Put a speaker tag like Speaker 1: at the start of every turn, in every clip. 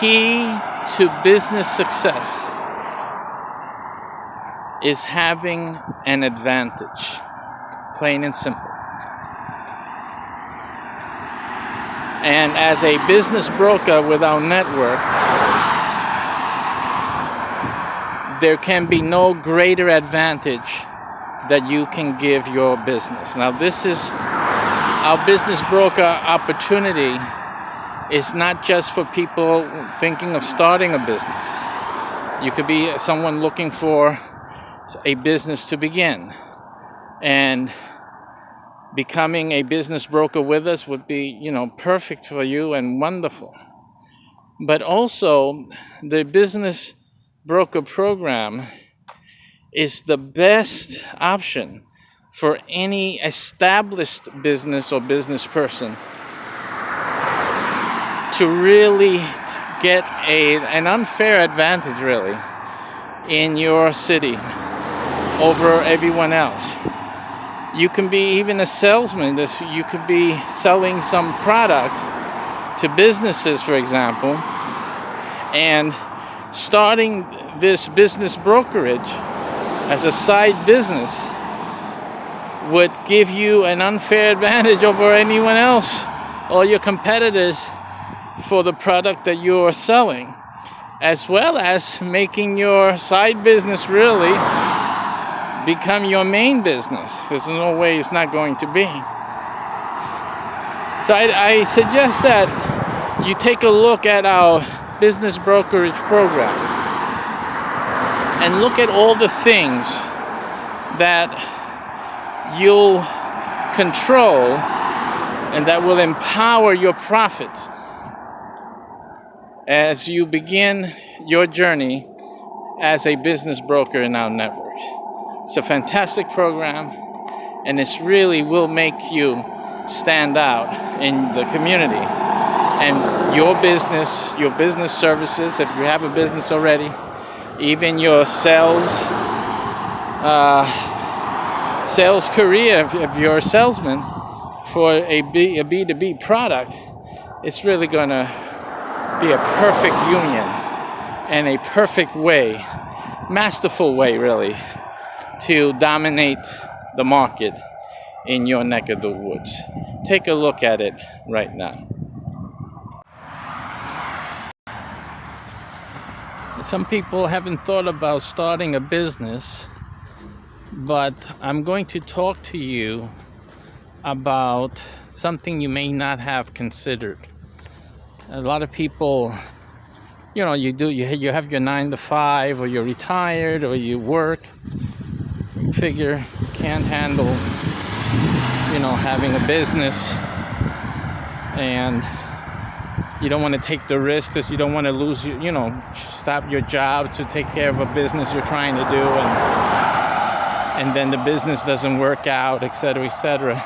Speaker 1: key to business success is having an advantage, plain and simple. And as a business broker with our network, there can be no greater advantage that you can give your business. Now, this is our business broker opportunity. Is not just for people thinking of starting a business. You could be someone looking for a business to begin, and becoming a business broker with us would be, perfect for you and wonderful. But also, the business broker program is the best option for any established business or business person to really get an unfair advantage, really, in your city over everyone else. You can be even a salesman. You could be selling some product to businesses, for example, and starting this business brokerage as a side business would give you an unfair advantage over anyone else or your competitors for the product that you are selling, as well as making your side business really become your main business. There's no way it's not going to be. So I suggest that you take a look at our business brokerage program and look at all the things that you'll control and that will empower your profits as you begin your journey as a business broker in our network. It's a fantastic program, and it really will make you stand out in the community. And your business services, if you have a business already, even your sales career, if you're a salesman for a B2B product, it's really going to be a perfect union and a perfect way, masterful way really, to dominate the market in your neck of the woods. Take a look at it right now. Some people haven't thought about starting a business, but I'm going to talk to you about something you may not have considered. A lot of people, you have your 9 to 5, or you're retired, or you work, you figure can't handle, having a business, and you don't want to take the risk because you don't want to lose, stop your job to take care of a business you're trying to do, and then the business doesn't work out, etc., etc.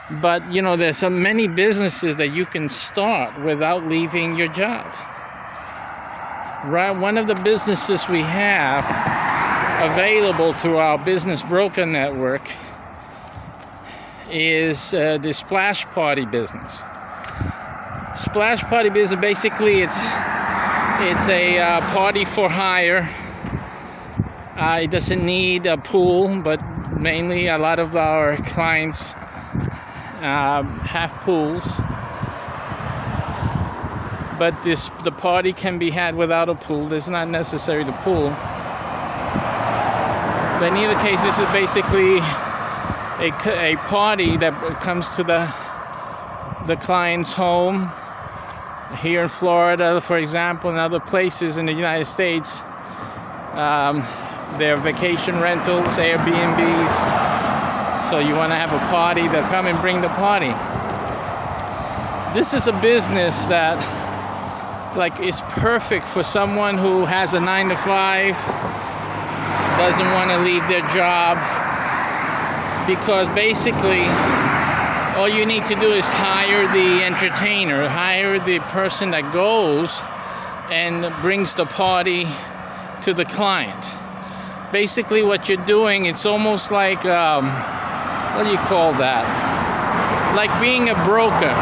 Speaker 1: But, there's so many businesses that you can start without leaving your job. Right? One of the businesses we have available through our business broker network is the splash party business. Splash party business, basically, it's a party for hire. It doesn't need a pool, but mainly a lot of our clients have pools, but the party can be had without a pool. It's not necessary the pool, but in either case, this is basically a party that comes to the client's home here in Florida, for example, and other places in the United States. There are vacation rentals, Airbnbs. So you want to have a party, they'll come and bring the party. This is a business that is perfect for someone who has a 9 to 5, doesn't want to leave their job, because basically all you need to do is hire the entertainer, hire the person that goes and brings the party to the client. Basically what you're doing, it's almost like what do you call that? Like being a broker.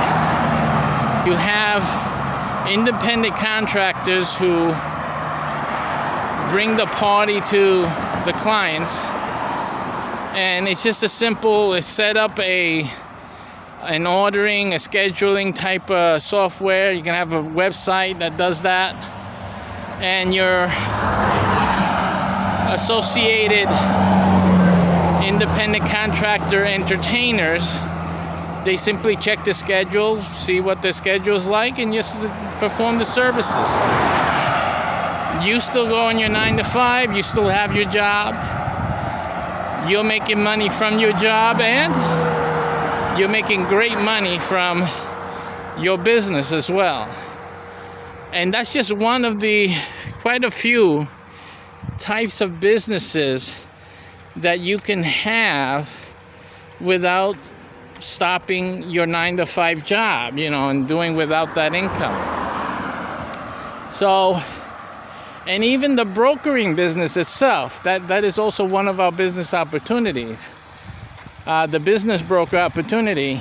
Speaker 1: You have independent contractors who bring the party to the clients, and it's just a simple set up an ordering, a scheduling type of software. You can have a website that does that, and your associated independent contractor entertainers, they simply check the schedule, see what the schedule is like, and just perform the services. You still go on your 9 to 5, you still have your job, you're making money from your job, and you're making great money from your business as well. And that's just one of the quite a few types of businesses that you can have without stopping your 9 to 5 job, and doing without that income. So, and even the brokering business itself, that is also one of our business opportunities. The business broker opportunity,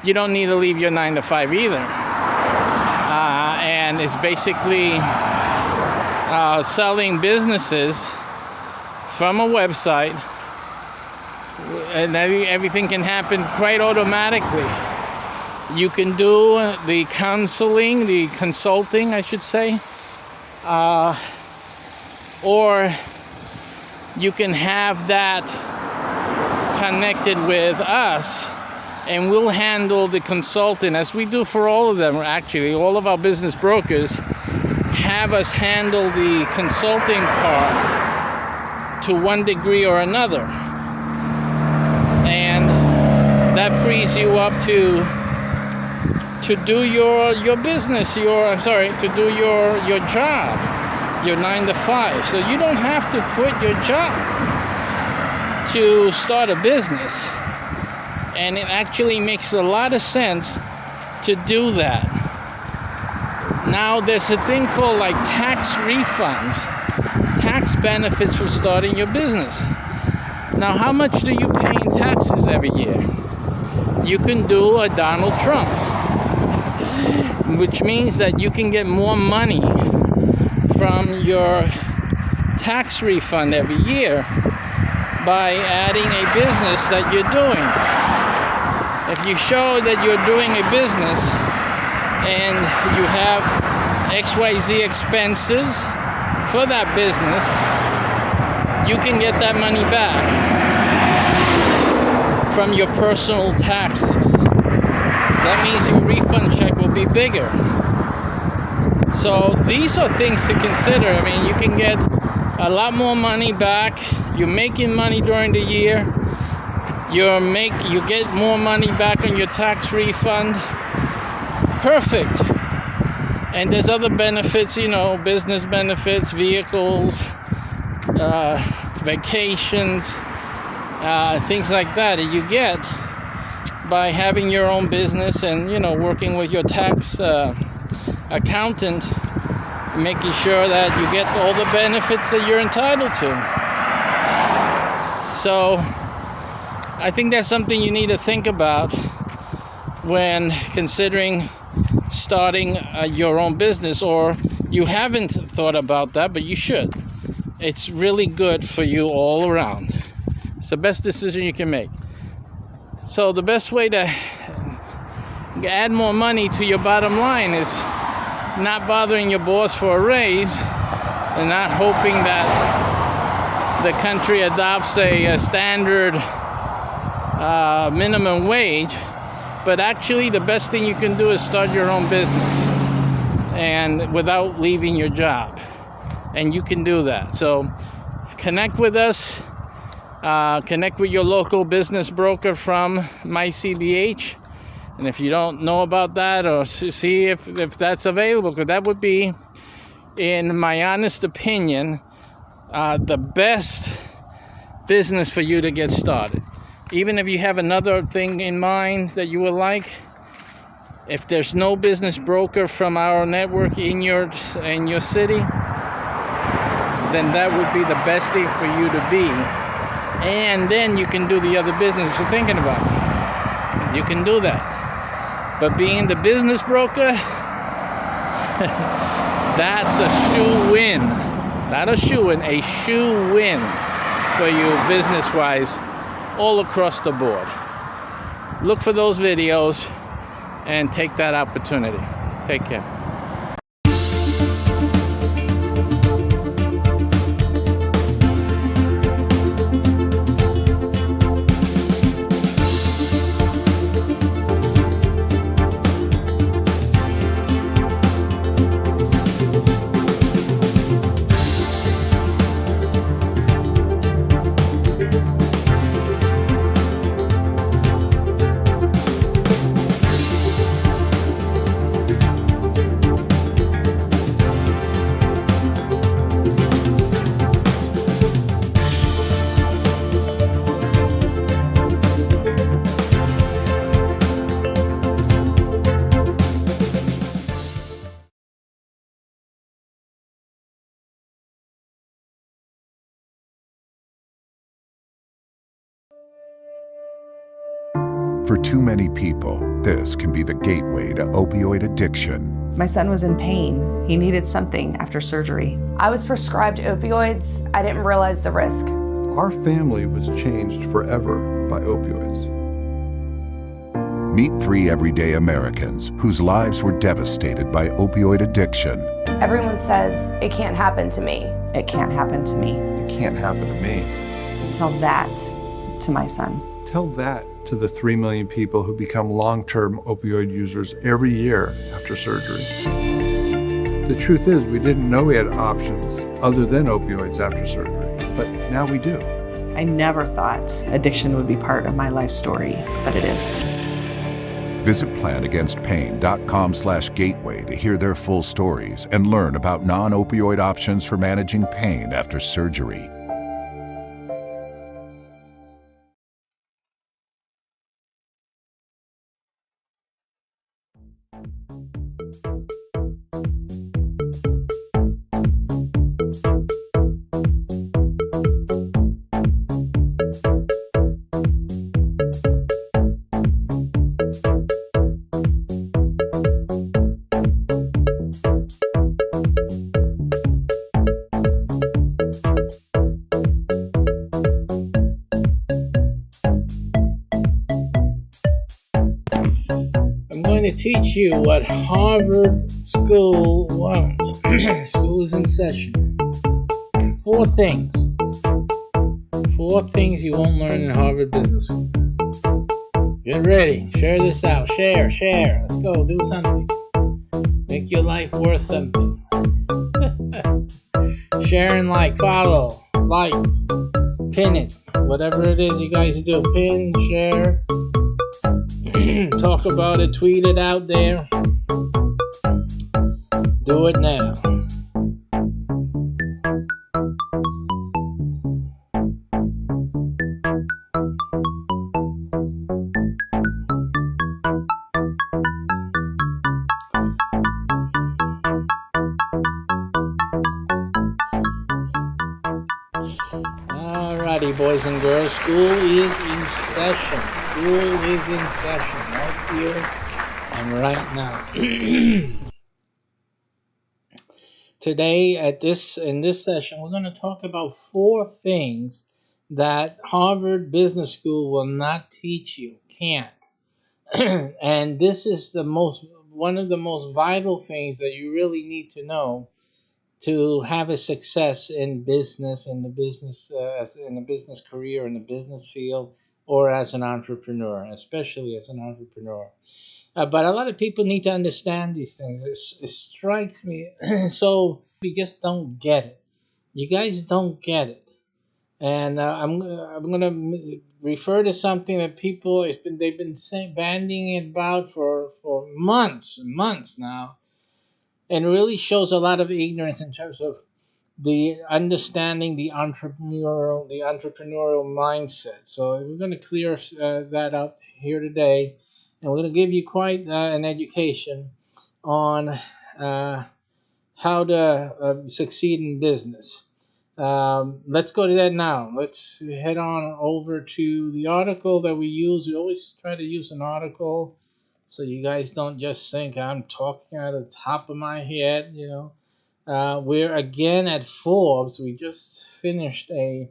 Speaker 1: you don't need to leave your 9 to 5 either. And it's basically selling businesses from a website, and everything can happen quite automatically. You can do the consulting, I should say, or you can have that connected with us, and we'll handle the consulting, as we do for all of them. Actually, all of our business brokers have us handle the consulting part to one degree or another, and that frees you up to do your business, to do your job, your 9 to 5. So you don't have to quit your job to start a business, and it actually makes a lot of sense to do that. Now there's a thing called like tax refunds, tax benefits for starting your business. Now, how much do you pay in taxes every year? You can do a Donald Trump, which means that you can get more money from your tax refund every year by adding a business that you're doing. If you show that you're doing a business and you have XYZ expenses for that business, you can get that money back from your personal taxes. That means your refund check will be bigger. So these are things to consider. I mean, you can get a lot more money back. You're making money during the year. You get more money back on your tax refund. Perfect. And there's other benefits, business benefits, vehicles, vacations, things like that you get by having your own business and, working with your tax accountant, making sure that you get all the benefits that you're entitled to. So I think that's something you need to think about when considering starting your own business, or you haven't thought about that, but you should. It's really good for you all around. It's the best decision you can make. So the best way to add more money to your bottom line is not bothering your boss for a raise and not hoping that the country adopts a standard minimum wage. But actually, the best thing you can do is start your own business, and without leaving your job. And you can do that. So connect with us. Connect with your local business broker from Mycbh. And if you don't know about that, or see if that's available, because that would be, in my honest opinion, the best business for you to get started. Even if you have another thing in mind that you would like, if there's no business broker from our network in your city, then that would be the best thing for you to be. And then you can do the other business you're thinking about. You can do that. But being the business broker, That's a shoe-win. Not a shoe-in, a shoe-win for you business-wise all across the board. Look for those videos and take that opportunity. Take care.
Speaker 2: For too many people, this can be the gateway to opioid addiction.
Speaker 3: My son was in pain. He needed something after surgery.
Speaker 4: I was prescribed opioids. I didn't realize the risk.
Speaker 5: Our family was changed forever by opioids.
Speaker 2: Meet 3 everyday Americans whose lives were devastated by opioid addiction.
Speaker 4: Everyone says it can't happen to me.
Speaker 3: It can't happen to me.
Speaker 5: It can't happen to me.
Speaker 3: Tell that to my son.
Speaker 5: Tell that to the 3 million people who become long-term opioid users every year after surgery. The truth is, we didn't know we had options other than opioids after surgery, but now we do.
Speaker 3: I never thought addiction would be part of my life story, but it is.
Speaker 2: Visit planagainstpain.com/gateway to hear their full stories and learn about non-opioid options for managing pain after surgery.
Speaker 1: I'm going to teach you what Harvard School wants. School is in session. 4 things. 4 things you won't learn in Harvard Business School. Get ready. Share this out. Share. Let's go. Do something. Make your life worth something. Share and like. Follow. Like. Pin it. Whatever it is you guys do. Pin, share. Talk about it, tweet it out there. Do it now. Alrighty, boys and girls, school is in session. School is in session right here and right now. Today, in this session, we're going to talk about 4 things that Harvard Business School will not teach you, can't. And this is one of the most vital things that you really need to know to have a success in business, in the business career, in the business field, or as an entrepreneur, especially as an entrepreneur. But a lot of people need to understand these things. It strikes me, so we just don't get it. You guys don't get it. And I'm gonna refer to something that they've been bandying about for months and months now, and really shows a lot of ignorance in terms of the understanding the entrepreneurial mindset. So we're going to clear that up here today, and we're going to give you quite an education on how to succeed in business. Let's go to that now. Let's head on over to the article that we use. We always try to use an article So you guys don't just think I'm talking out of the top of my head, you know. We're again at Forbes. We just finished a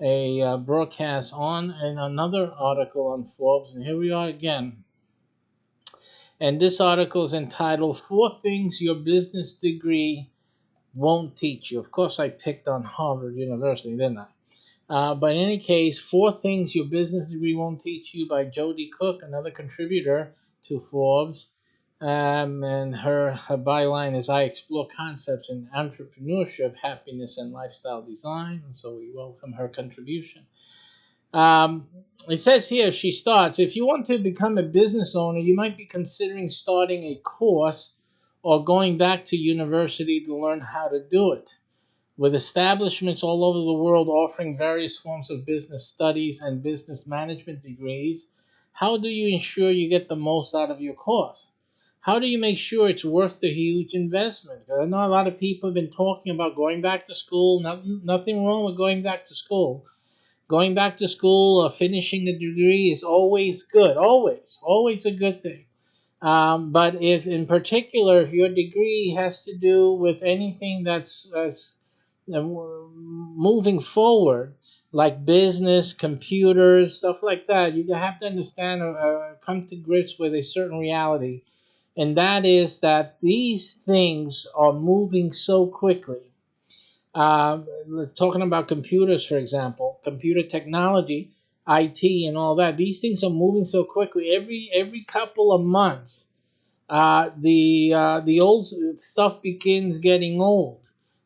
Speaker 1: broadcast on and another article on Forbes, and here we are again. And this article is entitled "4 Things Your Business Degree Won't Teach You." Of course, I picked on Harvard University, didn't I? But in any case, 4 Things Your Business Degree Won't Teach You by Jody Cook, another contributor to Forbes. And her byline is "I explore concepts in entrepreneurship, happiness, and lifestyle design." And so we welcome her contribution. It says here, she starts, "If you want to become a business owner, you might be considering starting a course or going back to university to learn how to do it. With establishments all over the world offering various forms of business studies and business management degrees, how do you ensure you get the most out of your course? How do you make sure it's worth the huge investment?" Because I know a lot of people have been talking about going back to school. Nothing wrong with going back to school. Going back to school or finishing the degree is always good. Always a good thing. But if, in particular, if your degree has to do with anything that's moving forward, like business, computers, stuff like that, you have to understand or come to grips with a certain reality. And that is that these things are moving so quickly. Talking about computers, for example, computer technology, IT, and all that, these things are moving so quickly. Every couple of months, the old stuff begins getting old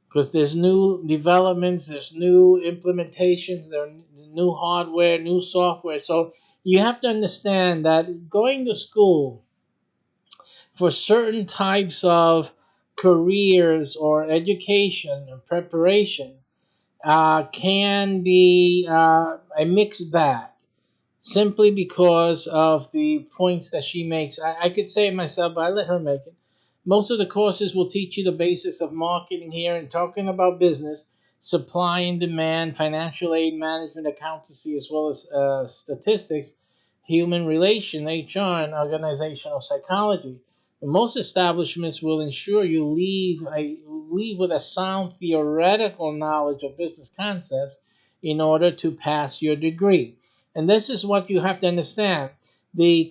Speaker 1: because there's new developments, there's new implementations, there's new hardware, new software. So you have to understand that going to school for certain types of careers or education or preparation can be a mixed bag simply because of the points that she makes. I could say it myself, but I let her make it. Most of the courses will teach you the basics of marketing here and talking about business, supply and demand, financial aid management, accountancy, as well as statistics, human relation, HR, and organizational psychology. Most establishments will ensure you leave with a sound theoretical knowledge of business concepts in order to pass your degree. And this is what you have to understand. The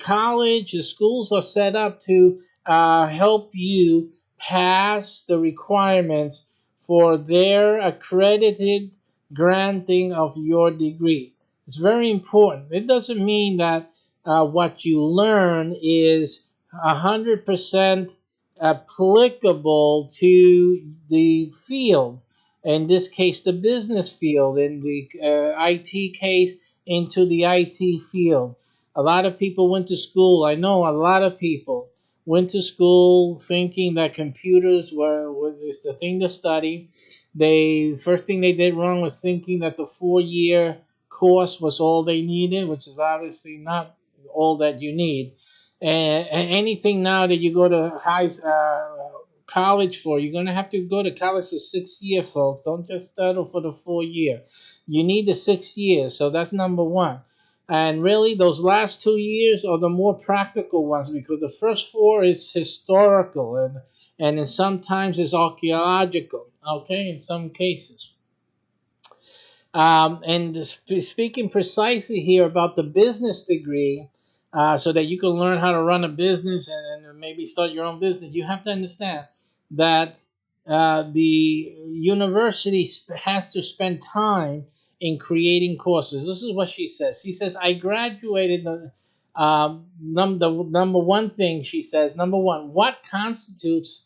Speaker 1: schools are set up to help you pass the requirements for their accredited granting of your degree. It's very important. It doesn't mean that what you learn is 100% applicable to the field. In this case, the business field. In the IT case, into the IT field. A lot of people went to school. I know a lot of people went to school thinking that computers was the thing to study. First thing they did wrong was thinking that the 4-year course was all they needed, which is obviously not all that you need. And anything now that you go to college for, you're going to have to go to college for 6 years, folks. Don't just settle for the 4-year. You need the 6 years, so that's number one. And really, those last 2 years are the more practical ones because the first 4 is historical and sometimes is archaeological, okay, in some cases. And speaking precisely here about the business degree, so that you can learn how to run a business and maybe start your own business, you have to understand that the university has to spend time in creating courses. This is what she says. She says, "I graduated." The number one thing she says, number one, what constitutes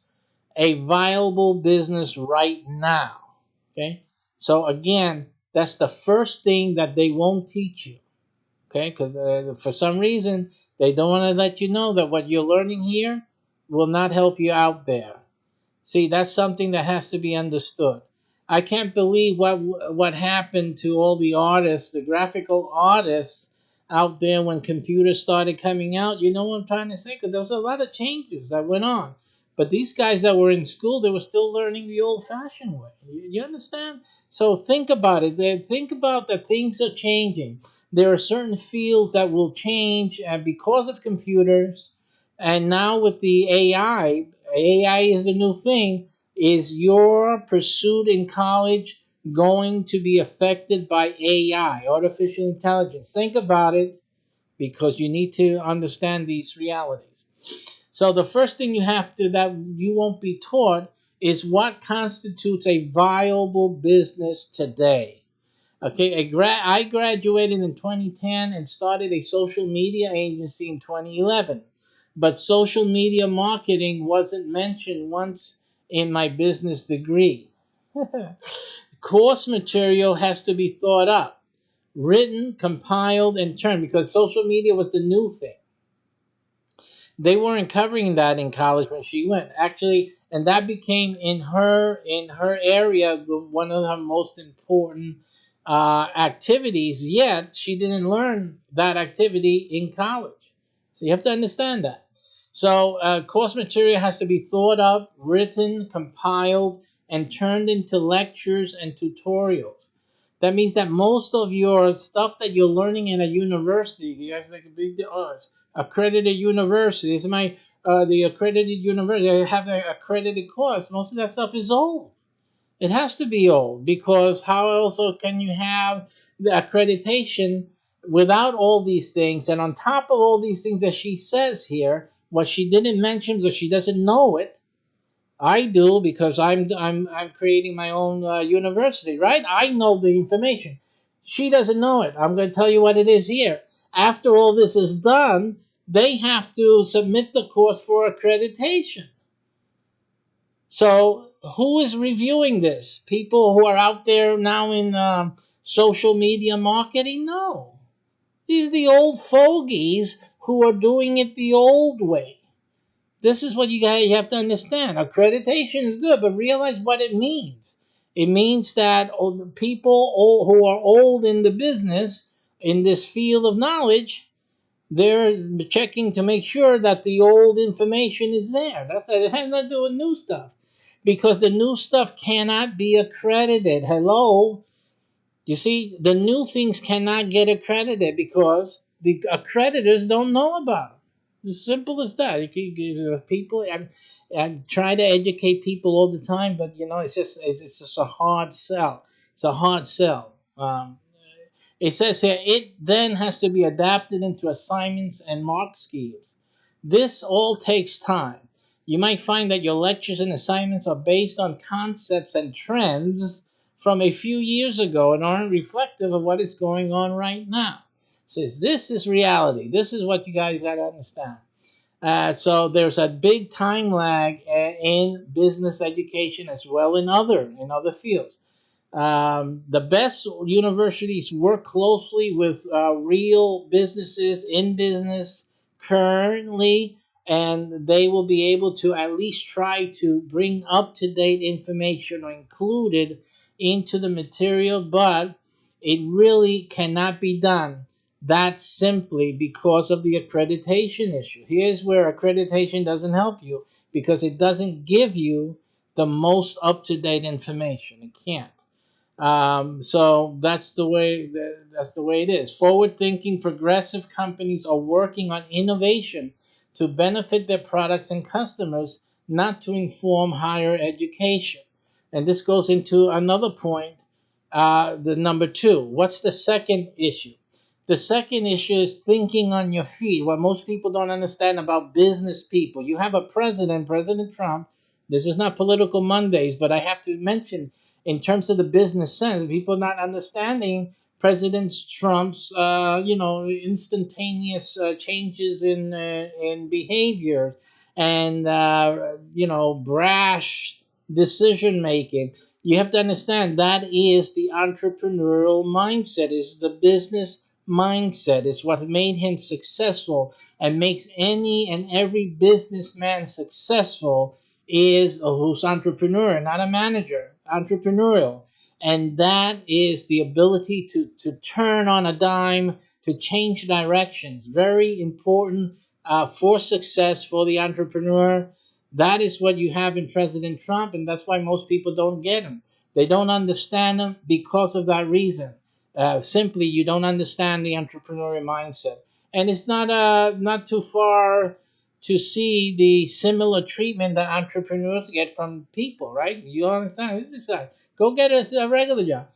Speaker 1: a viable business right now? Okay, so again, that's the first thing that they won't teach you. Okay, because for some reason they don't want to let you know that what you're learning here will not help you out there. See, that's something that has to be understood. I can't believe what happened to all the artists, the graphical artists out there when computers started coming out. You know what I'm trying to say? Because there was a lot of changes that went on. But these guys that were in school, they were still learning the old-fashioned way. You understand? So think about it. Think about that things are changing. There are certain fields that will change because of computers, And now with the AI is the new thing. Is your pursuit in college going to be affected by AI, artificial intelligence? Think about it, because you need to understand these realities. So the first thing you have to, that you won't be taught, is what constitutes a viable business today. Okay, I graduated in 2010 and started a social media agency in 2011. But social media marketing wasn't mentioned once in my business degree. Course material has to be thought up, written, compiled, and turned, because social media was the new thing. They weren't covering that in college when she went, actually, and that became in her area one of her most important activities. Yet she didn't learn that activity in college, so you have to understand that. So course material has to be thought up, written, compiled, and turned into lectures and tutorials. That means that most of your stuff that you're learning in a university, you have like a big deal. Oh, it's accredited university. It's my the accredited university. I have an accredited course. Most of that stuff is old. It has to be old, because how else can you have the accreditation without all these things? And on top of all these things that she says here, what she didn't mention because she doesn't know it, I do, because I'm creating my own university, right? I know the information. She doesn't know it. I'm going to tell you what it is here. After all this is done, they have to submit the course for accreditation. So who is reviewing this? People who are out there now in social media marketing? No. These are the old fogies who are doing it the old way. This is what you guys have to understand. Accreditation is good, but realize what it means. It means that people who are old in the business, in this field of knowledge, they're checking to make sure that the old information is there. That's it. It has nothing to do with new stuff, because the new stuff cannot be accredited. Hello? You see, the new things cannot get accredited because the accreditors don't know about it. It's as simple as that. People, I try to educate people all the time, but it's just a hard sell. It's a hard sell. It says here, it then has to be adapted into assignments and mark schemes. This all takes time. You might find that your lectures and assignments are based on concepts and trends from a few years ago and aren't reflective of what is going on right now. It says this is reality. This is what you guys got to understand. So there's a big time lag in business education as well in other fields. The best universities work closely with real businesses in business currently, and they will be able to at least try to bring up-to-date information or include it into the material, but it really cannot be done that simply because of the accreditation issue. Here's where accreditation doesn't help you, because it doesn't give you the most up-to-date information. It can't. So that's the way it is. Forward-thinking, progressive companies are working on innovation to benefit their products and customers, not to inform higher education. And this goes into another point, the number 2. What's the second issue? The second issue is thinking on your feet. What most people don't understand about business people. You have a president, President Trump. This is not Political Mondays, but I have to mention, in terms of the business sense, people not understanding President Trump's, instantaneous changes in behavior and, brash decision making. You have to understand that is the entrepreneurial mindset, is the business mindset. Is what made him successful and makes any and every businessman successful, is who's entrepreneur, not a manager, entrepreneurial. And that is the ability to turn on a dime, to change directions. Very important for success for the entrepreneur. That is what you have in President Trump, and that's why most people don't get him. They don't understand him because of that reason. Simply, you don't understand the entrepreneurial mindset. And it's not too far to see the similar treatment that entrepreneurs get from people, right? You understand? This is like, go get a regular job.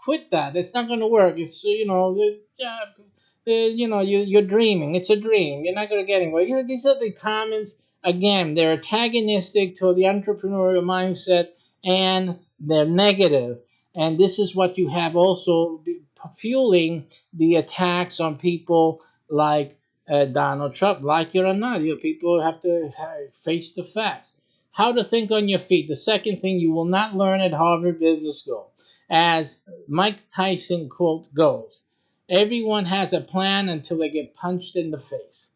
Speaker 1: Quit that. It's not going to work. It's you're dreaming. It's a dream. You're not going to get anywhere. These are the comments. Again, they're antagonistic to the entrepreneurial mindset, and they're negative. And this is what you have also fueling the attacks on people like Donald Trump. Like it or not, people have to face the facts. How to think on your feet. The second thing you will not learn at Harvard Business School. As Mike Tyson quote goes, everyone has a plan until they get punched in the face.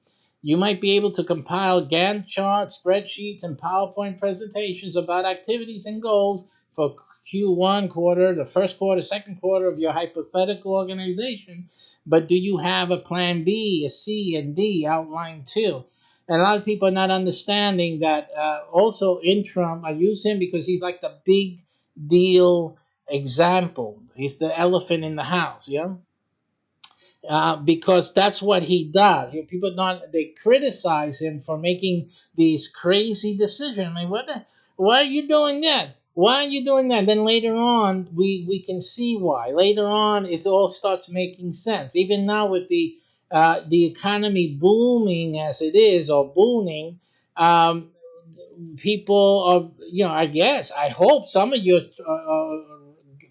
Speaker 1: You might be able to compile Gantt charts, spreadsheets, and PowerPoint presentations about activities and goals for Q1 quarter, the first quarter, second quarter of your hypothetical organization, but do you have a plan B, a C, and D outlined too? And a lot of people are not understanding that also in Trump, I use him because he's like the big deal example. He's the elephant in the house, yeah? Because that's what he does. People they criticize him for making these crazy decisions. I mean, why are you doing that? Why are you doing that? Then later on, we can see why. Later on, it all starts making sense. Even now with the economy booming as it is, or booming, people are, I hope some of you are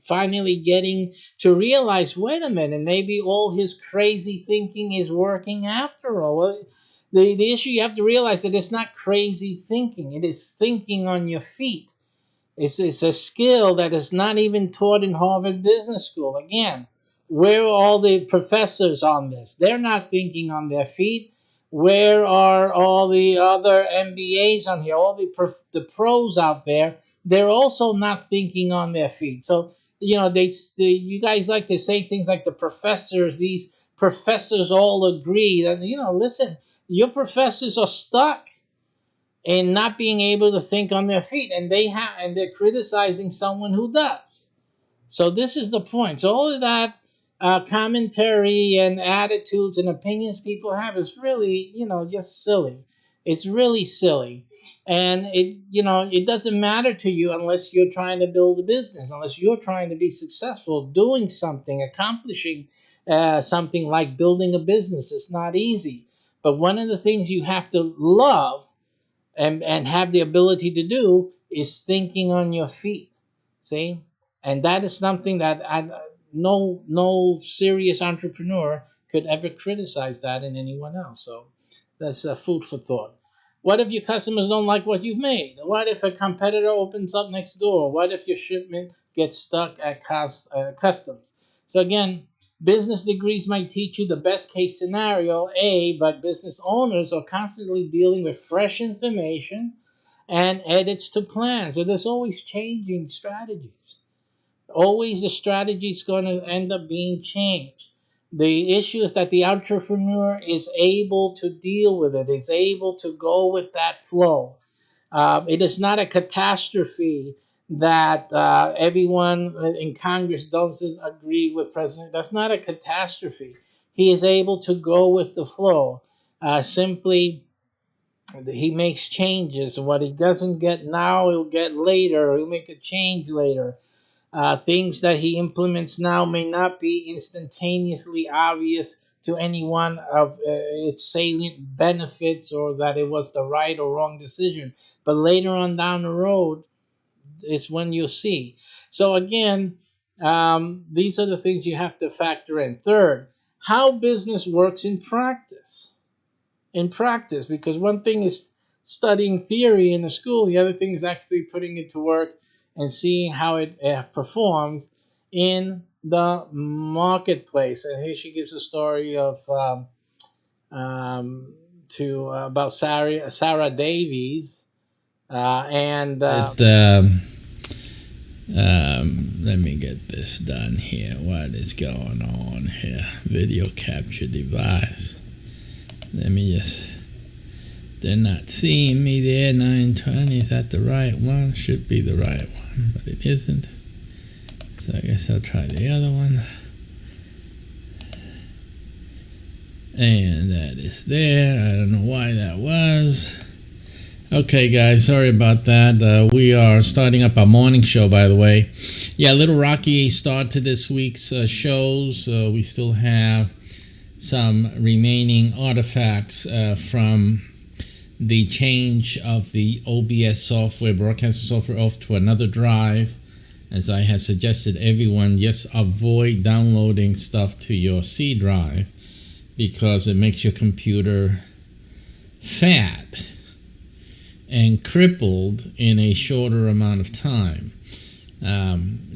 Speaker 1: finally getting to realize, wait a minute, maybe all his crazy thinking is working after all. Well, the issue, you have to realize that it's not crazy thinking. It is thinking on your feet. It's a skill that is not even taught in Harvard Business School. Again, where are all the professors on this? They're not thinking on their feet. Where are all the other MBAs on here? All the pros out there, they're also not thinking on their feet. So, you guys like to say things like these professors all agree that, listen, your professors are stuck in not being able to think on their feet, and they're criticizing someone who does. So this is the point. So all of that commentary and attitudes and opinions people have is really, just silly. It's really silly. And it doesn't matter to you unless you're trying to build a business, unless you're trying to be successful, doing something, accomplishing something like building a business. It's not easy. But one of the things you have to love and have the ability to do is thinking on your feet. See? And that is something that no serious entrepreneur could ever criticize that in anyone else. So that's food for thought. What if your customers don't like what you've made? What if a competitor opens up next door? What if your shipment gets stuck at customs? So again, business degrees might teach you the best case scenario, but business owners are constantly dealing with fresh information and edits to plans. So there's always changing strategies. Always the strategy is going to end up being changed. The issue is that the entrepreneur is able to deal with it, is able to go with that flow. It is not a catastrophe that everyone in Congress doesn't agree with President. That's not a catastrophe. He is able to go with the flow. Simply, he makes changes. What he doesn't get now, he'll get later. He'll make a change later. Things that he implements now may not be instantaneously obvious to anyone of its salient benefits, or that it was the right or wrong decision. But later on down the road is when you'll see. So again, these are the things you have to factor in. Third, how business works in practice. Because one thing is studying theory in a school, the other thing is actually putting it to work and seeing how it performs in the marketplace. And here she gives a story of about Sarah Davies
Speaker 6: let me get this done here. What is going on here? Video capture device. Let me just... They're not seeing me there. 920. Is that the right one? Should be the right one, but it isn't. So I guess I'll try the other one. And that is there. I don't know why that was. Okay, guys, sorry about that. We are starting up our morning show, by the way. Yeah, a little rocky start to this week's shows. We still have some remaining artifacts from the change of the OBS software, broadcasting software, off to another drive. As I had suggested everyone, just avoid downloading stuff to your C drive because it makes your computer fat and crippled in a shorter amount of time.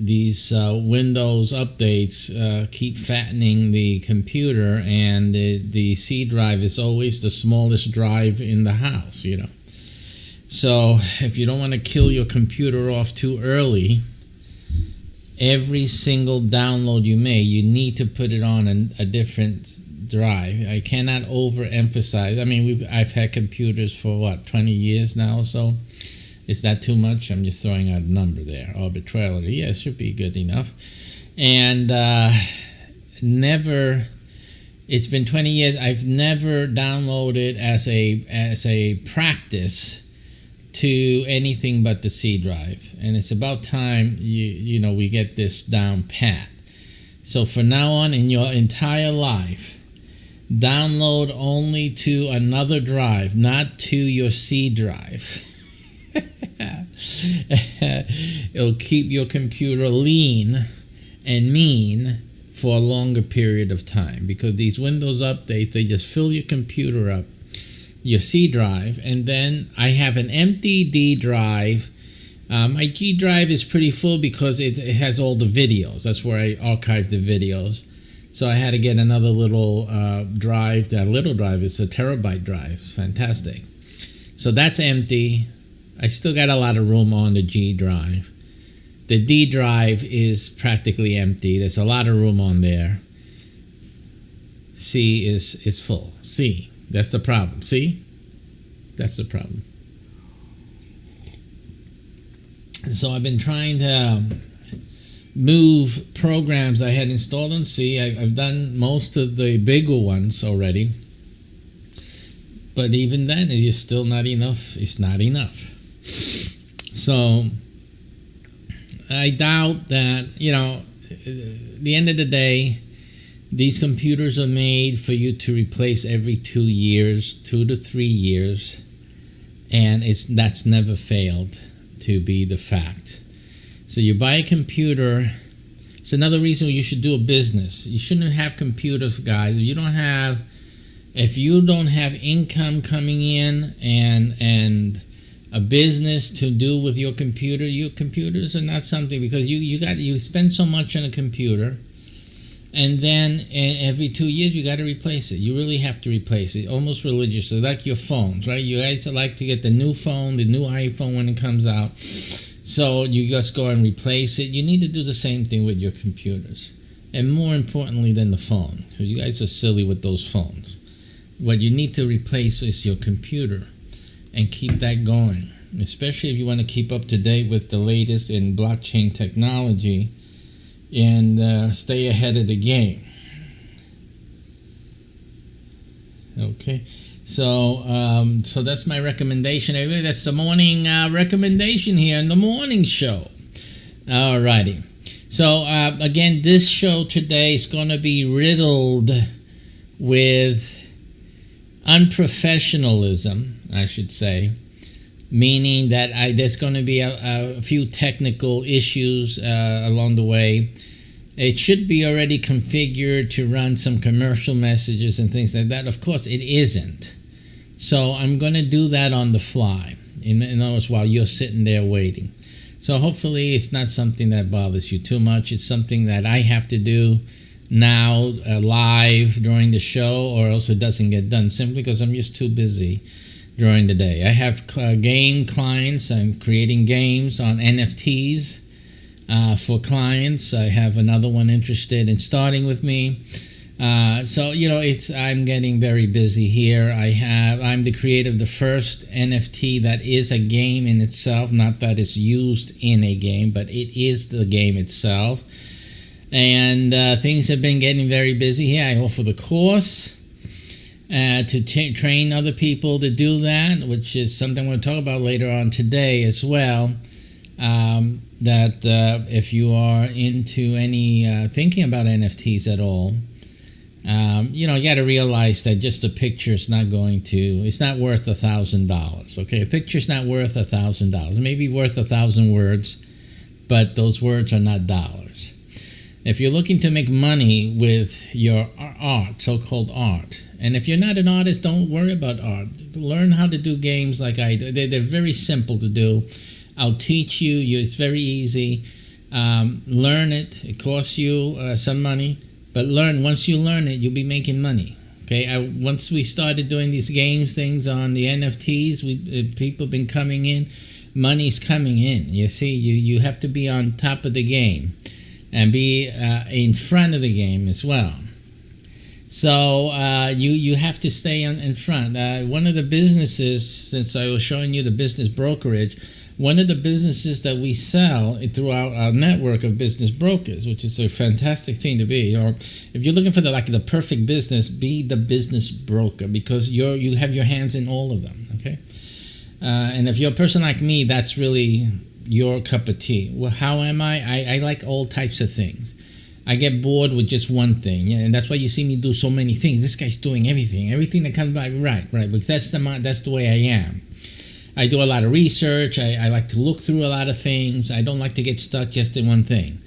Speaker 6: These Windows updates keep fattening the computer, and the C drive is always the smallest drive in the house, you know. So if you don't want to kill your computer off too early, every single download you make, you need to put it on a different drive. I cannot overemphasize. I mean, I've had computers for 20 years now or so. Is that too much? I'm just throwing out a number there arbitrarily. Yeah, it should be good enough. And it's been 20 years. I've never downloaded as a practice to anything but the C drive. And it's about time we get this down pat. So for now on in your entire life, download only to another drive, not to your C drive. It'll keep your computer lean and mean for a longer period of time, because these Windows updates, they just fill your computer up, your C drive, and then I have an empty D drive. My G drive is pretty full because it has all the videos. That's where I archive the videos. So I had to get another little drive. That little drive is a terabyte drive. Fantastic. So that's empty. I still got a lot of room on the G drive. The D drive is practically empty. There's a lot of room on there. C is full. C. That's the problem. See? That's the problem. So I've been trying to move programs I had installed on C. I've done most of the bigger ones already. But even then, it is still not enough. It's not enough. So I doubt that, at the end of the day, these computers are made for you to replace every 2 years, 2 to 3 years, and that's never failed to be the fact. So you buy a computer. It's another reason you should do a business. You shouldn't have computers, guys. If you don't have income coming in and a business to do with your computers are not something, because you spend so much on a computer, and then every 2 years you got to replace it. You really have to replace it, almost religiously, like your phones, right? You guys like to get the new phone, the new iPhone when it comes out, so you just go and replace it. You need to do the same thing with your computers, and more importantly than the phone, because you guys are silly with those phones. What you need to replace is your computer, and keep that going, especially if you want to keep up to date with the latest in blockchain technology and stay ahead of the game. Okay, so that's my recommendation. Everybody, that's the morning recommendation here in the morning show. Alrighty. So again, this show today is going to be riddled with unprofessionalism, I should say, meaning that there's going to be a few technical issues along the way. It should be already configured to run some commercial messages and things like that. Of course, it isn't. So I'm going to do that on the fly, in other words, while you're sitting there waiting. So hopefully it's not something that bothers you too much. It's something that I have to do now live during the show, or else it doesn't get done, simply because I'm just too busy during the day. I have game clients. I'm creating games on NFTs for clients. I have another one interested in starting with me. So I'm getting very busy here. I'm the creator of the first NFT that is a game in itself, not that it's used in a game, but it is the game itself. And things have been getting very busy here. I offer the course. to train other people to do that, which is something we'll talk about later on today as well. That if you are into any thinking about NFTs at all, you got to realize that just a picture is not it's not worth $1,000. Okay, a picture's not worth $1,000. It may be worth 1,000 words, but those words are not dollars. If you're looking to make money with your art, so-called art, and if you're not an artist, don't worry about art. Learn how to do games like I do. They're very simple to do. I'll teach you. It's very easy. Learn it. It costs you some money. But once you learn it, you'll be making money. Okay. Once we started doing these games things on the NFTs, people have been coming in. Money's coming in. You see, you have to be on top of the game and be in front of the game as well. So you have to stay in front. One of the businesses, since I was showing you the business brokerage, one of the businesses that we sell through our network of business brokers, which is a fantastic thing to be. Or if you're looking for the perfect business, be the business broker, because you have your hands in all of them. Okay, and if you're a person like me, that's really your cup of tea. Well, how am I? I like all types of things. I get bored with just one thing, and that's why you see me do so many things. This guy's doing everything that comes by. Right. But that's the way I am. I do a lot of research. I like to look through a lot of things. I don't like to get stuck just in one thing.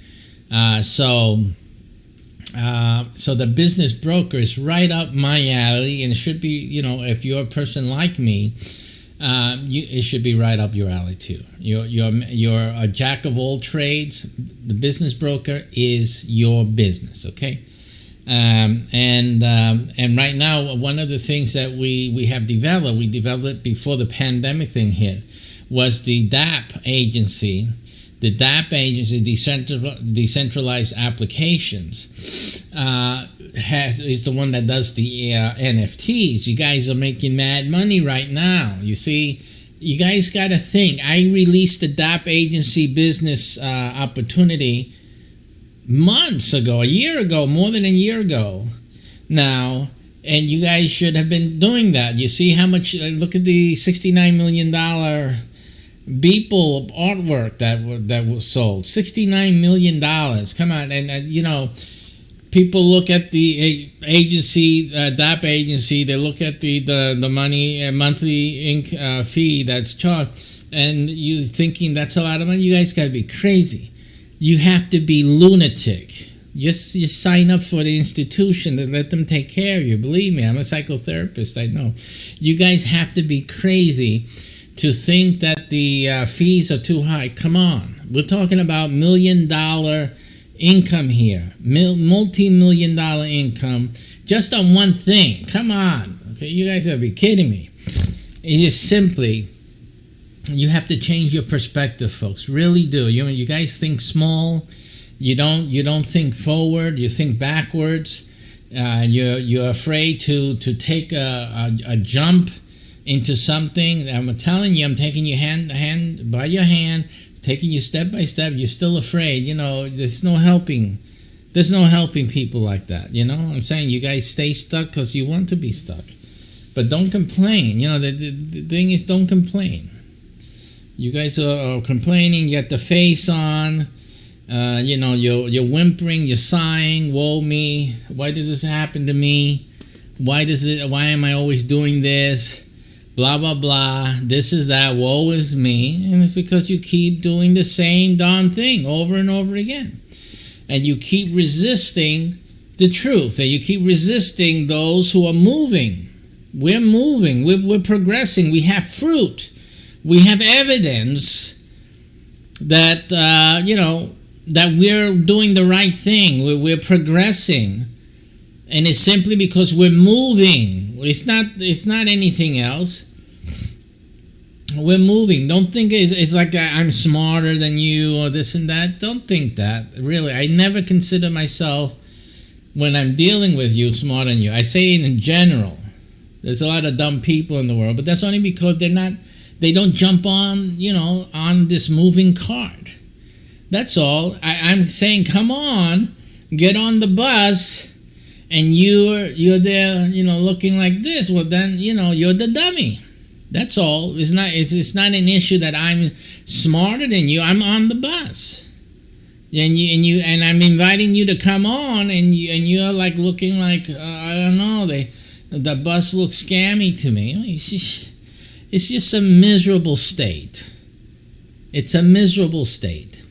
Speaker 6: So the business broker is right up my alley, and it should be, if you're a person like me, it should be right up your alley too. You're a jack of all trades. The business broker is your business, okay? And right now, one of the things that we have developed, we developed it before the pandemic thing hit, was the DApp agency. The DApp agency, Decentralized Applications, is the one that does the NFTs. You guys are making mad money right now. You see, you guys got to think. I released the DApp agency business opportunity months ago, a year ago, more than a year ago now, and you guys should have been doing that. You see how much, look at the $69 million Beeple artwork that was sold. $69 million. Come on. And people look at the agency, DApp agency, they look at the money, monthly fee that's charged, and you thinking that's a lot of money. You guys got to be crazy. You have to be lunatic. You sign up for the institution and let them take care of you. Believe me, I'm a psychotherapist. I know. You guys have to be crazy to think that the fees are too high. Come on. We're talking about $1 million income here. Multi-million-dollar income just on one thing. Come on. Okay, you guys gotta be kidding me. It is simply, you have to change your perspective, folks. Really do. You guys think small. You don't think forward. You think backwards. You're afraid to take a jump into something. I'm telling you, I'm taking you hand by your hand, taking you step by step. You're still afraid. There's no helping. There's no helping people like that. I'm saying you guys stay stuck because you want to be stuck, but don't complain. The thing is, don't complain. You guys are complaining. You got the face on. You're whimpering. You're sighing. Woe me! Why did this happen to me? Why am I always doing this? Blah blah blah. This is that. Woe is me. And it's because you keep doing the same darn thing over and over again, and you keep resisting the truth, and you keep resisting those who are moving. We're moving. We're progressing. We have fruit. We have evidence that that we're doing the right thing. We're progressing, and it's simply because we're moving. It's not anything else. We're moving. Don't think it's like I'm smarter than you or this and that. Don't think that. Really, I never consider myself, when I'm dealing with you, smarter than you. I say in general. There's a lot of dumb people in the world, but that's only because they don't jump on this moving cart. That's all. I'm saying, come on, get on the bus and you're there, looking like this, well then, you're the dummy. That's all. It's not an issue that I'm smarter than you. I'm on the bus. And I'm inviting you to come on, and you're like looking like I don't know. The bus looks scammy to me. It's just a miserable state. It's a miserable state.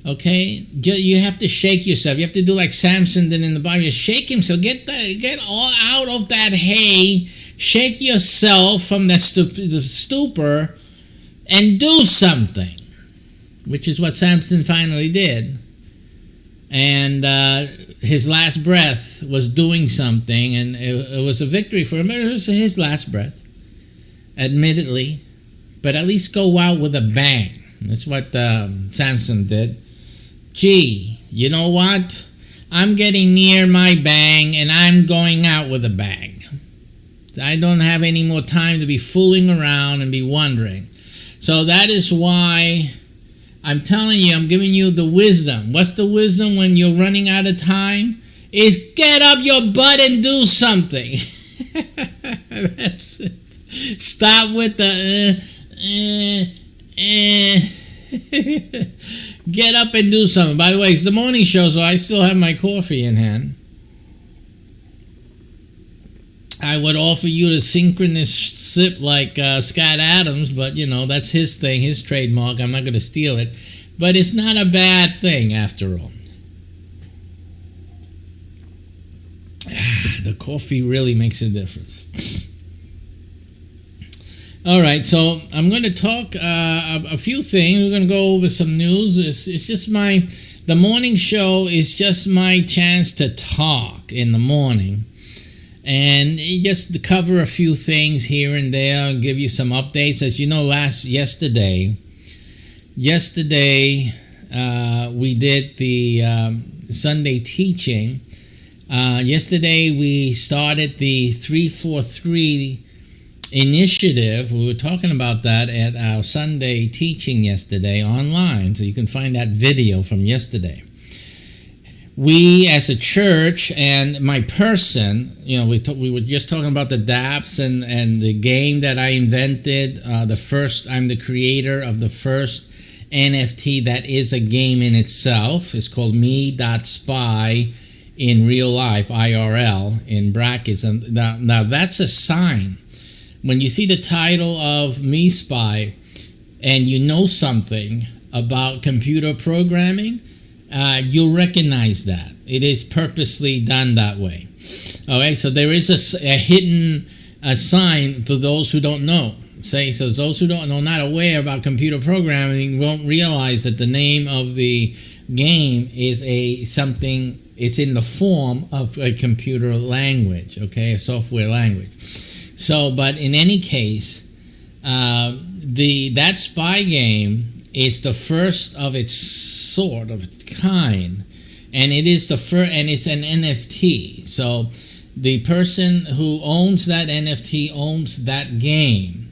Speaker 6: Okay, you have to shake yourself. You have to do like Samson did in the Bible. You shake himself. Get all out of that hay. Shake yourself from the stupor, and do something. Which is what Samson finally did. And his last breath was doing something, and it was a victory for him. But it was his last breath, admittedly. But at least go out with a bang. That's what Samson did. Gee, you know what? I'm getting near my bang, and I'm going out with a bang. I don't have any more time to be fooling around and be wondering. So that is why I'm telling you, I'm giving you the wisdom. What's the wisdom when you're running out of time? Is get up your butt and do something. That's it. Stop with the Get up and do something. By the way, it's the morning show, so I still have my coffee in hand. I would offer you the synchronous sip like Scott Adams, but that's his thing, his trademark. I'm not going to steal it. But it's not a bad thing after all. The coffee really makes a difference. All right, so I'm going to talk a few things. We're going to go over some news. It's just the morning show is just my chance to talk in the morning. And just to cover a few things here and there and give you some updates. As you know, yesterday we did the Sunday teaching. Yesterday we started the 343 initiative. We were talking about that at our Sunday teaching yesterday online, so you can find that video from yesterday. We as a church and my person, we were just talking about the dApps and the game that I invented. I'm the creator of the first NFT that is a game in itself. It's called me.spy in real life, IRL, in brackets. And now that's a sign. When you see the title of Me Spy and you know something about computer programming, you'll recognize that. It is purposely done that way. Okay, so there is a hidden sign to those who don't know. So those who don't know, not aware about computer programming, won't realize that the name of the game is it's in the form of a computer language, okay, a software language. So, but in any case, that spy game is the first of its sort of kind, and it is the first, and it's an NFT. So the person who owns that NFT owns that game.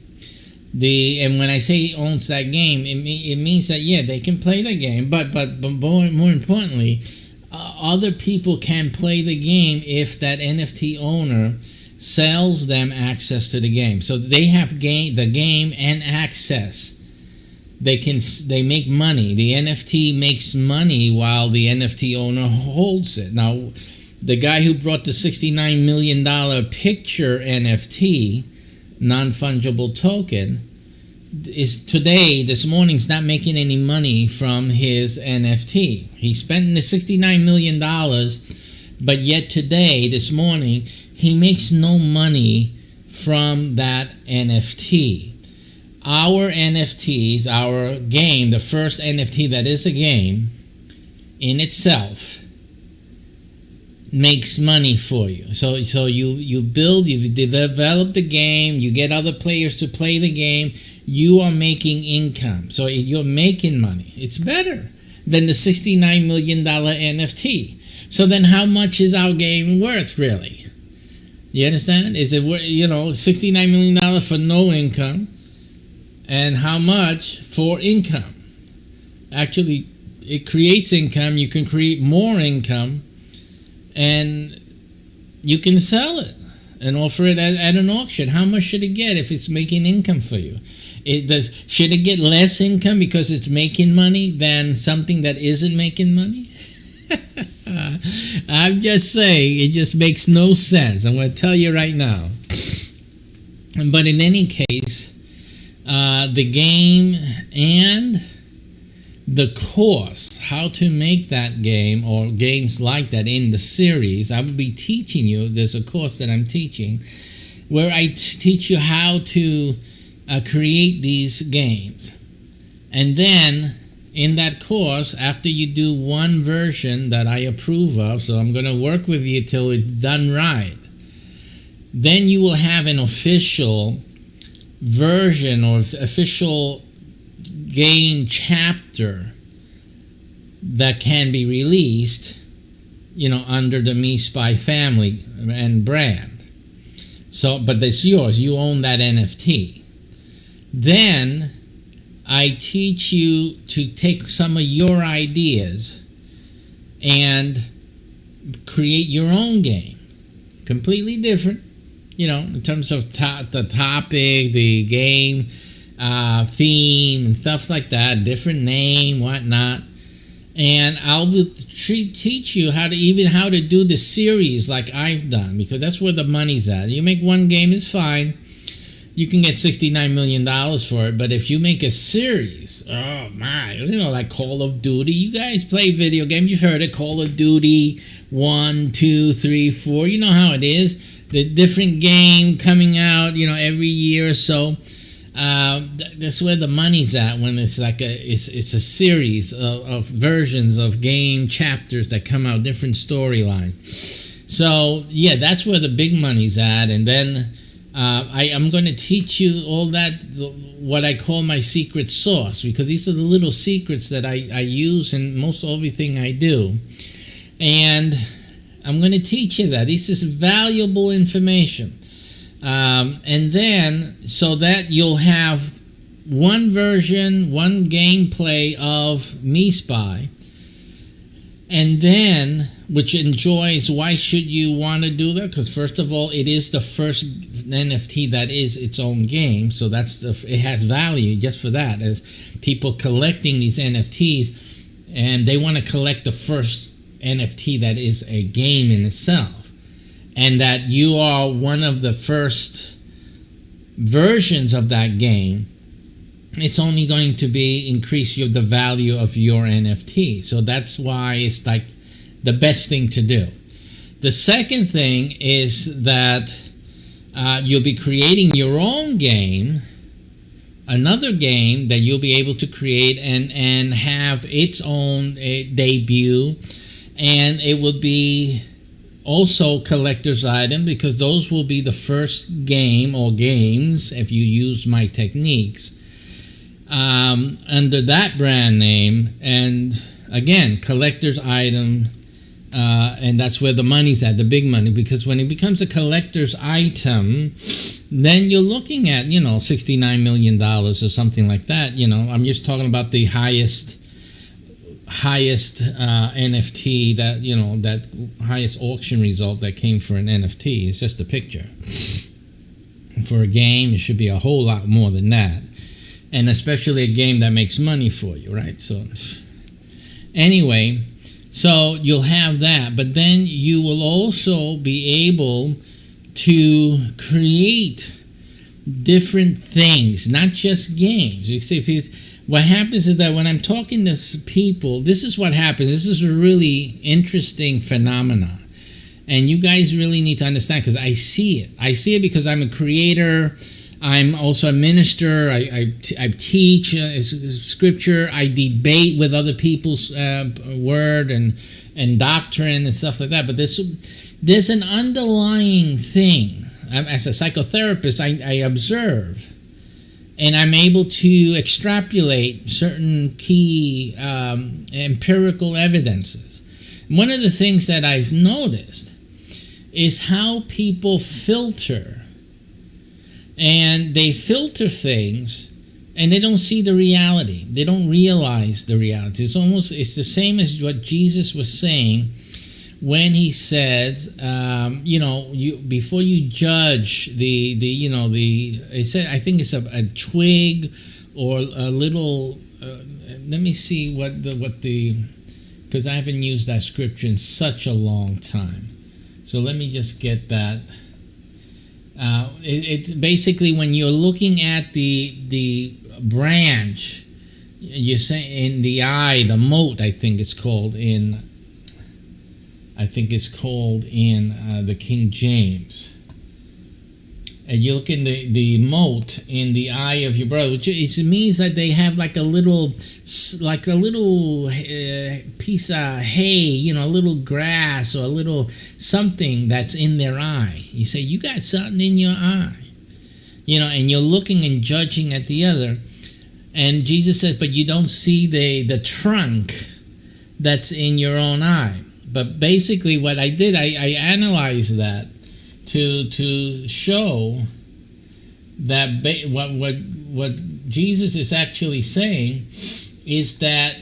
Speaker 6: And when I say owns that game, it means that they can play the game, but more importantly, other people can play the game if that NFT owner sells them access to the game. So they have the game and access. They make money. The NFT makes money while the NFT owner holds it. Now, the guy who brought the $69 million picture NFT, non-fungible token, this morning's not making any money from his NFT. He spent the $69 million, but yet this morning, he makes no money from that NFT. Our NFTs, our game, the first NFT that is a game in itself, makes money for you. So you develop the game, you get other players to play the game, you are making income. So you're making money. It's better than the $69 million NFT. So then how much is our game worth, really? You understand? Is it worth, $69 million for no income? And how much for income? Actually, it creates income. You can create more income. and you can sell it and offer it at an auction. How much should it get if it's making income for you? Should it get less income because it's making money than something that isn't making money? I'm just saying, it just makes no sense. I'm going to tell you right now. But in any case, the game and the course, how to make that game or games like that in the series, I will be teaching you. There's a course that I'm teaching where I teach you how to create these games. And then in that course, after you do one version that I approve of, so I'm going to work with you till it's done right, then you will have an official version or official game chapter that can be released, under the Mycbh family and brand. So, but it's yours. You own that NFT. Then I teach you to take some of your ideas and create your own game. Completely different, in terms of the topic, the game theme, and stuff like that. Different name, whatnot. And I'll teach you how to do the series like I've done, because that's where the money's at. You make one game, it's fine. You can get $69 million for it, but if you make a series, oh my, like Call of Duty. You guys play video games, you've heard it, Call of Duty 1, 2, 3, 4. You know how it is. The different game coming out, every year or so. That's where the money's at when it's like it's a series of versions of game chapters that come out, different storylines. So yeah, that's where the big money's at. And then I'm going to teach you all that, what I call my secret sauce, because these are the little secrets that I use in most everything I do. And I'm going to teach you that. This is valuable information. And then, so that you'll have one version, one gameplay of Mycbh, and then, which enjoys, why should you want to do that? Because first of all, it is the first NFT that is its own game, so it has value just for that, as people collecting these NFTs, and they want to collect the first NFT that is a game in itself, and that you are one of the first versions of that game. It's only going to increase the value of your NFT. So that's why it's like the best thing to do. The second thing is that you'll be creating your own game, another game that you'll be able to create and have its own debut, and it will be also collector's item, because those will be the first game or games, if you use my techniques, under that brand name. And again, collector's item, and that's where the money's at, the big money, because when it becomes a collector's item, then you're looking at, $69 million or something like that. I'm just talking about the highest NFT that, that highest auction result that came for an NFT. It's just a picture. For a game, it should be a whole lot more than that. And especially a game that makes money for you, right? So anyway, so you'll have that, but then you will also be able to create different things, not just games. You see, what happens is that when I'm talking to people, this is what happens. This is a really interesting phenomena. And you guys really need to understand, because I see it. I see it because I'm a creator. I'm also a minister. I teach scripture. I debate with other people's word and doctrine and stuff like that. But there's an underlying thing. As a psychotherapist, I observe, and I'm able to extrapolate certain key empirical evidences. One of the things that I've noticed is how people filter. And they filter things, and they don't see the reality. They don't realize the reality. It's the same as what Jesus was saying when he says, before you judge it said, I think it's a twig or a little. Let me see because I haven't used that scripture in such a long time. So let me just get that. It's basically when you're looking at the branch, you say in the eye, the mote, I think it's called in the King James. And you look in the mote in the eye of your brother, which it means that they have like a little piece of hay, a little grass or a little something that's in their eye. You say, you got something in your eye, and you're looking and judging at the other. And Jesus says, but you don't see the trunk that's in your own eye. But basically what I did, I analyzed that to show that what Jesus is actually saying is that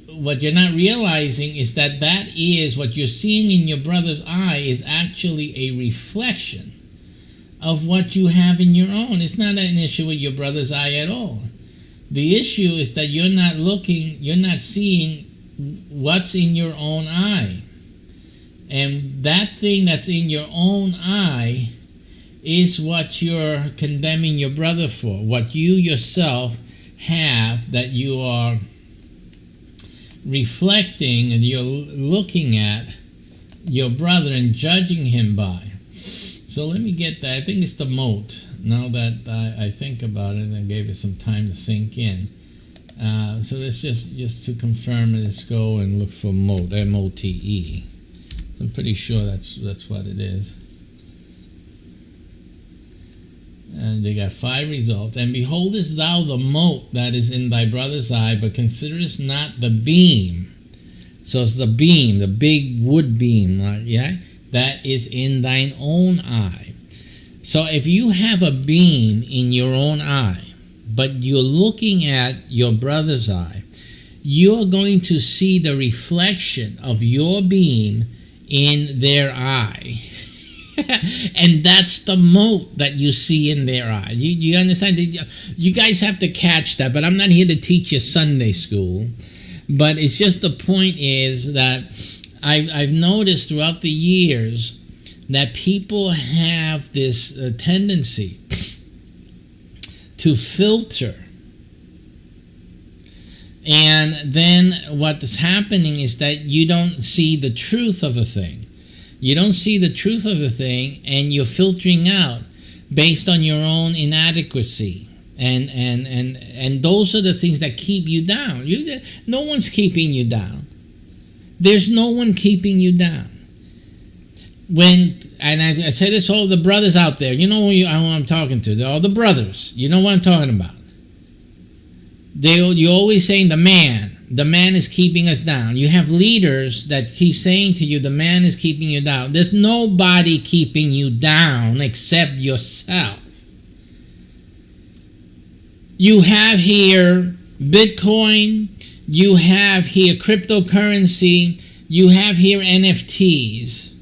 Speaker 6: what you're not realizing is that is what you're seeing in your brother's eye is actually a reflection of what you have in your own. It's not an issue with your brother's eye at all. The issue is that you're not seeing what's in your own eye. And that thing that's in your own eye is what you're condemning your brother for. What you yourself have that you are reflecting and you're looking at your brother and judging him by. So let me get that. I think it's the mote. Now that I think about it, I gave it some time to sink in. So let's just to confirm, let's go and look for mote, M-O-T-E. So I'm pretty sure that's what it is. And they got 5 results. And beholdest thou the mote that is in thy brother's eye, but considerest not the beam. So it's the beam, the big wood beam, that is in thine own eye. So if you have a beam in your own eye, but you're looking at your brother's eye, you're going to see the reflection of your beam in their eye. And that's the mote that you see in their eye. You understand? You guys have to catch that, but I'm not here to teach you Sunday school. But it's just the point is that I've noticed throughout the years that people have this tendency to filter. And then what is happening is that you don't see the truth of a thing. You don't see the truth of the thing, and you're filtering out based on your own inadequacy. And those are the things that keep you down. No one's keeping you down. There's no one keeping you down. And I say this to all the brothers out there. You know who I'm talking to. They're all the brothers. You know what I'm talking about. You're always saying the man is keeping us down. You have leaders that keep saying to you, the man is keeping you down. There's nobody keeping you down except yourself. You have here Bitcoin, you have here cryptocurrency, you have here NFTs.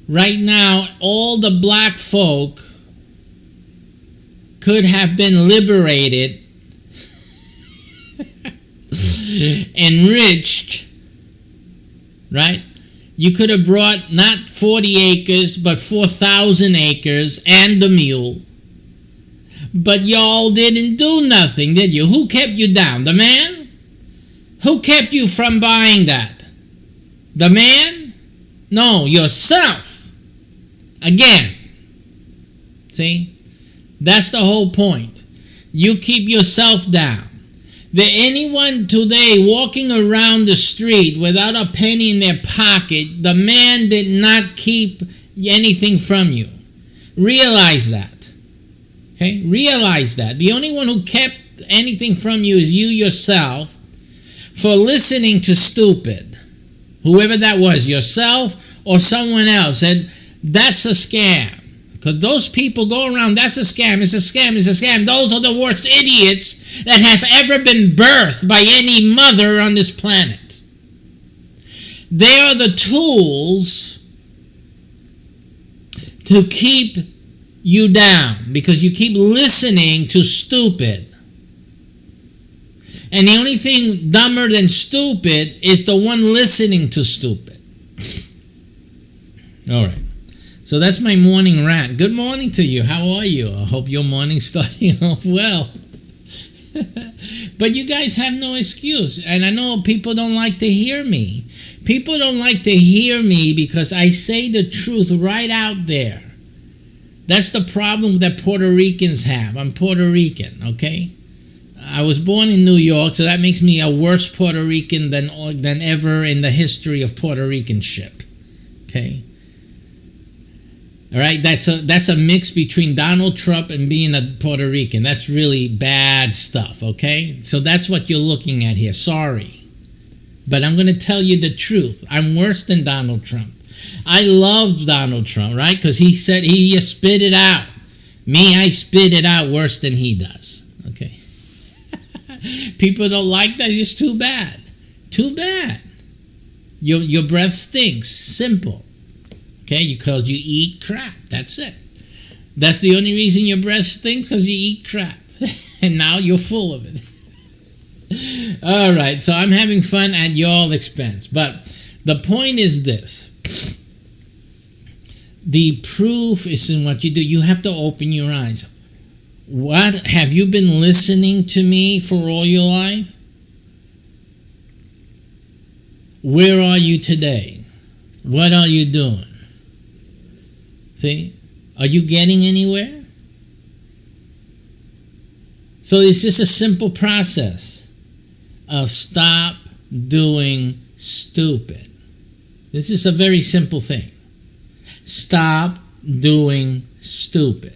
Speaker 6: Right now, all the black folk could have been liberated, enriched, right? You could have brought not 40 acres, but 4,000 acres and the mule. But y'all didn't do nothing, did you? Who kept you down? The man? Who kept you from buying that? The man? No, yourself. Again. See? That's the whole point. You keep yourself down. There anyone today walking around the street without a penny in their pocket, the man did not keep anything from you. Realize that. Okay? Realize that. The only one who kept anything from you is you yourself for listening to stupid. Whoever that was, yourself or someone else, said, that's a scam. Because those people go around, that's a scam, it's a scam, it's a scam. Those are the worst idiots that have ever been birthed by any mother on this planet. They are the tools to keep you down because you keep listening to stupid. And the only thing dumber than stupid is the one listening to stupid. All right. So that's my morning rant. Good morning to you. How are you? I hope your morning's starting off well. But you guys have no excuse. And I know people don't like to hear me. People don't like to hear me because I say the truth right out there. That's the problem that Puerto Ricans have. I'm Puerto Rican, okay? I was born in New York, so that makes me a worse Puerto Rican than ever in the history of Puerto Ricanship. Okay? All right? That's a mix between Donald Trump and being a Puerto Rican. That's really bad stuff, okay? So that's what you're looking at here. Sorry. But I'm going to tell you the truth. I'm worse than Donald Trump. I loved Donald Trump, right? Because he said he just spit it out. Me, I spit it out worse than he does. Okay? People don't like that. It's too bad. Too bad. Your breath stinks. Simple. Okay? Because you eat crap. That's it. That's the only reason your breath stinks, because you eat crap. And now you're full of it. All right. So I'm having fun at your expense. But the point is this. The proof is in what you do. You have to open your eyes. What have you been listening to me for all your life? Where are you today? What are you doing? See? Are you getting anywhere? So it's just a simple process of stop doing stupid. This is a very simple thing. Stop doing stupid.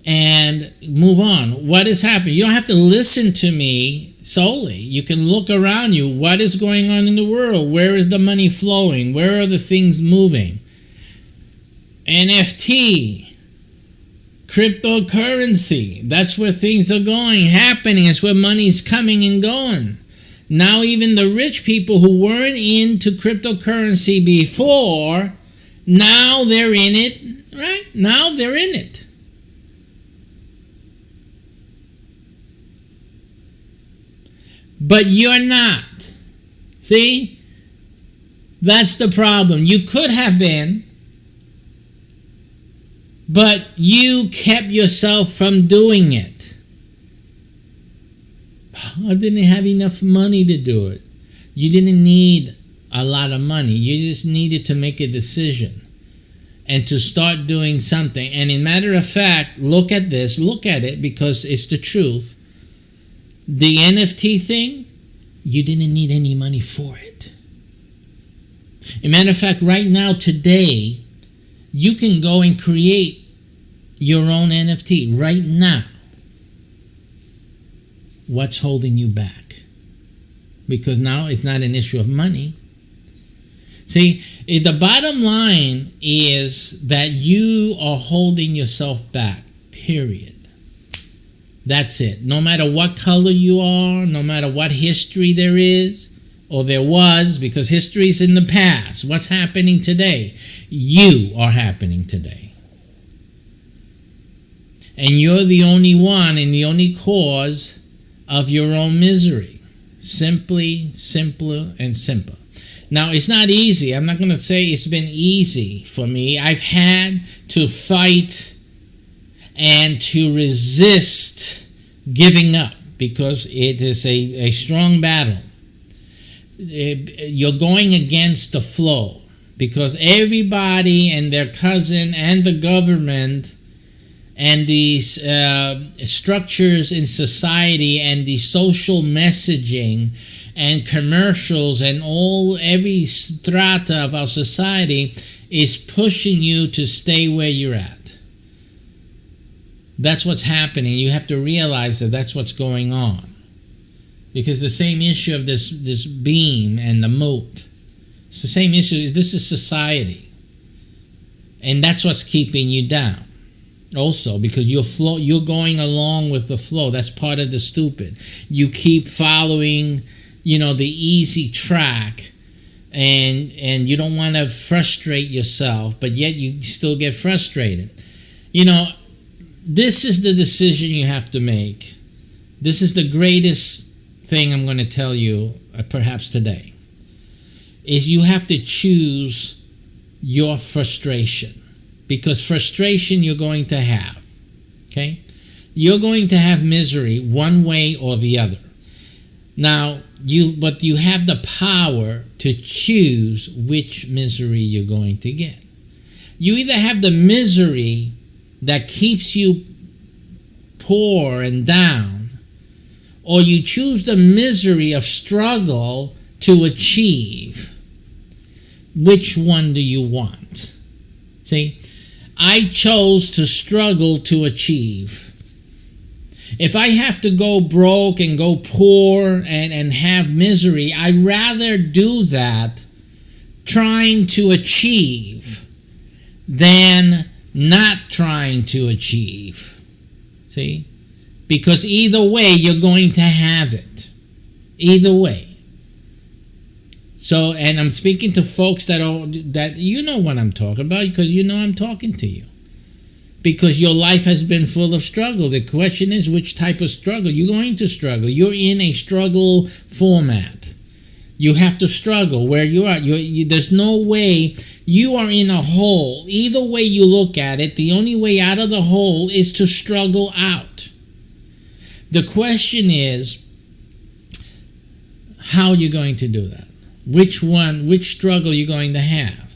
Speaker 6: And move on. What is happening? You don't have to listen to me solely. You can look around you. What is going on in the world? Where is the money flowing? Where are the things moving? NFT, cryptocurrency. That's where things are going, happening. It's where money's coming and going. Now even the rich people who weren't into cryptocurrency before, now they're in it, right? Now they're in it. But you're not. See? That's the problem. You could have been, but you kept yourself from doing it. I didn't have enough money to do it. You didn't need a lot of money. You just needed to make a decision and to start doing something. And in matter of fact, look at this. Look at it, because it's the truth. The NFT thing, you didn't need any money for it. As a matter of fact, right now, today, you can go and create your own NFT right now. What's holding you back? Because now it's not an issue of money. See, the bottom line is that you are holding yourself back, period. That's it. No matter what color you are, no matter what history there is, or there was, because history is in the past. What's happening today? You are happening today. And you're the only one and the only cause of your own misery. Simply, simpler, and simpler. Now, it's not easy. I'm not going to say it's been easy for me. I've had to fight and to resist giving up, because it is a strong battle. You're going against the flow, because everybody and their cousin and the government and these structures in society and the social messaging and commercials and every strata of our society is pushing you to stay where you're at. That's what's happening. You have to realize that that's what's going on. Because the same issue of this beam and the moat, it's the same issue. This is society. And that's what's keeping you down. Also, because you're going along with the flow. That's part of the stupid. You keep following the easy track, and you don't want to frustrate yourself, but yet you still get frustrated. This is the decision you have to make. This is the greatest thing I'm going to tell you, perhaps today, is you have to choose your frustration, because frustration you're going to have, okay? You're going to have misery one way or the other. Now, but you have the power to choose which misery you're going to get. You either have the misery that keeps you poor and down, or you choose the misery of struggle to achieve. Which one do you want? See, I chose to struggle to achieve. If I have to go broke and go poor and have misery, I'd rather do that trying to achieve than not trying to achieve. See? Because either way, you're going to have it. Either way. So, and I'm speaking to folks that you know what I'm talking about, because I'm talking to you. Because your life has been full of struggle. The question is, which type of struggle? You're going to struggle. You're in a struggle format. You have to struggle where you are. There's no way. You are in a hole. Either way you look at it, the only way out of the hole is to struggle out. The question is, how are you going to do that? Which struggle you're going to have?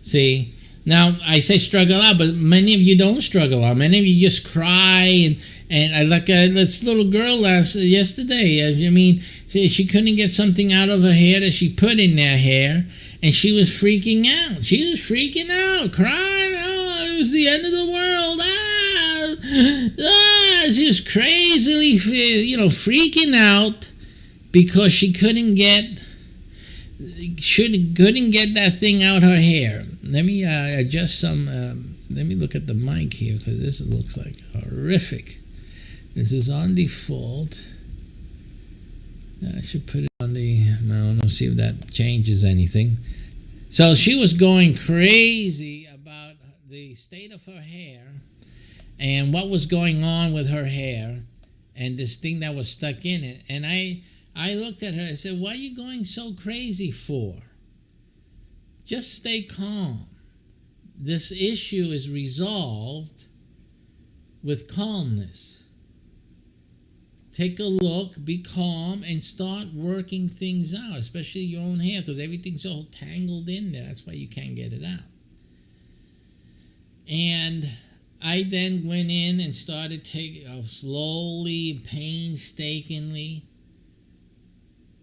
Speaker 6: See? Now, I say struggle out, but many of you don't struggle out. Many of you just cry. And I like this little girl yesterday. I mean, she couldn't get something out of her hair that she put in their hair, and she was freaking out. She was freaking out, crying. Oh, it was the end of the world. She was crazily, freaking out because she couldn't get that thing out her hair. Let me adjust some. Let me look at the mic here, because this looks like horrific. This is on default. I should put it on the. I don't know. See if that changes anything. So she was going crazy about the state of her hair and what was going on with her hair and this thing that was stuck in it. And I looked at her. I said, "Why are you going so crazy for? Just stay calm. This issue is resolved with calmness. Take a look, be calm, and start working things out, especially your own hair, because everything's all tangled in there. That's why you can't get it out." And I then went in and started taking slowly, painstakingly,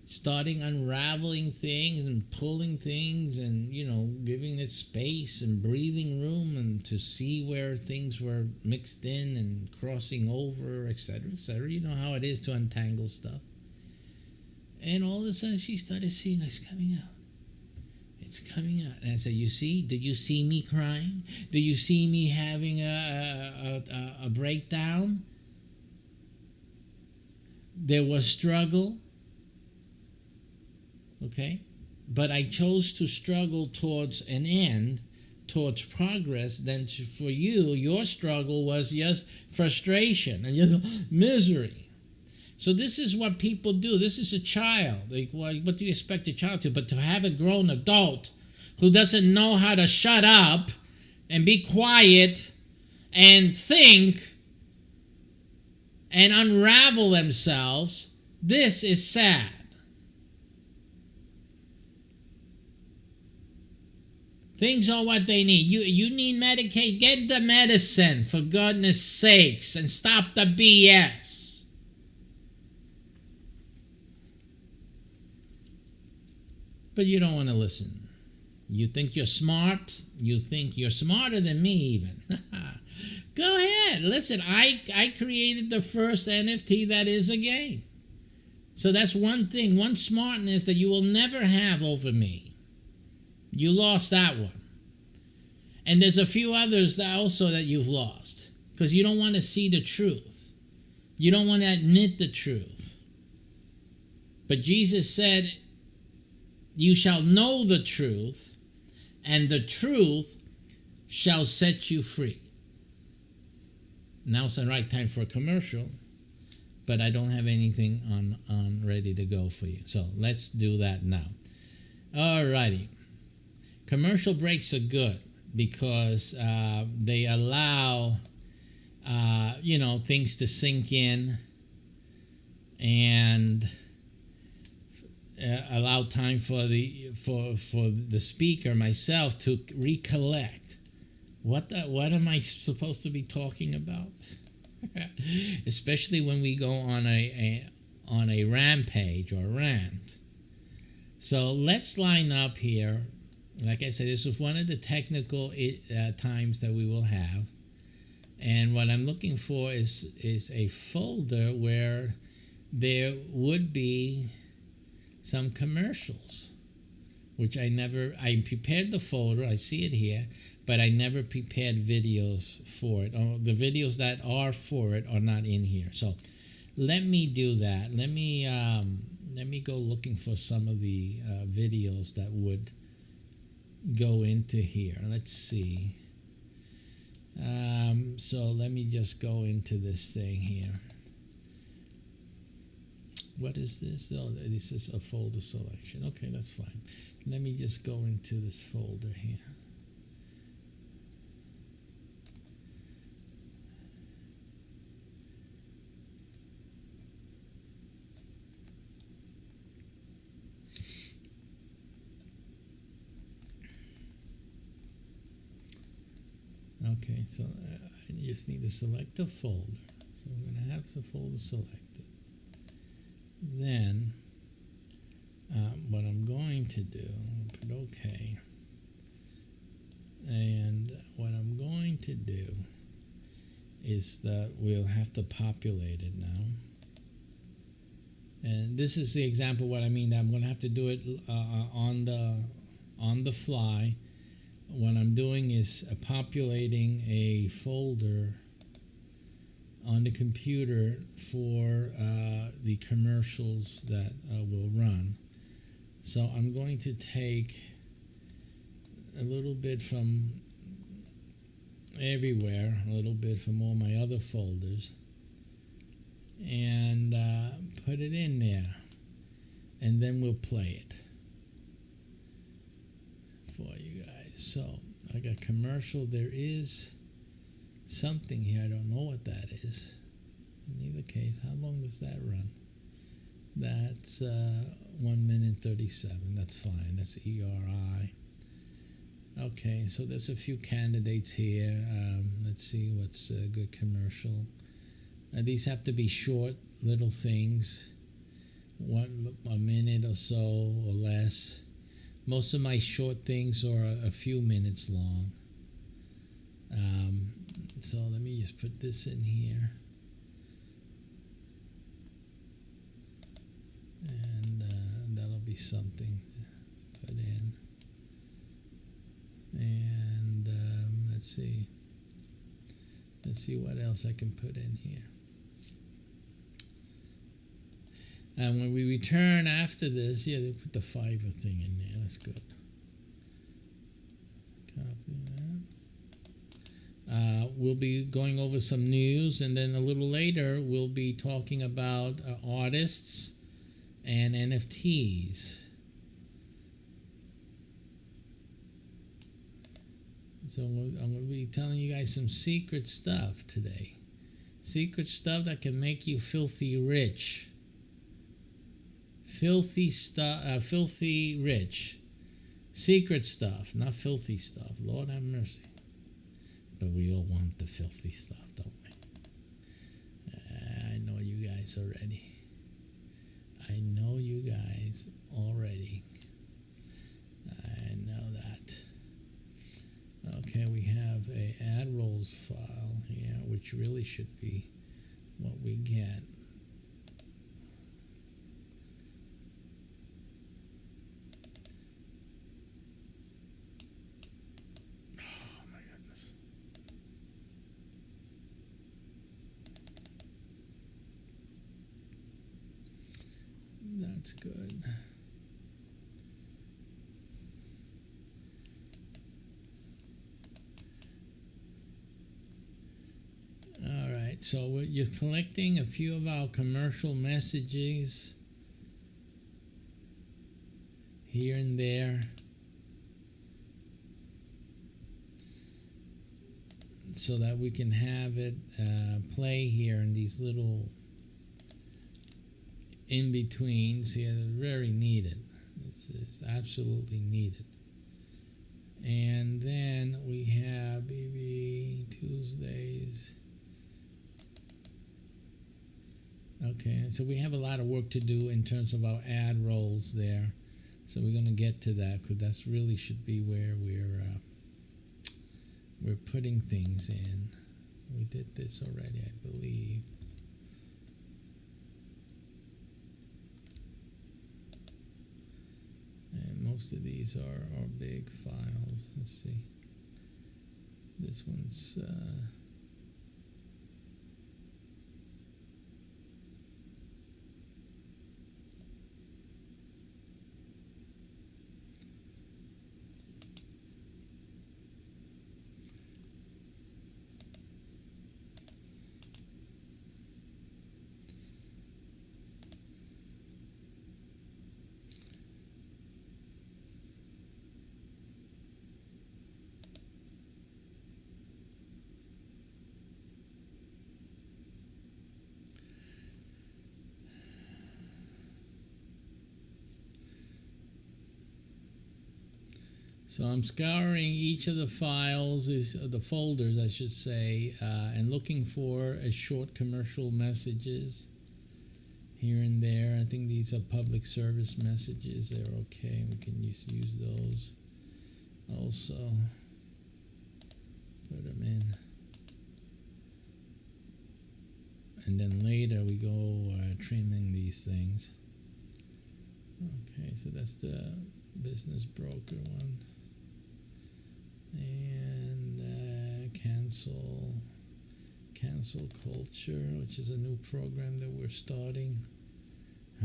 Speaker 6: starting unraveling things and pulling things and, giving it space and breathing room and to see where things were mixed in and crossing over, etc., etc. You know how it is to untangle stuff. And all of a sudden she started seeing it's coming out. It's coming out. And I said, do you see me crying? Do you see me having a breakdown? There was struggle. Okay? But I chose to struggle towards an end, towards progress. Then for you, your struggle was just frustration and misery. So this is what people do. This is a child. What do you expect a child to? But to have a grown adult who doesn't know how to shut up and be quiet and think and unravel themselves, this is sad. Things are what they need. You need medication. Get the medicine, for goodness sakes, and stop the BS. But you don't want to listen. You think you're smart. You think you're smarter than me even. Go ahead. Listen, I created the first NFT that is a game. So that's one thing, one smartness that you will never have over me. You lost that one. And there's a few others that you've lost. Because you don't want to see the truth. You don't want to admit the truth. But Jesus said, you shall know the truth, and the truth shall set you free. Now's the right time for a commercial, but I don't have anything on ready to go for you. So let's do that now. Alrighty. Commercial breaks are good because they allow things to sink in and allow time for the speaker, myself, to recollect. What am I supposed to be talking about? Especially when we go on a rampage or rant. So let's line up here. Like I said, this is one of the technical times that we will have. And what I'm looking for is a folder where there would be some commercials, which I prepared the folder, I see it here, but I never prepared videos for it. The videos that are for it are not in here. So let me do that. Let me go looking for some of the videos that would go into here. Let's see. So let me just go into this thing here. What is this? Oh, this is a folder selection. Okay, that's fine. Let me just go into this folder here. Okay, so I just need to select a folder. So I'm going to have the folder selected. Then, what I'm going to do, I'll put OK. And what I'm going to do is that we'll have to populate it now. And this is the example what I mean. I'm going to have to do it on the fly. What I'm doing is populating a folder on the computer for the commercials that will run. So I'm going to take a little bit from everywhere, a little bit from all my other folders, and put it in there, and then we'll play it for you guys. So I got commercial. There is something here. I don't know what that is. In either case, how long does that run? That's 1 minute 37. That's fine. That's ERI. Okay, so there's a few candidates here. Let's see what's a good commercial. These have to be short little things, a minute or so or less. Most of my short things are a few minutes long. So let me just put this in here. And that'll be something to put in. And let's see. Let's see what else I can put in here. And when we return after this, yeah, they put the Fiverr thing in there. That's good. Copy that. We'll be going over some news, and then a little later, we'll be talking about artists and NFTs. So I'm going to be telling you guys some secret stuff today. Secret stuff that can make you filthy rich. Filthy stuff, filthy rich. Secret stuff, not filthy stuff. Lord have mercy. But we all want the filthy stuff, don't we? I know you guys already. I know you guys already. I know that. Okay, we have a ad rolls file here, which really should be what we get. That's good. All right, so you're collecting a few of our commercial messages here and there. So that we can have it play here in these little in-betweens here. They're very needed. It's absolutely needed. And then we have BB Tuesdays. Okay, so we have a lot of work to do in terms of our ad rolls there. So we're going to get to that, because that's really should be where we're putting things in. We did this already, I believe. And most of these are big files. Let's see. This one's so I'm scouring each of the files, the folders, I should say, and looking for short commercial messages here and there. I think these are public service messages. They're okay. We can use those. Also, put them in. And then later we go trimming these things. Okay, so that's the business broker one. And cancel culture, which is a new program that we're starting.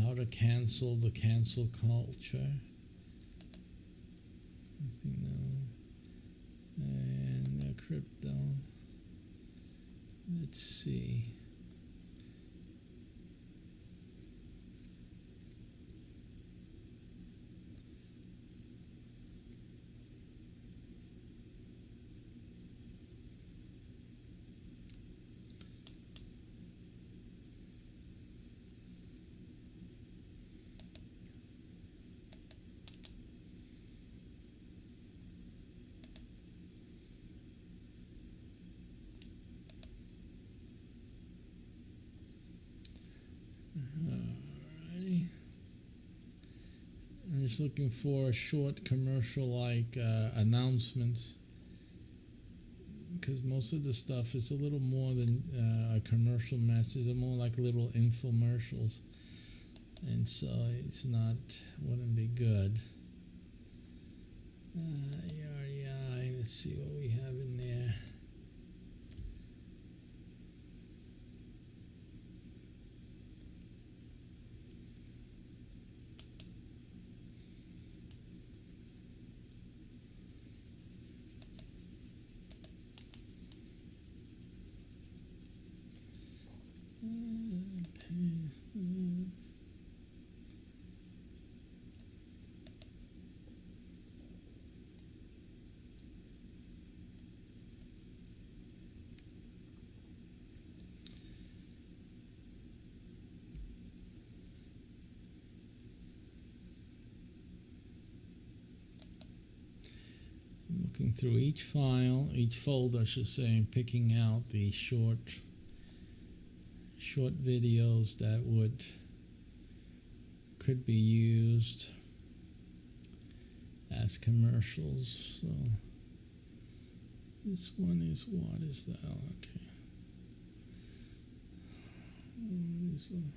Speaker 6: How to cancel the cancel culture. I think no. And crypto. Let's see. Alrighty. I'm just looking for short commercial-like announcements, because most of the stuff is a little more than a commercial message. They're more like little infomercials, and so it's not, wouldn't be good. REI, let's see what we have in there. Paste that. Looking through each file, each folder, I should say, and picking out the short videos that could be used as commercials. So this one is, what is that? Oh, okay. This one.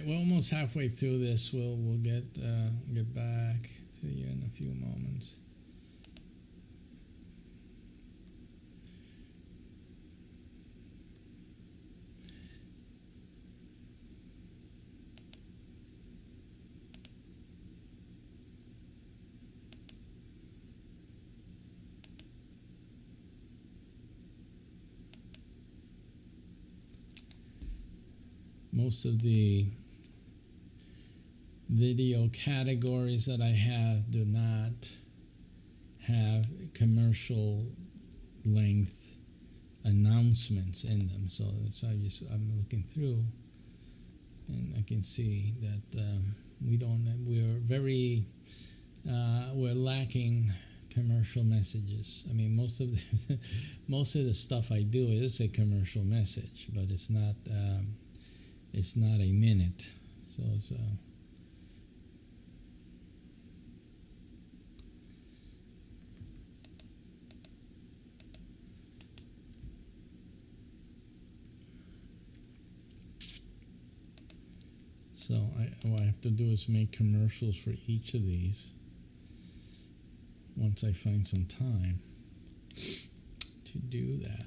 Speaker 6: right, we're almost halfway through this. We'll get back to you in a few moments. Most of the video categories that I have do not have commercial length announcements in them. So I'm looking through, and I can see that we're lacking commercial messages. I mean, most of the stuff I do is a commercial message, but it's not a minute. So it's so what I have to do is make commercials for each of these once I find some time to do that.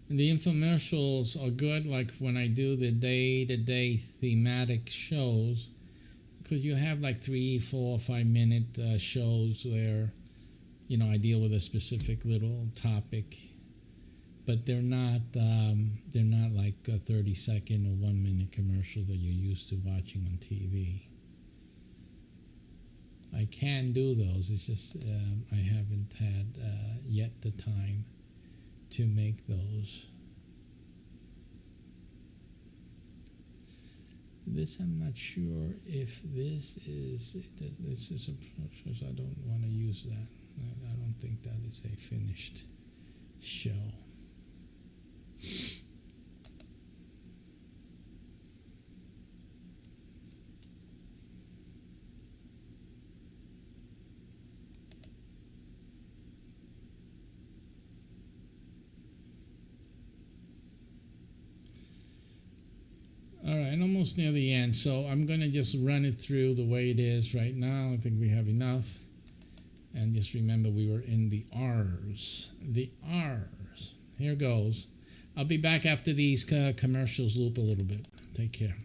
Speaker 6: And the infomercials are good, like when I do the day-to-day thematic shows, because you have like 3, 4, 5-minute shows where, I deal with a specific little topic, but they're not like a 30-second or 1-minute commercials that you're used to watching on TV. I can do those. It's just I haven't had yet the time to make those. This I'm not sure if this is a process. I don't want to use that. I don't think that is a finished show. All right, almost near the end, so I'm going to just run it through the way it is right now. I think we have enough. And just remember, we were in the R's. The R's. Here goes. I'll be back after these commercials loop a little bit. Take care.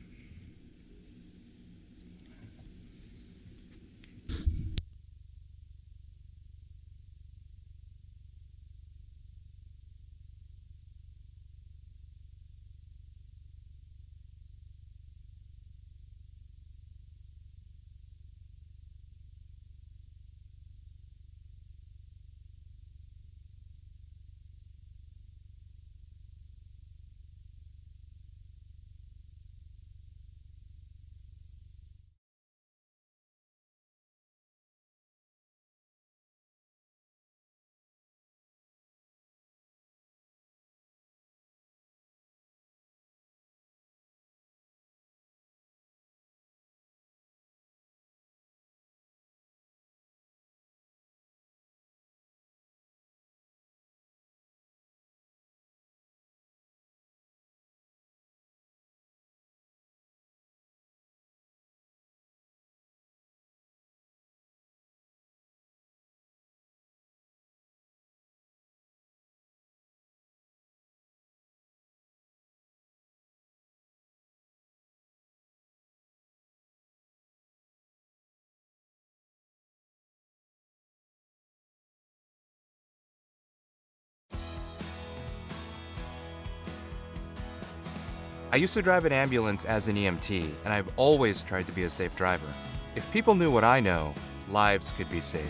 Speaker 7: I used to drive an ambulance as an EMT, and I've always tried to be a safe driver. If people knew what I know, lives could be saved.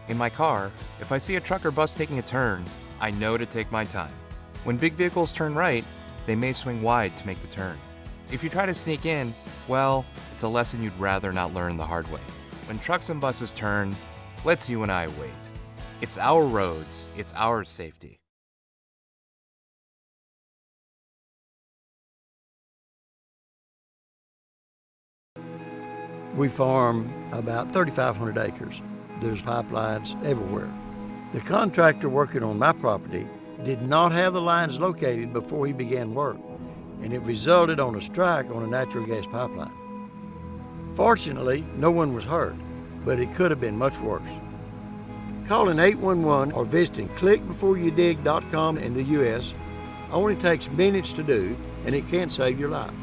Speaker 7: In my car, if I see a truck or bus taking a turn, I know to take my time. When big vehicles turn right, they may swing wide to make the turn. If you try to sneak in, well, it's a lesson you'd rather not learn the hard way. When trucks and buses turn, let's you and I wait. It's our roads, it's our safety.
Speaker 8: We farm about 3,500 acres. There's pipelines everywhere. The contractor working on my property did not have the lines located before he began work, and it resulted on a strike on a natural gas pipeline. Fortunately, no one was hurt, but it could have been much worse. Calling 811 or visiting clickbeforeyoudig.com in the U.S. only takes minutes to do, and it can save your life.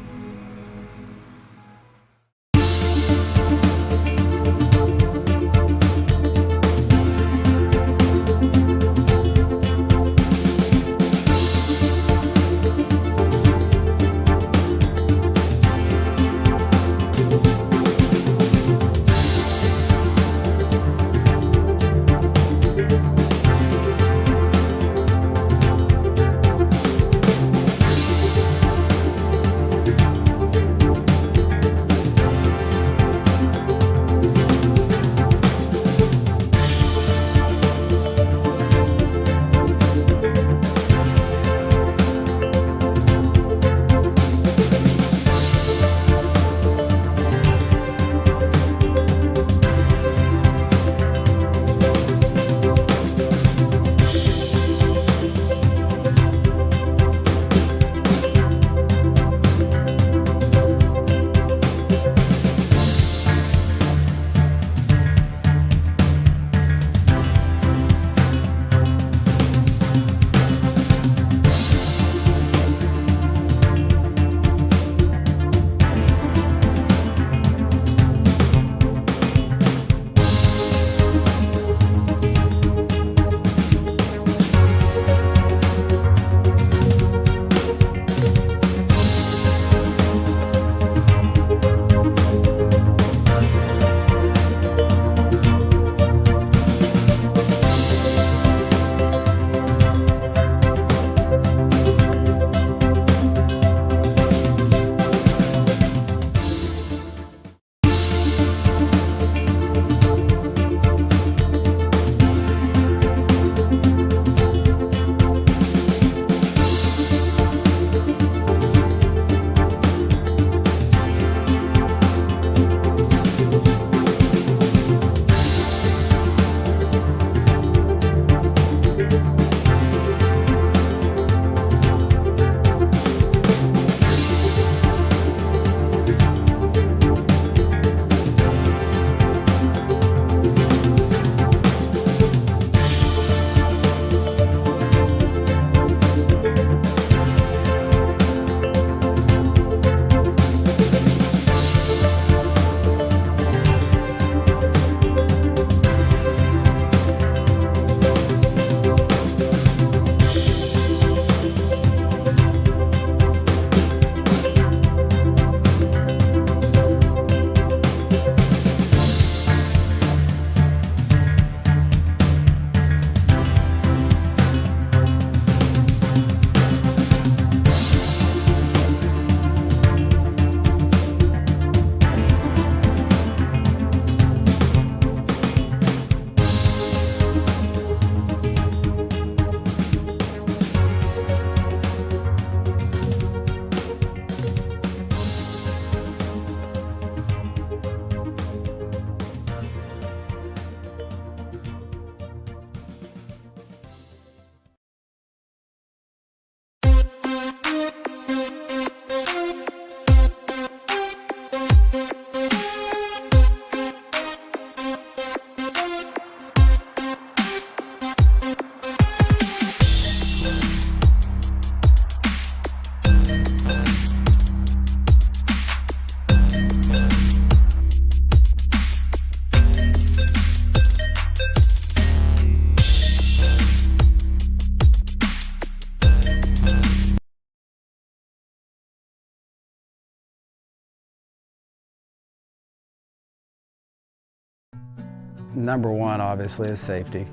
Speaker 9: Number one, obviously, is safety.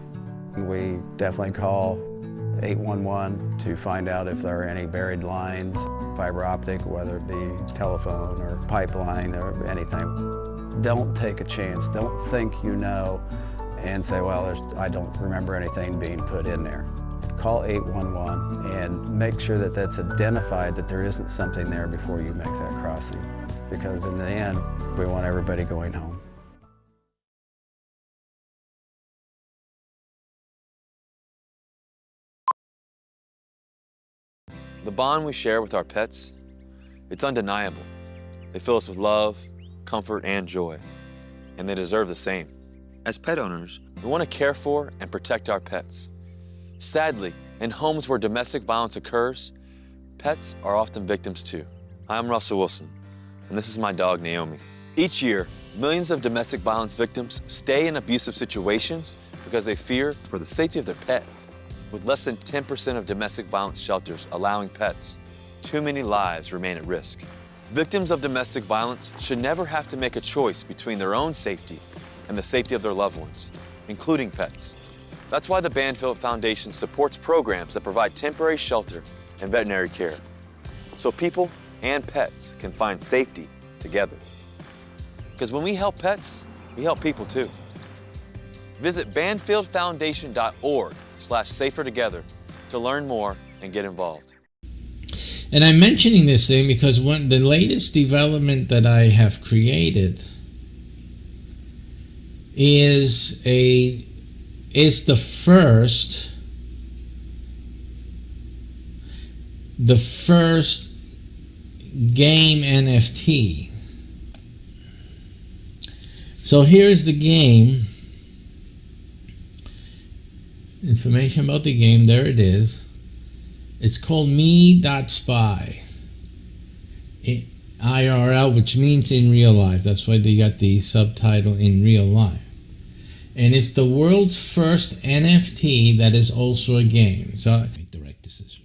Speaker 9: We definitely call 811 to find out if there are any buried lines, fiber optic, whether it be telephone or pipeline or anything. Don't take a chance. Don't think you know and say, well, I don't remember anything being put in there. call 811 and make sure that that's identified, that there isn't something there before you make that crossing. Because in the end, we want everybody going home.
Speaker 10: The bond we share with our pets, it's undeniable. They fill us with love, comfort, and joy, and they deserve the same. As pet owners, we want to care for and protect our pets. Sadly, in homes where domestic violence occurs, pets are often victims too. I'm Russell Wilson, and this is my dog, Naomi. Each year, millions of domestic violence victims stay in abusive situations because they fear for the safety of their pet. With less than 10% of domestic violence shelters allowing pets, too many lives remain at risk. Victims of domestic violence should never have to make a choice between their own safety and the safety of their loved ones, including pets. That's why the Banfield Foundation supports programs that provide temporary shelter and veterinary care, so people and pets can find safety together. Because when we help pets, we help people too. Visit banfieldfoundation.org/safertogether to learn more and get involved.
Speaker 6: And I'm mentioning this thing because the latest development that I have created is the first game NFT. So here's the game. Information about the game, there it is. It's called me.spy. IRL, which means in real life. That's why they got the subtitle in real life. And it's the world's first NFT that is also a game. So I make the right decision.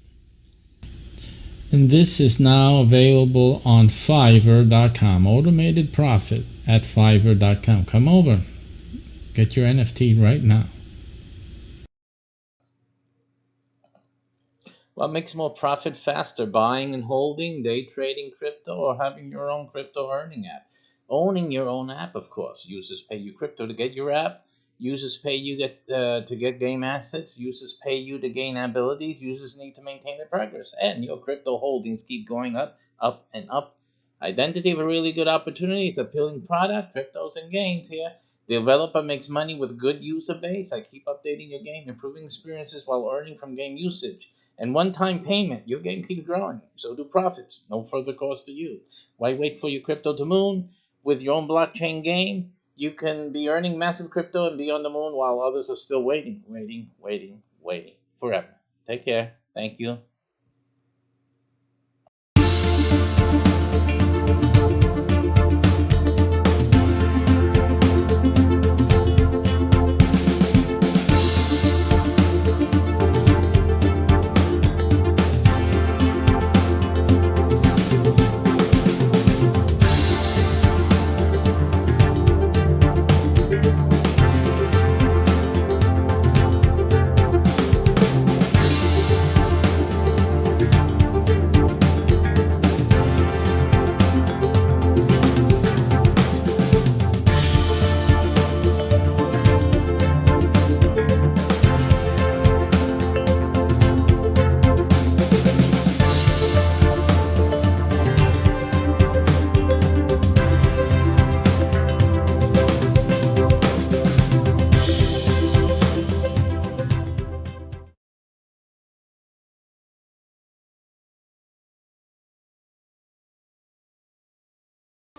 Speaker 6: And this is now available on Fiverr.com. Automated profit at Fiverr.com. Come over. Get your NFT right now. What makes more profit faster? Buying and holding, day trading crypto, or having your own crypto earning app? Owning your own app, of course. Users pay you crypto to get your app. Users pay you to get game assets. Users pay you to gain abilities. Users need to maintain their progress. And your crypto holdings keep going up, up, and up. Identity of a really good opportunity is appealing product, cryptos, and games here. Developer makes money with good user base. I keep updating your game, improving experiences while earning from game usage. And one-time payment, your game keeps growing. So do profits. No further cost to you. Why wait for your crypto to moon? With your own blockchain game, you can be earning massive crypto and be on the moon while others are still waiting forever. Take care. Thank you.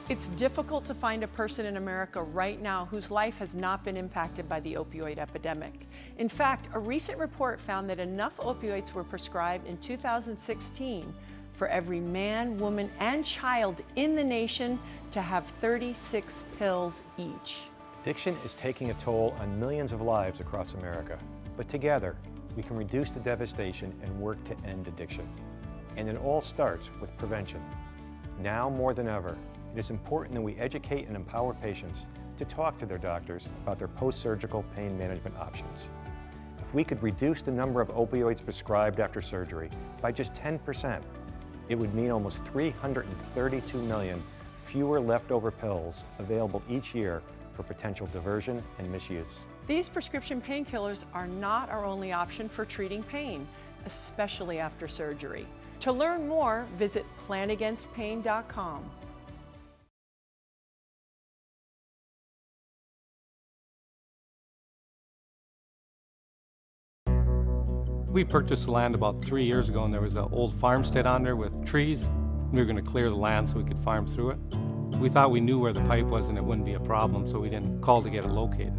Speaker 11: It's difficult to find a person in America right now whose life has not been impacted by the opioid epidemic. In fact, a recent report found that enough opioids were prescribed in 2016 for every man, woman, and child in the nation to have 36 pills each.
Speaker 12: Addiction is taking a toll on millions of lives across America, but together we can reduce the devastation and work to end addiction. And it all starts with prevention. Now more than ever, it is important that we educate and empower patients to talk to their doctors about their post-surgical pain management options. If we could reduce the number of opioids prescribed after surgery by just 10%, it would mean almost 332 million fewer leftover pills available each year for potential diversion and misuse.
Speaker 11: These prescription painkillers are not our only option for treating pain, especially after surgery. To learn more, visit planagainstpain.com.
Speaker 13: We purchased the land about 3 years ago, and there was an old farmstead on there with trees. We were going to clear the land so we could farm through it. We thought we knew where the pipe was and it wouldn't be a problem, so we didn't call to get it located.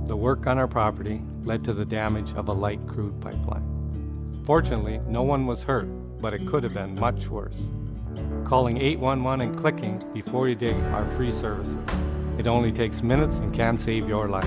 Speaker 13: The work on our property led to the damage of a light crude pipeline. Fortunately, no one was hurt, but it could have been much worse. Calling 811 and clicking before you dig are free services. It only takes minutes and can save your life.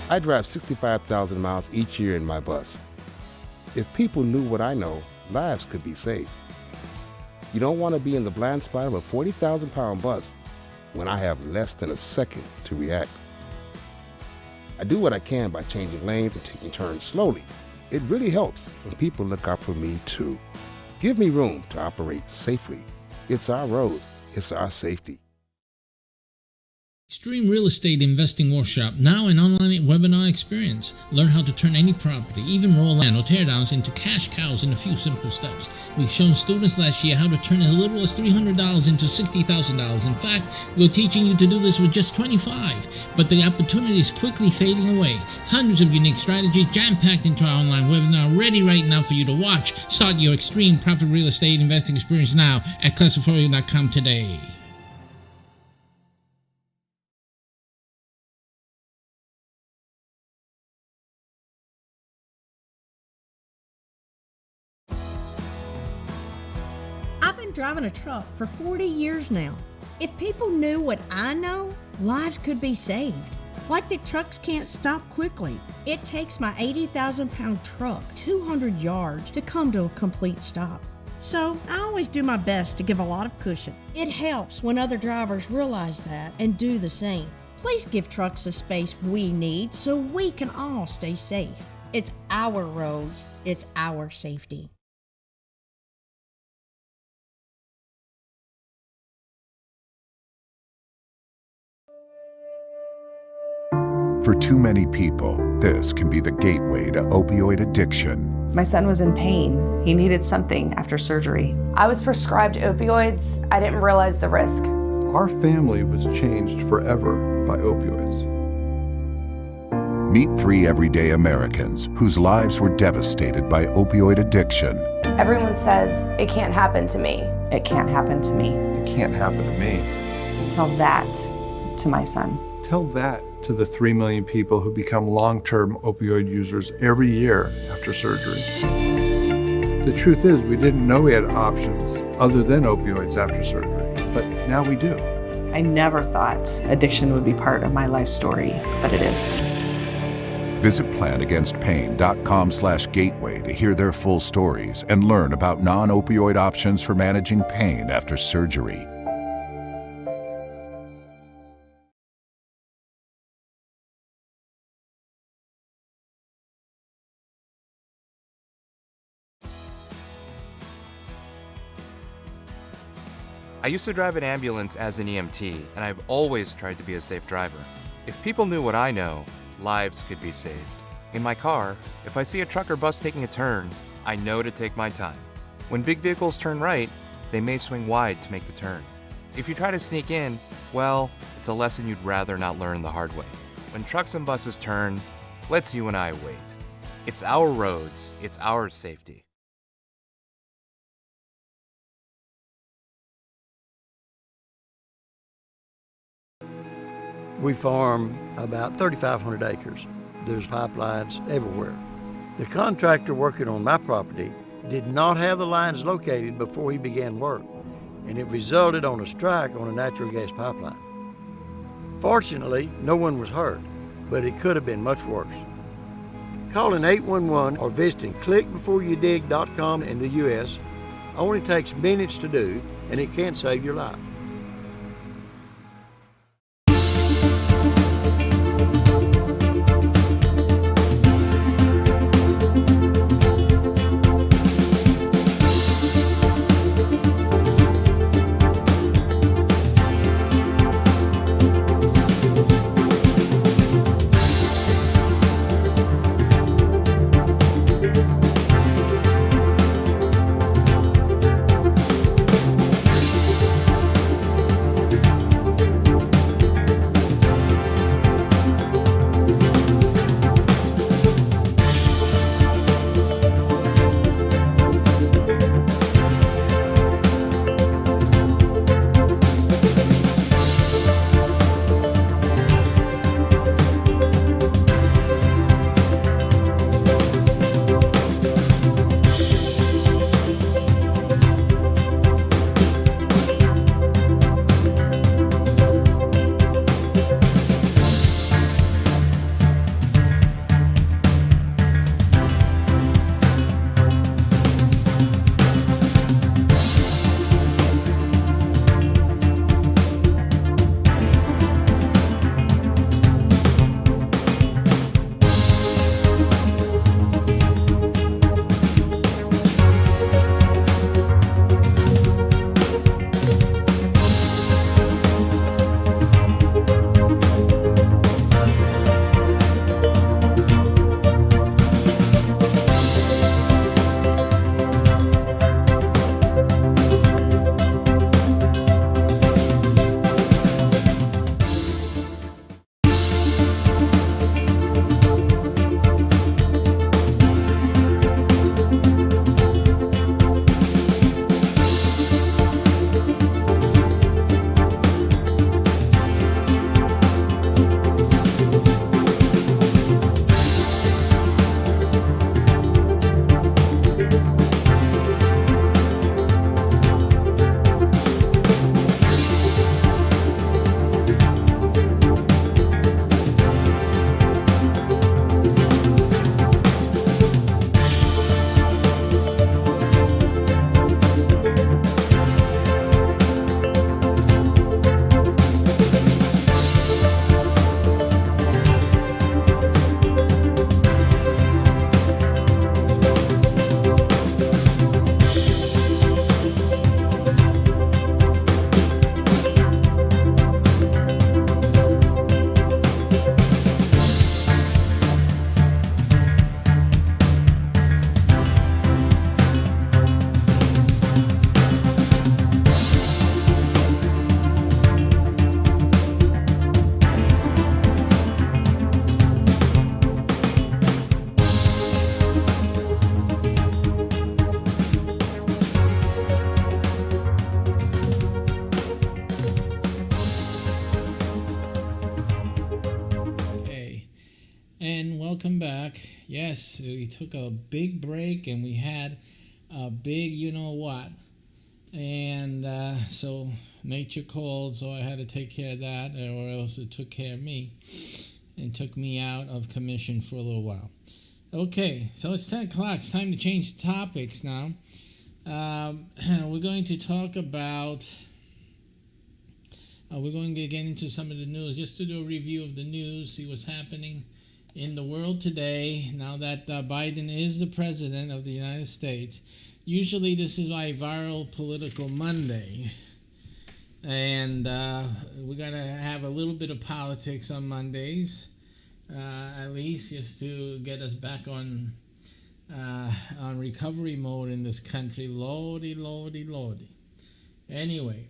Speaker 14: I drive 65,000 miles each year in my bus. If people knew what I know, lives could be saved. You don't want to be in the blind spot of a 40,000-pound bus when I have less than a second to react. I do what I can by changing lanes and taking turns slowly. It really helps when people look out for me too. Give me room to operate safely. It's our roads, it's our safety.
Speaker 15: Extreme Real Estate Investing Workshop, now an online webinar experience. Learn how to turn any property, even raw land or teardowns, into cash cows in a few simple steps. We've shown students last year how to turn as little as $300 into $60,000. In fact, we're teaching you to do this with just $25. But the opportunity is quickly fading away. Hundreds of unique strategies jam-packed into our online webinar, ready right now for you to watch. Start your Extreme Profit Real Estate Investing experience now at classiforium.com today.
Speaker 16: been driving a truck for 40 years now. If people knew what I know, lives could be saved. Like the trucks can't stop quickly. It takes my 80,000-pound truck 200 yards to come to a complete stop. So I always do my best to give a lot of cushion. It helps when other drivers realize that and do the same. Please give trucks the space we need so we can all stay safe. It's our roads, it's our safety.
Speaker 2: For too many people, this can be the gateway to opioid addiction.
Speaker 3: My son was in pain. He needed something after surgery.
Speaker 4: I was prescribed opioids. I didn't realize the risk.
Speaker 5: Our family was changed forever by opioids.
Speaker 2: Meet 3 everyday Americans whose lives were devastated by opioid addiction.
Speaker 4: Everyone says it can't happen to me.
Speaker 3: It can't happen to me.
Speaker 5: It can't happen to me.
Speaker 3: Tell that to my son.
Speaker 5: Tell that to the 3 million people who become long-term opioid users every year after surgery. The truth is, we didn't know we had options other than opioids after surgery, but now we do.
Speaker 3: I never thought addiction would be part of my life story, but it is.
Speaker 2: Visit planagainstpain.com/gateway to hear their full stories and learn about non-opioid options for managing pain after surgery.
Speaker 7: I used to drive an ambulance as an EMT, and I've always tried to be a safe driver. If people knew what I know, lives could be saved. In my car, if I see a truck or bus taking a turn, I know to take my time. When big vehicles turn right, they may swing wide to make the turn. If you try to sneak in, well, it's a lesson you'd rather not learn the hard way. When trucks and buses turn, let's you and I wait. It's our roads, it's our safety.
Speaker 8: We farm about 3,500 acres. There's pipelines everywhere. The contractor working on my property did not have the lines located before he began work, and it resulted on a strike on a natural gas pipeline. Fortunately, no one was hurt, but it could have been much worse. Calling 811 or visiting clickbeforeyoudig.com in the U.S. only takes minutes to do, and it can save your life.
Speaker 15: welcome back. Yes, we took a big break and we had a big you know what. And so nature called, so I had to take care of that, or else it took care of me and took me out of commission for a little while. Okay, so it's 10 o'clock. It's time to change topics now. We're going to talk about... we're going to get into some of the news, just to do a review of the news, see what's happening in the world today, now that Biden is the president of the United States. Usually this is my viral political Monday. And we're going to have a little bit of politics on Mondays, at least just to get us back on recovery mode in this country. Lordy, lordy, lordy. Anyway.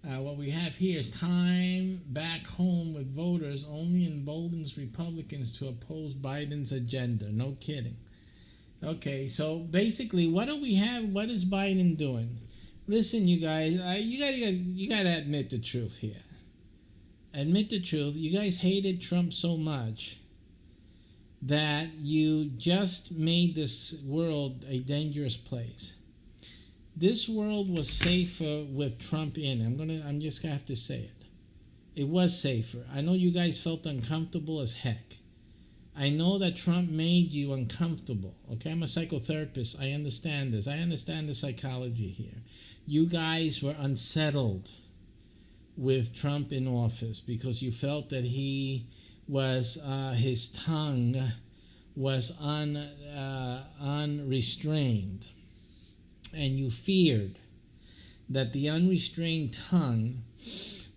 Speaker 15: What we have here is time back home with voters only emboldens Republicans to oppose Biden's agenda. No kidding. Okay, so basically, what do we have? What is Biden doing? Listen, you guys, you gotta admit the truth here. Admit the truth. You guys hated Trump so much that you just made this world a dangerous place. This world was safer with Trump in. I'm just gonna have to say it. It was safer. I know you guys felt uncomfortable as heck. I know that Trump made you uncomfortable. Okay, I'm a psychotherapist. I understand this. I understand the psychology here. You guys were unsettled with Trump in office because you felt that he was his tongue was unrestrained. And you feared that the unrestrained tongue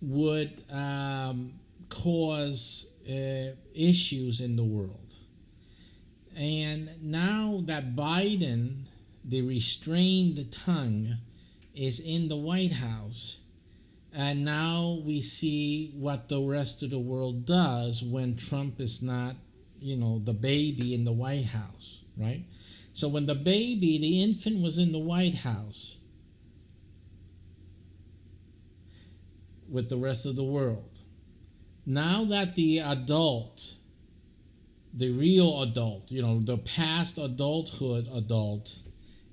Speaker 15: would cause issues in the world. And now that Biden, the restrained tongue, is in the White House, and now we see what the rest of the world does when Trump is not, the baby in the White House, right? So when the baby, the infant, was in the White House with the rest of the world, now that the adult, the real adult, the past adulthood adult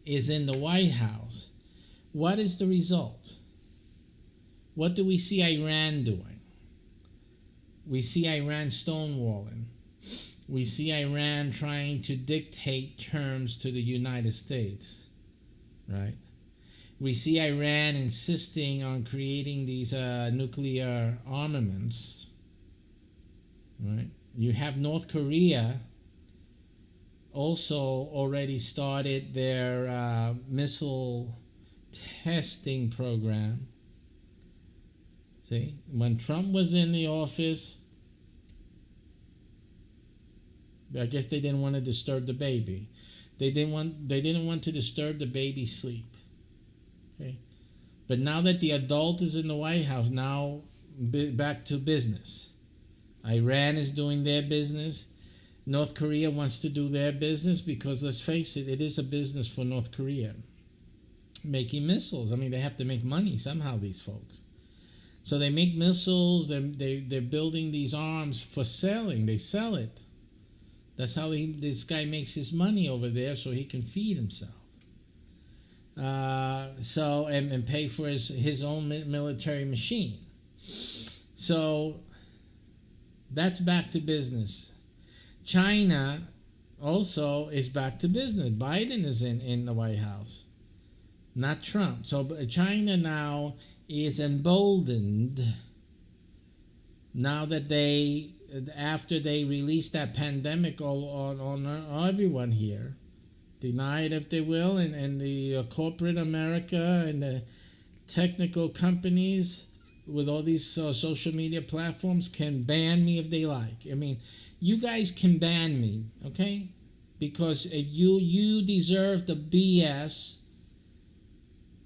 Speaker 15: is in the White House, what is the result? What do we see Iran doing? We see Iran stonewalling. We see Iran trying to dictate terms to the United States, right? We see Iran insisting on creating these nuclear armaments, right? You have North Korea also already started their missile testing program. See, when Trump was in the office, I guess they didn't want to disturb the baby. They didn't want to disturb the baby's sleep. Okay, but now that the adult is in the White House, now back to business. Iran is doing their business. North Korea wants to do their business because, let's face it, it is a business for North Korea. Making missiles. I mean, they have to make money somehow, these folks. So they make missiles. They're building these arms for selling. They sell it. That's how this guy makes his money over there, so he can feed himself. And pay for his own military machine. So that's back to business. China also is back to business. Biden is in the White House, not Trump. So China now is emboldened now that after they released that pandemic on everyone here, deny it if they will, and the corporate America and the technical companies with all these social media platforms can ban me if they like. I mean, you guys can ban me, okay? Because you deserve the BS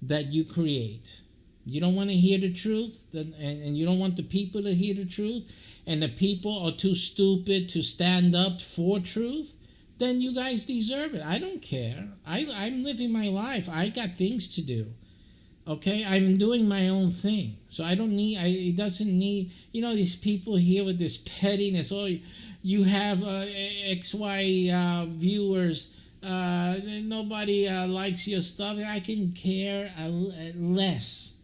Speaker 15: that you create. You don't want to hear the truth, and you don't want the people to hear the truth, and the people are too stupid to stand up for truth, then you guys deserve it. I don't care. I'm living my life. I got things to do. Okay? I'm doing my own thing. So I don't need, it doesn't need, these people here with this pettiness. Oh, you have XY viewers. Nobody likes your stuff. I can care less.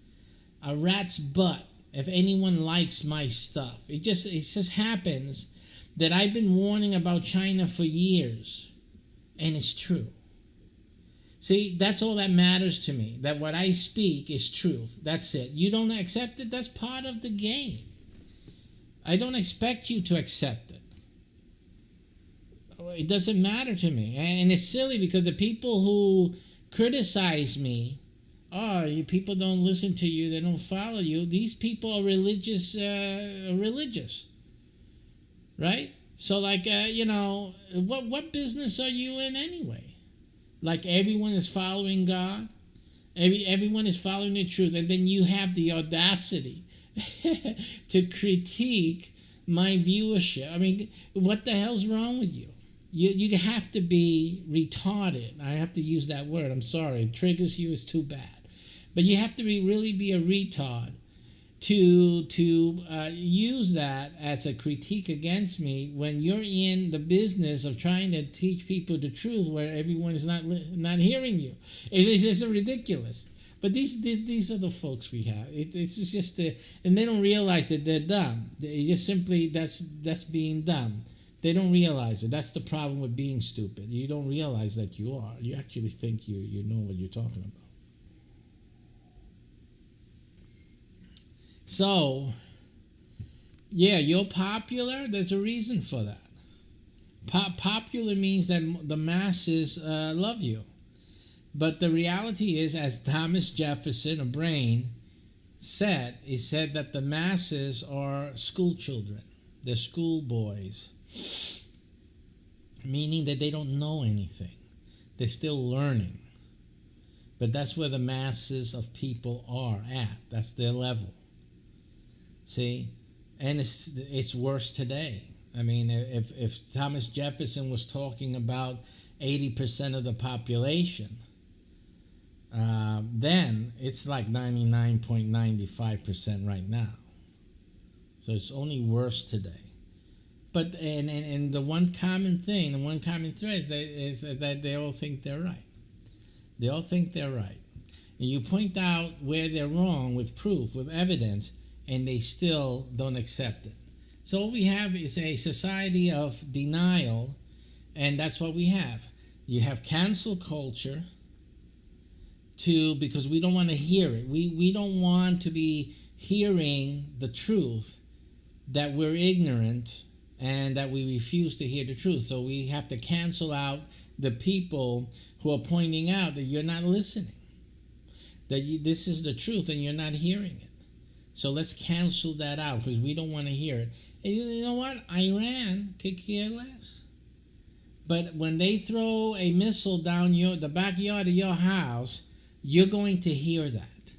Speaker 15: A rat's butt if anyone likes my stuff. It just happens that I've been warning about China for years, and it's true. See, that's all that matters to me, that what I speak is truth. That's it. You don't accept it, that's part of the game. I don't expect you to accept it. It doesn't matter to me. And it's silly because the people who criticize me, you people don't listen to you, they don't follow you. These people are religious, right? So what business are you in anyway? Like everyone is following God, everyone is following the truth, and then you have the audacity to critique my viewership. I mean, what the hell's wrong with you? You have to be retarded. I have to use that word. I'm sorry. It triggers you. It's too bad. But you have to really be a retard to use that as a critique against me when you're in the business of trying to teach people the truth where everyone is not hearing you. It's just ridiculous. But these are the folks we have. It's just and they don't realize that they're dumb. They just simply that's being dumb. They don't realize it. That's the problem with being stupid. You don't realize that you are. You actually think you know what you're talking about. So, yeah, you're popular. There's a reason for that. Popular means that the masses love you. But the reality is, as Thomas Jefferson, a brain, said, he said that the masses are school children. They're schoolboys. Meaning that they don't know anything. They're still learning. But that's where the masses of people are at. That's their level. See? And it's worse today. I mean, if Thomas Jefferson was talking about 80% of the population, then it's like 99.95% right now. So it's only worse today. But and the one common thing, the one common thread is that they all think they're right. They all think they're right. And you point out where they're wrong with proof, with evidence, and they still don't accept it. So what we have is a society of denial, and that's what we have. You have cancel culture, because we don't want to hear it. We don't want to be hearing the truth, that we're ignorant, and that we refuse to hear the truth. So we have to cancel out the people who are pointing out that you're not listening, that this is the truth and you're not hearing it. So let's cancel that out because we don't want to hear it. And you know what? Iran could care less. But when they throw a missile down the backyard of your house, you're going to hear that.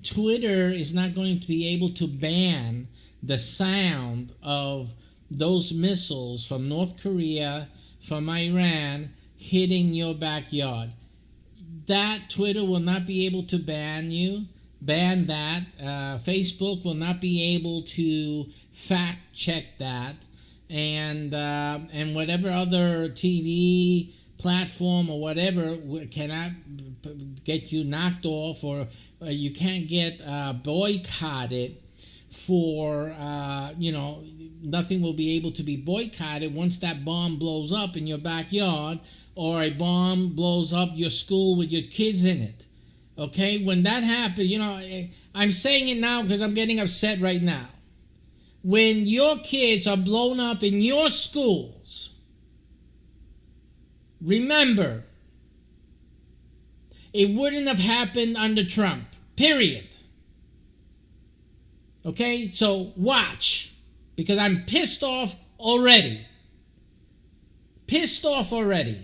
Speaker 15: Twitter is not going to be able to ban the sound of those missiles from North Korea, from Iran, hitting your backyard. That Twitter will not be able to ban that. Facebook will not be able to fact check that. And whatever other TV platform or whatever cannot get you knocked off, or you can't get boycotted for, nothing will be able to be boycotted once that bomb blows up in your backyard or a bomb blows up your school with your kids in it. Okay? When that happens, I'm saying it now because I'm getting upset right now. When your kids are blown up in your schools, remember, it wouldn't have happened under Trump. Period. Okay? So watch. Because I'm pissed off already. Pissed off already.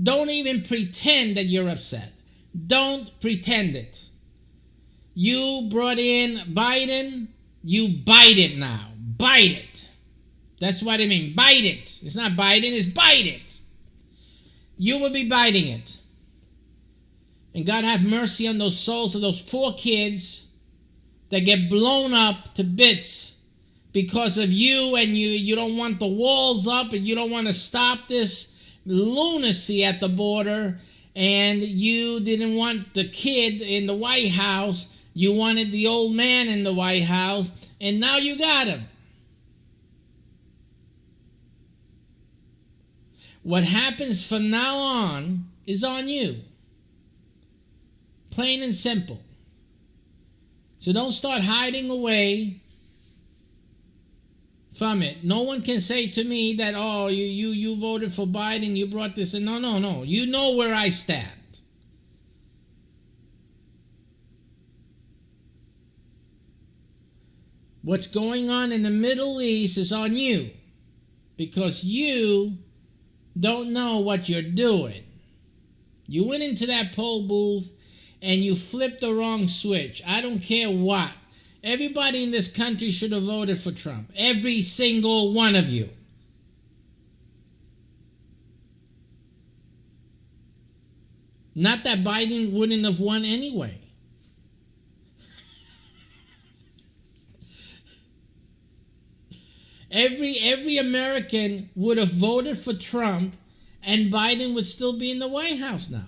Speaker 15: Don't even pretend that you're upset. Don't pretend it. You brought in Biden. You bite it now. Bite it. That's what I mean. Bite it. It's not Biden, it's bite it. You will be biting it. And God have mercy on those souls of those poor kids that get blown up to bits because of you, and you don't want the walls up, and you don't want to stop this lunacy at the border, and you didn't want the kid in the White House, you wanted the old man in the White House, and now you got him. What happens from now on is on you. Plain and simple. So don't start hiding away from it. No one can say to me that, oh, you voted for Biden, you brought this in. No. You know where I stand. What's going on in the Middle East is on you, because you don't know what you're doing. You went into that poll booth and you flipped the wrong switch. I don't care what. Everybody in this country should have voted for Trump. Every single one of you. Not that Biden wouldn't have won anyway. Every American would have voted for Trump, and Biden would still be in the White House now.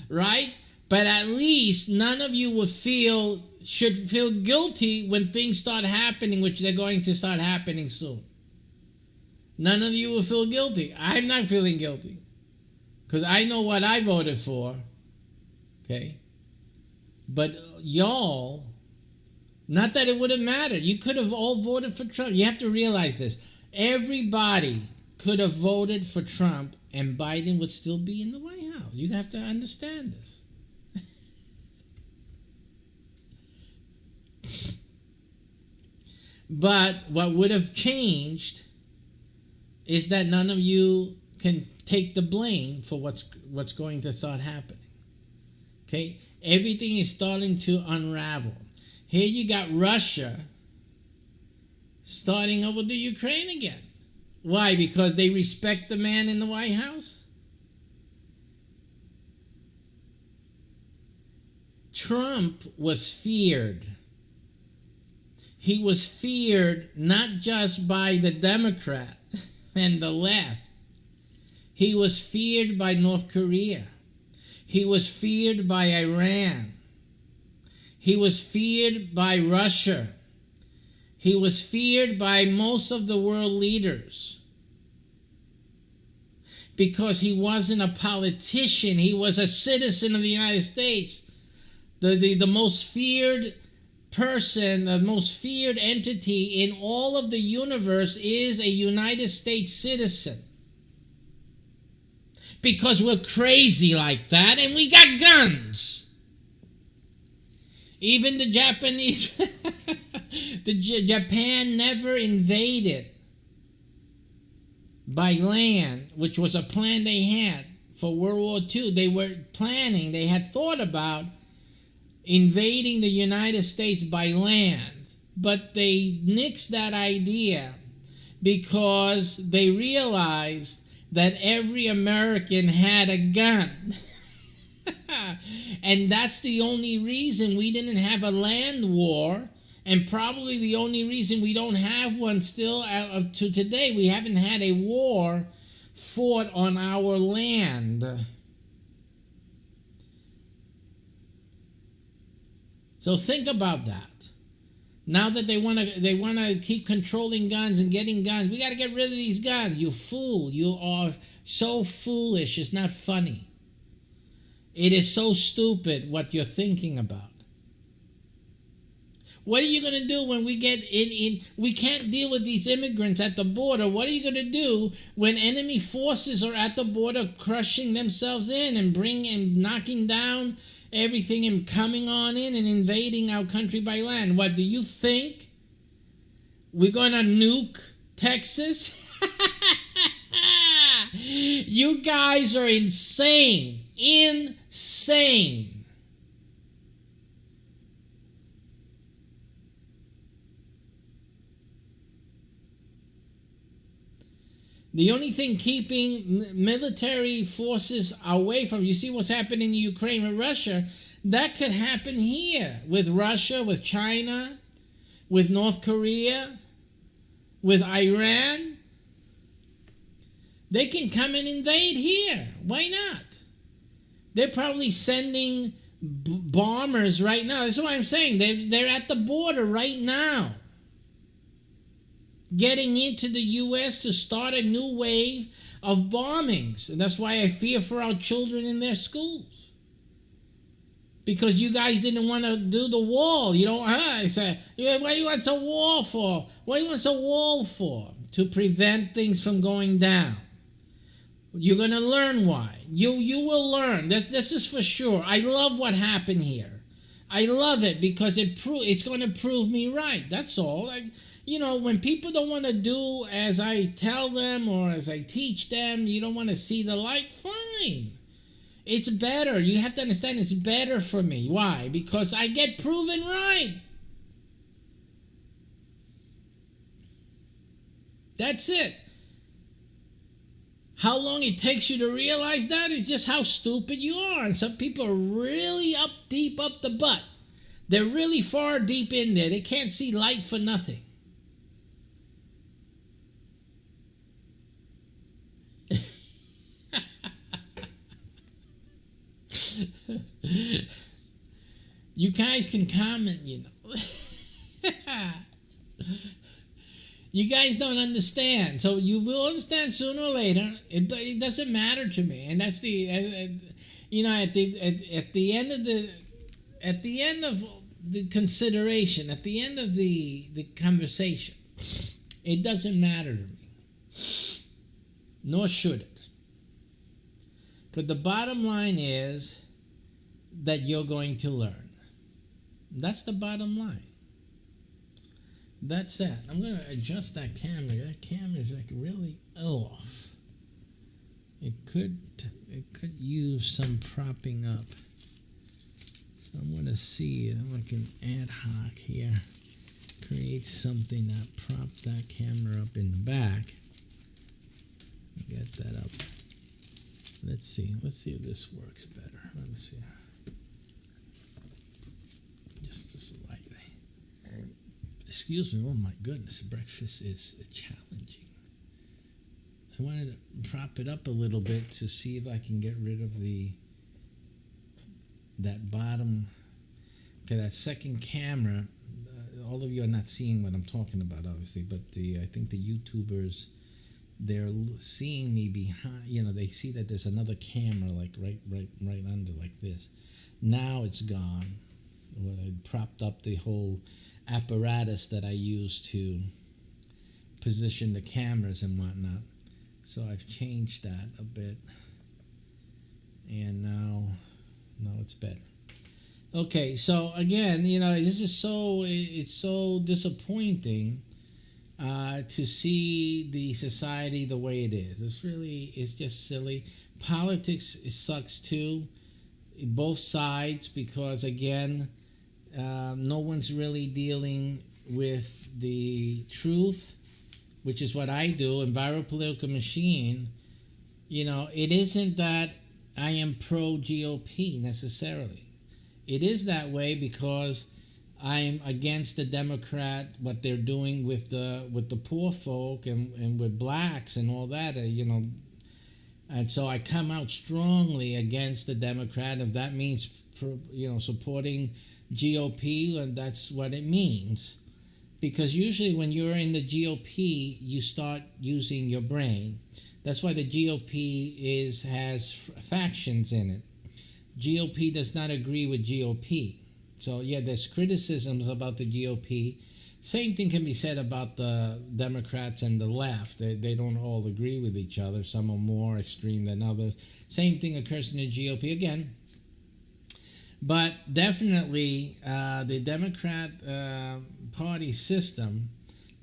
Speaker 15: Right? But at least none of you should feel guilty when things start happening, which they're going to start happening soon. None of you will feel guilty. I'm not feeling guilty, because I know what I voted for. Okay? But y'all, not that it would have mattered. You could have all voted for Trump. You have to realize this. Everybody could have voted for Trump, and Biden would still be in the White House. You have to understand this. But what would have changed is that none of you can take the blame for what's going to start happening. Okay? Everything is starting to unravel. Here you got Russia starting over the Ukraine again. Why? Because they respect the man in the White House? Trump was feared. He was feared not just by the Democrat and the left. He was feared by North Korea. He was feared by Iran. He was feared by Russia. He was feared by most of the world leaders. Because he wasn't a politician. He was a citizen of the United States. The most feared person, the most feared entity in all of the universe is a United States citizen. Because we're crazy like that, and we got guns. Even the Japanese, Japan never invaded by land, which was a plan they had for World War II. They were planning, they had thought about invading the United States by land, but they nixed that idea because they realized that every American had a gun. And that's the only reason we didn't have a land war, and probably the only reason we don't have one still up to today. We haven't had a war fought on our land. So think about that. Now that they want to keep controlling guns and getting guns, we got to get rid of these guns. You fool. You are so foolish. It's not funny. It is so stupid what you're thinking about. What are you going to do when we get in? We can't deal with these immigrants at the border. What are you going to do when enemy forces are at the border crushing themselves in and knocking down everything and coming on in and invading our country by land? What do you think? We're going to nuke Texas? You guys are insane. Insane. The only thing keeping military forces away from, you see what's happening in Ukraine and Russia, That could happen here with Russia, with China, with North Korea, with Iran. They can come and invade here. Why not? They're probably sending bombers right now. That's what I'm saying. They're at the border right now, getting into the U.S. to start a new wave of bombings. And that's why I fear for our children in their schools. Because you guys didn't want to do the wall. You don't, I say, what you want a wall for? What you want a wall for? To prevent things from going down. You're going to learn why. You will learn. This is for sure. I love what happened here. I love it because it's going to prove me right. That's all. When people don't want to do as I tell them or as I teach them, you don't want to see the light, fine. It's better. You have to understand it's better for me. Why? Because I get proven right. That's it. How long it takes you to realize that is just how stupid you are. And some people are really deep up the butt. They're really far deep in there. They can't see light for nothing. You guys can comment, You guys don't understand, so you will understand sooner or later. It doesn't matter to me, and that's the at the end of the consideration, at the end of the conversation, it doesn't matter to me, nor should it, because the bottom line is that you're going to learn. That's the bottom line. That's that. I'm going to adjust that camera. That camera is like really off. It could use some propping up. So I'm going to see if I can ad hoc here. Create something that prop that camera up in the back. Get that up. Let's see. Let's see if this works better. Let me see. Just slightly. Excuse me. Oh my goodness, breakfast is challenging. I wanted to prop it up a little bit to see if I can get rid of that bottom. Okay, that second camera. All of you are not seeing what I'm talking about, obviously, but I think the YouTubers, they're seeing me behind. They see that there's another camera like right under like this. Now it's gone. Well, I propped up the whole apparatus that I use to position the cameras and whatnot. So I've changed that a bit, and now it's better. Okay, so again, this is it's so disappointing to see the society the way it is. It's just silly. Politics sucks too, both sides, because again, no one's really dealing with the truth, which is what I do. Enviropolitical machine, it isn't that I am pro GOP necessarily. It is that way because I'm against the Democrat, what they're doing with the poor folk and with blacks and all that, and so I come out strongly against the Democrat. If that means supporting GOP, and that's what it means, because usually when you're in the GOP, you start using your brain. That's why the GOP has factions in it. GOP does not agree with GOP. So yeah, there's criticisms about the GOP. Same thing can be said about the Democrats and the left. They don't all agree with each other. Some are more extreme than others. Same thing occurs in the GOP again. But definitely the Democrat Party system,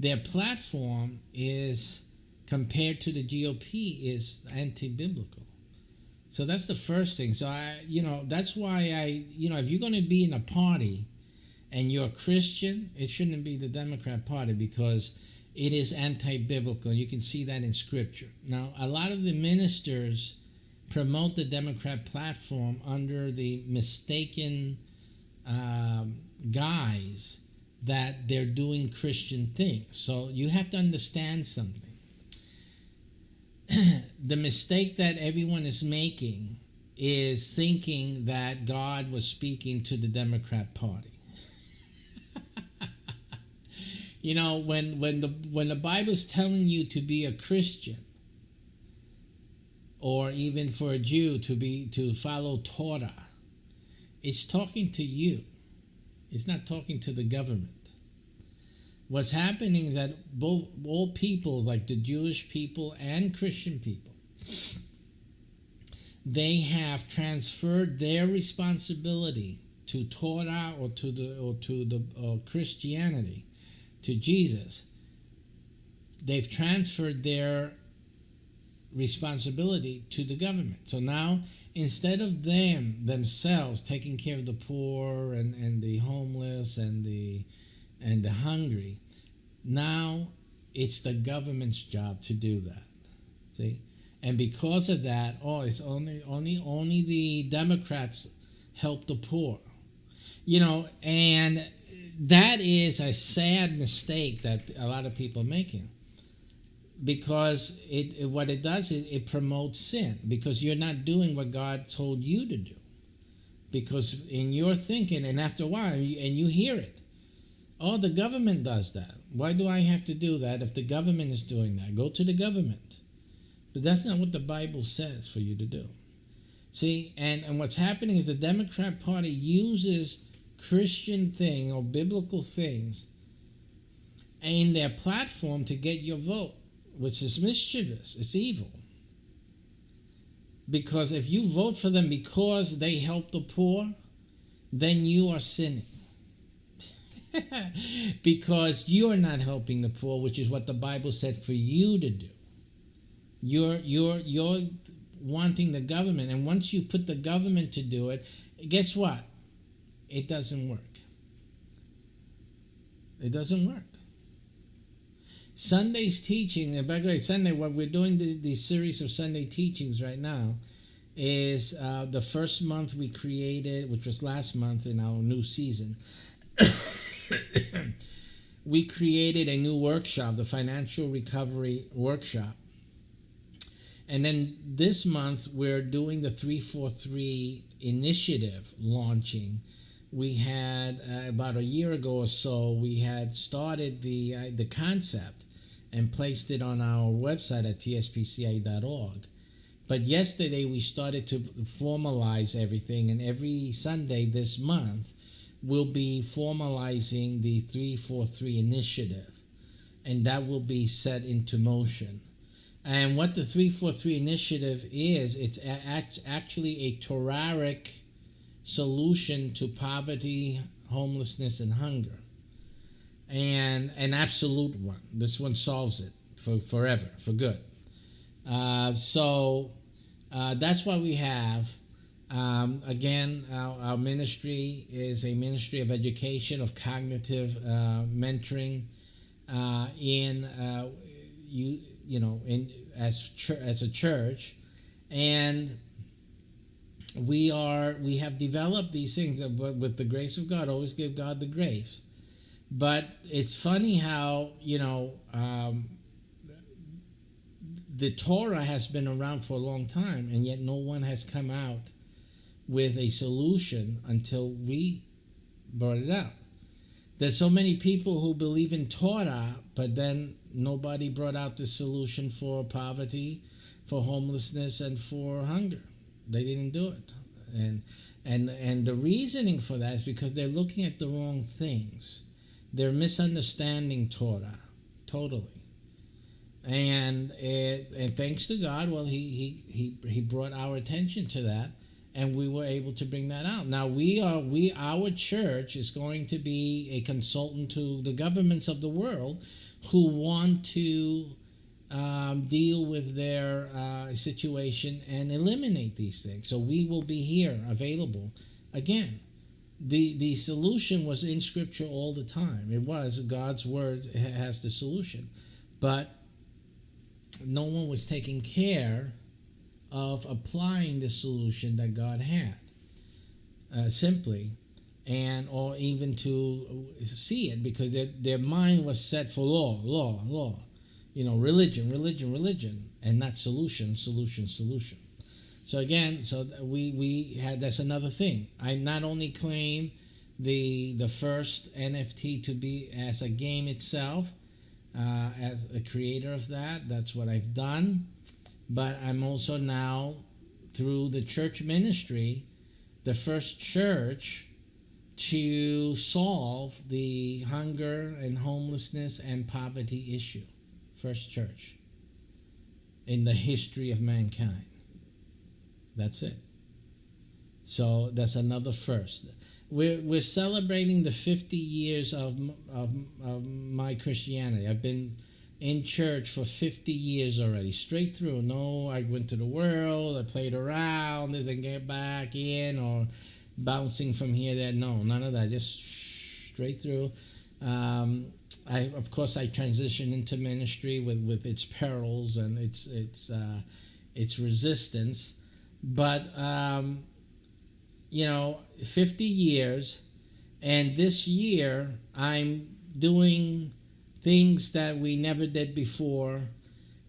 Speaker 15: their platform is, compared to the GOP, is anti-biblical. So that's the first thing. So that's why if you're going to be in a party and you're a Christian, it shouldn't be the Democrat Party, because it is anti-biblical. You can see that in Scripture. Now, a lot of the ministers promote the Democrat platform under the mistaken guise that they're doing Christian things. So you have to understand something. The mistake that everyone is making is thinking that God was speaking to the Democrat Party. You know, when the Bible's telling you to be a Christian, or even for a Jew to follow Torah, it's talking to you. It's not talking to the government. What's happening is that all people, like the Jewish people and Christian people, they have transferred their responsibility to Torah or to the Christianity, to Jesus. They've transferred their responsibility to the government. So now, instead of themselves taking care of the poor and the homeless and the hungry, now it's the government's job to do that. See? And because of that, it's only the Democrats help the poor. You know, and that is a sad mistake that a lot of people are making. Because what it does is it promotes sin, because you're not doing what God told you to do. Because in your thinking, and after a while, and you hear it, the government does that. Why do I have to do that if the government is doing that? Go to the government. But that's not what the Bible says for you to do. See, and what's happening is the Democrat Party uses Christian things or biblical things in their platform to get your vote, which is mischievous. It's evil. Because if you vote for them because they help the poor, then you are sinning. Because you're not helping the poor, which is what the Bible said for you to do. You're wanting the government, and once you put the government to do it, guess what? It doesn't work. It doesn't work. Sunday's teaching, and by the way, Sunday, what we're doing this series of Sunday teachings right now is the first month we created, which was last month in our new season. We created a new workshop, the Financial Recovery Workshop. And then this month, we're doing the 343 initiative launching. We had, about a year ago or so, we had started the concept and placed it on our website at tspci.org. But yesterday, we started to formalize everything, and every Sunday this month, we'll be formalizing the 343 initiative, and that will be set into motion. And what the 343 initiative is, it's actually a Toraric solution to poverty, homelessness, and hunger. And an absolute one. This one solves it for forever, for good. So that's what we have. Again, our ministry is a ministry of education, of cognitive mentoring as a church, and we have developed these things, but with the grace of God, always give God the grace. But it's funny how the Torah has been around for a long time, and yet no one has come out with a solution until we brought it out. There's so many people who believe in Torah, but then nobody brought out the solution for poverty, for homelessness, and for hunger. They didn't do it. And the reasoning for that is because they're looking at the wrong things. They're misunderstanding Torah totally. And thanks to God, well, he brought our attention to that, and we were able to bring that out. Now our church is going to be a consultant to the governments of the world who want to deal with their situation and eliminate these things. So we will be here available. Again, the solution was in Scripture all the time. It was God's Word has the solution. But no one was taking care of applying the solution that God had, simply, and or even to see it, because their mind was set for law, religion, and not solution. So again, we had, that's another thing. I not only claim the first NFT to be as a game itself, as a creator of that's what I've done, but I'm also now, through the church ministry, the first church to solve the hunger and homelessness and poverty issue. First church in the history of mankind. That's it. So that's another first. We're celebrating the 50 years of my Christianity. I've been in church for 50 years already, straight through. No, I went to the world, I played around, didn't get back in, or bouncing from here, there. No, none of that. Just straight through. Of course, I transitioned into ministry with its perils and its resistance. But 50 years, and this year I'm doing things that we never did before,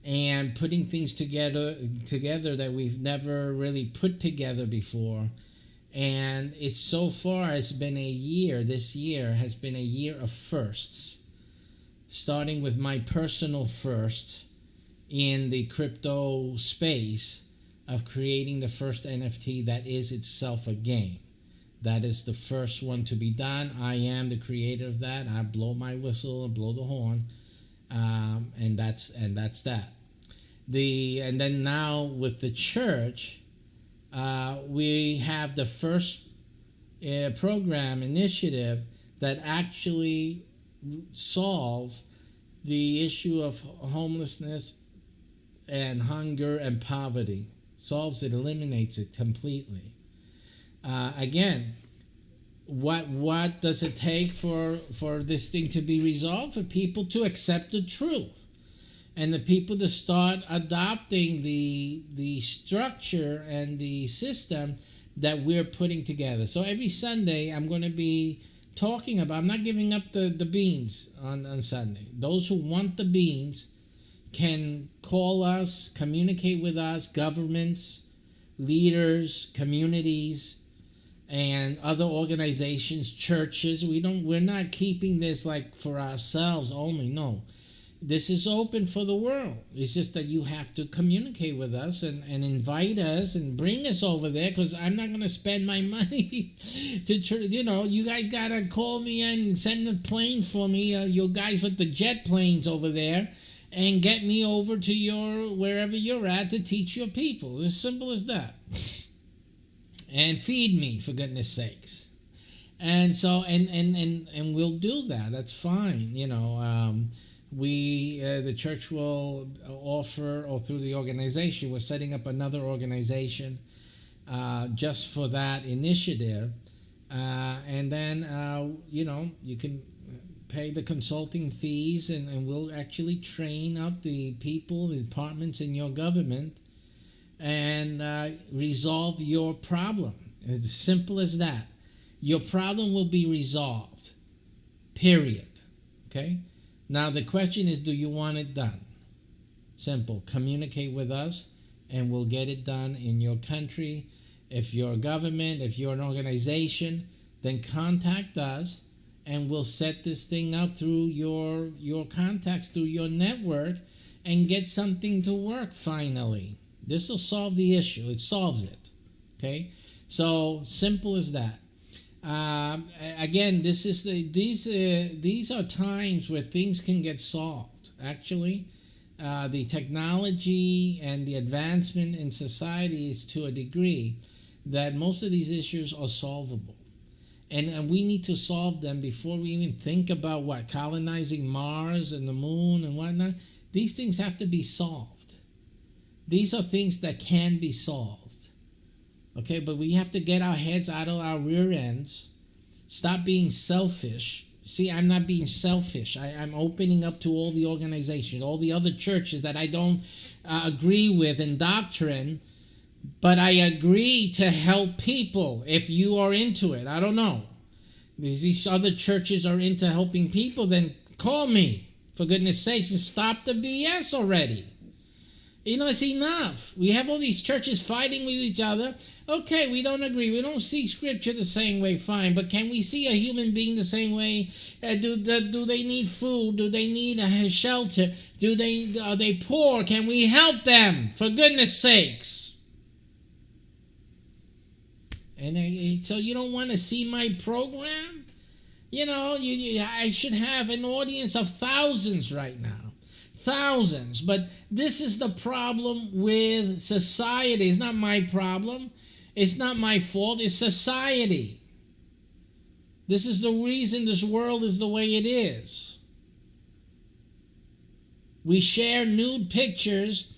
Speaker 15: and putting things together that we've never really put together before. And it's so far has been a year. This year has been a year of firsts, starting with my personal first in the crypto space of creating the first NFT that is itself a game. That is the first one to be done. I am the creator of that. I blow my whistle and blow the horn, and that's that. And then now with the church, we have the first program initiative that actually solves the issue of homelessness and hunger and poverty. Solves it, eliminates it completely. Again, what does it take for this thing to be resolved? For people to accept the truth, and the people to start adopting the structure and the system that we're putting together. So every Sunday, I'm going to be talking about, I'm not giving up the beans on Sunday. Those who want the beans can call us, communicate with us, governments, leaders, communities, and other organizations, churches. We're not keeping this like for ourselves only. No, this is open for the world. It's just that you have to communicate with us and invite us and bring us over there, because I'm not going to spend my money to, you guys got to call me and send a plane for me, you guys with the jet planes over there, and get me over to wherever you're at to teach your people. As simple as that. And feed me, for goodness sakes. And so, and we'll do that. That's fine. The church will offer, or through the organization, we're setting up another organization just for that initiative. And then, you can pay the consulting fees, and we'll actually train up the people, the departments in your government, and resolve your problem. It's as simple as that. Your problem will be resolved. Period. Okay? Now the question is, do you want it done? Simple. Communicate with us, and we'll get it done in your country. If you're a government, if you're an organization, then contact us, and we'll set this thing up through your contacts, through your network, and get something to work finally. This will solve the issue. It solves it. Okay? So simple as that. Again, these are times where things can get solved. Actually, the technology and the advancement in society is to a degree that most of these issues are solvable. And we need to solve them before we even think about colonizing Mars and the moon and whatnot. These things have to be solved. These are things that can be solved. Okay, but we have to get our heads out of our rear ends. Stop being selfish. See, I'm not being selfish. I'm opening up to all the organizations, all the other churches that I don't agree with in doctrine. But I agree to help people if you are into it. I don't know. If these other churches are into helping people, then call me, for goodness sakes, and stop the BS already. You know, it's enough. We have all these churches fighting with each other. Okay, we don't agree. We don't see scripture the same way, fine. But can we see a human being the same way? Do they need food? Do they need a shelter? Are they poor? Can we help them? For goodness sakes. And so you don't want to see my program? You know, I should have an audience of thousands right now. Thousands. But this is the problem with society. It's not my problem. It's not my fault. It's society. This is the reason this world is the way it is. We share nude pictures.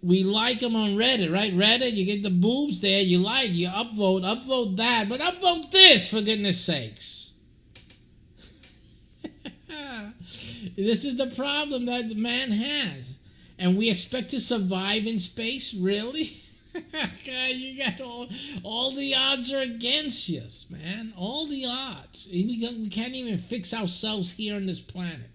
Speaker 15: We like them on Reddit, right? Reddit, you get the boobs there. You like, you upvote that. But upvote this, for goodness sakes. This is the problem that man has. And we expect to survive in space? Really? God, you got all the odds are against us, man. All the odds. We can't even fix ourselves here on this planet.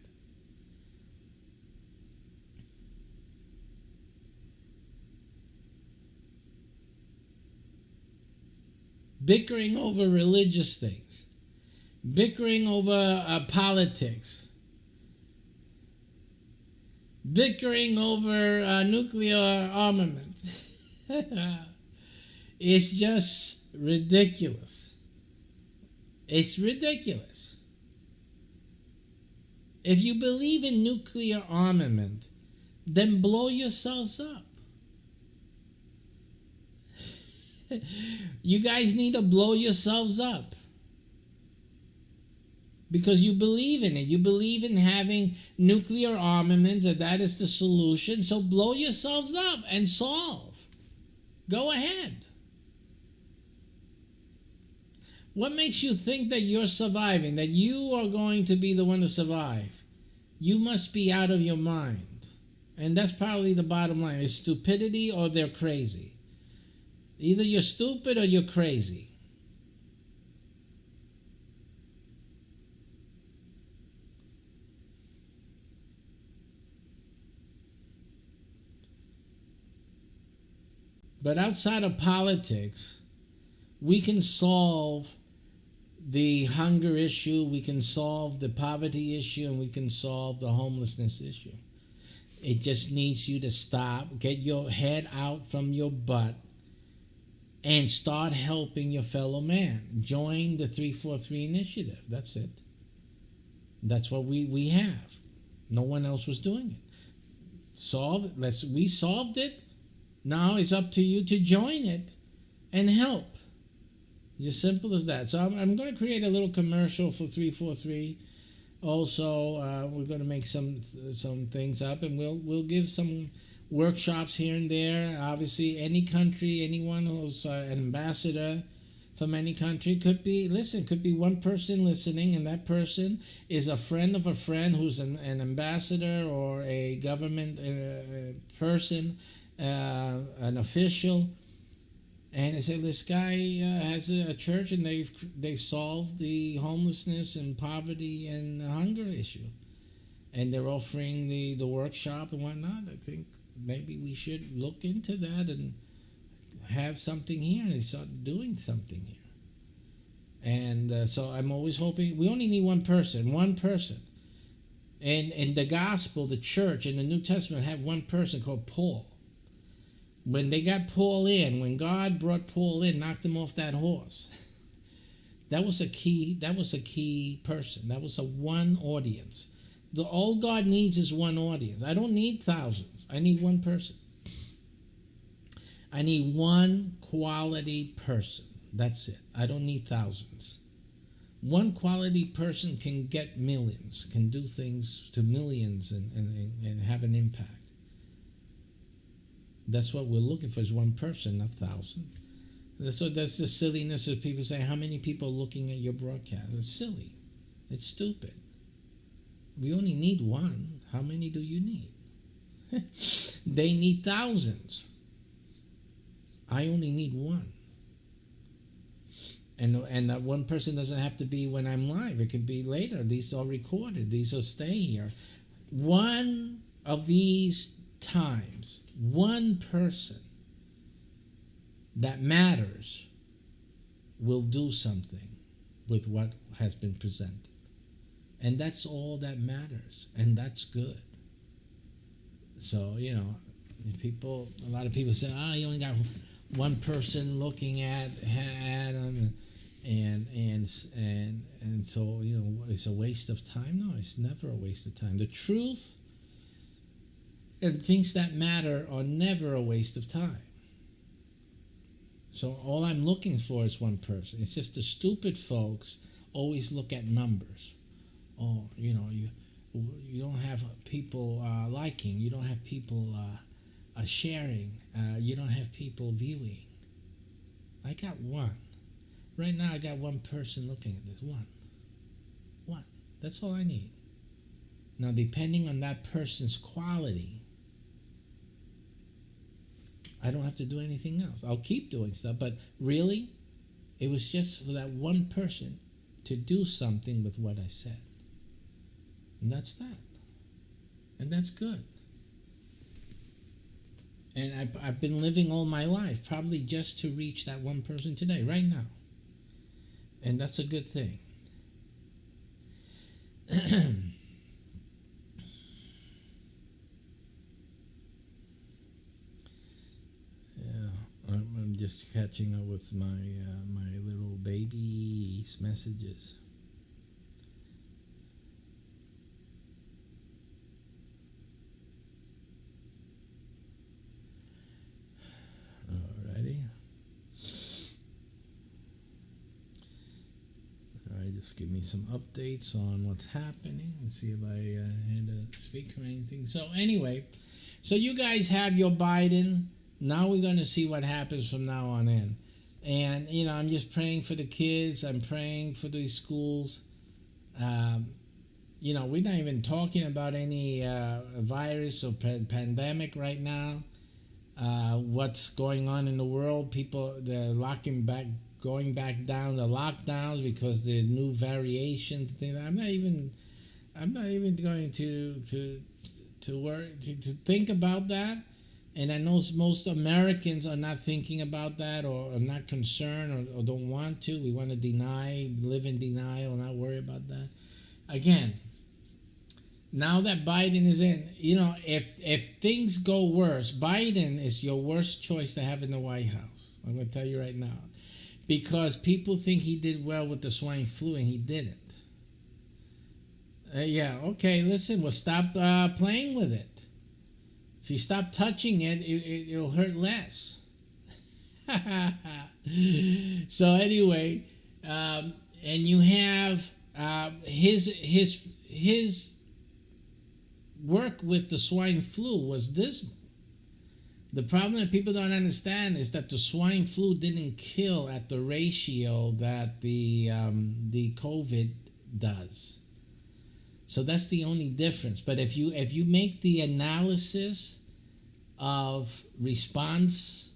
Speaker 15: Bickering over religious things. Bickering over politics. Bickering over nuclear armament. It's just ridiculous. It's ridiculous. If you believe in nuclear armament, then blow yourselves up. You guys need to blow yourselves up. Because you believe in it. You believe in having nuclear armament, and that is the solution. So blow yourselves up and solve. Go ahead. What makes you think that you're surviving, that you are going to be the one to survive? You must be out of your mind. And that's probably the bottom line. It's stupidity or they're crazy. Either you're stupid or you're crazy. But outside of politics, we can solve the hunger issue, we can solve the poverty issue, and we can solve the homelessness issue. It just needs you to stop, get your head out from your butt, and start helping your fellow man. Join the 343 initiative. That's it. That's what we have. No one else was doing it. We solved it. Now it's up to you to join it and help. Just simple as that. So I'm going to create a little commercial for 343. Also, we're going to make some things up, and we'll give some workshops here and there. Obviously, any country, anyone who's an ambassador from any country could be one person listening, and that person is a friend of a friend who's an ambassador or a government person. An official, and they said this guy has a church and they've solved the homelessness and poverty and hunger issue, and they're offering the workshop and whatnot. I think maybe we should look into that and have something here, and they start doing something here. And so I'm always hoping we only need one person. And in the gospel, the church in the New Testament had one person called Paul. When they got Paul in, when God brought Paul in, knocked him off that horse, that was a key person. That was a one audience. All God needs is one audience. I don't need thousands. I need one person. I need one quality person. That's it. I don't need thousands. One quality person can get millions, can do things to millions and have an impact. That's what we're looking for, is one person, not 1,000. That's the silliness of people saying, how many people are looking at your broadcast? It's silly. It's stupid. We only need one. How many do you need? They need thousands. I only need one. And that one person doesn't have to be when I'm live. It could be later. These are recorded. These will stay here. One of these times, one person that matters will do something with what has been presented. And that's all that matters. And that's good. So, you know, a lot of people say, oh, you only got one person looking at them. And so, you know, it's a waste of time. No, it's never a waste of time. The truth and things that matter are never a waste of time. So all I'm looking for is one person. It's just the stupid folks always look at numbers. Oh, you know, you don't have people liking. You don't have people sharing. You don't have people viewing. I got one. Right now I got one person looking at this. One. That's all I need. Now, depending on that person's quality, I don't have to do anything else. I'll keep doing stuff, but really, it was just for that one person to do something with what I said. And that's that. And that's good. And I've been living all my life, probably just to reach that one person today, right now. And that's a good thing. I'm just catching up with my little baby's messages. Alrighty. Alright, just give me some updates on what's happening and see if I had a speaker or anything. So anyway, so you guys have your Biden. Now we're going to see what happens from now on in. And, you know, I'm just praying for the kids. I'm praying for these schools. You know, we're not even talking about any virus or pandemic right now. What's going on in the world? People, they're going back down the lockdowns because the new variations. Things. I'm not even going to worry to think about that. And I know most Americans are not thinking about that or are not concerned or don't want to. We want to live in denial, not worry about that. Again, now that Biden is in, you know, if things go worse, Biden is your worst choice to have in the White House. I'm going to tell you right now. Because people think he did well with the swine flu and he didn't. Yeah, okay, listen, well, stop playing with it. If you stop touching it, it'll hurt less. So anyway, and you have his work with the swine flu was dismal. The problem that people don't understand is that the swine flu didn't kill at the ratio that the COVID does. So that's the only difference. But if you make the analysis of response,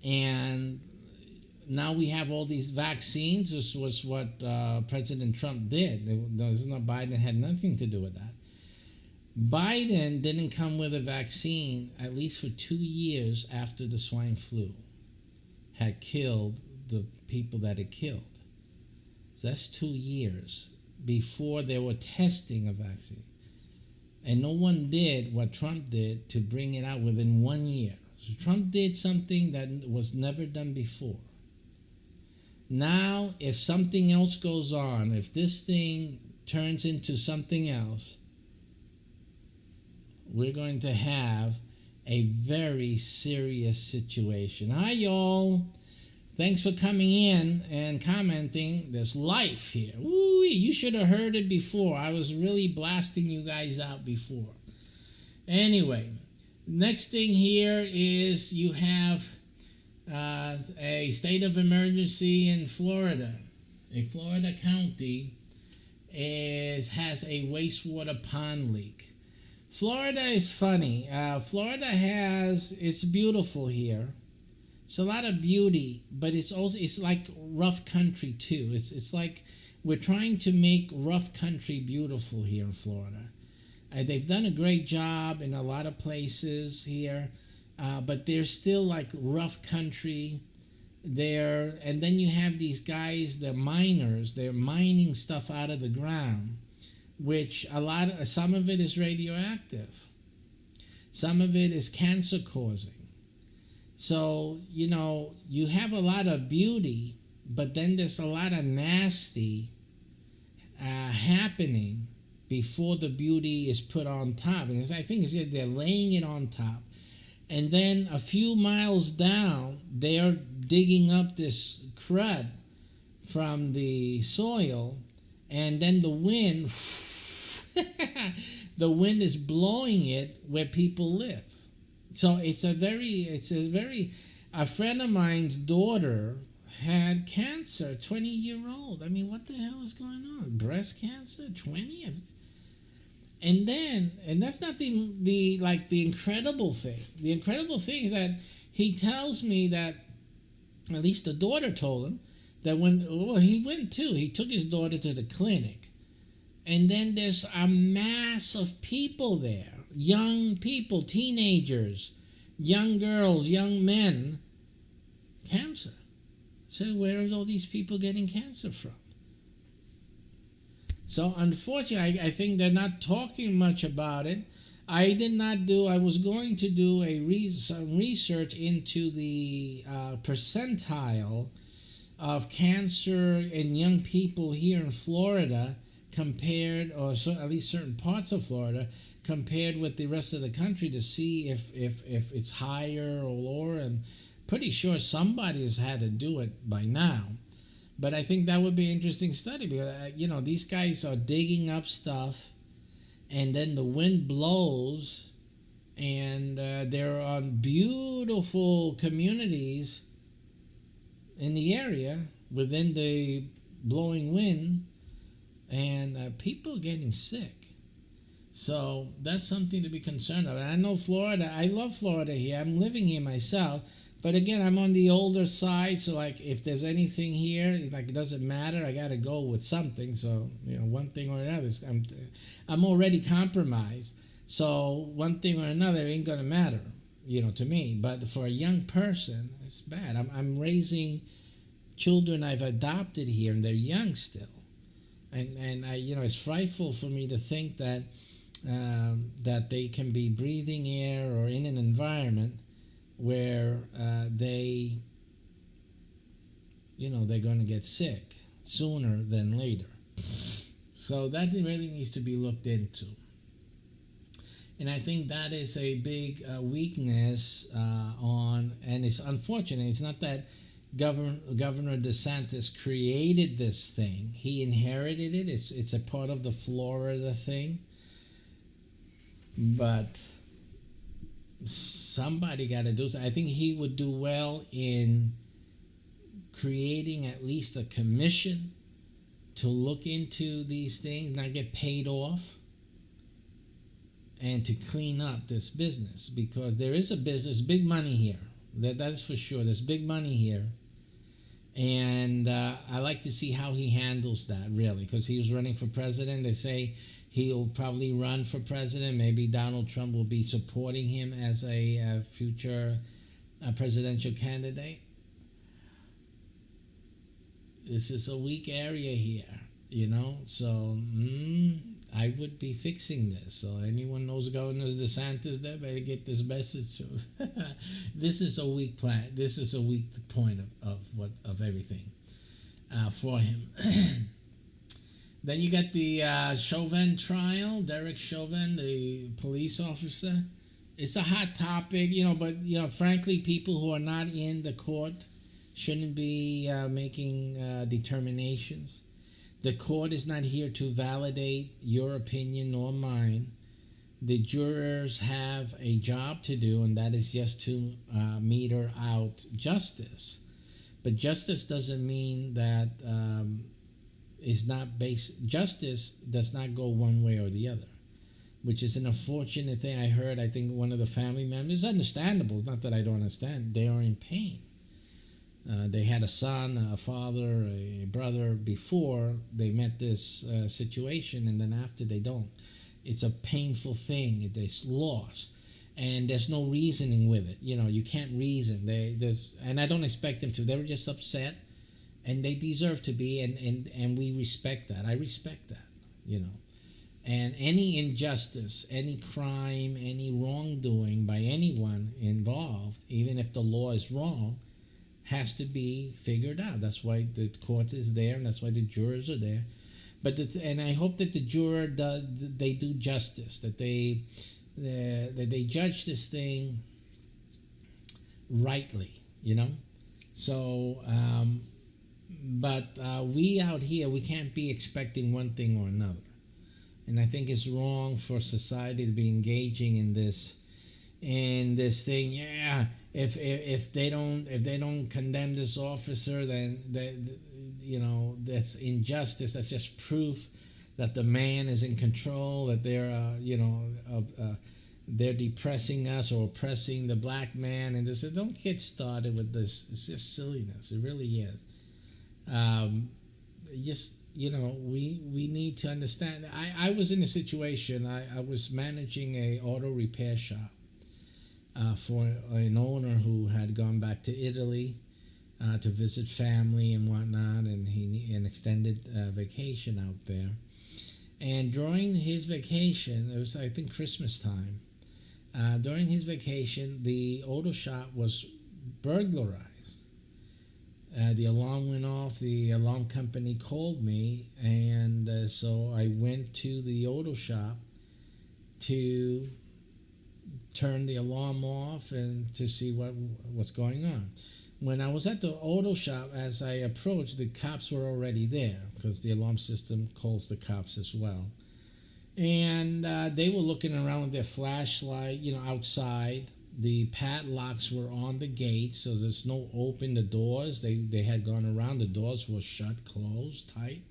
Speaker 15: and now we have all these vaccines, this was what President Trump did. Biden had nothing to do with that. Biden didn't come with a vaccine at least for 2 years after the swine flu had killed the people that it killed. So that's 2 years before they were testing a vaccine. And no one did what Trump did to bring it out within 1 year. So Trump did something that was never done before. Now, if something else goes on, if this thing turns into something else, we're going to have a very serious situation. Hi, y'all. Thanks for coming in and commenting. There's life here. Ooh, you should have heard it before. I was really blasting you guys out before. Anyway, next thing here is you have a state of emergency in Florida. A Florida county has a wastewater pond leak. Florida is funny. Florida it's beautiful here. It's a lot of beauty, but it's like rough country too. It's like we're trying to make rough country beautiful here in Florida. They've done a great job in a lot of places here, but there's still like rough country there. And then you have these guys, the miners. They're mining stuff out of the ground, which some of it is radioactive. Some of it is cancer causing. So, you have a lot of beauty, but then there's a lot of nasty happening before the beauty is put on top. And I think they're laying it on top. And then a few miles down, they're digging up this crud from the soil, and then the wind, the wind is blowing it where people live. So a friend of mine's daughter had cancer, 20-year-old. I mean, what the hell is going on? Breast cancer, 20? And that's not the incredible thing. The incredible thing is that he tells me that, at least the daughter told him, that he went too. He took his daughter to the clinic. And then there's a mass of people there. Young people, teenagers, young girls, young men, cancer. So where is all these people getting cancer from? So unfortunately, I think they're not talking much about it. I was going to do some research into the percentile of cancer in young people here in Florida compared, or at least certain parts of Florida, compared with the rest of the country to see if it's higher or lower. And pretty sure somebody has had to do it by now. But I think that would be an interesting study because, these guys are digging up stuff and then the wind blows and they're on beautiful communities in the area within the blowing wind, and people are getting sick. So that's something to be concerned of. And I know Florida, I love Florida here. I'm living here myself. But again, I'm on the older side, so like if there's anything here, like it doesn't matter. I got to go with something. So one thing or another, I'm already compromised. So one thing or another ain't gonna matter, to me. But for a young person, it's bad. I'm raising children I've adopted here, and they're young still, and I, it's frightful for me to think that that they can be breathing air or in an environment where they're going to get sick sooner than later. So that really needs to be looked into. And I think that is a big weakness and it's unfortunate. It's not that Governor DeSantis created this thing. He inherited it. It's a part of the Florida thing. But somebody got to do something. I think he would do well in creating at least a commission to look into these things, not get paid off, and to clean up this business, because there is a business, big money here. That's for sure. There's big money here. And I like to see how he handles that, really, because he was running for president. They say he'll probably run for president. Maybe Donald Trump will be supporting him as a future presidential candidate. This is a weak area here, so I would be fixing this. So anyone knows Governor DeSantis there, better get this message. This is a weak plan. This is a weak point of everything for him. Then you got the Chauvin trial, Derek Chauvin, the police officer. It's a hot topic, but frankly, people who are not in the court shouldn't be making determinations. The court is not here to validate your opinion nor mine. The jurors have a job to do, and that is just to meter out justice. But justice doesn't mean that justice does not go one way or the other, which is an unfortunate thing. I think one of the family members, understandable, it's not that I don't understand, they are in pain. They had a son, a father, a brother before they met this situation, and then after they don't. It's a painful thing. There's loss, and there's no reasoning with it. You can't reason. And I don't expect them to. They were just upset, and they deserve to be, and we respect that. I respect that. And any injustice, any crime, any wrongdoing by anyone involved, even if the law is wrong, has to be figured out. That's why the court is there, and that's why the jurors are there. And I hope that the juror they do justice, that they judge this thing rightly, So, but we out here, we can't be expecting one thing or another. And I think it's wrong for society to be engaging in this thing. Yeah, if they don't condemn this officer, then that's injustice. That's just proof that the man is in control. That they're depressing us or oppressing the black man. And this, don't get started with this. It's just silliness. It really is. We need to understand. I was in a situation. I was managing a auto repair shop for an owner who had gone back to Italy to visit family and whatnot, and an extended vacation out there. And during his vacation, it was I think Christmas time. During his vacation, the auto shop was burglarized. The alarm went off. The alarm company called me, and so I went to the auto shop to turn the alarm off and to see what's going on. When I was at the auto shop, as I approached, the cops were already there because the alarm system calls the cops as well. And they were looking around with their flashlight, outside. The padlocks were on the gate, so there's no open the doors. They had gone around. The doors were shut, closed, tight.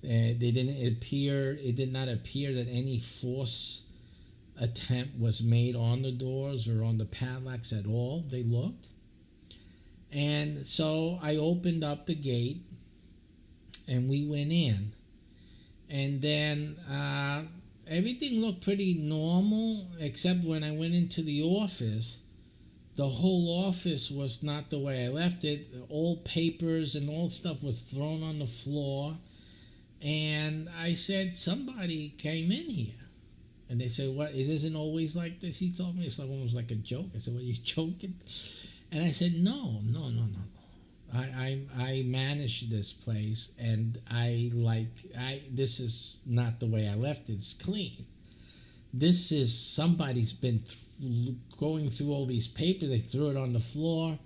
Speaker 15: It did not appear that any force attempt was made on the doors or on the padlocks at all. They looked. And so I opened up the gate and we went in. And then everything looked pretty normal, except when I went into the office, the whole office was not the way I left it. All papers and all stuff was thrown on the floor. And I said, somebody came in here. And they said, what, it isn't always like this? He told me it's like almost like a joke. I said, what, you joking? And I said, no. I manage this place, and this is not the way I left it. It's clean. This is somebody's been going through all these papers. They threw it on the floor.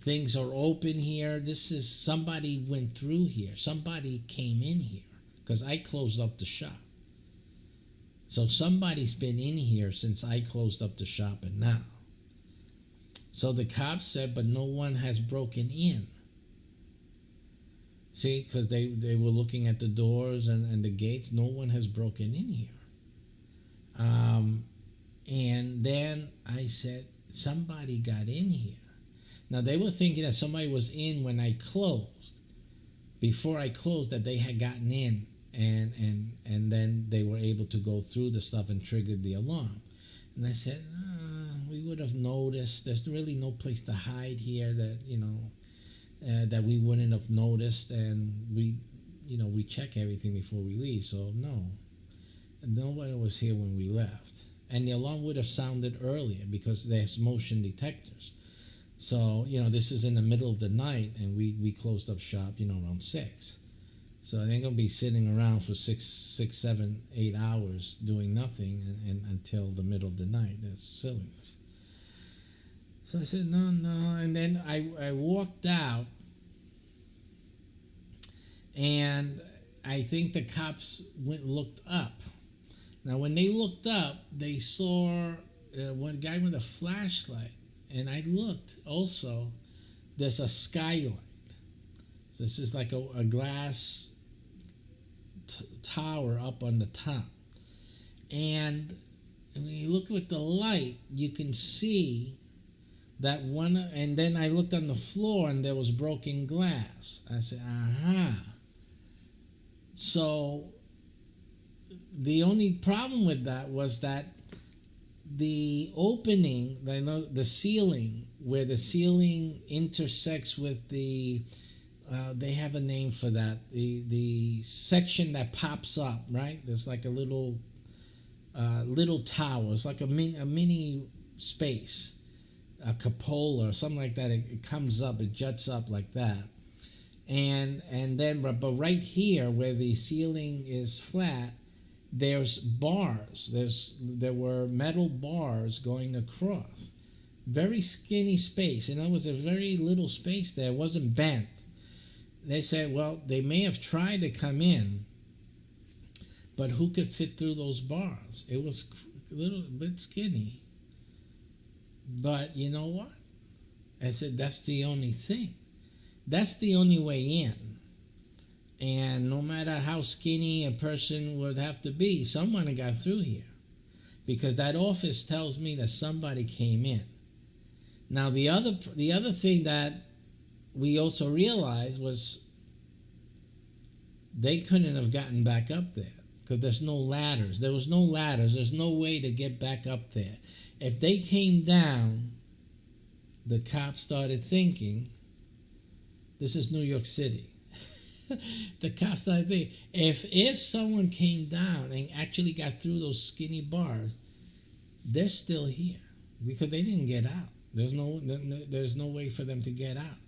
Speaker 15: Things are open here. This is somebody went through here. Somebody came in here because I closed up the shop. So somebody's been in here since I closed up the shop and now. So the cops said, but no one has broken in. See, because they were looking at the doors and the gates. No one has broken in here. And then I said, somebody got in here. Now, they were thinking that somebody was in when I closed. Before I closed, that they had gotten in. And then they were able to go through the stuff and triggered the alarm. And I said, we would have noticed. There's really no place to hide here that, that we wouldn't have noticed, and we check everything before we leave. So no, nobody was here when we left, and the alarm would have sounded earlier because there's motion detectors. So this is in the middle of the night, and we closed up shop around 6. So they ain't gonna be sitting around for 6, 7, 8 hours doing nothing and until the middle of the night. That's silliness. So I said, no. And then I walked out, and I think the cops looked up. Now, when they looked up, they saw one guy with a flashlight. And I looked also, there's a skylight. So this is like a glass tower up on the top. And when you look with the light, you can see that one, and then I looked on the floor and there was broken glass. I said, aha. So the only problem with that was that the opening, the ceiling, where the ceiling intersects with the, they have a name for that, the section that pops up, right? There's like a little tower. It's like a mini space, a cupola or something like that. It comes up, it juts up like that. And then, but right here where the ceiling is flat, there's bars. There were metal bars going across. Very skinny space. And there was a very little space there. It wasn't bent. They said, well, they may have tried to come in, but who could fit through those bars? It was a little bit skinny. But you know what? I said, that's the only thing. That's the only way in. And no matter how skinny a person would have to be, someone got through here. Because that office tells me that somebody came in. Now the other thing that we also realized was they couldn't have gotten back up there because there's no ladders. There was no ladders. There's no way to get back up there. If they came down, the cops started thinking, this is New York City. The cops started thinking, if someone came down and actually got through those skinny bars, they're still here because they didn't get out. There's no way for them to get out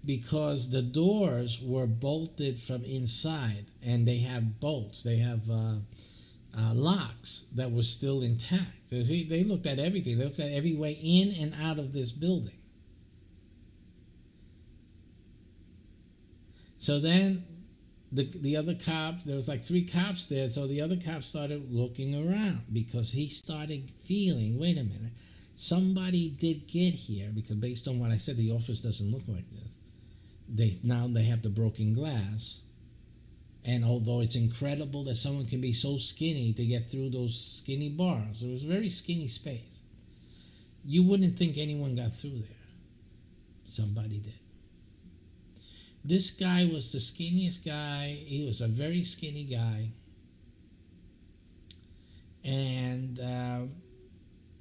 Speaker 15: because the doors were bolted from inside and they have bolts. They have locks that were still intact. They looked at everything. They looked at every way in and out of this building. So then the other cops, there was like 3 cops there, so the other cops started looking around because he started feeling, wait a minute, somebody did get here because based on what I said, the office doesn't look like this. Now they have the broken glass. And although it's incredible that someone can be so skinny to get through those skinny bars, it was a very skinny space. You wouldn't think anyone got through there. Somebody did. This guy was the skinniest guy. He was a very skinny guy. And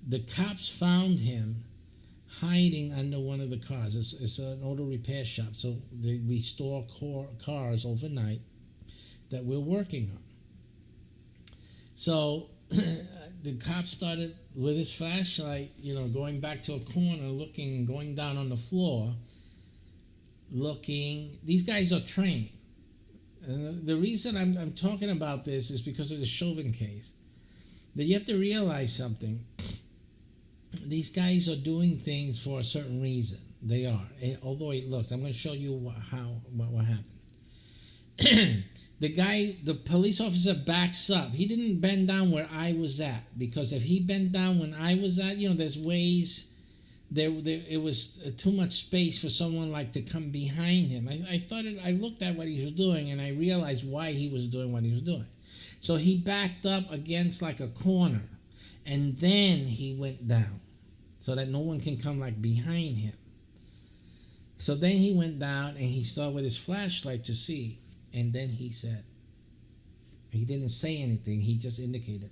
Speaker 15: the cops found him hiding under one of the cars. It's an auto repair shop, so we store cars overnight that we're working on. So the cop started with his flashlight, going back to a corner, looking, going down on the floor, looking. These guys are trained. And the reason I'm talking about this is because of the Chauvin case. That you have to realize something. These guys are doing things for a certain reason. They are. Although it looks, I'm going to show you what happened. The police officer backs up. He didn't bend down where I was at, because if he bent down when I was at, there's ways. It was too much space for someone like to come behind him. I looked at what he was doing and I realized why he was doing what he was doing. So he backed up against like a corner, and then he went down so that no one can come like behind him. So then he went down and he saw with his flashlight to see. And then he said, he didn't say anything, he just indicated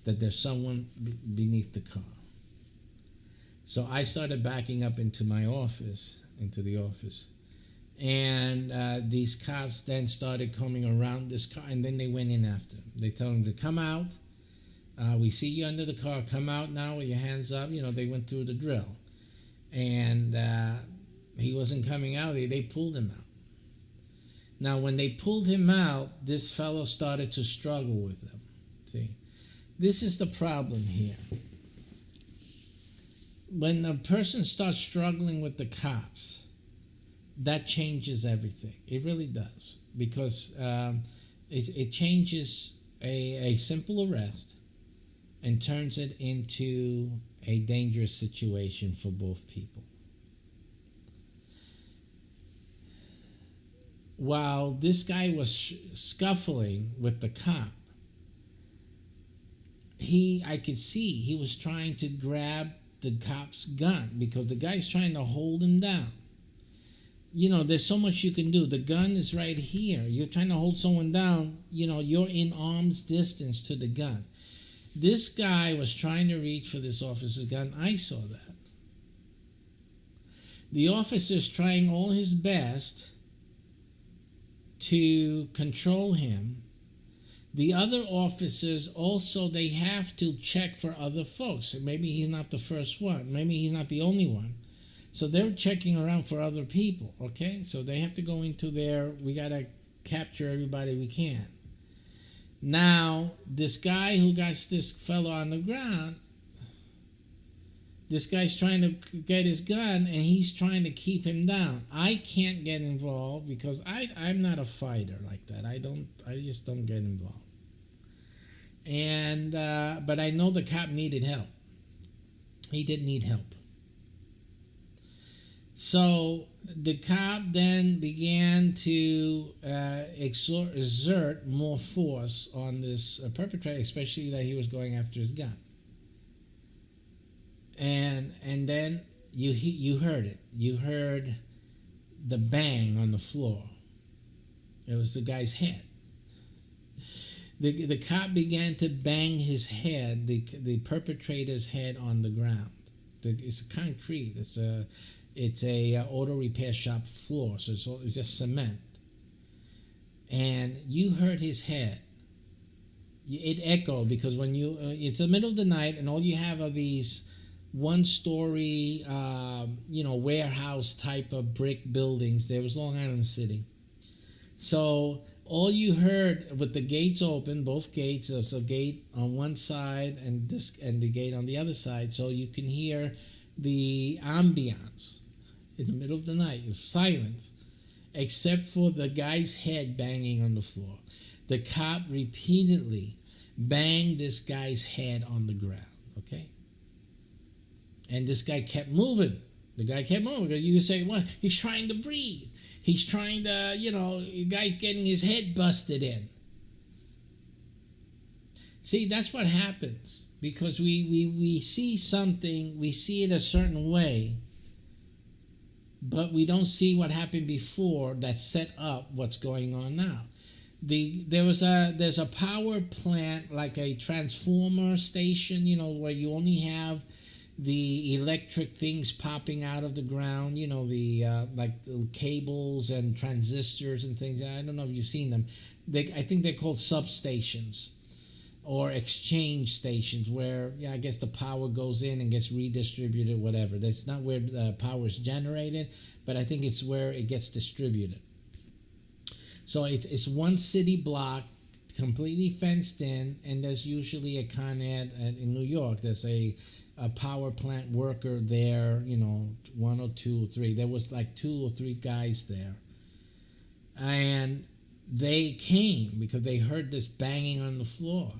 Speaker 15: that there's someone beneath the car. So I started backing up into the office. And these cops then started coming around this car, and then they went in after him. They told him to come out. We see you under the car. Come out now with your hands up. They went through the drill. And he wasn't coming out. They pulled him out. Now, when they pulled him out, this fellow started to struggle with them. See, this is the problem here. When a person starts struggling with the cops, that changes everything. It really does, because it changes a simple arrest and turns it into a dangerous situation for both people. While this guy was scuffling with the cop, I could see he was trying to grab the cop's gun because the guy's trying to hold him down. You know, there's so much you can do. The gun is right here. You're trying to hold someone down. You know, you're in arm's distance to the gun. This guy was trying to reach for this officer's gun. I saw that. The officer's trying all his best to control him. The other officers also, they have to check for other folks. Maybe he's not the first one. Maybe he's not the only one. So they're checking around for other people, okay? So they have to go into there. We got to capture everybody we can. Now, this guy who got this fellow on the ground, this guy's trying to get his gun, and he's trying to keep him down. I can't get involved because I'm not a fighter like that. I just don't get involved. And but I know the cop needed help. He did need help. So the cop then began to exert more force on this perpetrator, especially that he was going after his gun. And then you heard it. You heard the bang on the floor. It was the guy's head. The cop began to bang his head, the perpetrator's head, on the ground. It's concrete. It's a auto repair shop floor, so it's just cement. And you heard his head. It echoed because when it's the middle of the night and all you have are these one-story, warehouse type of brick buildings. There was Long Island City. So all you heard with the gates open, both gates, there's a gate on one side and the gate on the other side, so you can hear the ambiance in the middle of the night. It was silence, except for the guy's head banging on the floor. The cop repeatedly banged this guy's head on the ground, okay? And this guy kept moving. The guy kept moving. You say, well, he's trying to breathe. He's trying to, the guy's getting his head busted in. See, that's what happens. Because we see something, we see it a certain way, but we don't see what happened before that set up what's going on now. There's a power plant, like a transformer station, where you only have the electric things popping out of the ground, like the cables and transistors and things. I don't know if you've seen them. I think they're called substations or exchange stations, where I guess the power goes in and gets redistributed, whatever. That's not where the power is generated, but I think it's where it gets distributed. So it's one city block, completely fenced in, and there's usually a Con Ed in New York. There's a power plant worker there, 1 or 2 or 3. There was like 2 or 3 guys there. And they came because they heard this banging on the floor.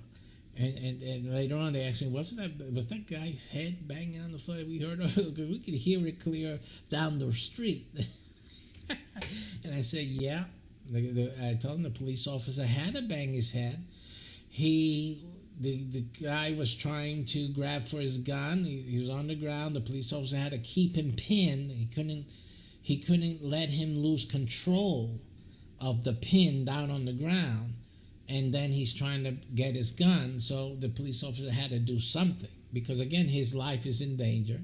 Speaker 15: And later on they asked me, was that guy's head banging on the floor that we heard? Because we could hear it clear down the street. And I said, yeah. I told him the police officer had to bang his head. The guy was trying to grab for his gun. He was on the ground. The police officer had to keep him pinned. He couldn't let him lose control of the pin down on the ground. And then he's trying to get his gun. So the police officer had to do something because, again, his life is in danger,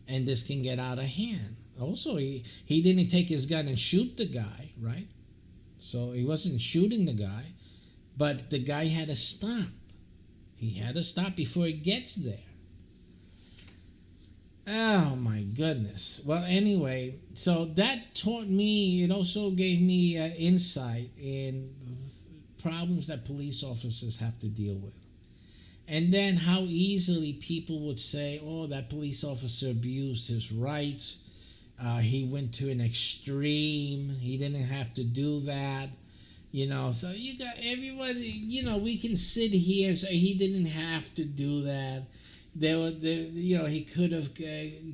Speaker 15: and this can get out of hand. Also, he didn't take his gun and shoot the guy, right? So he wasn't shooting the guy, but the guy had to stop. He had to stop before he gets there. Oh my goodness. Well, anyway, so that taught me, it also gave me insight in problems that police officers have to deal with. And then how easily people would say, oh, that police officer abused his rights. He went to an extreme. He didn't have to do that. So you got everybody, we can sit here and say he didn't have to do that. He could have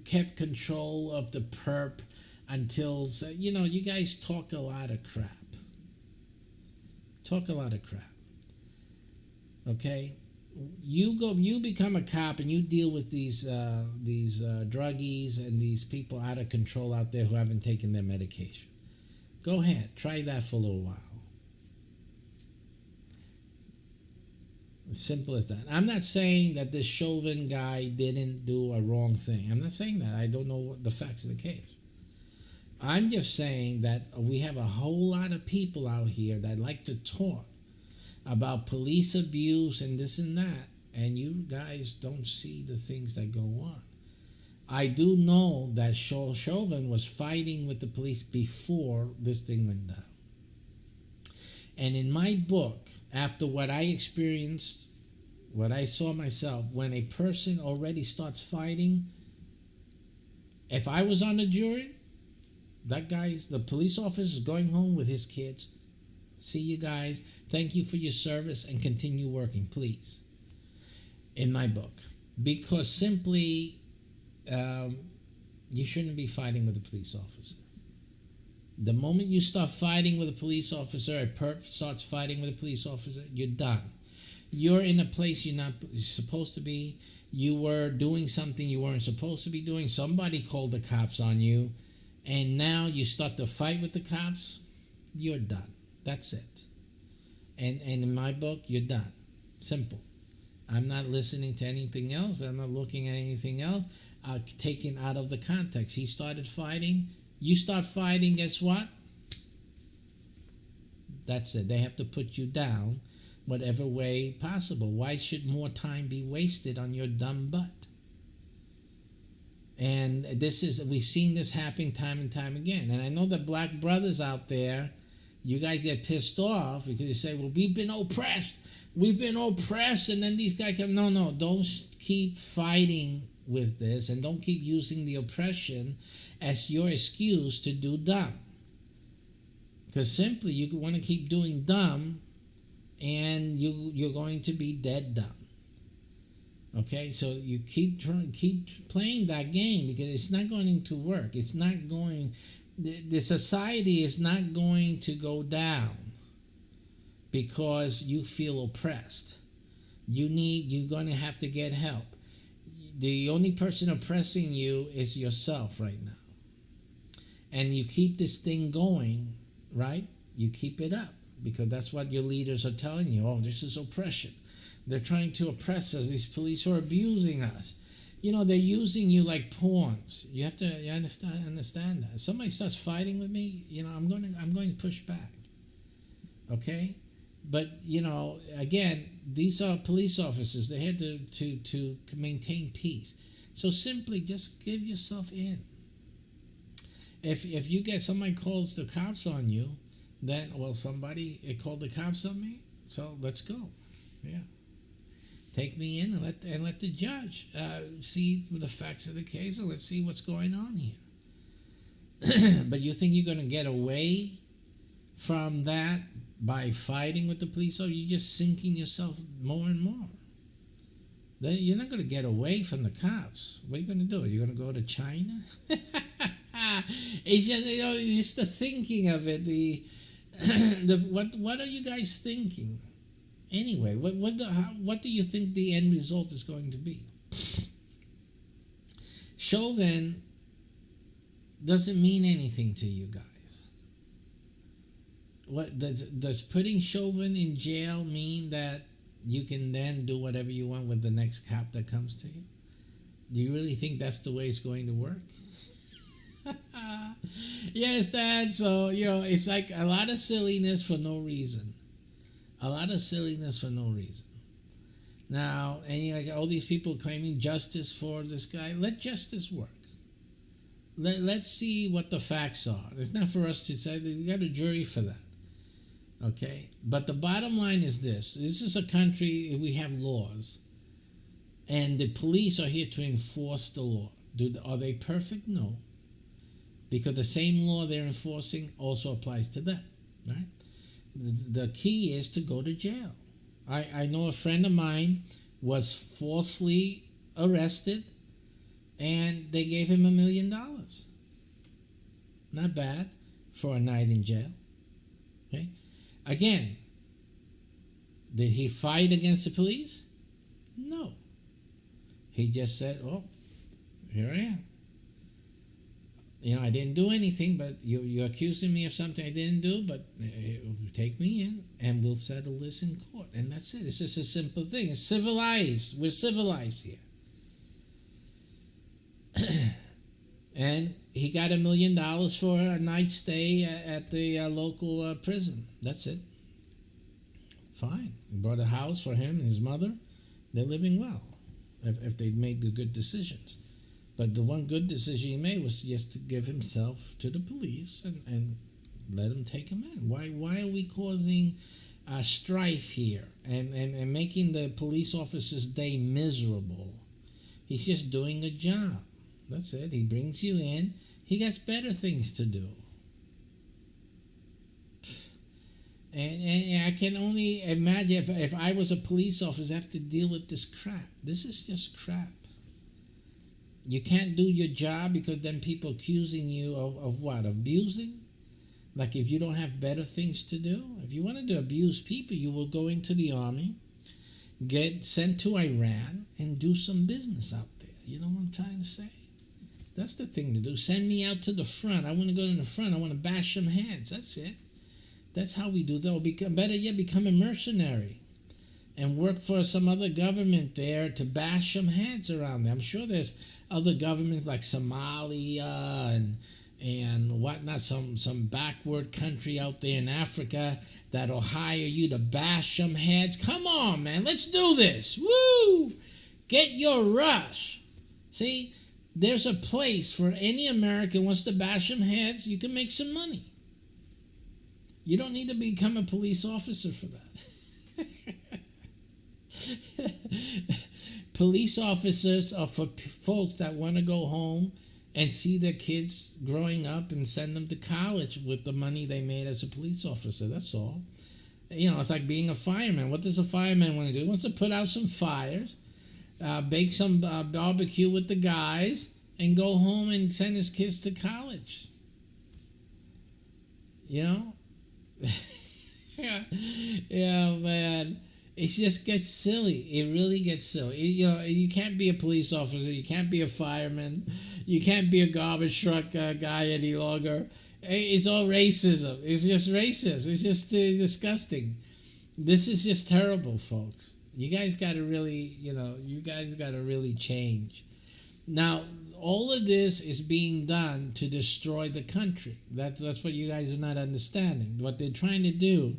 Speaker 15: kept control of the perp until, you guys talk a lot of crap. Okay? You become a cop and you deal with these druggies and these people out of control out there who haven't taken their medication. Go ahead, try that for a little while. As simple as that. I'm not saying that this Chauvin guy didn't do a wrong thing. I'm not saying that. I don't know what the facts of the case. I'm just saying that we have a whole lot of people out here that like to talk about police abuse and this and that, and you guys don't see the things that go on. I do know that Chauvin was fighting with the police before this thing went down. And in my book, after what I experienced, what I saw myself, when a person already starts fighting, if I was on the jury, the police officer is going home with his kids. See you guys. Thank you for your service and continue working, please. In my book. Because simply, you shouldn't be fighting with a police officer. The moment you start fighting with a police officer, a perp starts fighting with a police officer, you're done. You're in a place you're not supposed to be. You were doing something you weren't supposed to be doing. Somebody called the cops on you. And now you start to fight with the cops, you're done. That's it. And in my book, you're done. Simple. I'm not listening to anything else. I'm not looking at anything else. Taken out of the context. He started fighting. You start fighting, guess what? That's it. They have to put you down whatever way possible. Why should more time be wasted on your dumb butt? And we've seen this happen time and time again. And I know that black brothers out there, you guys get pissed off because you say, well, we've been oppressed. And then these guys come. No, don't keep fighting with this, and don't keep using the oppression as your excuse to do dumb. Because simply you want to keep doing dumb, and you're going to be dead dumb. Okay, so you keep playing that game because it's not going to work. It's not going. The society is not going to go down because you feel oppressed. You're going to have to get help. The only person oppressing you is yourself right now. And you keep this thing going, right? You keep it up because that's what your leaders are telling you. Oh, this is oppression. They're trying to oppress us. These police are abusing us. You know, they're using you like pawns. You have to understand that. If somebody starts fighting with me, you know, I'm going to push back. Okay? But, you know, again, these are police officers. They're here to maintain peace. So simply just give yourself in. If you get somebody calls the cops on you, then, well, somebody called the cops on me, so let's go. Yeah. Take me in and let the judge see the facts of the case, and let's see what's going on here. But you think you're going to get away from that by fighting with the police, or you're just sinking yourself more and more? You're not going to get away from the cops. What are you going to do? You're going to go to China? It's just, you know, just the thinking of it. What are you guys thinking? Anyway, what do you think the end result is going to be? Chauvin doesn't mean anything to you guys. What does putting Chauvin in jail mean that you can then do whatever you want with the next cop that comes to you? Do you really think that's the way it's going to work? Yes, Dad. So, you know, it's like a lot of silliness for no reason. A lot of silliness for no reason. Now, and you like all these people claiming justice for this guy. Let justice work. Let's see what the facts are. It's not for us to say. We got a jury for that. Okay? But the bottom line is this. This is a country, we have laws. And the police are here to enforce the law. Are they perfect? No. Because the same law they're enforcing also applies to them. Right? The key is to go to jail. I know a friend of mine was falsely arrested and they gave him $1 million. Not bad for a night in jail. Okay? Again, did he fight against the police? No. He just said, oh, here I am. You know, I didn't do anything, but you're accusing me of something I didn't do, but take me in and we'll settle this in court. And that's it. It's just a simple thing. It's civilized. We're civilized here. And he got $1 million for a night stay at the local prison. That's it. Fine. He bought a house for him and his mother. They're living well if they'd made the good decisions. But the one good decision he made was just to give himself to the police and let them take him in. Why are we causing strife here and making the police officer's day miserable? He's just doing a job. That's it. He brings you in. He got better things to do. And I can only imagine if I was a police officer, I have to deal with this crap. This is just crap. You can't do your job because then people accusing you of what? Abusing? Like if you don't have better things to do? If you wanted to abuse people, you will go into the army, get sent to Iran, and do some business out there. You know what I'm trying to say? That's the thing to do. Send me out to the front. I want to go to the front. I want to bash some heads. That's it. That's how we do that. Or better yet, become a mercenary and work for some other government there to bash some heads around there. I'm sure there's other governments like Somalia and whatnot, some backward country out there in Africa that'll hire you to bash some heads. Come on, man, let's do this. Woo! Get your rush. See, there's a place for any American who wants to bash some heads. You can make some money. You don't need to become a police officer for that. Police officers are for folks that want to go home and see their kids growing up and send them to college with the money they made as a police officer. That's all. You know, it's like being a fireman. What does a fireman want to do? He wants to put out some fires, bake some barbecue with the guys, and go home and send his kids to college. You know? Yeah, man. It just gets silly. It really gets silly. You can't be a police officer. You can't be a fireman. You can't be a garbage truck guy any longer. It's all racism. It's just racist. It's just disgusting. This is just terrible, folks. You guys got to really, change. Now, all of this is being done to destroy the country. That's what you guys are not understanding. What they're trying to do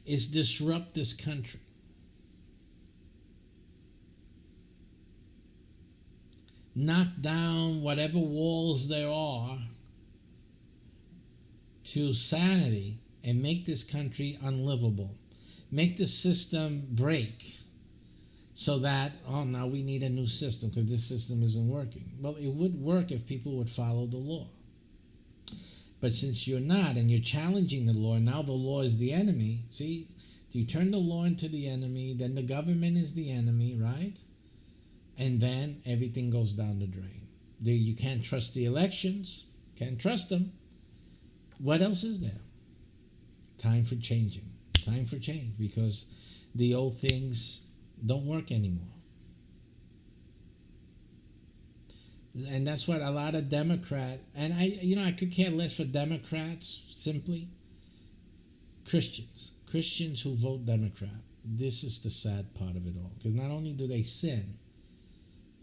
Speaker 15: is disrupt this country. Knock down whatever walls there are to sanity and make this country unlivable. Make the system break so that, now we need a new system because this system isn't working. Well, it would work if people would follow the law. But since you're not and you're challenging the law, now the law is the enemy. See, you turn the law into the enemy, then the government is the enemy, right? And then everything goes down the drain. You can't trust the elections. Can't trust them. What else is there? Time for changing. Time for change because the old things don't work anymore. And that's what a lot of Democrats, and I could care less for Democrats, simply. Christians who vote Democrat. This is the sad part of it all. Because not only do they sin,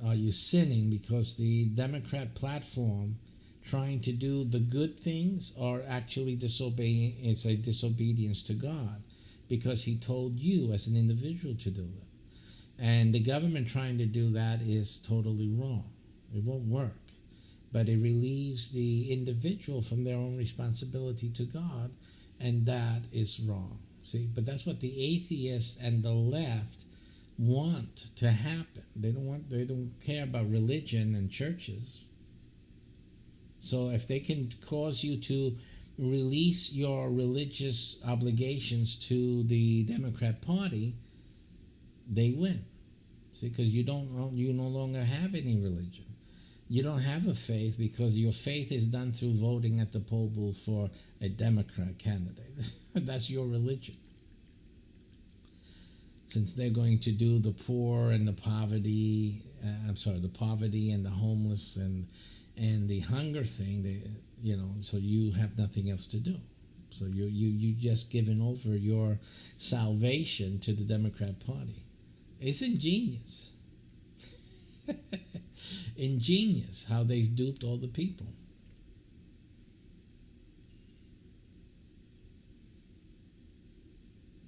Speaker 15: are you sinning because the Democrat platform trying to do the good things are actually disobeying. It's a disobedience to God because he told you as an individual to do it. And the government trying to do that is totally wrong. It won't work. But it relieves the individual from their own responsibility to God, and that is wrong. See, but that's what the atheists and the left want to happen. They don't care about religion and churches. So if they can cause you to release your religious obligations to the Democrat Party, they win. See, because you no longer have any religion. You don't have a faith because your faith is done through voting at the poll booth for a Democrat candidate. That's your religion. since they're going to do the poor and the poverty, the poverty and the homeless and the hunger thing, so you have nothing else to do. So you just given over your salvation to the Democrat Party. It's ingenious. Ingenious how they've duped all the people.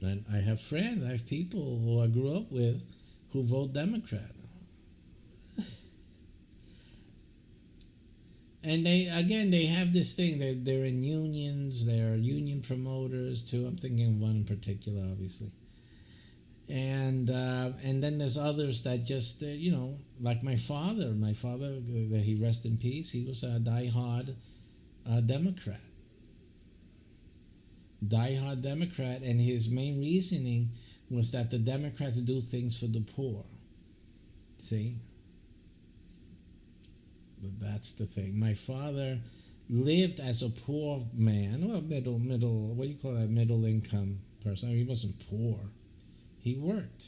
Speaker 15: And I have friends, I have people who I grew up with who vote Democrat. And they have this thing, they're in unions, they're union promoters too. I'm thinking of one in particular, obviously. And then there's others that just, like my father. My father, he rest in peace, he was a diehard Democrat. Diehard Democrat, and his main reasoning was that the Democrats do things for the poor. See? But that's the thing. My father lived as a poor man, well, middle income person. I mean, he wasn't poor. He worked,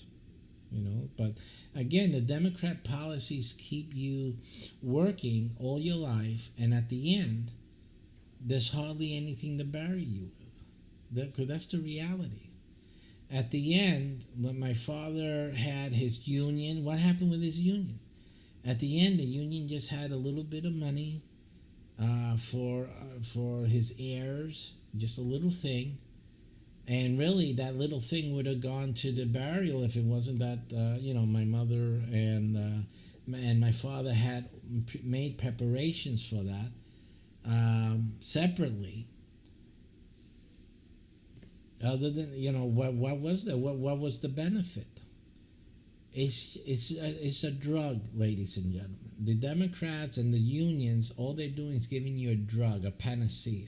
Speaker 15: But again, the Democrat policies keep you working all your life, and at the end, there's hardly anything to bury you with. Because that's the reality. At the end, when my father had his union, what happened with his union? At the end, the union just had a little bit of money for his heirs, just a little thing. And really, that little thing would have gone to the burial if it wasn't that, my mother and my father had made preparations for that separately. Other than, what was there? What was the benefit? It's a drug, ladies and gentlemen. The Democrats and the unions, all they're doing is giving you a drug, a panacea,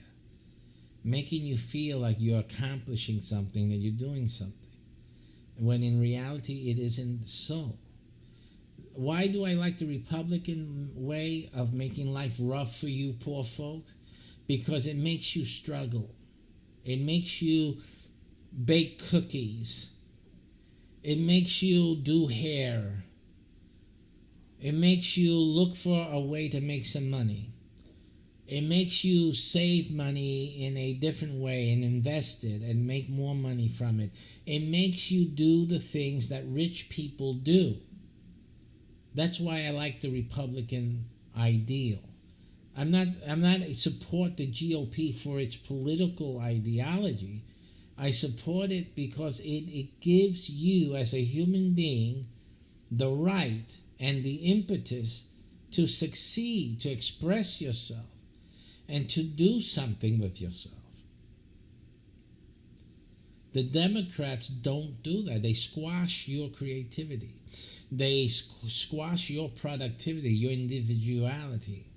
Speaker 15: making you feel like you're accomplishing something, that you're doing something, when in reality it isn't so. Why do I like the Republican way of making life rough for you poor folks? Because it makes you struggle. It makes you bake cookies. It makes you do hair. It makes you look for a way to make some money. It makes you save money in a different way and invest it and make more money from it. It makes you do the things that rich people do. That's why I like the Republican ideal. I'm not support the GOP for its political ideology. I support it because it gives you as a human being the right and the impetus to succeed, to express yourself, and to do something with yourself. The Democrats don't do that. They squash your creativity. They squash your productivity, your individuality,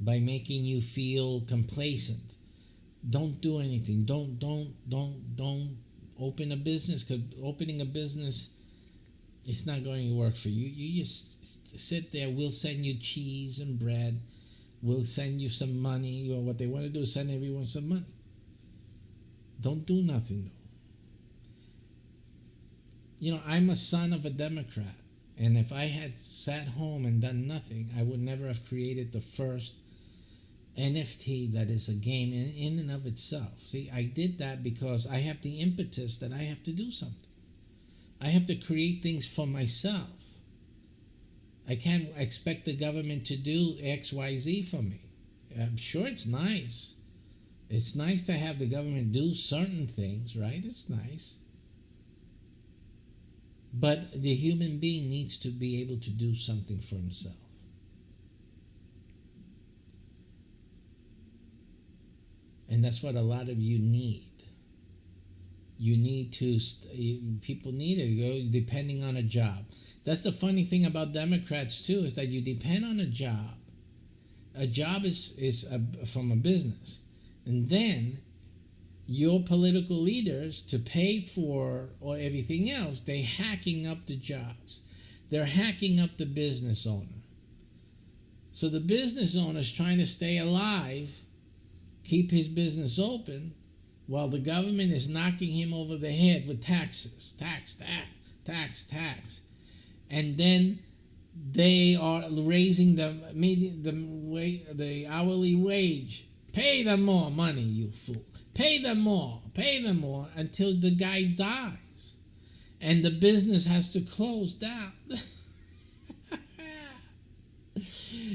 Speaker 15: by making you feel complacent. Don't do anything. Don't open a business, because opening a business, it's not going to work for you. You just sit there. We'll send you cheese and bread. We'll send you some money. Well, what they want to do is send everyone some money. Don't do nothing, though. I'm a son of a Democrat. And if I had sat home and done nothing, I would never have created the first NFT that is a game in and of itself. See, I did that because I have the impetus that I have to do something. I have to create things for myself. I can't expect the government to do X, Y, Z for me. I'm sure it's nice. It's nice to have the government do certain things, right? It's nice. But the human being needs to be able to do something for himself. And that's what a lot of you need. You need to, people need it, depending on a job. That's the funny thing about Democrats too, is that you depend on a job. A job is from a business. And then your political leaders, to pay for or everything else, they're hacking up the jobs. They're hacking up the business owner. So the business owner is trying to stay alive, keep his business open, while the government is knocking him over the head with taxes, tax. And then they are raising the hourly wage. Pay them more money, you fool. Pay them more until the guy dies. And the business has to close down.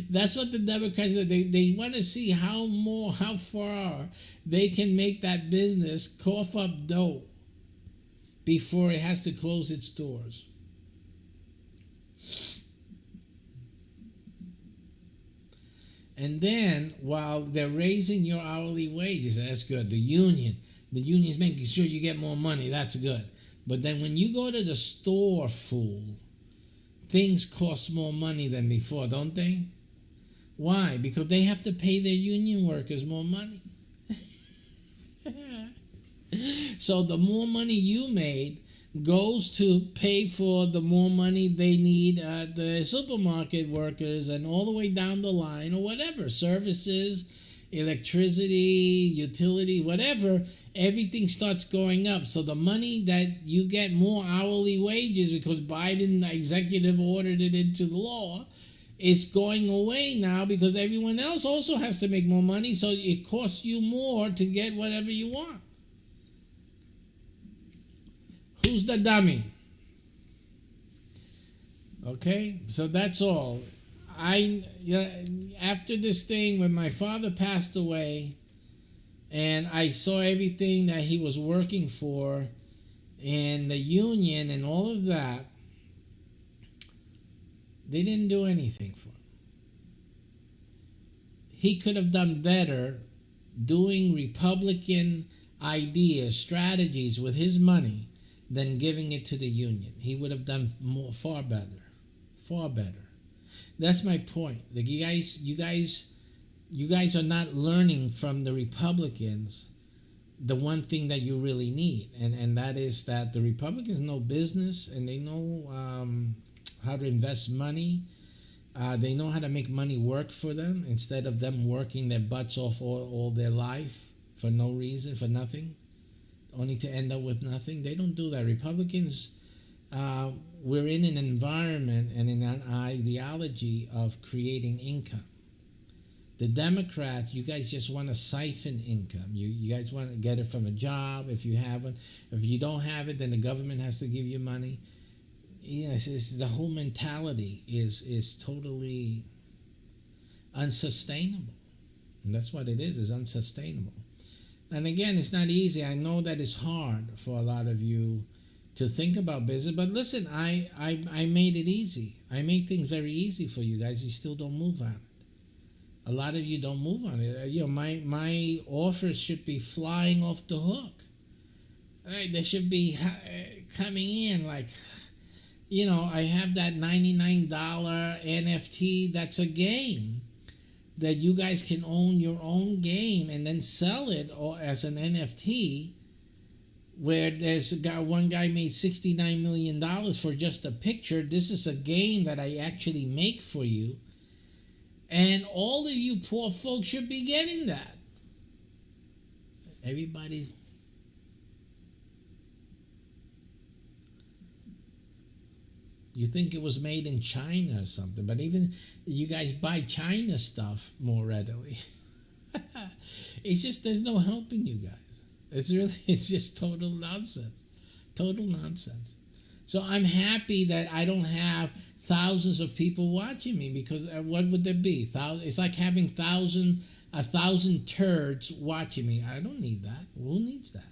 Speaker 15: That's what the Democrats do. They want to see how far they can make that business cough up dough before it has to close its doors. And then, while they're raising your hourly wages, that's good. The union's making sure you get more money. That's good. But then when you go to the store, fool, things cost more money than before, don't they? Why? Because they have to pay their union workers more money. So the more money you made goes to pay for the more money they need at the supermarket workers and all the way down the line, or whatever, services, electricity, utility, whatever, everything starts going up. So the money that you get more hourly wages because Biden executive ordered it into law is going away now because everyone else also has to make more money, so it costs you more to get whatever you want. Who's the dummy? Okay, so that's all. After this thing, when my father passed away, and I saw everything that he was working for, and the union and all of that, they didn't do anything for him. He could have done better doing Republican ideas, strategies with his money than giving it to the union. He would have done far better. That's my point. Like you guys are not learning from the Republicans the one thing that you really need, and that is that the Republicans know business and they know how to invest money. They know how to make money work for them instead of them working their butts off all their life for no reason, for nothing, only to end up with nothing. They don't do that. Republicans, we're in an environment and in an ideology of creating income. The Democrats, you guys just want to siphon income. You guys want to get it from a job if you have one. If you don't have it, then the government has to give you money. Yes, the whole mentality is totally unsustainable. And that's what it is unsustainable. And again, it's not easy. I know that it's hard for a lot of you to think about business, but listen, I made it easy. I made things very easy for you guys. You still don't move on it. A lot of you don't move on it. You know, my offers should be flying off the hook. Right? They should be coming in like, you know, I have that $99 NFT. That's a game that you guys can own your own game and then sell it as an NFT, where there's one guy made $69 million for just a picture. This is a game that I actually make for you. And all of you poor folks should be getting that. Everybody. You think it was made in China or something, but even you guys buy China stuff more readily. It's just, there's no helping you guys. It's just total nonsense. Total nonsense. So I'm happy that I don't have thousands of people watching me, because what would there be? It's like having 1,000 turds watching me. I don't need that. Who needs that?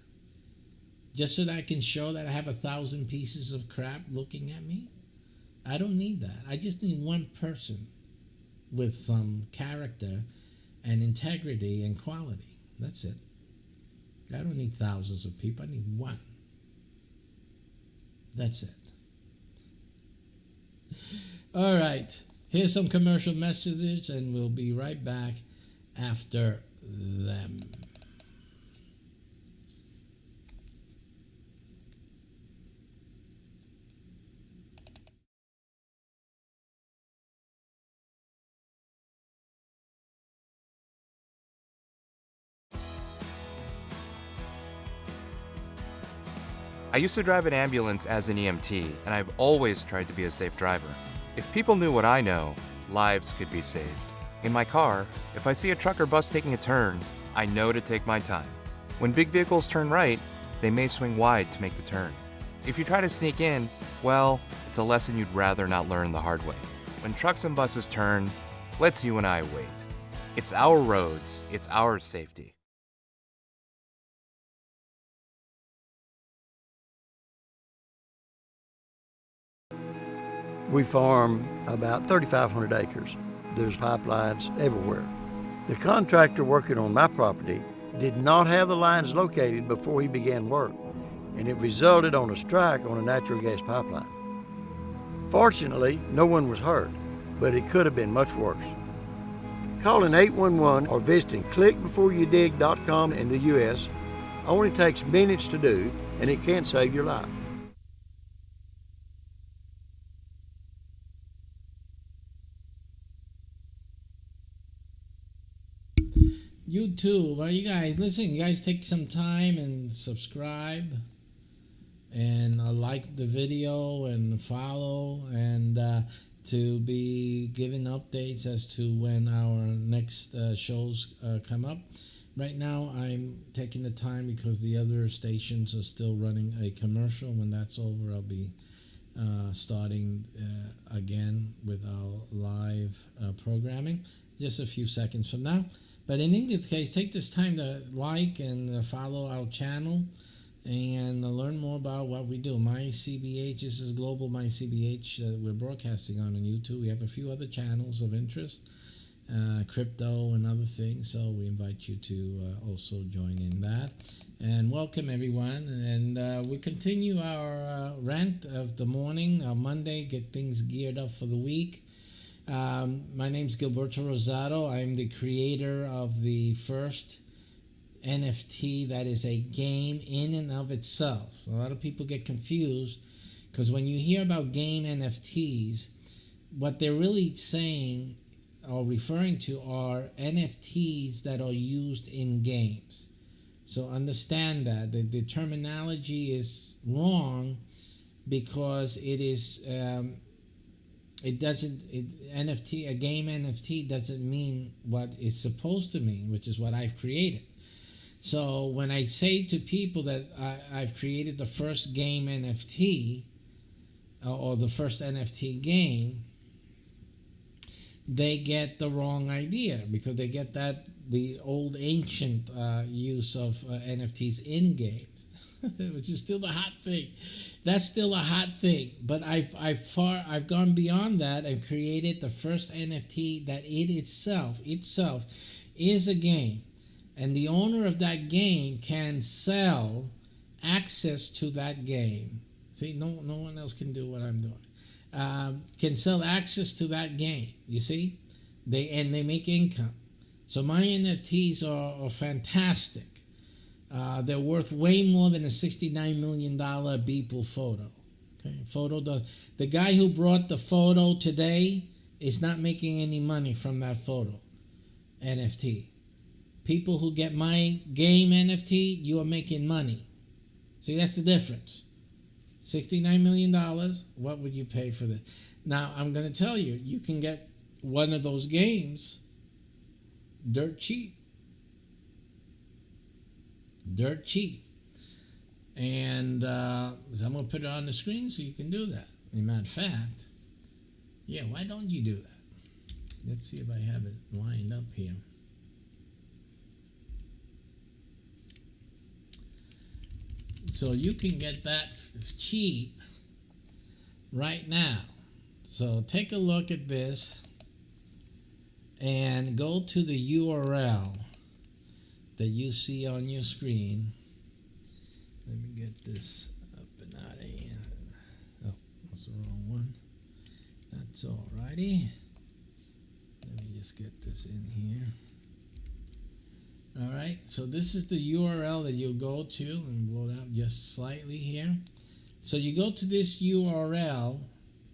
Speaker 15: Just so that I can show that I have 1,000 pieces of crap looking at me? I don't need that. I just need one person with some character and integrity and quality. That's it. I don't need thousands of people. I need one. That's it. All right. Here's some commercial messages, and we'll be right back after them.
Speaker 7: I used to drive an ambulance as an EMT, and I've always tried to be a safe driver. If people knew what I know, lives could be saved. In my car, if I see a truck or bus taking a turn, I know to take my time. When big vehicles turn right, they may swing wide to make the turn. If you try to sneak in, well, it's a lesson you'd rather not learn the hard way. When trucks and buses turn, let's you and I wait. It's our roads, it's our safety.
Speaker 8: We farm about 3,500 acres. There's pipelines everywhere. The contractor working on my property did not have the lines located before he began work, and it resulted on a strike on a natural gas pipeline. Fortunately, no one was hurt, but it could have been much worse. Calling 811 or visiting clickbeforeyoudig.com in the U.S. only takes minutes to do, and it can save your life.
Speaker 15: YouTube, you guys, listen, you guys take some time and subscribe and like the video and follow and to be given updates as to when our next shows come up. Right now, I'm taking the time because the other stations are still running a commercial. When that's over, I'll be starting again with our live programming just a few seconds from now. But in any case, take this time to like and follow our channel and learn more about what we do. Mycbh, this is Global Mycbh. We're broadcasting on YouTube. We have a few other channels of interest, crypto and other things. So we invite you to also join in that. And welcome, everyone. And we continue our rant of the morning, Monday, get things geared up for the week. My name's Gilberto Rosado. I'm the creator of the first NFT that is a game in and of itself. A lot of people get confused because when you hear about game NFTs, what they're really saying or referring to are NFTs that are used in games. So understand that the terminology is wrong because it is a game NFT doesn't mean what it's supposed to mean, which is what I've created. So when I say to people that I've created the first game NFT or the first NFT game, they get the wrong idea because they get that the old ancient use of NFTs in games, which is still the hot thing. That's still a hot thing, but I've gone beyond that and created the first NFT that it itself is a game, and the owner of that game can sell access to that game. See, no one else can do what I'm doing. Can sell access to that game. You see, they make income. So my NFTs are fantastic. They're worth way more than a $69 million Beeple photo. Okay, the guy who brought the photo today is not making any money from that photo NFT. People who get my game NFT, you are making money. See, that's the difference. $69 million, what would you pay for that? Now, I'm going to tell you, you can get one of those games dirt cheap. Dirt cheap. And I'm going to put it on the screen so you can do that. As a matter of fact, yeah, why don't you do that? Let's see if I have it lined up here. So you can get that cheap right now. So take a look at this and go to the URL that you see on your screen. Let me get this up and out of here. Oh, that's the wrong one. That's alrighty. Let me just get this in here. Alright, so this is the URL that you'll go to, and blow it out just slightly here. So you go to this URL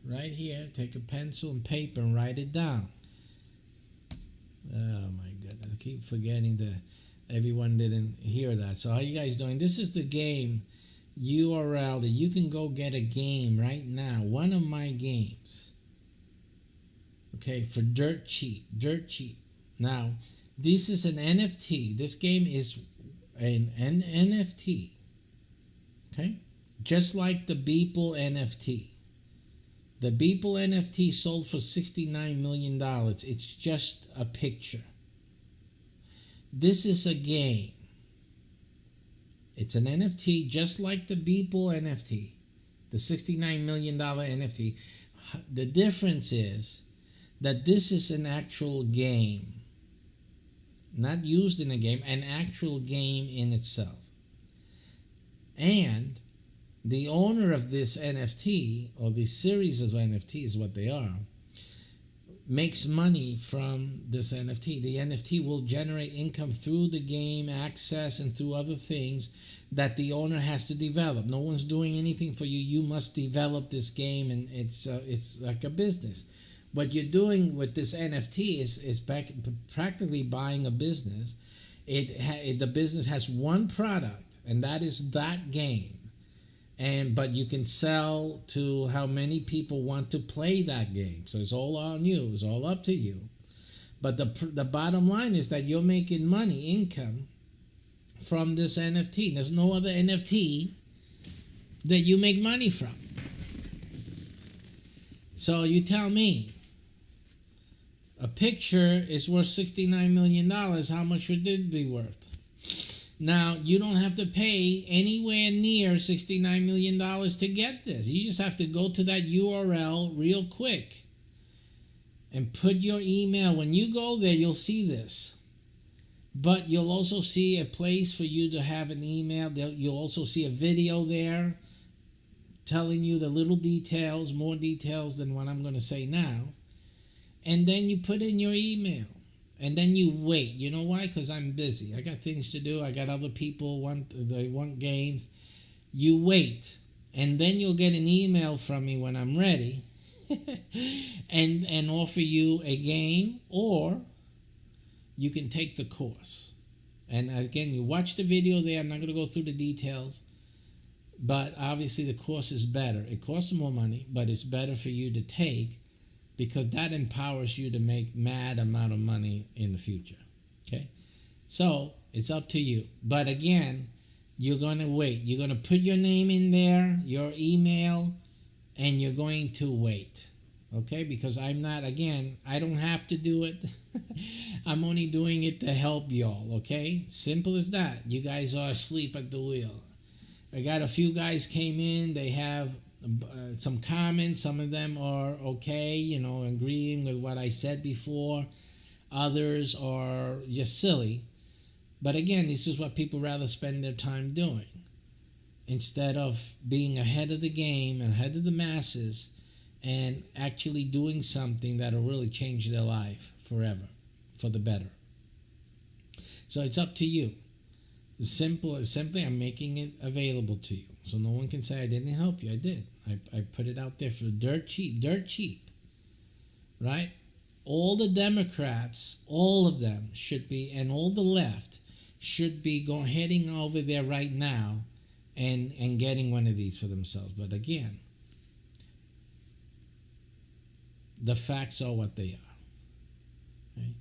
Speaker 15: right here, take a pencil and paper and write it down. Oh my goodness, I keep forgetting that everyone didn't hear that. So how you guys doing? This is the game URL that you can go get a game right now, one of my games, okay, for dirt cheap. Now, this is an NFT. This game is an NFT, okay, just like the Beeple NFT. The Beeple NFT sold for $69 million. It's just a picture. This is a game. It's an NFT just like the Beeple NFT, the $69 million NFT. The difference is that this is an actual game, not used in a game, an actual game in itself. And the owner of this NFT, or this series of NFTs, what they are, makes money from this NFT. The NFT will generate income through the game access and through other things that the owner has to develop. No one's doing anything for you. You must develop this game, and it's like a business. What you're doing with this NFT is practically buying a business. The business has one product, and that is that game. But you can sell to how many people want to play that game. So it's all on you. It's all up to you. But the bottom line is that you're making money, income, from this NFT. There's no other NFT that you make money from. So you tell me, a picture is worth $69 million. How much would it be worth? Now, you don't have to pay anywhere near $69 million to get this. You just have to go to that URL real quick and put your email. When you go there, you'll see this. But you'll also see a place for you to have an email. You'll also see a video there telling you the little details, more details than what I'm going to say now. And then you put in your email. And then you wait. You know why? Because I'm busy. I got things to do. I got other people they want games. You wait. And then you'll get an email from me when I'm ready and offer you a game, or you can take the course. And again, you watch the video there. I'm not going to go through the details. But obviously the course is better. It costs more money, but it's better for you to take, because that empowers you to make mad amount of money in the future. Okay? So it's up to you. But again, you're going to wait. You're going to put your name in there, your email, and you're going to wait. Okay? Because I don't have to do it. I'm only doing it to help y'all. Okay? Simple as that. You guys are asleep at the wheel. I got a few guys came in. They have some comments. Some of them are okay, agreeing with what I said before. Others are just silly. But again, this is what people rather spend their time doing, instead of being ahead of the game and ahead of the masses and actually doing something that will really change their life forever, for the better. So it's up to you. Simply, I'm making it available to you. So no one can say I didn't help you. I did. I put it out there for dirt cheap, right? All the Democrats, all of them should be, and all the left should be heading over there right now and getting one of these for themselves. But again, the facts are what they are. Okay?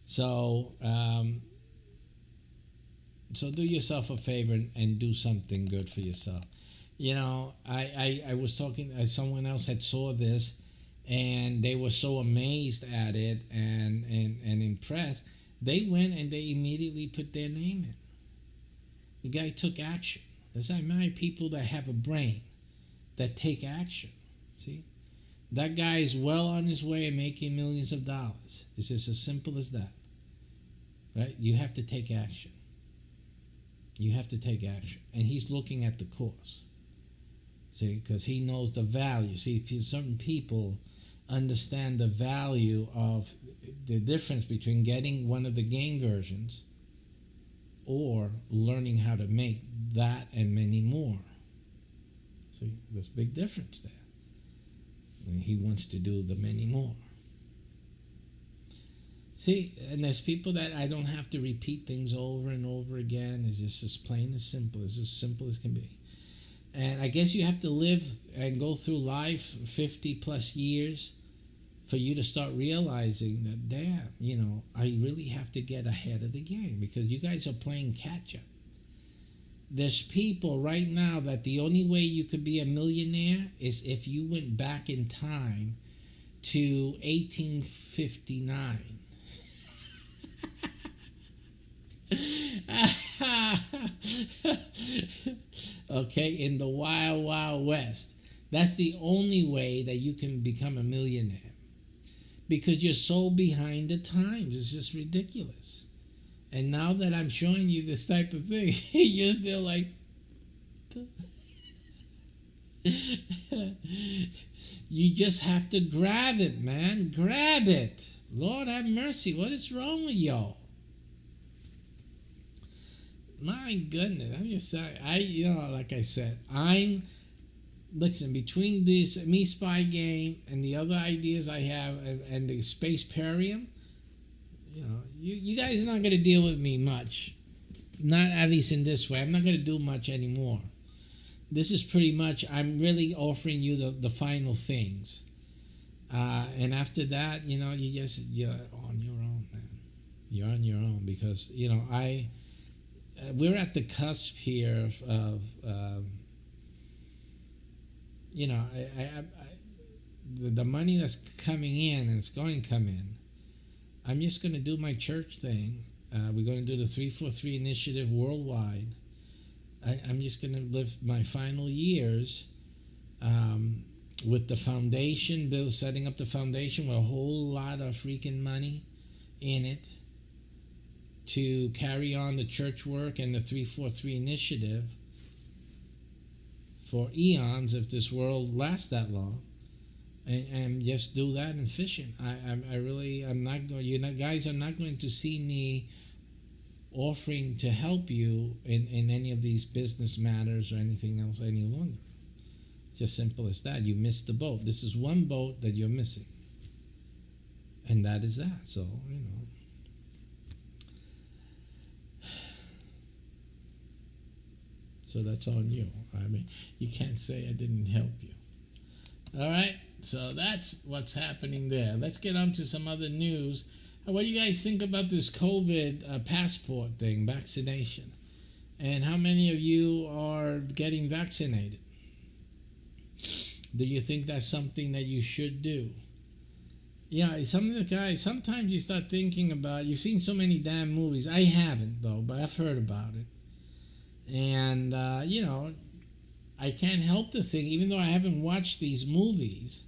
Speaker 15: So do yourself a favor and do something good for yourself. I was talking, someone else had saw this, and they were so amazed at it and impressed. They went and they immediately put their name in. The guy took action. There's many people that have a brain that take action. See? That guy is well on his way of making millions of dollars. It's just as simple as that. Right? You have to take action. You have to take action. And he's looking at the course. See, because he knows the value. See, certain people understand the value of the difference between getting one of the game versions or learning how to make that and many more. See, there's a big difference there. And he wants to do the many more. See, and there's people that I don't have to repeat things over and over again. It's just as plain as simple as can be. And I guess you have to live and go through life 50 plus years for you to start realizing that, damn, you know, I really have to get ahead of the game because you guys are playing catch up. There's people right now that the only way you could be a millionaire is if you went back in time to 1859. Okay, in the wild, wild west. That's the only way that you can become a millionaire. Because you're so behind the times. It's just ridiculous. And now that I'm showing you this type of thing, you're still like... You just have to grab it, man. Grab it. Lord have mercy. What is wrong with y'all? My goodness. I'm just sorry. Like I said, listen, between this Me Spy game and the other ideas I have and the Spaceparium, you know, you guys are not going to deal with me much. Not at least in this way. I'm not going to do much anymore. This is pretty much, I'm really offering you the final things. And after that, you know, you're on your own, man. You're on your own because, you know, we're at the cusp here of you know, the money that's coming in and it's going to come in. I'm just going to do my church thing. We're going to do the 343 initiative worldwide. I'm just going to live my final years with the foundation, setting up the foundation with a whole lot of freaking money in it to carry on the church work and the 343 initiative for eons if this world lasts that long, and just do that and fishing. I'm not going. You guys are not going to see me offering to help you in any of these business matters or anything else any longer. It's just simple as that. You missed the boat. This is one boat that you're missing, and that is that. So you know. So that's on you. I mean, you can't say I didn't help you. All right, so that's what's happening there. Let's get on to some other news. What do you guys think about this COVID passport thing, vaccination? And how many of you are getting vaccinated? Do you think that's something that you should do? Yeah, some of the guys, sometimes you start thinking about, you've seen so many damn movies. I haven't, though, but I've heard about it. And, you know, I can't help to think, even though I haven't watched these movies,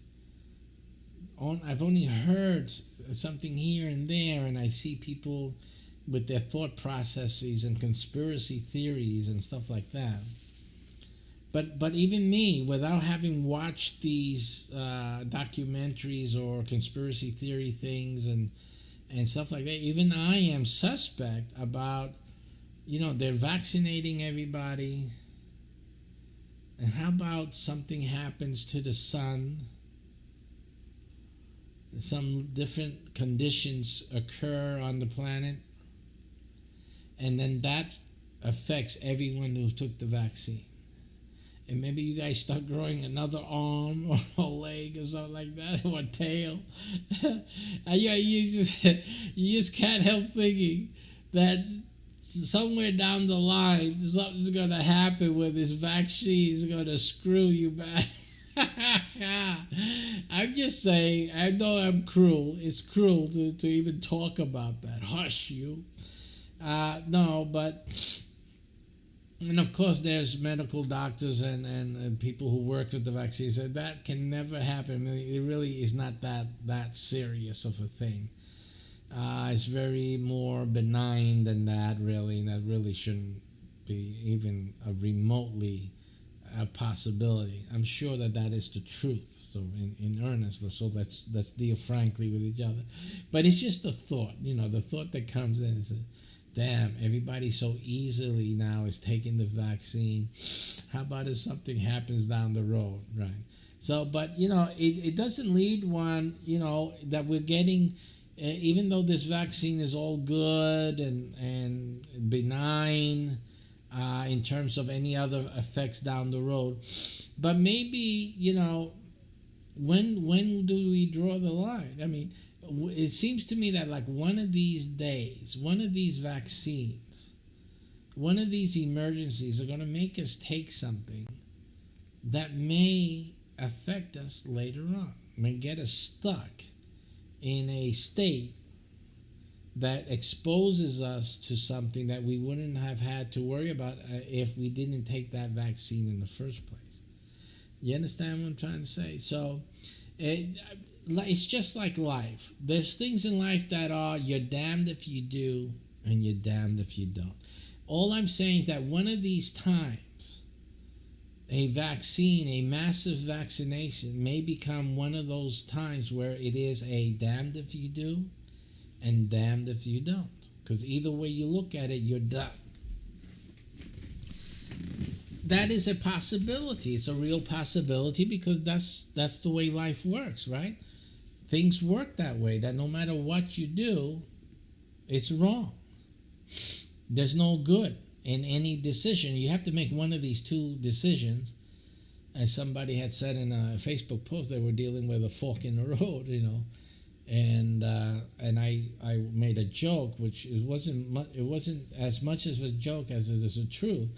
Speaker 15: I've only heard something here and there, and I see people with their thought processes and conspiracy theories and stuff like that. But even me, without having watched these documentaries or conspiracy theory things and stuff like that, even I am suspect about, you know, they're vaccinating everybody. And how about something happens to the sun? Some different conditions occur on the planet. And then that affects everyone who took the vaccine. And maybe you guys start growing another arm or a leg or something like that, or a tail. You just can't help thinking that somewhere down the line, something's going to happen where this vaccine is going to screw you back. I'm just saying, I know I'm cruel. It's cruel to even talk about that. Hush, you. No, but... And of course, there's medical doctors and people who work with the vaccine said that can never happen. It really is not that serious of a thing. It's very more benign than that, really. That really shouldn't be even remotely a possibility. I'm sure that is the truth. So in earnest, so let's deal frankly with each other. But it's just a thought, you know, the thought that comes in is, damn, everybody so easily now is taking the vaccine. How about if something happens down the road, right? So, but, you know, it doesn't lead one, you know, that we're getting, even though this vaccine is all good and benign, in terms of any other effects down the road. But maybe, when do we draw the line? I mean, it seems to me that like one of these days, one of these vaccines, one of these emergencies are going to make us take something that may affect us later on, may get us stuck in a state that exposes us to something that we wouldn't have had to worry about if we didn't take that vaccine in the first place. You understand what I'm trying to say? So it's just like life. There's things in life that are you're damned if you do and you're damned if you don't. All I'm saying is that one of these times, a vaccine, a massive vaccination may become one of those times where it is a damned if you do and damned if you don't. Because either way you look at it, you're done. That is a possibility. It's a real possibility because that's the way life works, right? Things work that way, that no matter what you do, it's wrong. There's no good in any decision. You have to make one of these two decisions. As somebody had said in a Facebook post, they were dealing with a fork in the road, and I made a joke, which it wasn't as much as a joke as it is a truth.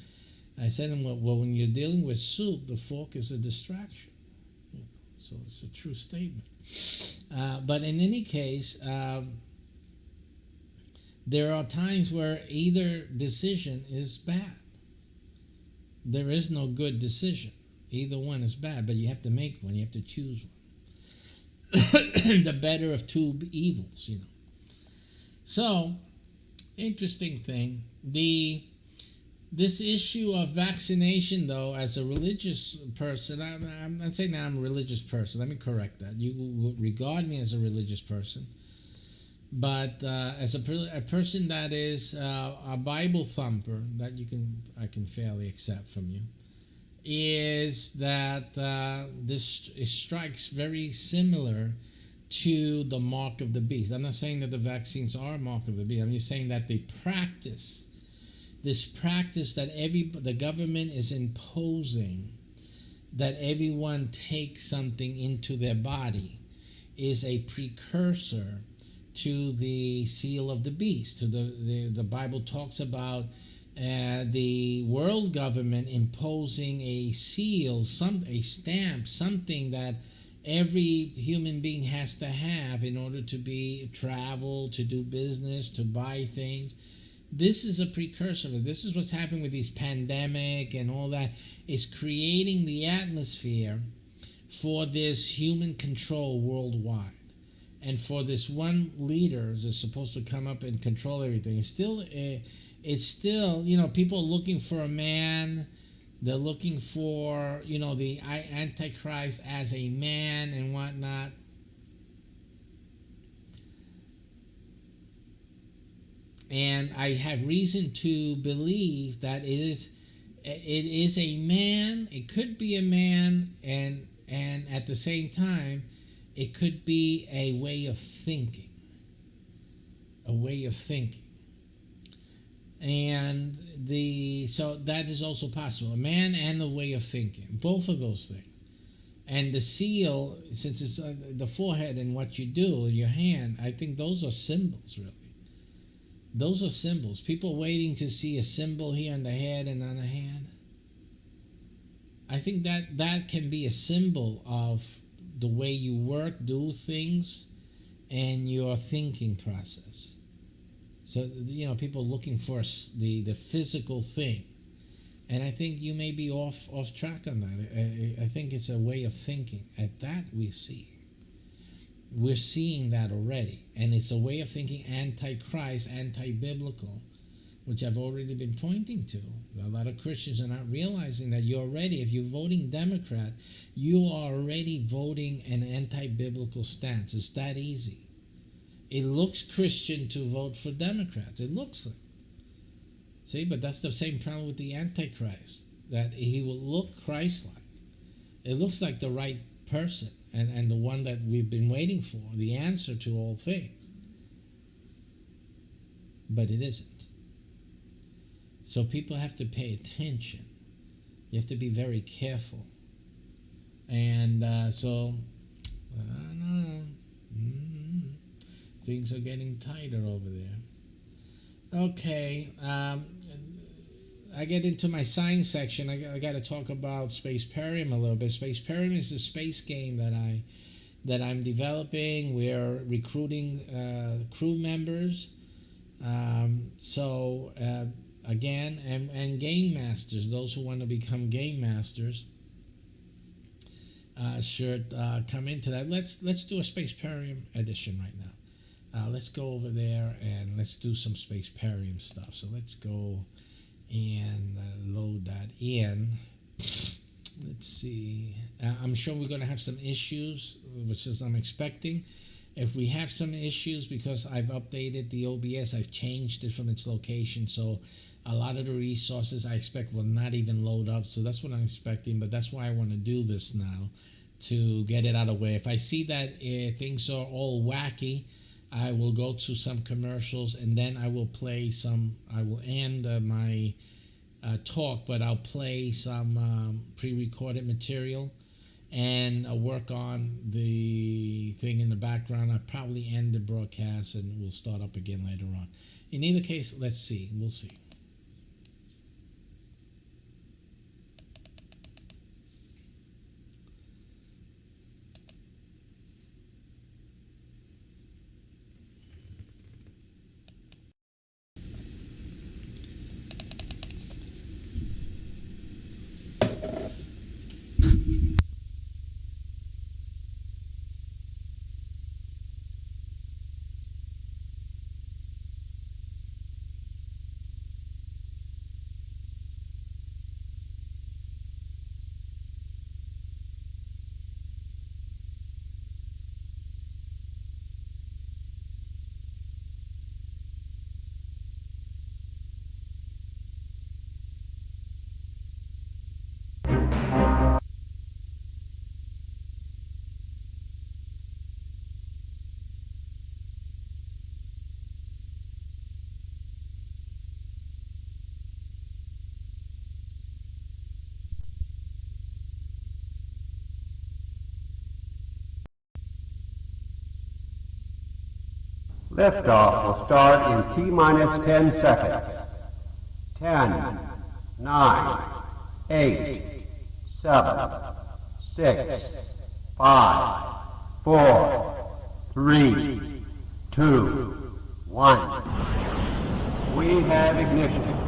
Speaker 15: I said to him, well, when you're dealing with soup, the fork is a distraction. So it's a true statement. But in any case, there are times where either decision is bad. There is no good decision. Either one is bad, but you have to make one. You have to choose one. The better of two evils, So, interesting thing. This issue of vaccination, though, as a religious person, I'm not saying that I'm a religious person. Let me correct that. You would regard me as a religious person. But as a person that is a Bible thumper, that I can fairly accept from you, is that this strikes very similar to the mark of the beast. I'm not saying that the vaccines are a mark of the beast. I'm just saying that they practice this practice that the government is imposing, that everyone takes something into their body, is a precursor to the seal of the beast. To the Bible talks about the world government imposing a seal, a stamp, something that every human being has to have in order to travel, to do business, to buy things. This is a precursor. This is what's happening with these pandemic and all that. Is creating the atmosphere for this human control worldwide. And for this one leader that's supposed to come up and control everything. It's still, people are looking for a man. They're looking for, the Antichrist as a man and whatnot. And I have reason to believe that it is a man. It could be a man, and at the same time, it could be a way of thinking. A way of thinking. And so that is also possible. A man and a way of thinking. Both of those things. And the seal, since it's the forehead and what you do, your hand, I think those are symbols, really. Those are symbols. People waiting to see a symbol here on the head and on the hand. I think that can be a symbol of the way you work, do things, and your thinking process. So, people looking for the physical thing. And I think you may be off track on that. I think it's a way of thinking. At that we see. We're seeing that already. And it's a way of thinking anti-Christ, anti-biblical, which I've already been pointing to. A lot of Christians are not realizing that if you're voting Democrat, you are already voting an anti-biblical stance. It's that easy. It looks Christian to vote for Democrats. It looks like. See, but that's the same problem with the Antichrist, that he will look Christ-like. It looks like the right person and the one that we've been waiting for, the answer to all things. But it isn't. So people have to pay attention. You have to be very careful. And so, I don't know. Things are getting tighter over there. Okay, I get into my science section. I got to talk about Spaceparium a little bit. Spaceparium is a space game that I'm developing. We're recruiting crew members. Again, and game masters, those who want to become game masters, should come into that. Let's do a Spaceparium edition right now. Let's go over there and let's do some Spaceparium stuff. So let's go and load that in. Let's see. I'm sure we're going to have some issues, which is I'm expecting. If we have some issues, because I've updated the OBS, I've changed it from its location, so a lot of the resources I expect will not even load up. So that's what I'm expecting, but that's why I want to do this now, to get it out of the way. If I see that things are all wacky, I will go to some commercials, and then I will play some, I will end my talk, but I'll play some pre-recorded material and work on the thing in the background. I'll probably end the broadcast and we'll start up again later on. In either case, let's see. We'll see.
Speaker 17: Liftoff will start in T-minus 10 seconds. 10, 9, 8, 7, 6, 5, 4, 3, 2, 1. We have ignition.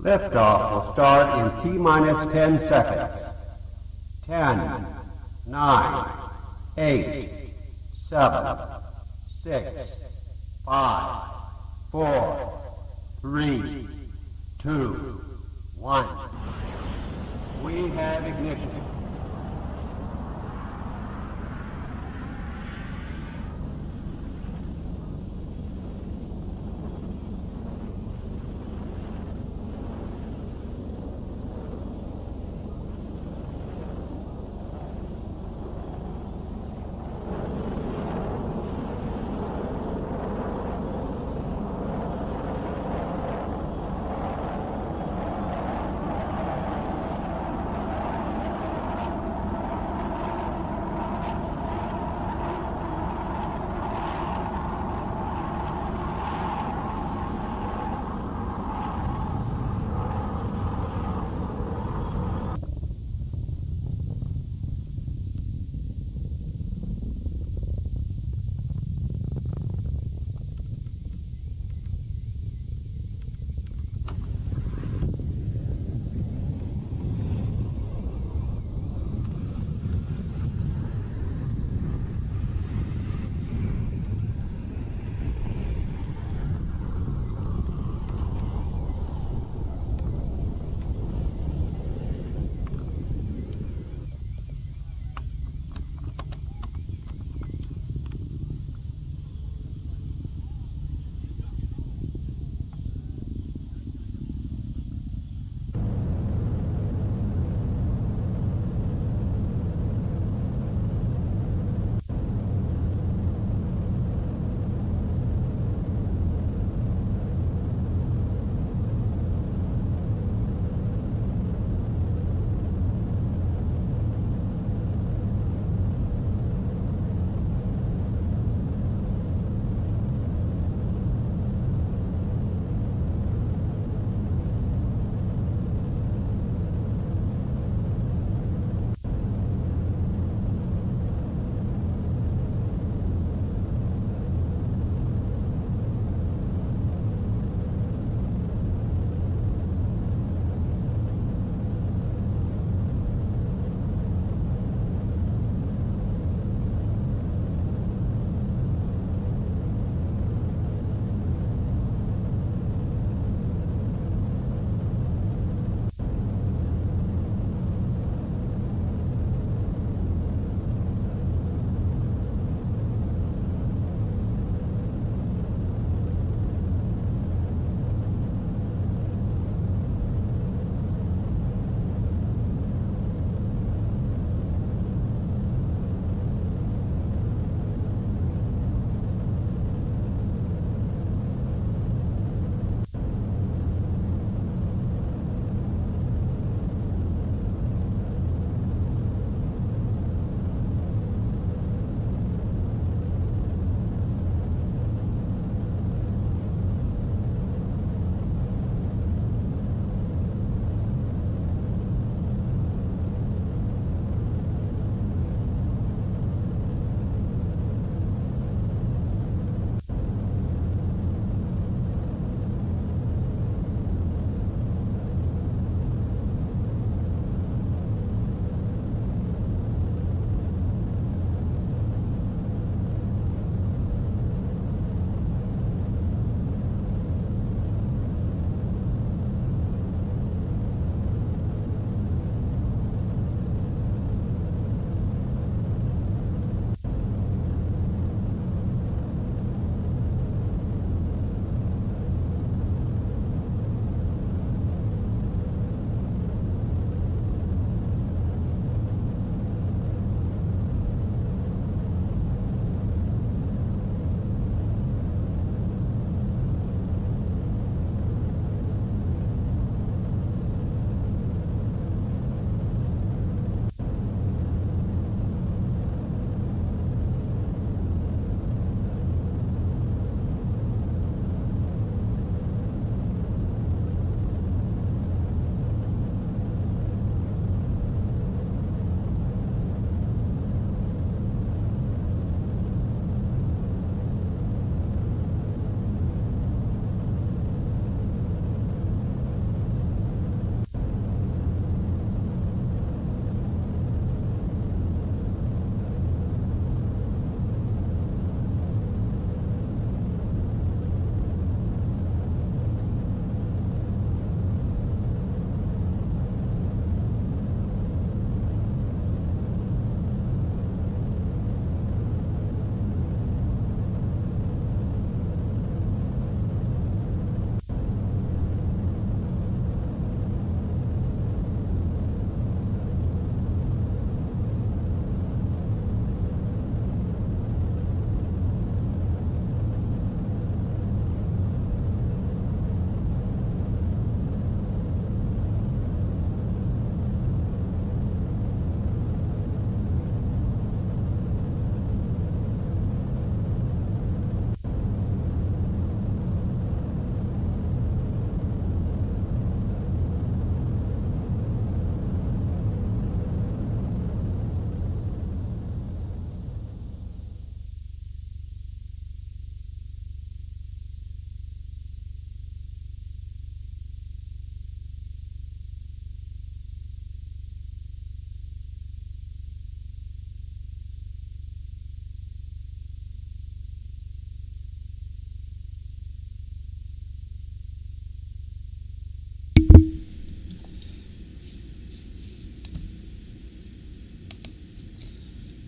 Speaker 17: Liftoff will start in T-minus 10 seconds. 10, 9, 8, 7, 6, 5, 4, 3, 2, 1. We have ignition.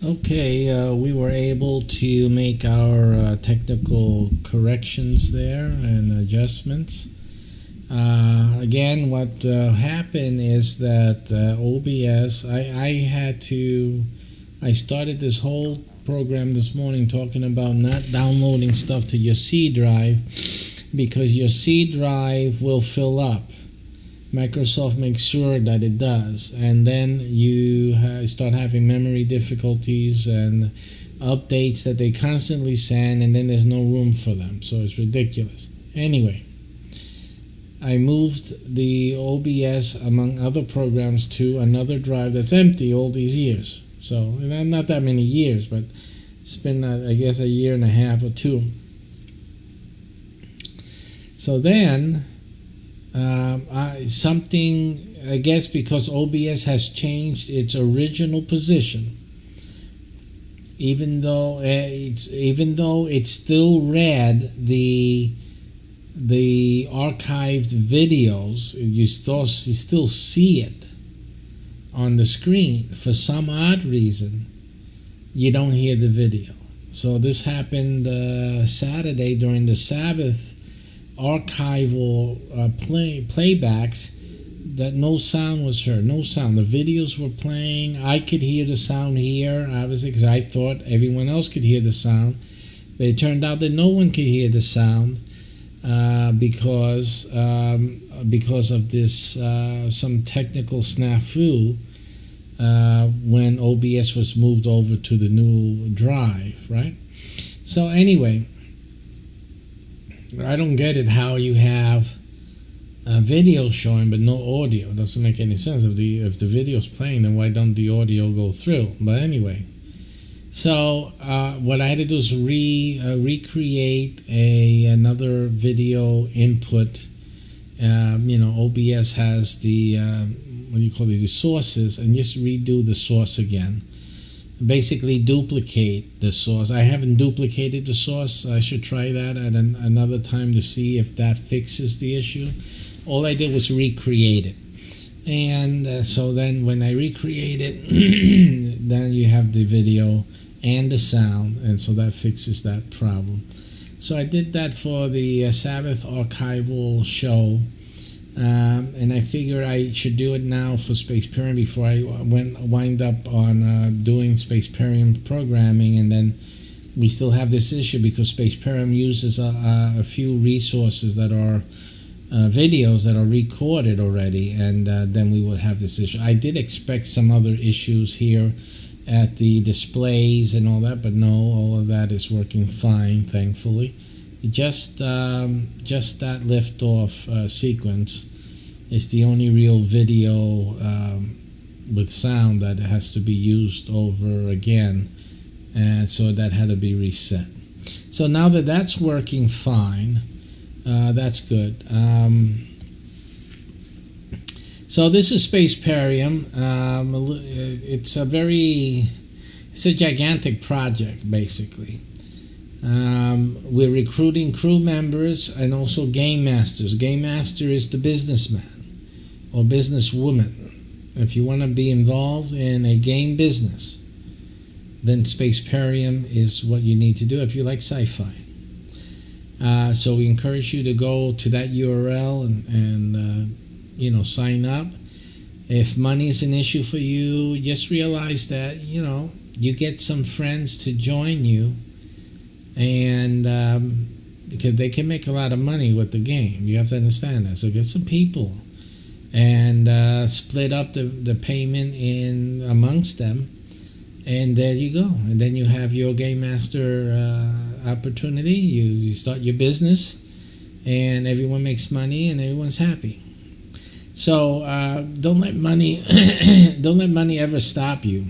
Speaker 15: Okay, we were able to make our technical corrections there and adjustments. Again, what happened is that OBS, I started this whole program this morning talking about not downloading stuff to your C drive because your C drive will fill up. Microsoft makes sure that it does, and then you start having memory difficulties and updates that they constantly send, and then there's no room for them, so it's ridiculous. Anyway, I moved the OBS, among other programs, to another drive that's empty all these years. So, not that many years, but it's been, I guess, a year and a half or two. So then, I guess because OBS has changed its original position, even though it still read the archived videos, you still see it on the screen. For some odd reason, you don't hear the video. So this happened Saturday during the Sabbath archival playbacks, that no sound was heard. No sound. The videos were playing. I could hear the sound here, obviously, because I thought everyone else could hear the sound. But it turned out that no one could hear the sound because of this some technical snafu when OBS was moved over to the new drive, right? So anyway, I don't get it how you have video showing but no audio. It doesn't make any sense. If the video's playing, then why don't the audio go through? But anyway, so what I had to do is recreate another video input. OBS has the the sources, and just redo the source again. Basically duplicate the source. I haven't duplicated the source. I should try that at another time to see if that fixes the issue. All I did was recreate it. And so then when I recreate it, then you have the video and the sound, and so that fixes that problem. So I did that for the Sabbath archival show. And I figured I should do it now for Spaceparium before I wind up on doing Spaceparium programming, and then we still have this issue because Spaceparium uses a few resources that are videos that are recorded already, and then we would have this issue. I did expect some other issues here at the displays and all that, but no, all of that is working fine, thankfully. Just that liftoff sequence is the only real video with sound that has to be used over again, and so that had to be reset. So now that that's working fine, that's good. So this is Spaceparium. It's a gigantic project, basically. We're recruiting crew members and also game masters. Game master is the businessman or businesswoman. If you want to be involved in a game business, then Spaceparium is what you need to do if you like sci-fi. So we encourage you to go to that URL and sign up. If money is an issue for you, just realize that you get some friends to join you, and because they can make a lot of money with the game. You have to understand that. So get some people and split up the payment in amongst them, and there you go. And then you have your game master opportunity. You start your business, and everyone makes money, and everyone's happy. So don't let money ever stop you.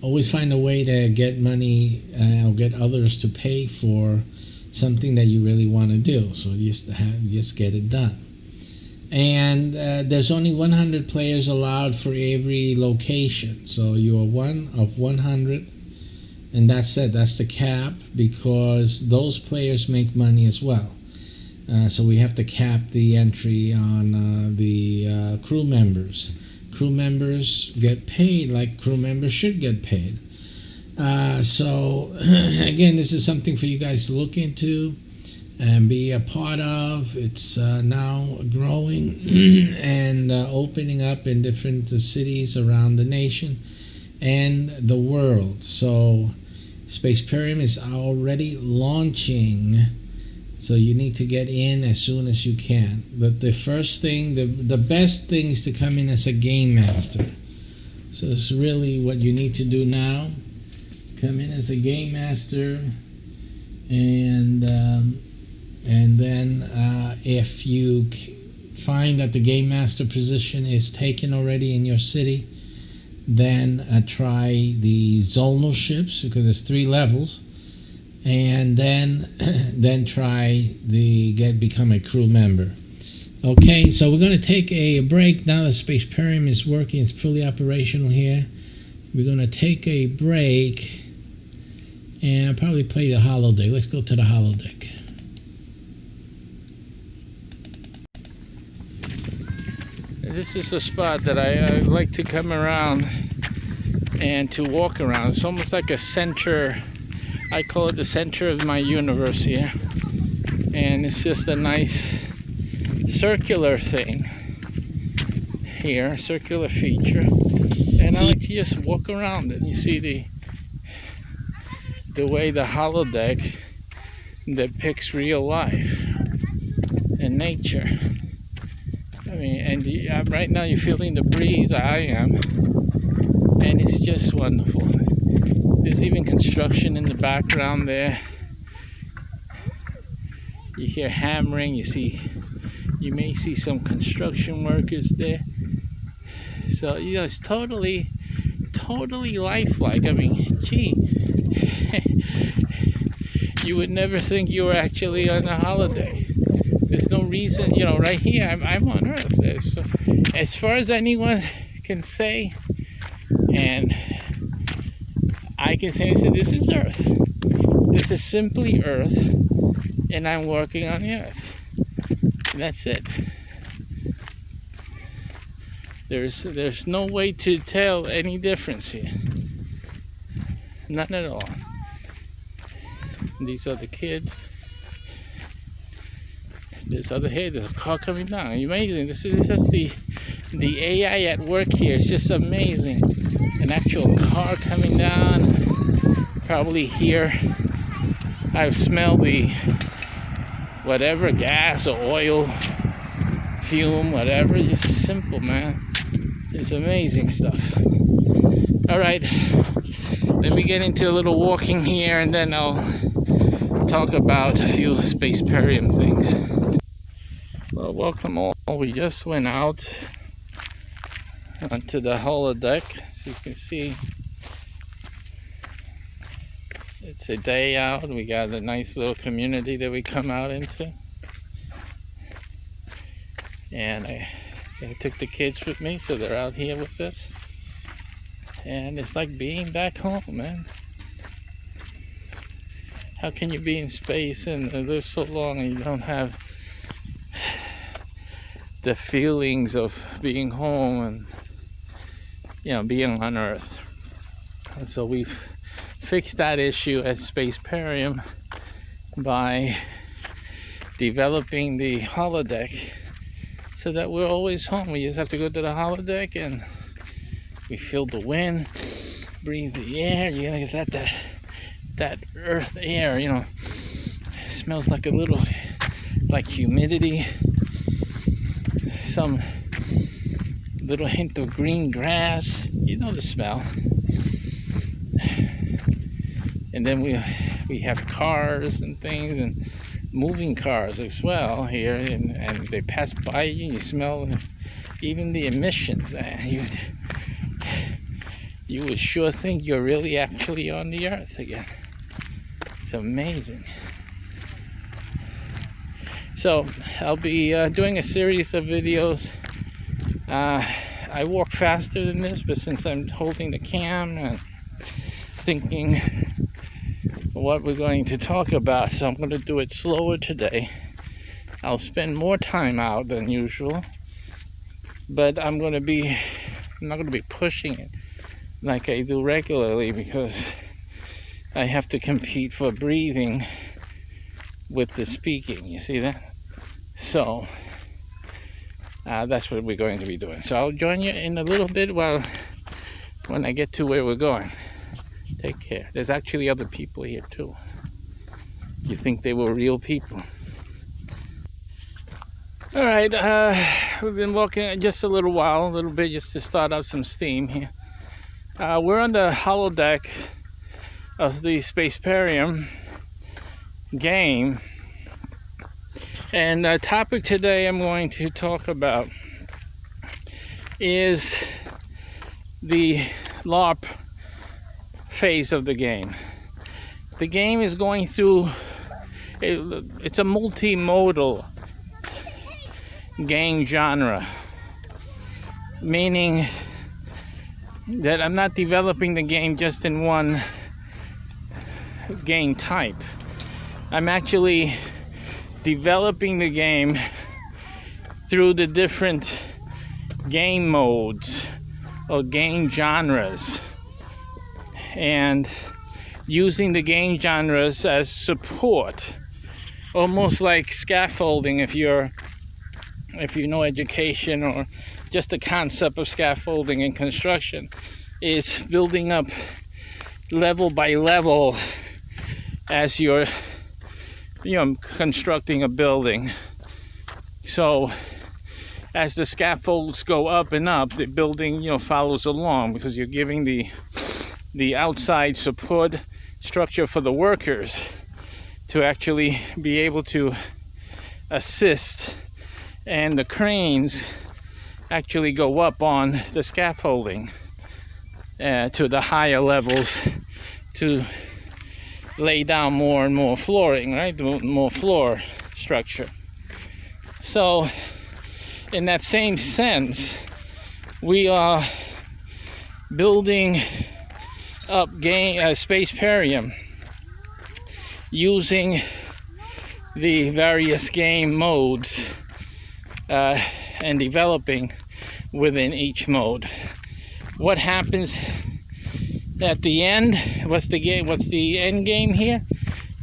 Speaker 15: Always find a way to get money or get others to pay for something that you really want to do. So just get it done. And there's only 100 players allowed for every location. So you are one of 100, and that's it. That's the cap, because those players make money as well. So we have to cap the entry on the crew members. crew members get paid like crew members should get paid. So again, this is something for you guys to look into and be a part of. It's now growing and opening up in different cities around the nation and the world. So Spaceparium is already launching, so you need to get in as soon as you can. But the first thing, the best thing is to come in as a game master. So it's really what you need to do now. Come in as a game master, and then if you find that the game master position is taken already in your city, then try the zonal ships, because there's 3 levels, and then try become a crew member. Okay, so we're going to take a break now that Spaceparium is working. It's fully operational here. We're going to take a break and I'll probably play the holodeck. Let's go to the holodeck.
Speaker 1: This is a spot that I like to come around and to walk around. It's almost like a center. I call it the center of my universe here. And it's just a nice circular thing here, circular feature. And I like to just walk around it. You see the way the holodeck depicts real life and nature. I mean, and right now you're feeling the breeze. I am, and it's just wonderful. There's even construction in the background there. You hear hammering. You may see some construction workers there. So it's totally lifelike. I mean, gee, you would never think you were actually on a holodeck. There's no reason, right here, I'm on Earth. As far as anyone can say, and I can say, this is Earth. This is simply Earth, and I'm working on the Earth. And that's it. There's no way to tell any difference here. None at all. These are the kids. There's a car coming down. Amazing. This is just the AI at work here. It's just amazing. An actual car coming down. Probably here I've smelled the whatever, gas or oil, fume, whatever. Just simple, man. It's amazing stuff. All right, let me get into a little walking here, and then I'll talk about a few Spaceparium things. Well, welcome all. We just went out onto the holodeck. As you can see, it's a day out. We got a nice little community that we come out into. And I took the kids with me, so they're out here with us. And it's like being back home, man. How can you be in space and live so long and you don't have the feelings of being home and being on Earth? And so we've fixed that issue at Spaceparium by developing the holodeck so that we're always home. We just have to go to the holodeck and we feel the wind, breathe the air. You're gonna get that earth air, it smells like a little, like humidity, some little hint of green grass, the smell. And then we have cars and things, and moving cars as well here, and they pass by you and you smell even the emissions, man. You would sure think you're really actually on the Earth again. It's amazing. So I'll be doing a series of videos. I walk faster than this, but since I'm holding the camera and thinking what we're going to talk about, so I'm going to do it slower today. I'll spend more time out than usual, but I'm going to be I'm not going to be pushing it like I do regularly because I have to compete for breathing with the speaking. You see that? So that's what we're going to be doing. So I'll join you in a little bit when I get to where we're going. Take care. There's actually other people here too. You think they were real people? All right, we've been walking just a little bit, just to start up some steam here. We're on the holodeck of the Spaceparium game, and the topic today I'm going to talk about is the LARP phase of the game. The game is going through, it's a multimodal game genre, meaning that I'm not developing the game just in one game type. I'm actually developing the game through the different game modes or game genres, and using the game genres as support, almost like scaffolding if you know education, or just the concept of scaffolding in construction is building up level by level as you're constructing a building. So as the scaffolds go up and up, the building follows along, because you're giving the outside support structure for the workers to actually be able to assist, and the cranes actually go up on the scaffolding to the higher levels to lay down more and more flooring, right? More floor structure. So in that same sense, we are building up Spaceparium using the various game modes and developing within each mode. What happens at the end? What's the end game here?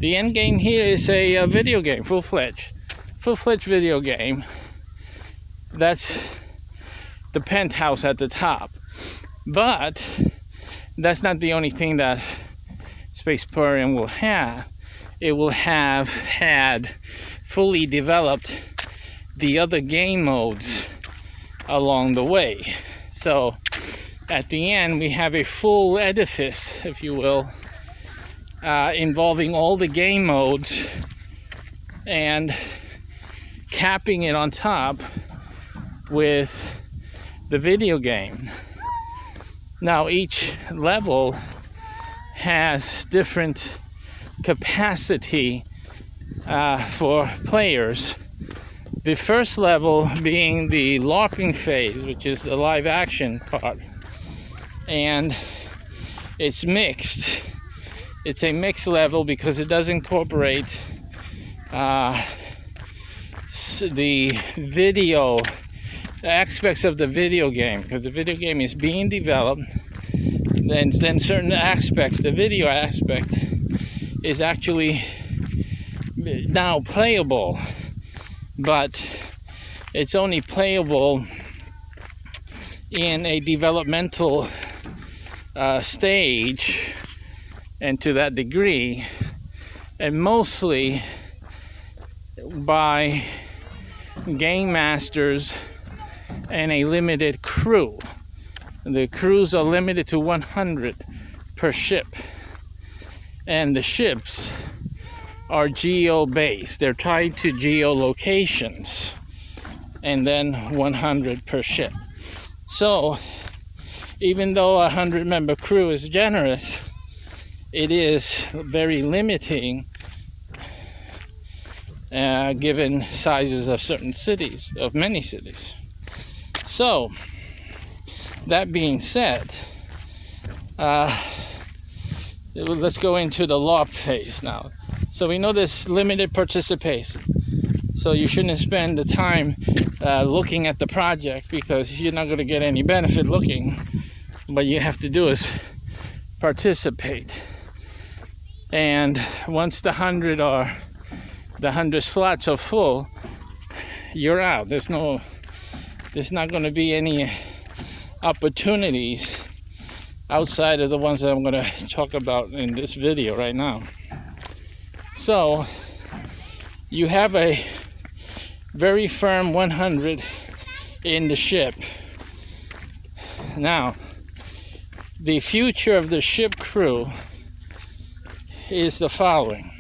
Speaker 1: The end game here is a video game, full-fledged video game. That's the penthouse at the top. But that's not the only thing that Spaceparium will have. It will have had fully developed the other game modes along the way. So at the end, we have a full edifice, if you will, involving all the game modes and capping it on top with the video game. Now each level has different capacity for players. The first level being the LARPing phase, which is the live action part, and it's mixed. It's a mixed level because it does incorporate the video aspects of the video game, because the video game is being developed. Then certain aspects, the video aspect, is actually now playable, but it's only playable in a developmental stage, and to that degree, and mostly by game masters and a limited crew. The crews are limited to 100 per ship, and the ships are geo-based. They're tied to geolocations, and then 100 per ship. So even though a 100-member crew is generous, it is very limiting given sizes of certain cities, of many cities. So that being said, let's go into the LARP phase now. So we know there's limited participation, so you shouldn't spend the time looking at the project, because you're not going to get any benefit looking. What you have to do is participate. And once the 100 slots are full, you're out. There's not going to be any opportunities outside of the ones that I'm going to talk about in this video right now. So you have a very firm 100 in the ship. Now, the future of the ship crew is the following.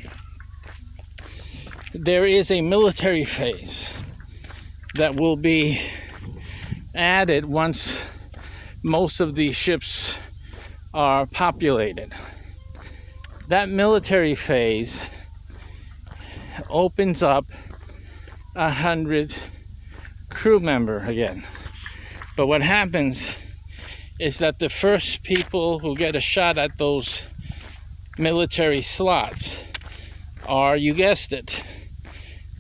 Speaker 1: There is a military phase that will be added once most of these ships are populated. That military phase opens up 100 crew member again. But what happens is that the first people who get a shot at those military slots are, you guessed it,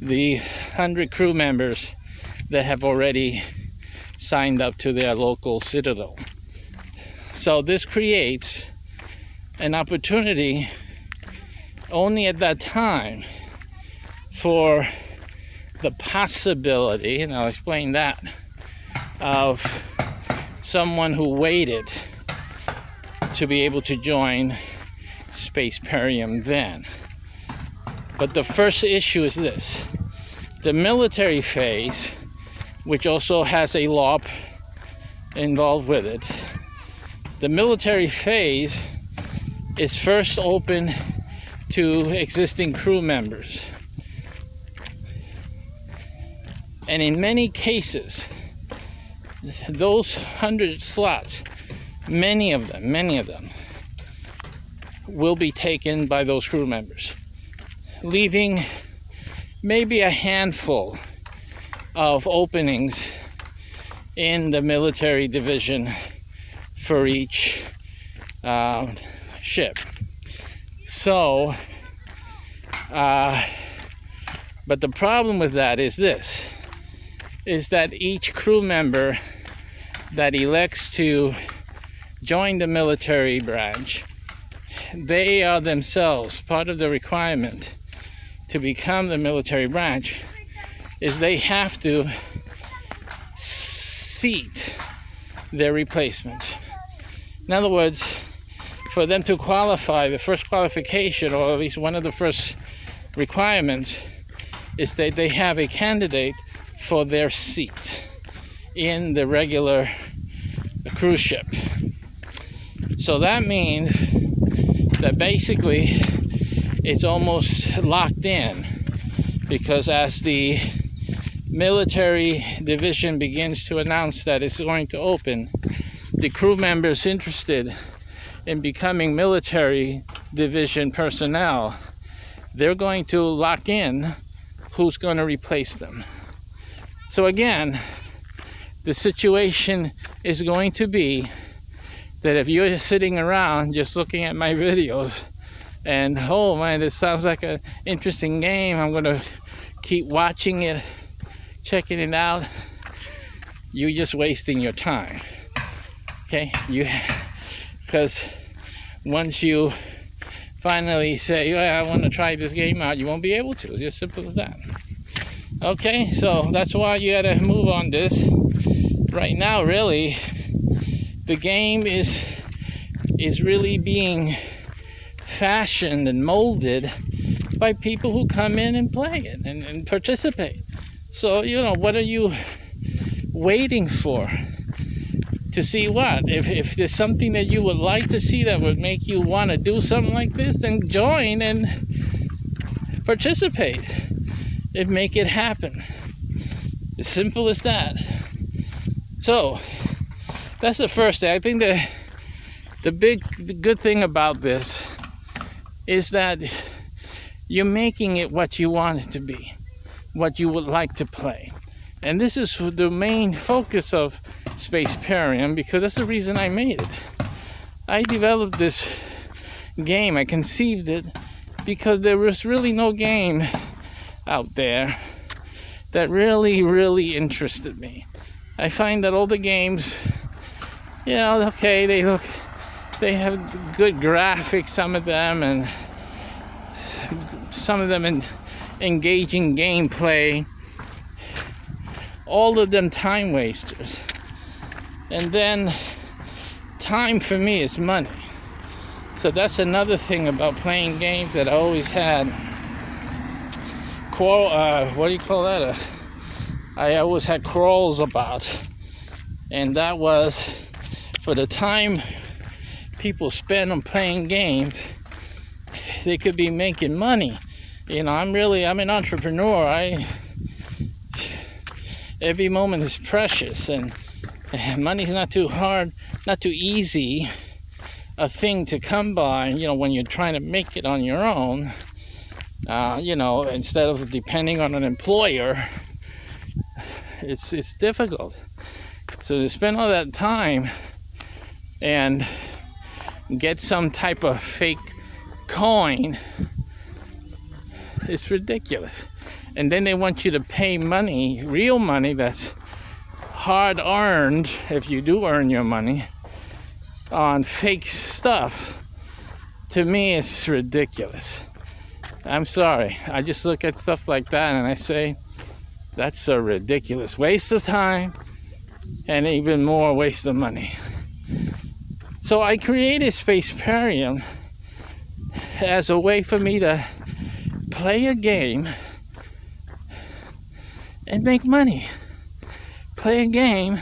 Speaker 1: the 100 crew members that have already signed up to their local citadel. So this creates an opportunity only at that time for the possibility, and I'll explain that, of someone who waited to be able to join Spaceparium then. But the first issue is this. The military phase, which also has a LARP involved with it, the military phase is first open to existing crew members. And in many cases, those 100 slots, many of them will be taken by those crew members, leaving maybe a handful of openings in the military division for each ship. So, but the problem with that is this, is that each crew member that elects to join the military branch, they are themselves, part of the requirement to become the military branch is they have to seat their replacement. In other words, for them to qualify, the first qualification, or at least one of the first requirements, is that they have a candidate for their seat in the regular cruise ship. So that means that basically it's almost locked in, because as the military division begins to announce that it's going to open, the crew members interested in becoming military division personnel, they're going to lock in who's going to replace them. So again, the situation is going to be that if you're sitting around just looking at my videos and, oh man, this sounds like an interesting game, I'm going to keep watching it, checking it out, you're just wasting your time. Okay? Because once you finally say, yeah, I want to try this game out, you won't be able to. It's as simple as that. Okay, so that's why you gotta move on this. Right now, really, the game is really being fashioned and molded by people who come in and play it and participate. So, you know, what are you waiting for? To see what? If there's something that you would like to see that would make you want to do something like this, then join and participate and make it happen. As simple as that. So that's the first thing. I think the good thing about this is that you're making it what you want it to be, what you would like to play. And this is the main focus of Spaceparium, because that's the reason I made it. I developed this game, I conceived it, because there was really no game out there that really interested me. I find that all the games, you know, okay, they have good graphics, some of them, and some of them in engaging gameplay. All of them time wasters. And then time for me is money. So that's another thing about playing games that I always had. What do you call that? I always had quarrels about. And that was for the time people spend on playing games, they could be making money. You know, I'm an entrepreneur. Every moment is precious, and money's not too hard, not too easy a thing to come by, you know, when you're trying to make it on your own. You know, instead of depending on an employer, it's difficult. So to spend all that time and get some type of fake coin, it's ridiculous. And then they want you to pay money, real money that's hard earned, if you do earn your money, on fake stuff. To me, it's ridiculous. I'm sorry. I just look at stuff like that and I say, that's a ridiculous waste of time and even more waste of money. So I created Spaceparium as a way for me to play a game and make money. Play a game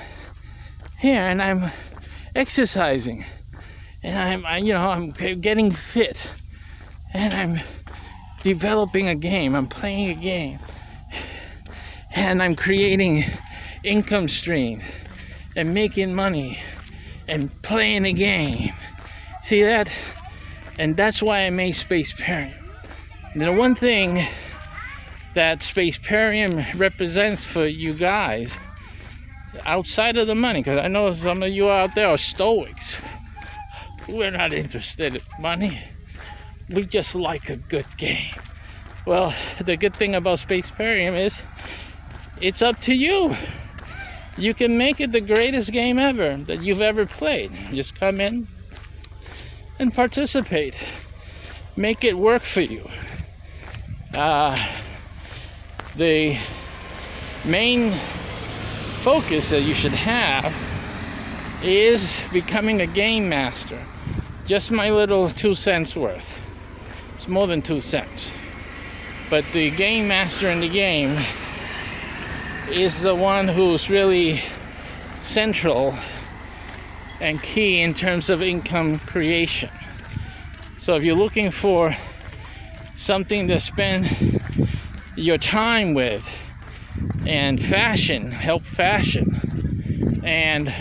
Speaker 1: here, and I'm exercising, and I'm getting fit, and I'm developing a game. I'm playing a game, and I'm creating income stream and making money and playing a game. See that? And that's why I made Spaceparium. The one thing that Spaceparium represents for you guys, outside of the money, because I know some of you out there are stoics. We're not interested in money. We just like a good game. Well, the good thing about Spaceparium is it's up to you. You can make it the greatest game ever that you've ever played. Just come in and participate. Make it work for you. The main focus that you should have is becoming a game master. Just my little 2 cents worth. It's more than 2 cents. But the game master in the game is the one who's really central and key in terms of income creation. So if you're looking for something to spend your time with and help fashion, and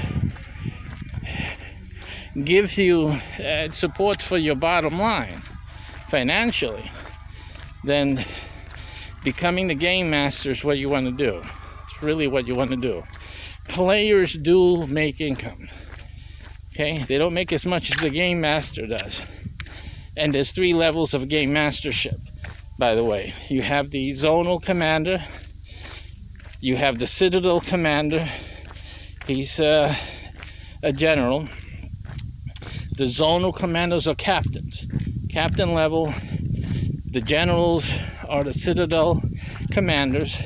Speaker 1: gives you support for your bottom line financially, then becoming the game master is what you want to do. It's really what you want to do. Players do make income. Okay? They don't make as much as the game master does. And there's 3 levels of game mastership, by the way. You have the zonal commander. You have the citadel commander. He's a general. The zonal commanders are captains. Captain level. The generals are the citadel commanders.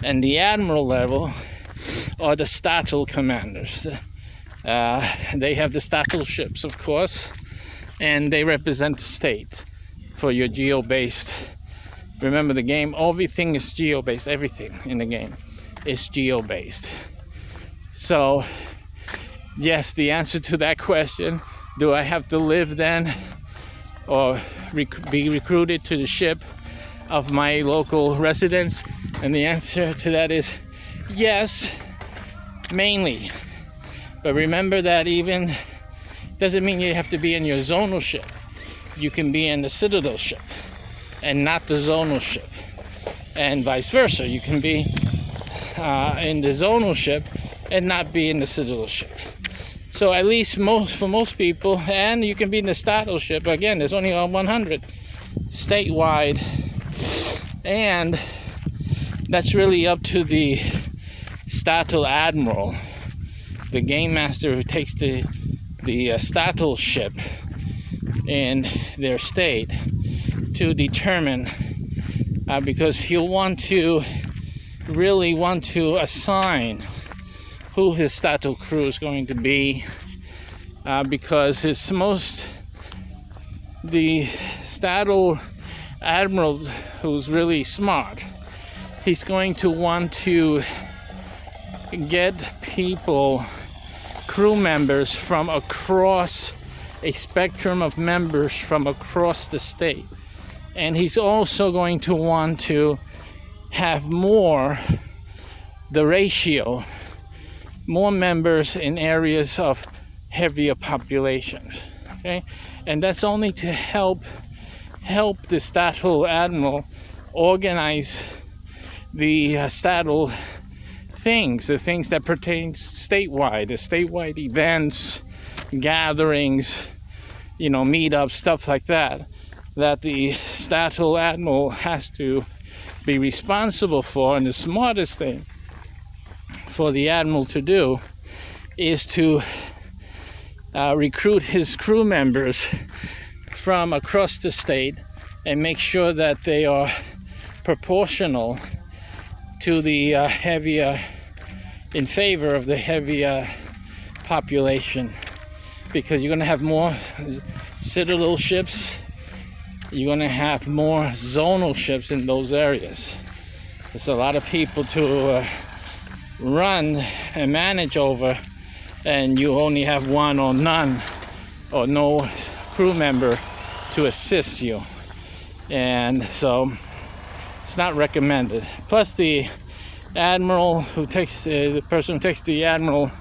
Speaker 1: And the admiral level are the statal commanders. They have the statal ships, of course. And they represent the state for your geo-based. Remember the game, everything is geo-based. Everything in the game is geo-based. So, yes, the answer to that question, do I have to live then or be recruited to the ship of my local residents? And the answer to that is yes, mainly. But remember that even doesn't mean you have to be in your zonal ship. You can be in the citadel ship and not the zonal ship, and vice versa. You can be in the zonal ship and not be in the citadel ship. So at least for most people, and you can be in the statal ship. Again, there's only 100 statewide, and that's really up to the Statel Admiral, the game master who takes the Statel ship in their state, to determine, because he'll really want to assign who his Statel crew is going to be, because the Statel Admiral, who's really smart, he's going to want to get crew members from across a spectrum of members from across the state. And he's also going to want to have more members in areas of heavier populations. Okay? And that's only to help the Statel Admiral organize the Statel things, the things that pertain statewide, the statewide events, gatherings, meetups, stuff like that the Statel Admiral has to be responsible for. And the smartest thing for the Admiral to do is to recruit his crew members from across the state and make sure that they are proportional to the in favor of the heavier population, because you're going to have more citadel ships, you're going to have more zonal ships in those areas. There's a lot of people to run and manage over, and you only have one or none or no crew member to assist you, and so it's not recommended. Plus, the Admiral the person who takes the Admiral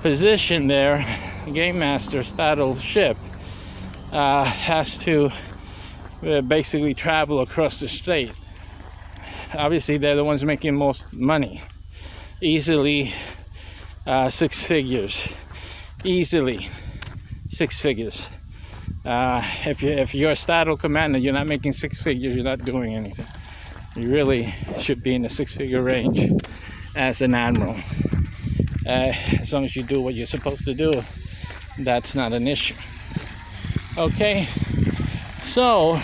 Speaker 1: position there, Game Master Statel ship, has to basically travel across the state. Obviously, they're the ones making most money. Easily 6 figures. Easily 6 figures. If you're a Statel commander, you're not making 6 figures, you're not doing anything. You really should be in the 6-figure range as an Admiral. As long as you do what you're supposed to do, that's not an issue. Okay, so,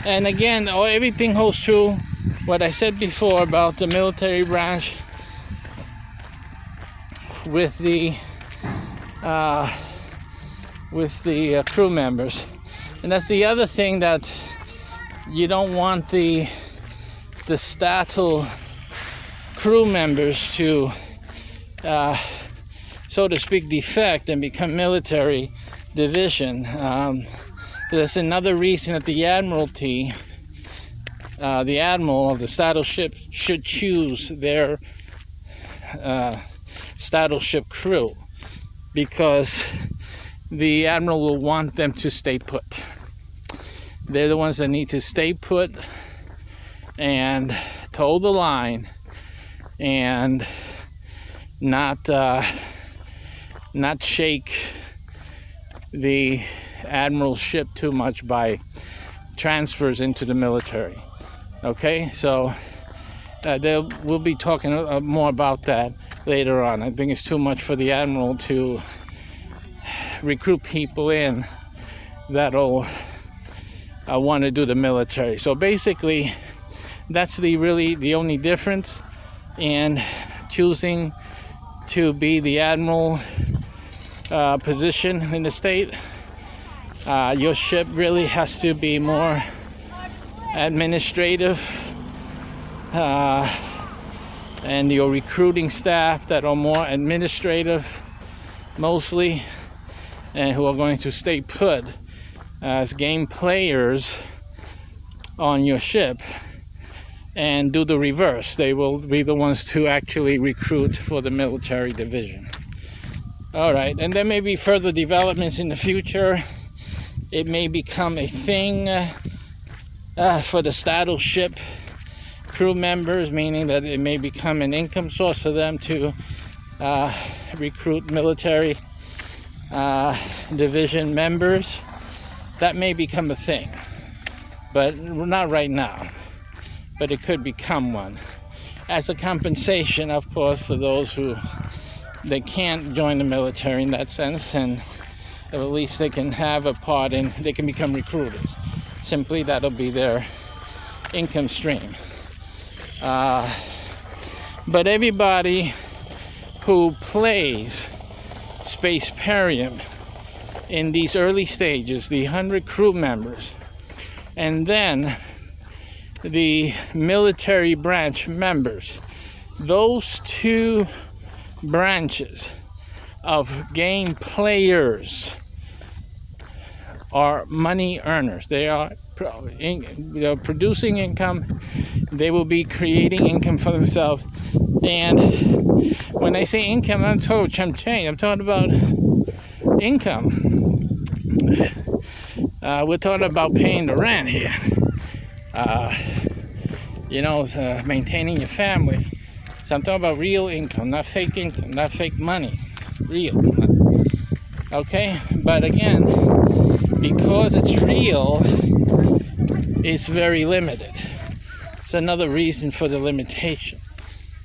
Speaker 1: and again, everything holds true what I said before about the military branch with the crew members. And that's the other thing, that you don't want the Statel crew members to so to speak defect and become military division. That's another reason that the Admiralty, the Admiral of the Statel ship, should choose their Statel ship crew, because the Admiral will want them to stay put. They're the ones that need to stay put and toe the line and not shake the Admiral's ship too much by transfers into the military. Okay, so we'll be talking more about that later on. I think it's too much for the Admiral to recruit people in that'll want to do the military. So basically, that's the only difference in choosing to be the Admiral position in the state. Your ship really has to be more administrative, and your recruiting staff that are more administrative mostly, and who are going to stay put as game players on your ship and do the reverse. They will be the ones to actually recruit for the military division. All right, and there may be further developments in the future. It may become a thing for the Statel ship crew members, meaning that it may become an income source for them to recruit military division members. That may become a thing, but not right now. but it could become one. As a compensation, of course, for those who they can't join the military in that sense, and at least they can have a part in, they can become recruiters. Simply that'll be their income stream. But everybody who plays Spaceparium in these early stages, the 100 crew members, and then the military branch members, those two branches of game players are money earners. They are producing income. They will be creating income for themselves. And when I say income, I'm talking chump change. I'm talking about income. We're talking about paying the rent here. Maintaining your family. So I'm talking about real income, not fake income, not fake money. Real. Okay? But again, because it's real, it's very limited. It's another reason for the limitation.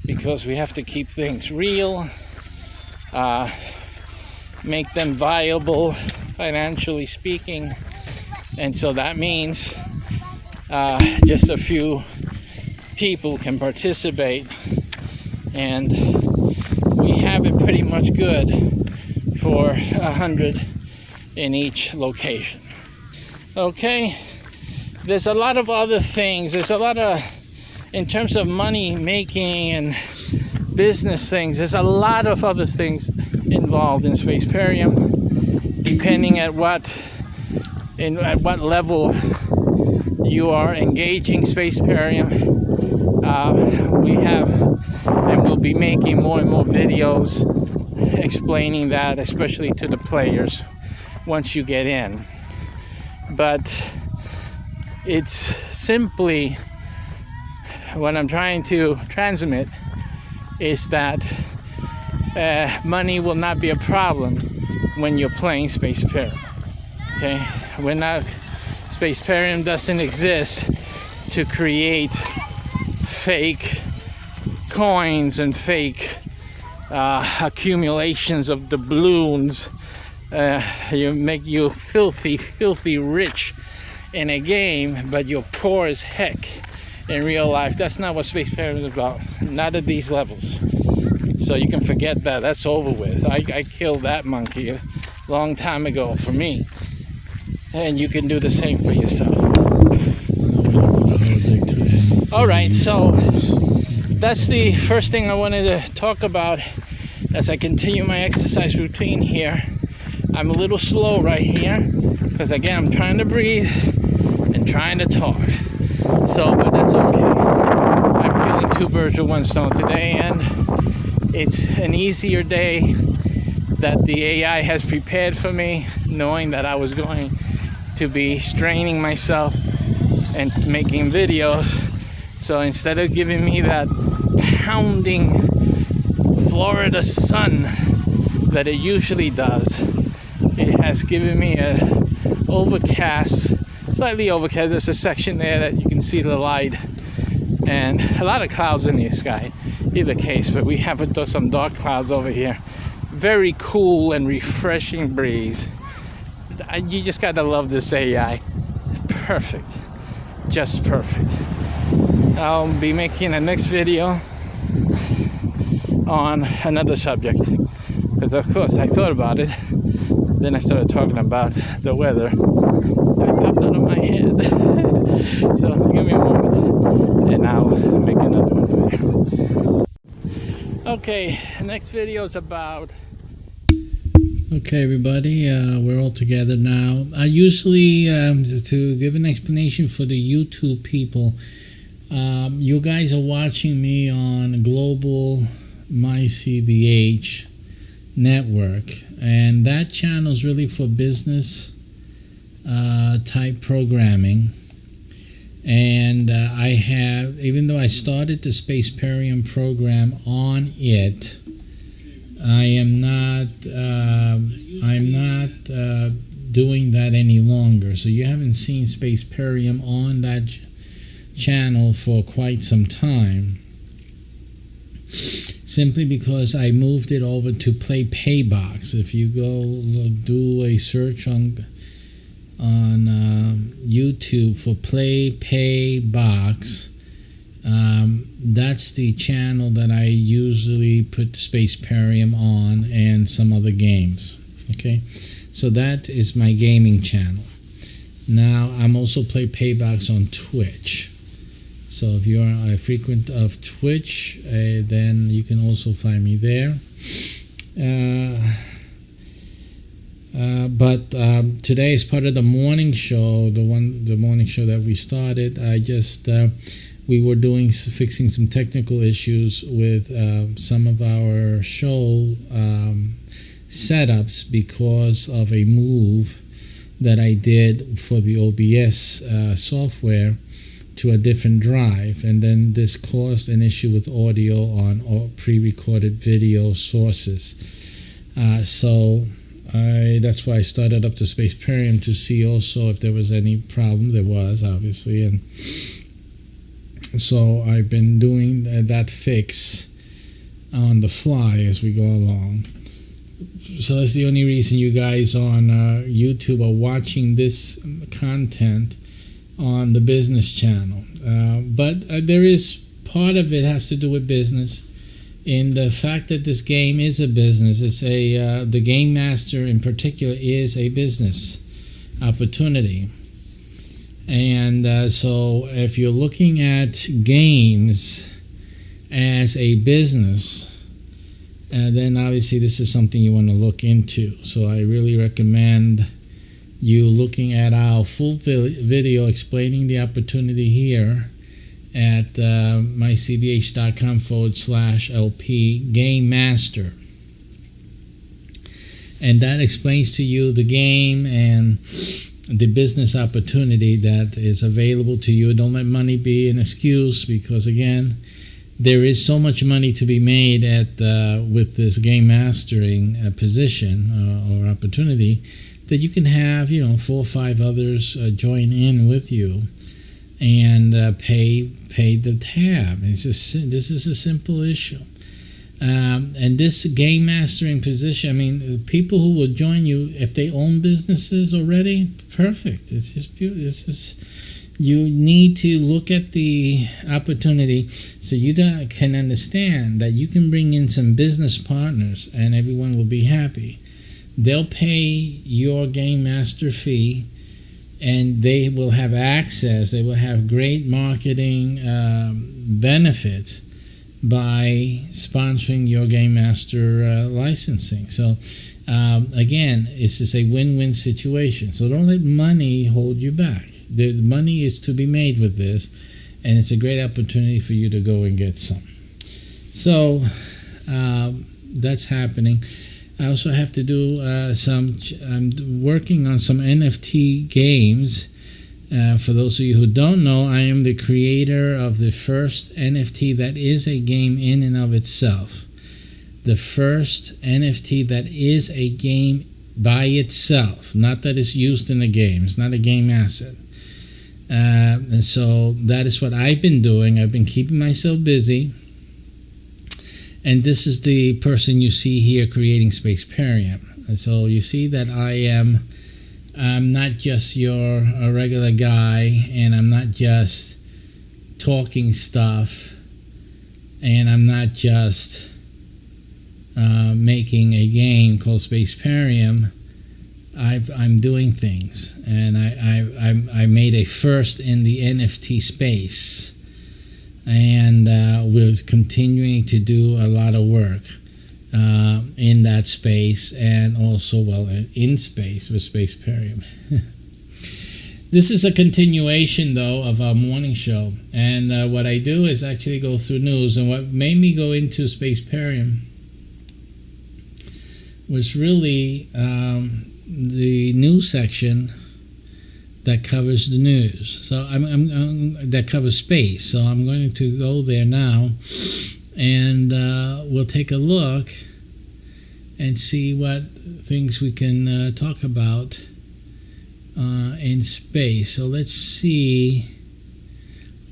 Speaker 1: Because we have to keep things real, make them viable financially speaking. And so that means just a few people can participate, and we have it pretty much good for 100 in each location. Okay, there's a lot of other things. There's a lot of, in terms of money making and business things, there's a lot of other things involved in Spaceparium, depending at what level you are engaging Spaceparium. We have and we'll be making more and more videos explaining that, especially to the players once you get in. But it's simply what I'm trying to transmit is that money will not be a problem when you're playing Spaceparium. Okay, Spaceparium doesn't exist to create fake coins and fake accumulations of doubloons. You make you filthy rich in a game, but you're poor as heck in real life. That's not what Spaceparium is about. Not at these levels. So you can forget that. That's over with. I killed that monkey a long time ago for me. And you can do the same for yourself. Alright, so that's the first thing I wanted to talk about as I continue my exercise routine here. I'm a little slow right here because again I'm trying to breathe and trying to talk. But that's okay. I'm killing two birds with one stone today, and it's an easier day that the AI has prepared for me, knowing that I was going to be straining myself and making videos. So instead of giving me that pounding Florida sun that it usually does, it has given me a slightly overcast. There's a section there that you can see the light and a lot of clouds in the sky. Either case, but we have some dark clouds over here. Very cool and refreshing breeze. You just gotta love this AI. Perfect. Just perfect. I'll be making a next video on another subject. Because of course I thought about it. Then I started talking about the weather. It popped out of my head. So give me a moment and I'll make another one for you. Okay, next video is about...
Speaker 15: Okay, everybody, we're all together now. I usually, to give an explanation for the YouTube people, you guys are watching me on global Mycbh network, and that channel is really for business type programming. And I have, even though I started the Spaceparium program on it, I'm not doing that any longer. So you haven't seen Spaceparium on that channel for quite some time, simply because I moved it over to Play Paybox. If you go do a search on YouTube for Play Paybox, that's the channel that I usually put Spaceparium on and some other games. Okay, so that is my gaming channel. Now I'm also Play Paybox on Twitch. So if you're a frequent of Twitch, then you can also find me there. But today is part of the morning show, the morning show that we started. We were fixing some technical issues with some of our show setups because of a move that I did for the OBS software to a different drive, and then this caused an issue with audio on all pre-recorded video sources. That's why I started up the Spaceparium to see also if there was any problem. There was, obviously, and so I've been doing that fix on the fly as we go along. So that's the only reason you guys on YouTube are watching this content on the business channel. But there is part of it has to do with business. In the fact that this game is a business, the Game Master in particular is a business opportunity. And so if you're looking at games as a business, then obviously this is something you want to look into. So I really recommend you looking at our full video explaining the opportunity here at mycbh.com/LP Game Master. And that explains to you the game and the business opportunity that is available to you. Don't let money be an excuse, because again, there is so much money to be made with this game mastering position or opportunity that you can have 4 or 5 others join in with you and pay the tab. This is a simple issue. And this game mastering position, I mean, people who will join you, if they own businesses already, perfect. It's just beautiful. You need to look at the opportunity so you can understand that you can bring in some business partners and everyone will be happy. They'll pay your game master fee, and they will have access. They will have great marketing benefits by sponsoring your game master licensing. So again, it's just a win-win situation. So don't let money hold you back. The money is to be made with this, and it's a great opportunity for you to go and get some. So that's happening. I also have to do I'm working on some NFT games. For those of you who don't know, I am the creator of the first NFT that is a game in and of itself. The first NFT that is a game by itself, not that it's used in a game. It's not a game asset. And so that is what I've been doing. I've been keeping myself busy. And this is the person you see here creating Spaceparium. And so you see that I'm not just a regular guy, and I'm not just talking stuff, and I'm not just making a game called Spaceparium. I'm doing things, and I made a first in the NFT space, and was continuing to do a lot of work in that space, and also in space with Spaceparium. This is a continuation, though, of our morning show, and what I do is actually go through news. And what made me go into Spaceparium was really the news section that covers the news. So that covers space. So I'm going to go there now, and we'll take a look and see what things we can talk about in space. So let's see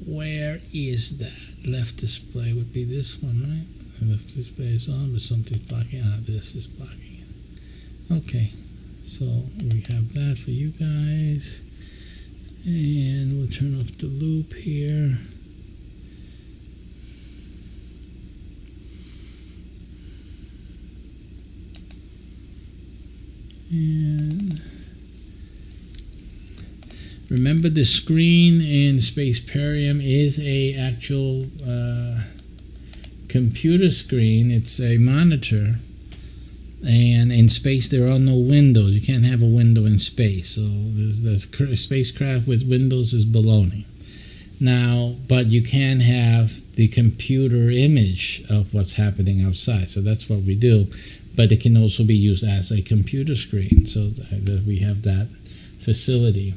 Speaker 15: Where is that? Left display would be this one, right? The left display is on, but something's blocking. This is blocking it. Okay, so we have that for you guys. And we'll turn off the loop here. And remember, the screen in Spaceparium is a actual computer screen. It's a monitor, and in space there are no windows. You can't have a window in space. So the spacecraft with windows is baloney. Now, but you can have the computer image of what's happening outside. So that's what we do. But it can also be used as a computer screen, so that we have that facility.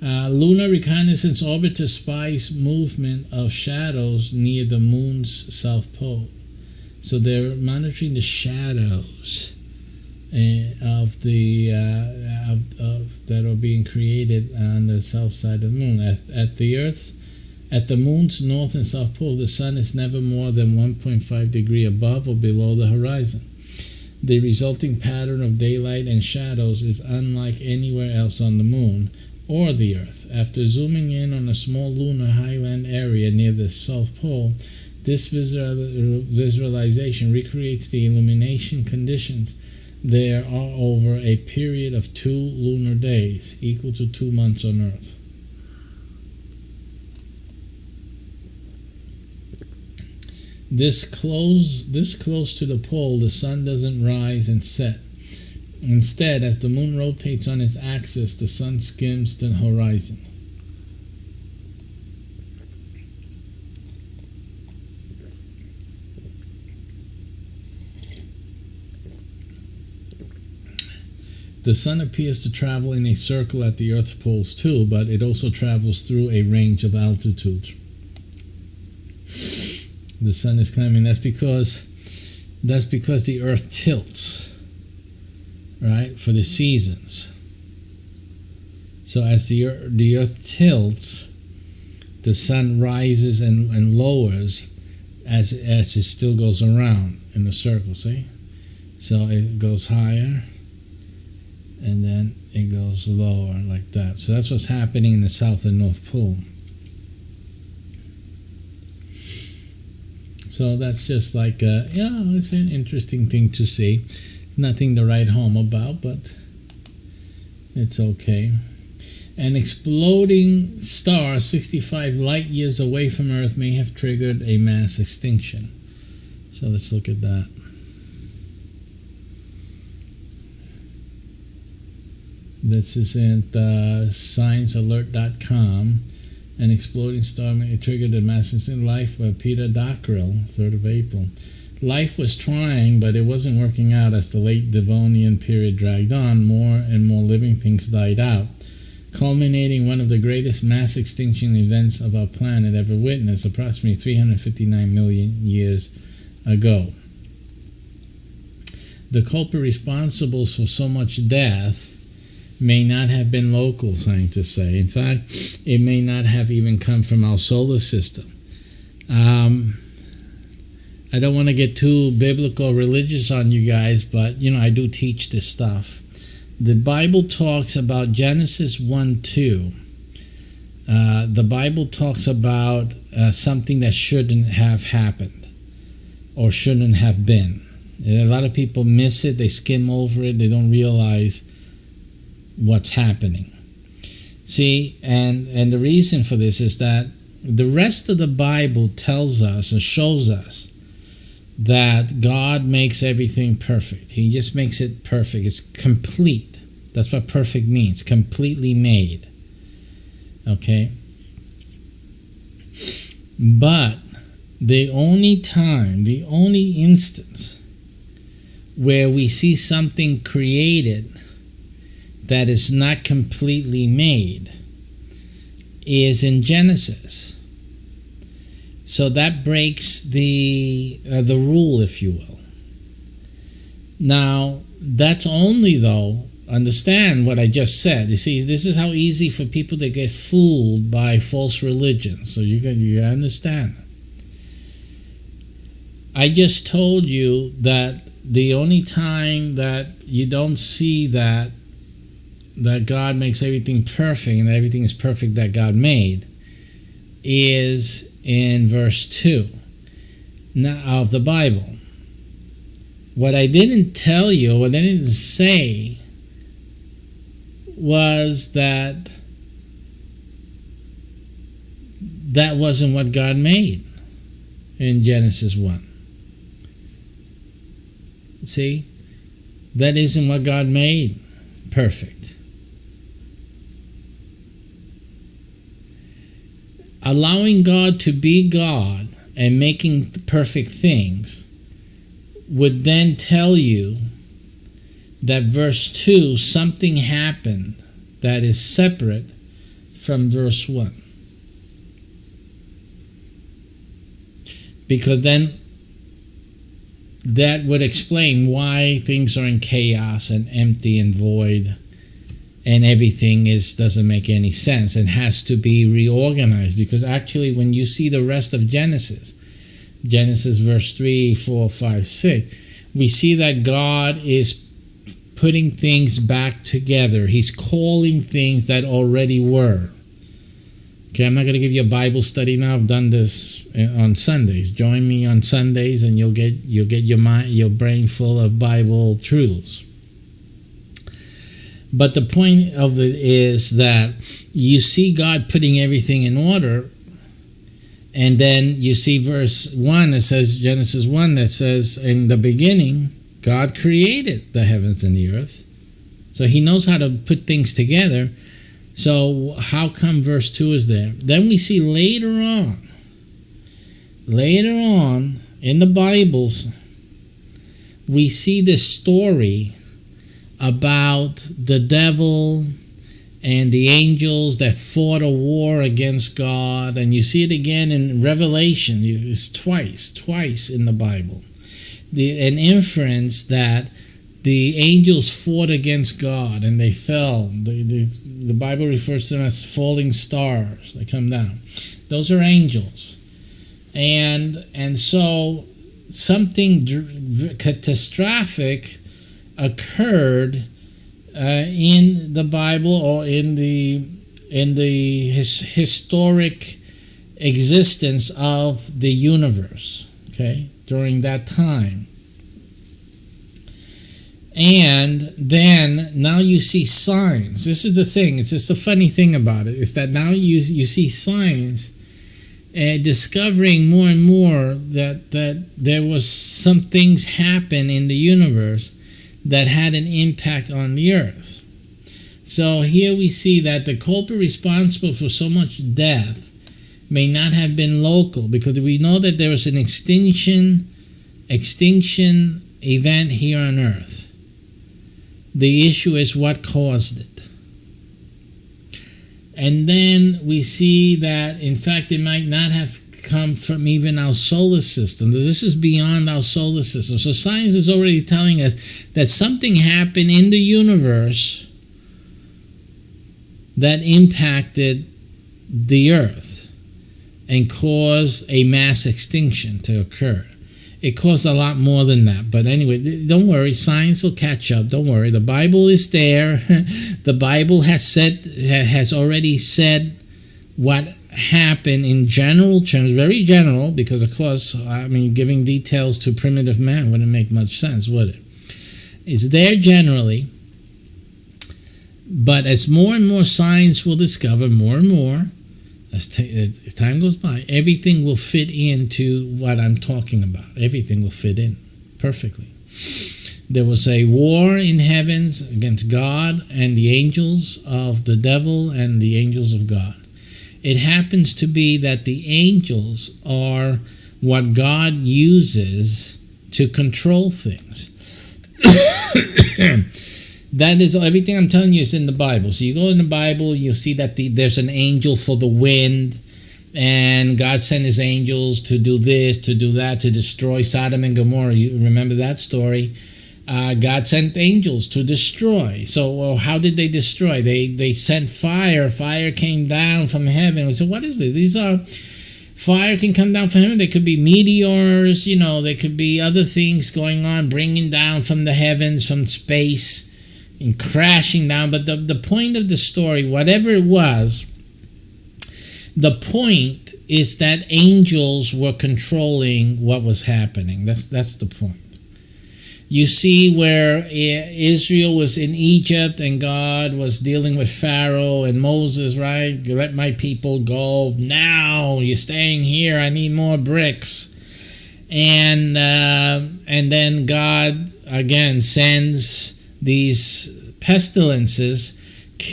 Speaker 15: Lunar Reconnaissance Orbiter spies movement of shadows near the moon's south pole. So they're monitoring the shadows of the that are being created on the south side of the moon. At the moon's north and south pole, the sun is never more than 1.5 degrees above or below the horizon. The resulting pattern of daylight and shadows is unlike anywhere else on the moon or the Earth. After zooming in on a small lunar highland area near the South Pole, this visualization recreates the illumination conditions there are over a period of 2 lunar days, equal to 2 months on Earth. This close to the pole, the sun doesn't rise and set. Instead, as the moon rotates on its axis, the sun skims the horizon. The sun appears to travel in a circle at the Earth's poles too, but it also travels through a range of altitudes. The sun is climbing. That's because the Earth tilts, right, for the seasons. So as the Earth tilts, the sun rises and lowers as it still goes around in the circle. See, so it goes higher, and then it goes lower like that. So that's what's happening in the South and North Pole. So that's just like, it's an interesting thing to see. Nothing to write home about, but it's okay. An exploding star 65 light years away from Earth may have triggered a mass extinction. So let's look at that. This is at sciencealert.com. An exploding star may have triggered a mass extinction. Life by Peter Dockrell, 3rd of April. Life was trying, but it wasn't working out as the late Devonian period dragged on. More and more living things died out, culminating one of the greatest mass extinction events of our planet ever witnessed, approximately 359 million years ago. The culprit responsible for so much death may not have been local, scientists say. In fact, it may not have even come from our solar system. I don't want to get too biblical religious on you guys, but I do teach this stuff. The Bible talks about Genesis 1:2. The Bible talks about something that shouldn't have happened or shouldn't have been. A lot of people miss it, they skim over it, they don't realize what's happening. See, and the reason for this is that the rest of the Bible tells us or shows us that God makes everything perfect. He just makes it perfect. It's complete. That's what perfect means, completely made. Okay? But the only instance where we see something created that is not completely made is in Genesis. So that breaks the rule, if you will. Now, that's only though understand what I just said. You see, this is how easy for people to get fooled by false religion. So you understand. I just told you that the only time that you don't see that God makes everything perfect and everything is perfect that God made is in verse 2 of the Bible. What I didn't tell you, what I didn't say, was that wasn't what God made in Genesis 1. See? That isn't what God made perfect. Allowing God to be God and making perfect things would then tell you that verse 2, something happened that is separate from verse 1. Because then that would explain why things are in chaos and empty and void and everything doesn't make any sense and has to be reorganized. Because actually when you see the rest of Genesis verse 3, 4, 5, 6, we see that God is putting things back together. He's calling things that already were. Okay, I'm not going to give you a Bible study now. I've done this on Sundays. Join me on Sundays and you'll get your brain full of Bible truths. But the point of it is that you see God putting everything in order, and then you see verse 1 that says, Genesis 1, that says, in the beginning, God created the heavens and the earth. So he knows how to put things together. So how come verse 2 is there? Then we see later on in the Bibles, we see this story about the devil and the angels that fought a war against God. And you see it again in Revelation. It's twice in the Bible. An inference that the angels fought against God and they fell. The Bible refers to them as falling stars. They come down. Those are angels. And so something catastrophic occurred in the Bible, or in the historic existence of the universe, okay, during that time. And then now you see signs. This is the thing. It's just the funny thing about it is that now you see signs discovering more and more that there was some things happen in the universe that had an impact on the earth. So here we see that the culprit responsible for so much death may not have been local, because we know that there was an extinction event here on earth. The issue is what caused it. And then we see that, in fact, it might not have come from even our solar system. This is beyond our solar system. So science is already telling us that something happened in the universe that impacted the earth and caused a mass extinction to occur. It caused a lot more than that. But anyway, don't worry, science will catch up. Don't worry. The Bible is there. The Bible has already said what happened in general terms, very general, because of course, giving details to primitive man wouldn't make much sense, would it? It's there generally, but as more and more science will discover, more and more, as time goes by, everything will fit into what I'm talking about. Everything will fit in perfectly. There was a war in heavens against God and the angels of the devil and the angels of God. It happens to be that the angels are what God uses to control things. That is everything I'm telling you is in the Bible. So you go in the Bible, you'll see that there's an angel for the wind, and God sent his angels to do this, to do that, to destroy Sodom and Gomorrah. You remember that story? God sent angels to destroy. So, well, how did they destroy? They sent fire. Fire came down from heaven. So what is this? These are fire can come down from heaven. They could be meteors. They could be other things going on, bringing down from the heavens, from space, and crashing down. But the point of the story, whatever it was, the point is that angels were controlling what was happening. That's the point. You see where Israel was in Egypt and God was dealing with Pharaoh and Moses, right? Let my people go now. You're staying here. I need more bricks. And then God again sends these pestilences,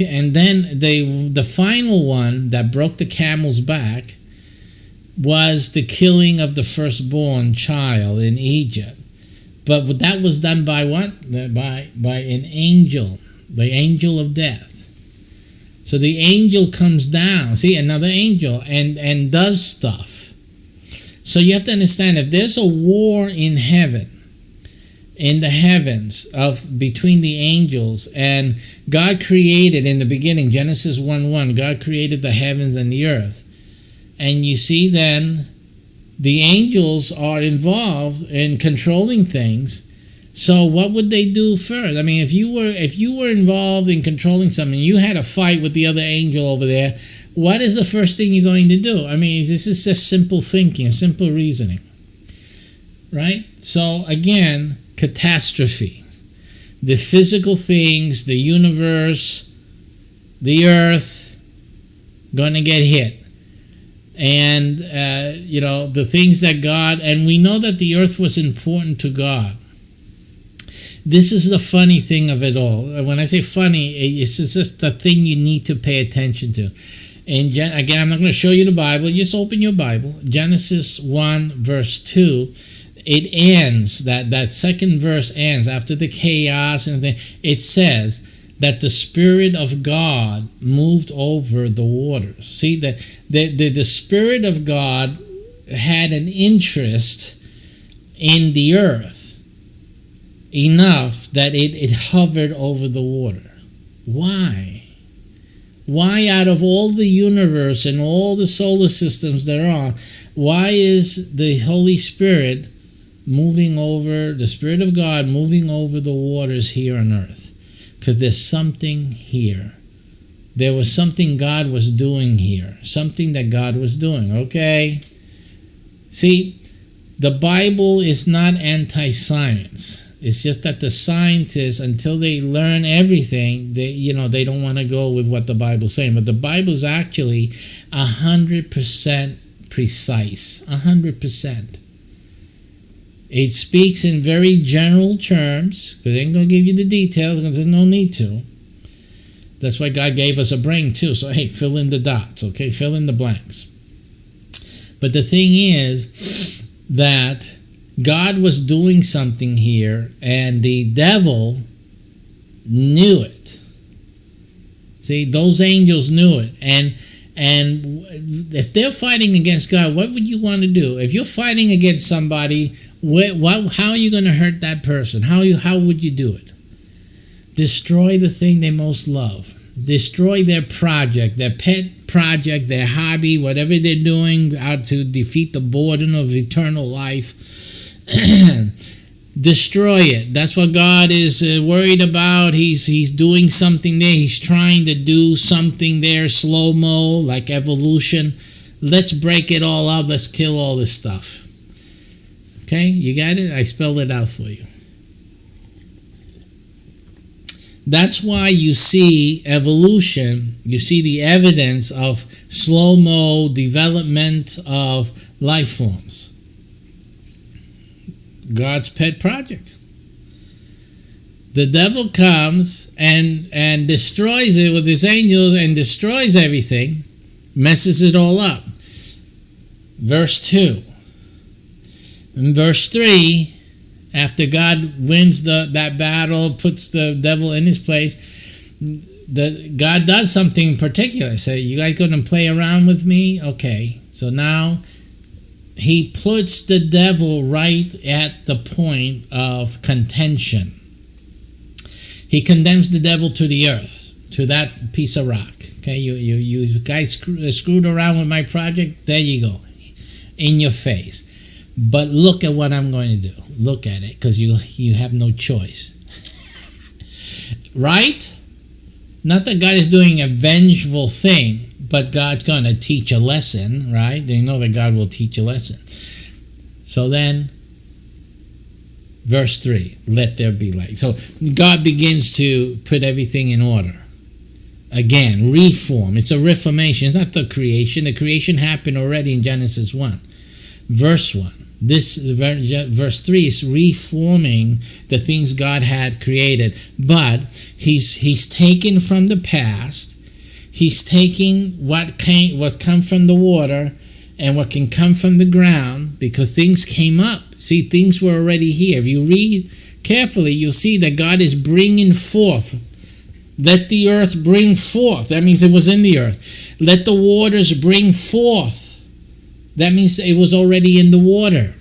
Speaker 15: and then the final one that broke the camel's back was the killing of the firstborn child in Egypt. But that was done by what? By an angel, the angel of death. So the angel comes down, see, another angel, and does stuff. So you have to understand, if there's a war in heaven, in the heavens between the angels, and God created in the beginning, Genesis 1:1, God created the heavens and the earth. And you see then the angels are involved in controlling things. So what would they do first? I mean, if you were involved in controlling something, you had a fight with the other angel over there, what is the first thing you're going to do? I mean, this is just simple thinking, simple reasoning, right? So again, catastrophe. The physical things, the universe, the earth, gonna get hit. And, the things that God, and we know that the earth was important to God. This is the funny thing of it all. When I say funny, it's just the thing you need to pay attention to. And again, I'm not going to show you the Bible. Just open your Bible. Genesis 1, verse 2. It ends, that second verse ends, after the chaos and it says that the Spirit of God moved over the waters. See, the Spirit of God had an interest in the earth enough that it hovered over the water. Why? Why, out of all the universe and all the solar systems there are, why is the Holy Spirit moving over, the Spirit of God moving over the waters here on earth? Because there's something here. There was something God was doing here. Something that God was doing, okay? See, the Bible is not anti-science. It's just that the scientists, until they learn everything, they don't want to go with what the Bible's saying. But the Bible's actually 100% precise. 100%. It speaks in very general terms, because they ain't going to give you the details, because there's no need to. That's why God gave us a brain too. So, hey, fill in the dots, okay? Fill in the blanks. But the thing is that God was doing something here, and the devil knew it. See, those angels knew it. And if they're fighting against God, what would you want to do? If you're fighting against somebody, how are you going to hurt that person? How would you do it? Destroy the thing they most love. Destroy their project, their pet project, their hobby, whatever they're doing out to defeat the boredom of eternal life. Destroy it. That's what God is worried about. He's doing something there. He's trying to do something there, slow-mo, like evolution. Let's break it all up. Let's kill all this stuff. Okay, you got it? I spelled it out for you. That's why you see evolution, you see the evidence of slow-mo development of life forms. God's pet project. The devil comes and destroys it with his angels and destroys everything, messes it all up. Verse 2. In verse 3, after God wins that battle, puts the devil in his place, God does something particular. Say, you guys going to play around with me? Okay. So now he puts the devil right at the point of contention. He condemns the devil to the earth, to that piece of rock. Okay, you guys screwed around with my project. There you go, in your face. But look at what I'm going to do. Look at it, because you have no choice. Right? Not that God is doing a vengeful thing, but God's going to teach a lesson, right? You know that God will teach a lesson. So then, verse 3, let there be light. So God begins to put everything in order. Again, reform. It's a reformation. It's not the creation. The creation happened already in Genesis 1. Verse 1. Verse 3 is reforming the things God had created. But he's taken from the past. He's taking what come from the water and what can come from the ground, because things came up. See, things were already here. If you read carefully, you'll see that God is bringing forth. Let the earth bring forth. That means it was in the earth. Let the waters bring forth. That means it was already in the water.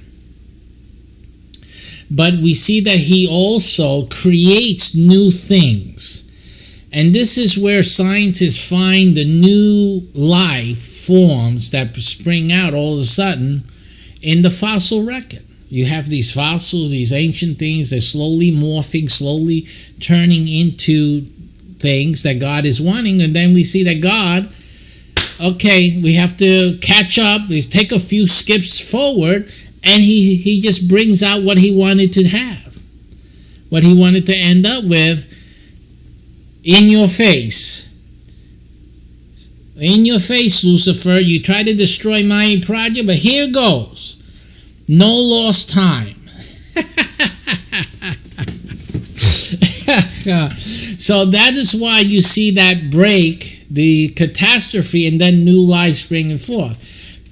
Speaker 15: But we see that he also creates new things. And this is where scientists find the new life forms that spring out all of a sudden in the fossil record. You have these fossils, these ancient things, they're slowly morphing, slowly turning into things that God is wanting. And then we see that God, okay, we have to catch up. We take a few skips forward, and he just brings out what he wanted to have, what he wanted to end up with in your face. In your face, Lucifer. You try to destroy my project, but here goes. No lost time. So that is why you see that break, the catastrophe, and then new life springing forth.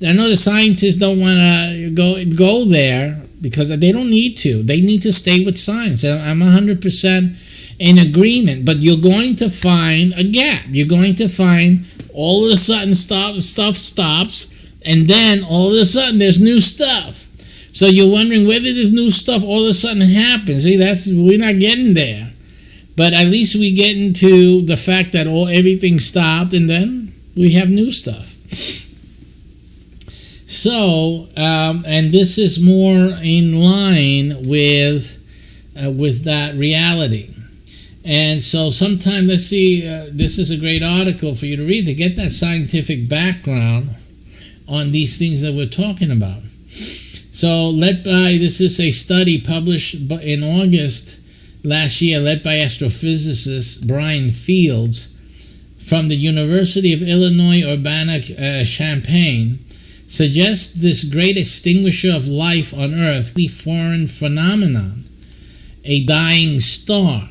Speaker 15: I know the scientists don't want to go there because they don't need to. They need to stay with science. I'm 100% in agreement. But you're going to find a gap. You're going to find all of a sudden stuff stops, and then all of a sudden there's new stuff. So you're wondering whether this new stuff all of a sudden happens. See, we're not getting there. But at least we get into the fact that everything stopped, and then we have new stuff. So, and this is more in line with that reality. And so sometime, let's see, this is a great article for you to read to get that scientific background on these things that we're talking about. So this is a study published in August last year, led by astrophysicist Brian Fields from the University of Illinois Urbana-Champaign, suggests this great extinguisher of life on Earth, the foreign phenomenon, a dying star.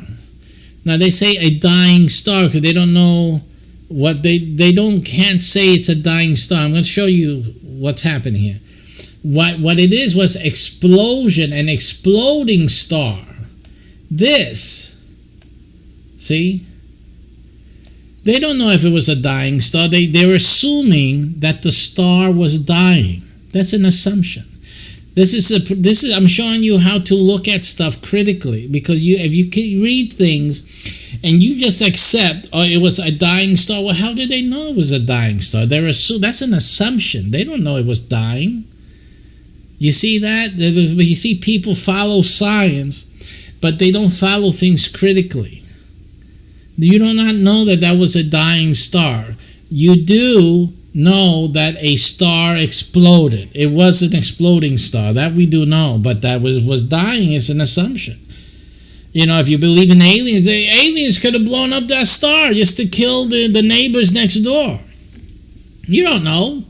Speaker 15: Now they say a dying star because they don't know what can't say it's a dying star. I'm going to show you what's happening here. What it is was explosion, an exploding star. This, see, they don't know if it was a dying star. They're assuming that the star was dying. That's an assumption. This is I'm showing you how to look at stuff critically, because if you can read things and you just accept, it was a dying star. Well, how did they know it was a dying star? That's an assumption. They don't know it was dying. You see that? You see people follow science, but they don't follow things critically. You do not know that was a dying star. You do know that a star exploded. It was an exploding star. That we do know, but that was dying is an assumption. You know, if you believe in aliens, the aliens could have blown up that star just to kill the neighbors next door. You don't know.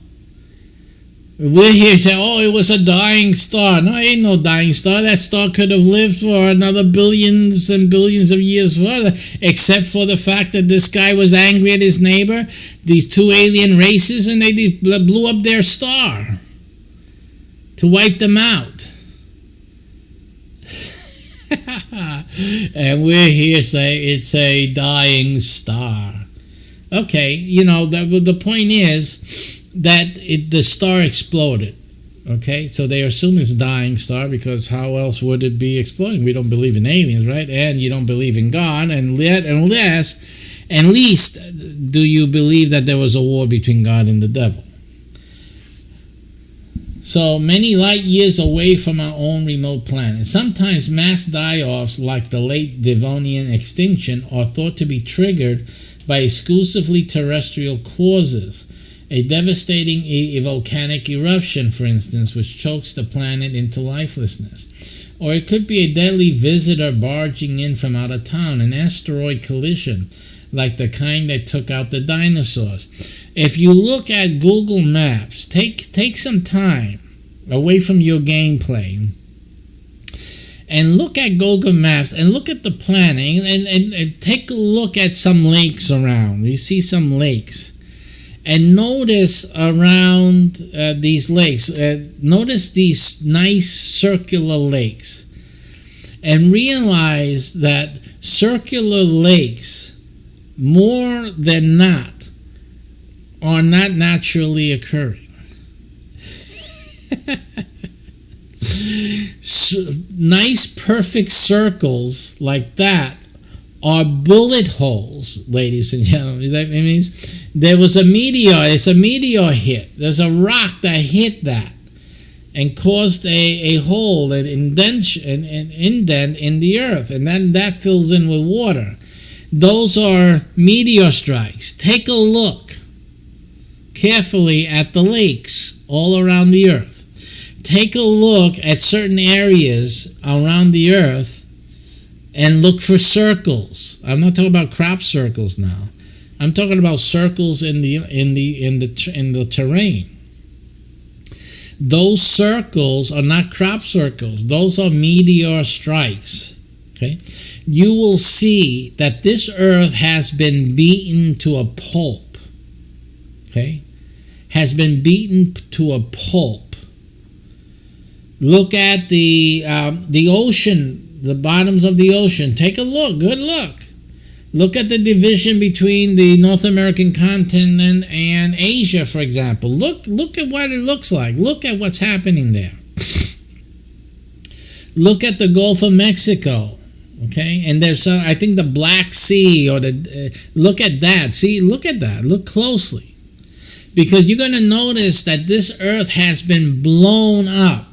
Speaker 15: We're here saying, it was a dying star. No, it ain't no dying star. That star could have lived for another billions and billions of years further, except for the fact that this guy was angry at his neighbor, these two alien races, and they blew up their star to wipe them out. And we're here saying it's a dying star. Okay, the point is that the star exploded. Okay, so they assume it's a dying star because how else would it be exploding? We don't believe in aliens, right? And you don't believe in God, and at least do you believe that there was a war between God and the devil. So many light years away from our own remote planet. Sometimes mass die-offs like the late Devonian extinction are thought to be triggered by exclusively terrestrial causes. A devastating volcanic eruption, for instance, which chokes the planet into lifelessness. Or it could be a deadly visitor barging in from out of town, an asteroid collision, like the kind that took out the dinosaurs. If you look at Google Maps, take some time away from your gameplay and look at Google Maps and look at the planet and take a look at some lakes around. You see some lakes. And notice around these lakes, notice these nice circular lakes. And realize that circular lakes, more than not, are not naturally occurring. Nice, perfect circles like that are bullet holes, ladies and gentlemen. That means there was a meteor. It's a meteor hit. There's a rock that hit that and caused a hole, an indent in the earth, and then that fills in with water. Those are meteor strikes. Take a look carefully at the lakes all around the earth. Take a look at certain areas around the earth and look for circles. I'm not talking about crop circles now. I'm talking about circles in the terrain. Those circles are not crop circles. Those are meteor strikes. Okay? You will see that this earth has been beaten to a pulp. Okay? Has been beaten to a pulp. Look at the ocean, the bottoms of the ocean. Take a look. Good look. Look at the division between the North American continent and Asia, for example. Look at what it looks like. Look at what's happening there. Look at the Gulf of Mexico. Okay, and there's I think the Black Sea or look at that. See, look at that. Look closely, because you're going to notice that this earth has been blown up.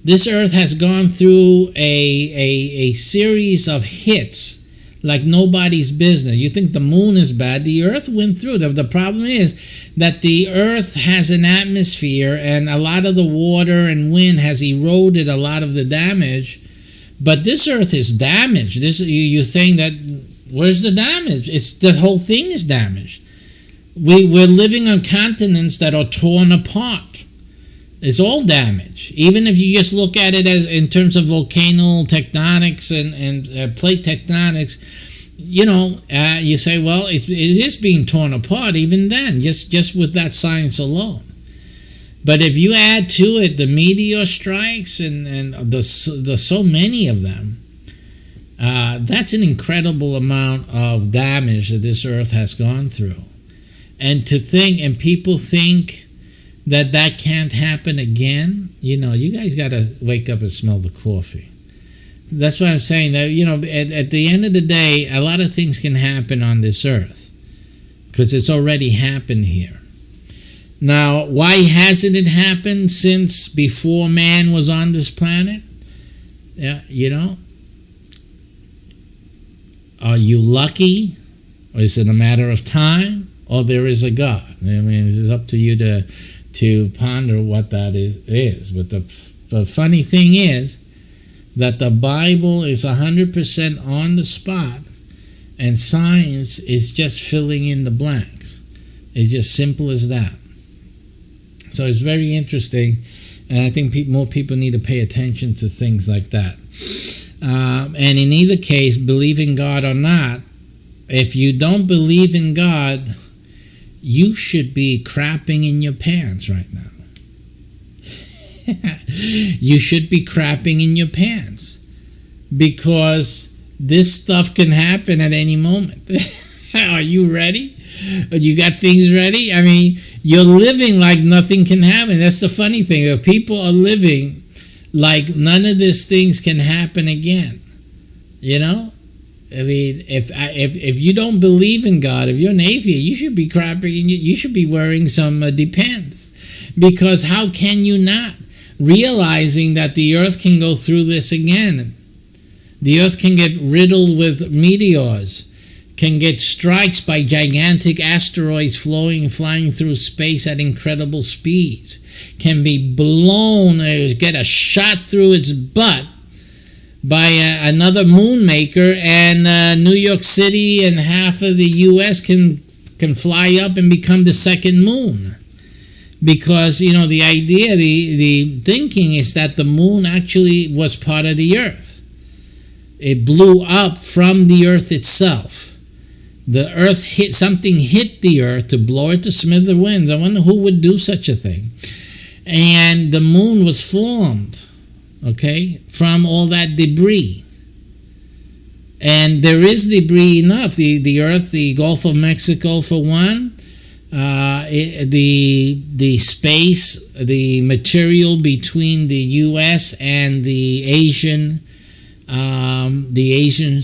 Speaker 15: This earth has gone through a series of hits like nobody's business. You think the moon is bad. The earth went through. The problem is that the earth has an atmosphere, and a lot of the water and wind has eroded a lot of the damage. But this earth is damaged. You're saying that, where's the damage? The whole thing is damaged. We're living on continents that are torn apart. It's all damage. Even if you just look at it as in terms of volcano tectonics and plate tectonics, you say, well, it is being torn apart even then, just with that science alone. But if you add to it the meteor strikes and the so many of them, that's an incredible amount of damage that this earth has gone through. And people think that can't happen again. You guys got to wake up and smell the coffee. That's why I'm saying that, at the end of the day, a lot of things can happen on this earth because it's already happened here. Now, why hasn't it happened since before man was on this planet? Yeah, are you lucky, or is it a matter of time, or there is a God? I mean, it's up to you to ponder what that is. But the funny thing is that the Bible is 100% on the spot, and science is just filling in the blanks. It's just simple as that. So it's very interesting, and I think more people need to pay attention to things like that. And in either case, believe in God or not, if you don't believe in God, you should be crapping in your pants right now. You should be crapping in your pants, because this stuff can happen at any moment. Are you ready? You got things ready? I mean, You're living like nothing can happen. That's the funny thing. People are living like none of these things can happen again. You know? I mean, if you don't believe in God, if you're an atheist, you should be crapping. You should be wearing some Depends. Because how can you not? Realizing that the earth can go through this again. The earth can get riddled with meteors, can get strikes by gigantic asteroids flying through space at incredible speeds, can be blown, get a shot through its butt by another moon maker, and New York City and half of the U.S. can fly up and become the second moon. Because, you know, the idea, the thinking is that the moon actually was part of the earth. It blew up from the earth itself. The earth something hit the earth to blow it to smithereens. I wonder who would do such a thing. And the moon was formed, okay, from all that debris. And there is debris enough. The earth, the Gulf of Mexico for one, the space, the material between the U.S. and the Asian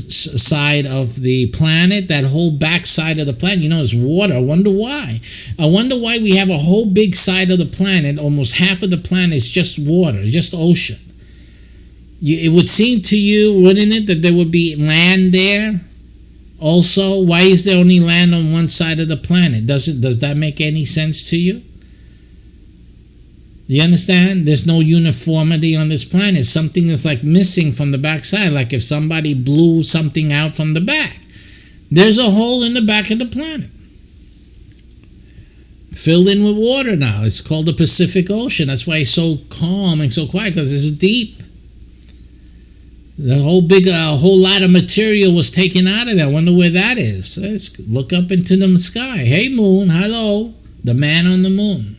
Speaker 15: side of the planet, that whole back side of the planet, you know, is water. I wonder why. I wonder why we have a whole big side of the planet. Almost half of the planet is just water, just ocean. It would seem to you, wouldn't it, that there would be land there? Also, why is there only land on one side of the planet? Does that make any sense to you? You understand? There's no uniformity on this planet. Something is like missing from the backside, like if somebody blew something out from the back. There's a hole in the back of the planet, filled in with water now. It's called the Pacific Ocean. That's why it's so calm and so quiet, because it's deep. The whole lot of material was taken out of there. I wonder where that is. Let's look up into the sky. Hey, moon, hello. The man on the moon.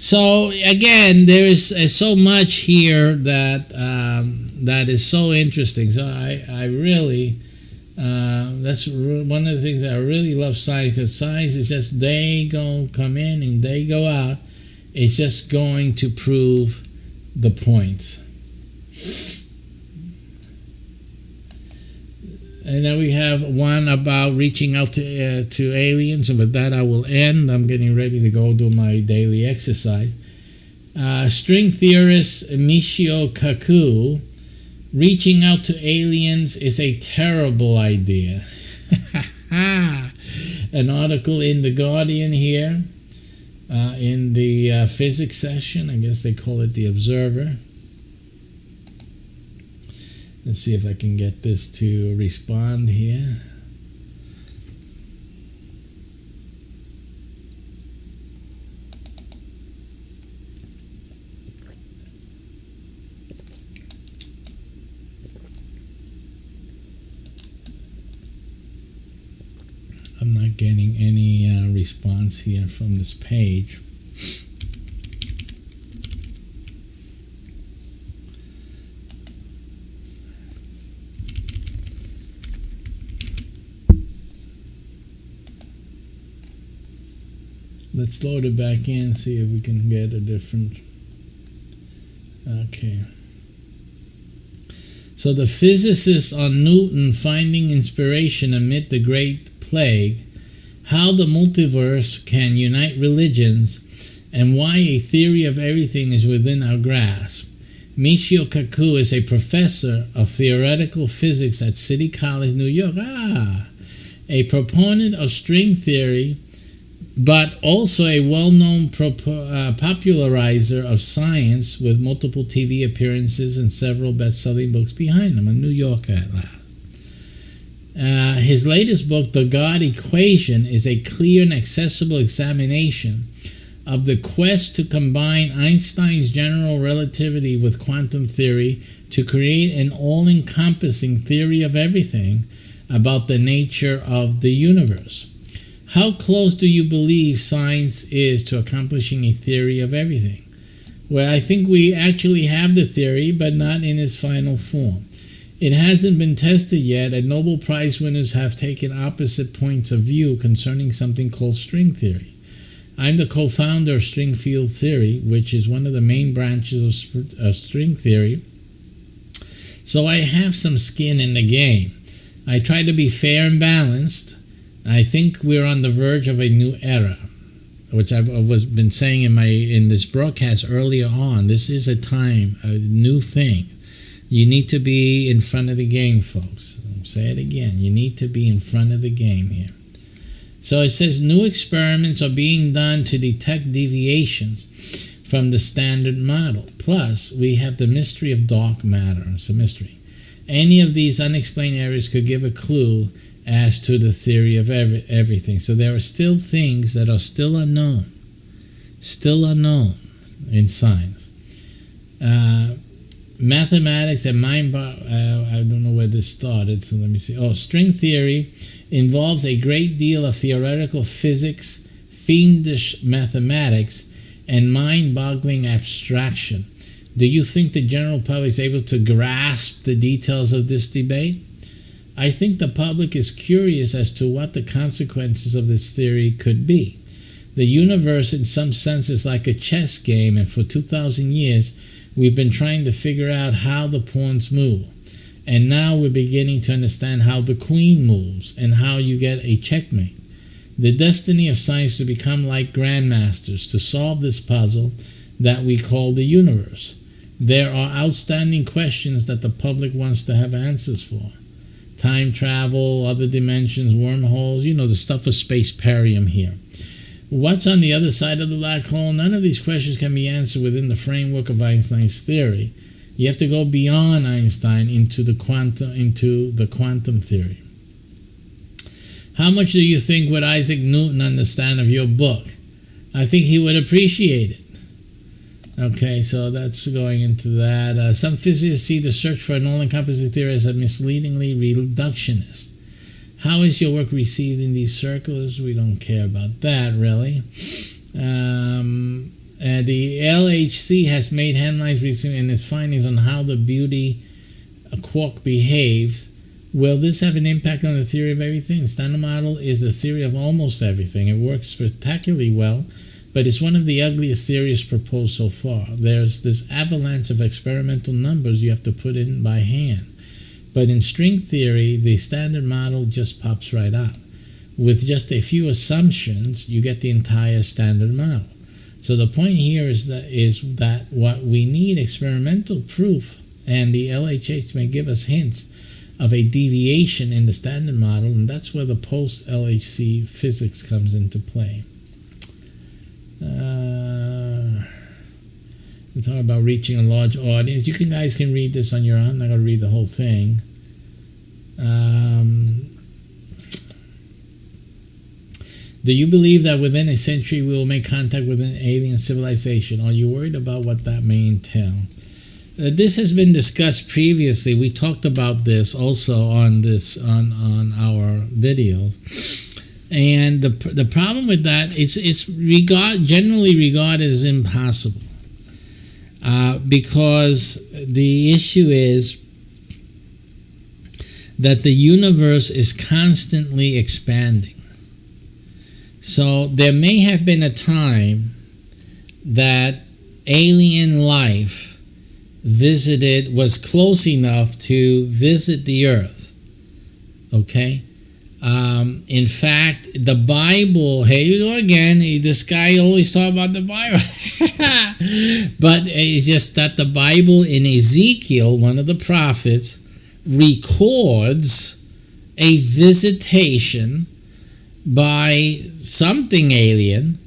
Speaker 15: So, again, there is so much here that that is so interesting. So I really, that's one of the things I really love science, because science is just, they go come in and they go out. It's just going to prove the point. And then we have one about reaching out to aliens. And with that, I will end. I'm getting ready to go do my daily exercise. String theorist Mycbh-Tv, reaching out to aliens is a terrible idea. An article in The Guardian here, in the physics session. I guess they call it The Observer. Let's see if I can get this to respond here. I'm not getting any response here from this page. Let's load it back in, see if we can get a different... Okay. So the physicists on Newton finding inspiration amid the Great Plague, how the multiverse can unite religions, and why a theory of everything is within our grasp. Mycbh-Tv is a professor of theoretical physics at City College, New York. A proponent of string theory, but also a well-known popularizer of science with multiple TV appearances and several best-selling books behind him. A New Yorker at last. His latest book, The God Equation, is a clear and accessible examination of the quest to combine Einstein's general relativity with quantum theory to create an all-encompassing theory of everything about the nature of the universe. How close do you believe science is to accomplishing a theory of everything? Well, I think we actually have the theory, but not in its final form. It hasn't been tested yet, and Nobel Prize winners have taken opposite points of view concerning something called string theory. I'm the co-founder of string field theory, which is one of the main branches of string theory. So I have some skin in the game. I try to be fair and balanced. I think we're on the verge of a new era, which I've been saying in this broadcast earlier on. This is a time, a new thing. You need to be in front of the game, folks. I'll say it again. You need to be in front of the game here. So it says new experiments are being done to detect deviations from the standard model. Plus, we have the mystery of dark matter. It's a mystery. Any of these unexplained areas could give a clue as to the theory of everything. So there are still things that are still unknown in science. Mathematics and mind, I don't know where this started, so let me see. String theory involves a great deal of theoretical physics, fiendish mathematics, and mind-boggling abstraction. Do you think the general public is able to grasp the details of this debate? I think the public is curious as to what the consequences of this theory could be. The universe, in some sense, is like a chess game, and for 2,000 years, we've been trying to figure out how the pawns move. And now we're beginning to understand how the queen moves and how you get a checkmate. The destiny of science to become like grandmasters to solve this puzzle that we call the universe. There are outstanding questions that the public wants to have answers for. Time travel, other dimensions, wormholes, the stuff of spaceparium here. What's on the other side of the black hole? None of these questions can be answered within the framework of Einstein's theory. You have to go beyond Einstein into the quantum theory. How much do you think would Isaac Newton understand of your book? I think he would appreciate it. Okay, so that's going into that. Some physicists see the search for an all-encompassing theory as a misleadingly reductionist. How is your work received in these circles? We don't care about that, really. The LHC has made headlines recently in its findings on how the beauty quark behaves. Will this have an impact on the theory of everything? The standard model is the theory of almost everything. It works spectacularly well, but it's one of the ugliest theories proposed so far. There's this avalanche of experimental numbers you have to put in by hand. But in string theory, the standard model just pops right out. With just a few assumptions, you get the entire standard model. So the point here is that what we need experimental proof, and the LHH may give us hints of a deviation in the standard model, and that's where the post-LHC physics comes into play. We talk about reaching a large audience. You guys can read this on your own. I'm not going to read the whole thing. Do you believe that within a century we will make contact with an alien civilization? Are you worried about what that may entail? This has been discussed previously. We talked about this also on our video. And the problem with that, it's generally regarded as impossible. Because the issue is that the universe is constantly expanding. So there may have been a time that alien life was close enough to visit the Earth. Okay? In fact, the Bible, here you go again, this guy always talks about the Bible. But it's just that the Bible in Ezekiel, one of the prophets, records a visitation by something alien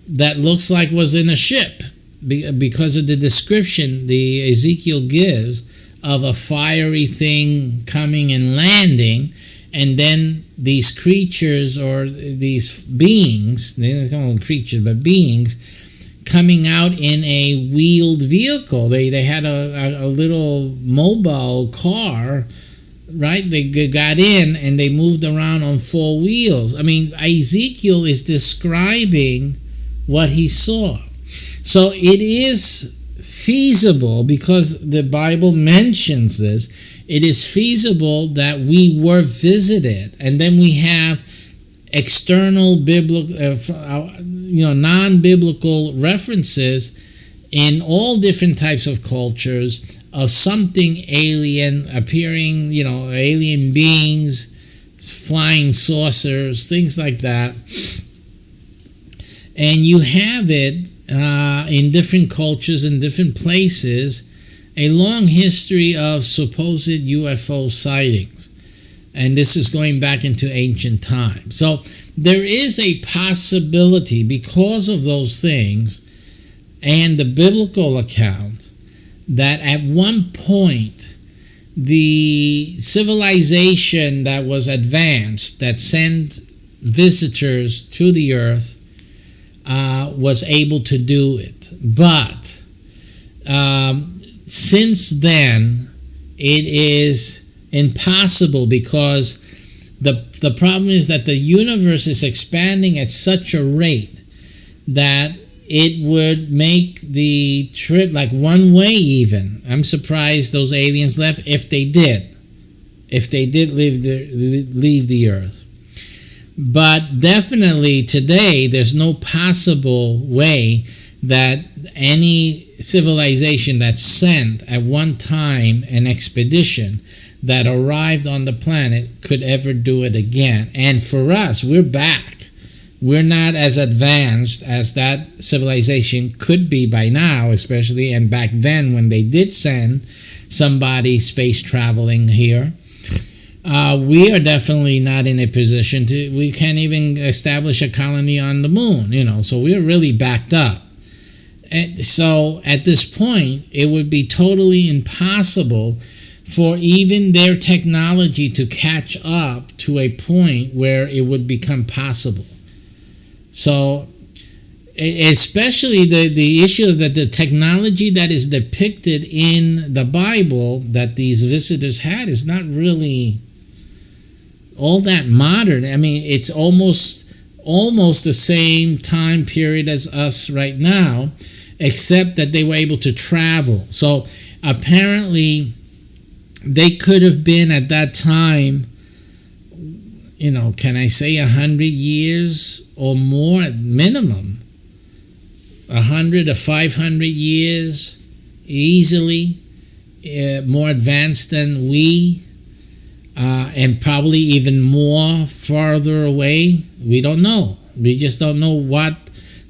Speaker 15: that looks like was in a ship because of the description the Ezekiel gives of a fiery thing coming and landing, and then these creatures or these beings, they don't call them creatures, but beings, coming out in a wheeled vehicle. They had a little mobile car, right? They got in and they moved around on 4 wheels. I mean, Ezekiel is describing what he saw. So it is feasible, because the Bible mentions this, it is feasible that we were visited, and then we have external biblical, non-biblical references in all different types of cultures of something alien appearing, alien beings, flying saucers, things like that. And you have it in different cultures in different places, a long history of supposed UFO sightings. And this is going back into ancient times. So there is a possibility, because of those things and the biblical account, that at one point the civilization that was advanced, that sent visitors to the earth, was able to do it. But since then, it is impossible, because the problem is that the universe is expanding at such a rate that it would make the trip like one way even. I'm surprised those aliens left, if they did leave the earth. But definitely today, there's no possible way that any civilization that sent at one time an expedition that arrived on the planet could ever do it again. And for us, we're back. We're not as advanced as that civilization could be by now, especially, and back then when they did send somebody space traveling here. We are definitely not in a position we can't even establish a colony on the moon, so we're really backed up. And so at this point, it would be totally impossible for even their technology to catch up to a point where it would become possible. So especially the issue that the technology that is depicted in the Bible that these visitors had is not really all that modern. I mean, it's almost the same time period as us right now, except that they were able to travel. So apparently they could have been at that time, can I say 100 years or more at minimum? 100 to 500 years easily, more advanced than we, and probably even more farther away. We don't know. We just don't know what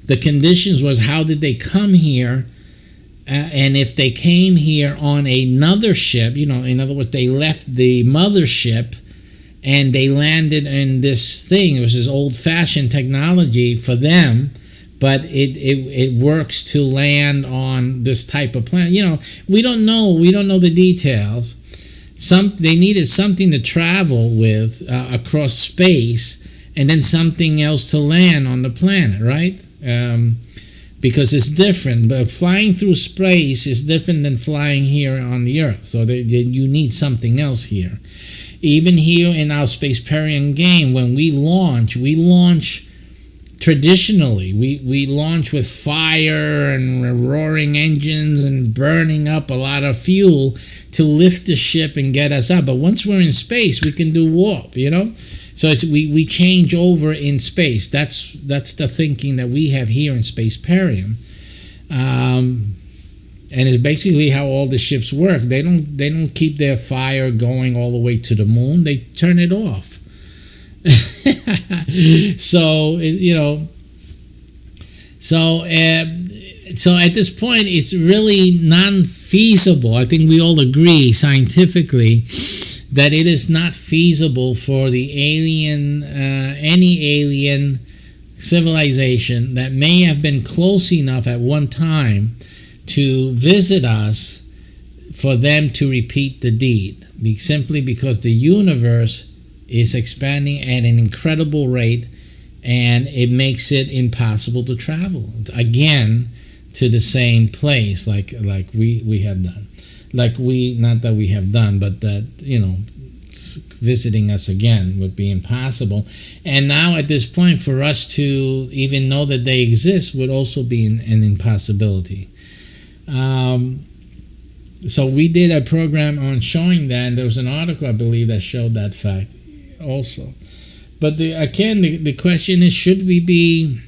Speaker 15: the conditions was. How did they come here? And if they came here on another ship, in other words, they left the mothership and they landed in this thing. It was this old-fashioned technology for them, but it works to land on this type of planet. We don't know. We don't know the details. They needed something to travel with across space, and then something else to land on the planet, right? Because it's different. But flying through space is different than flying here on the Earth. So you need something else here. Even here in our Spaceparian game, when we launch traditionally. We launch with fire and roaring engines and burning up a lot of fuel to lift the ship and get us up. But once we're in space, we can do warp, So we change over in space. That's the thinking that we have here in Spaceparium. And it's basically how all the ships work. They don't keep their fire going all the way to the moon. They turn it off. So so at this point, it's really non-feasible. I think we all agree scientifically that it is not feasible for the any alien civilization that may have been close enough at one time to visit us for them to repeat the deed, simply because the universe is expanding at an incredible rate, and it makes it impossible to travel again to the same place like we have done. Not that we have done, but that, visiting us again would be impossible. And now at this point, for us to even know that they exist would also be an impossibility. So we did a program on showing that, and there was an article, I believe, that showed that fact also. But the question is, should we be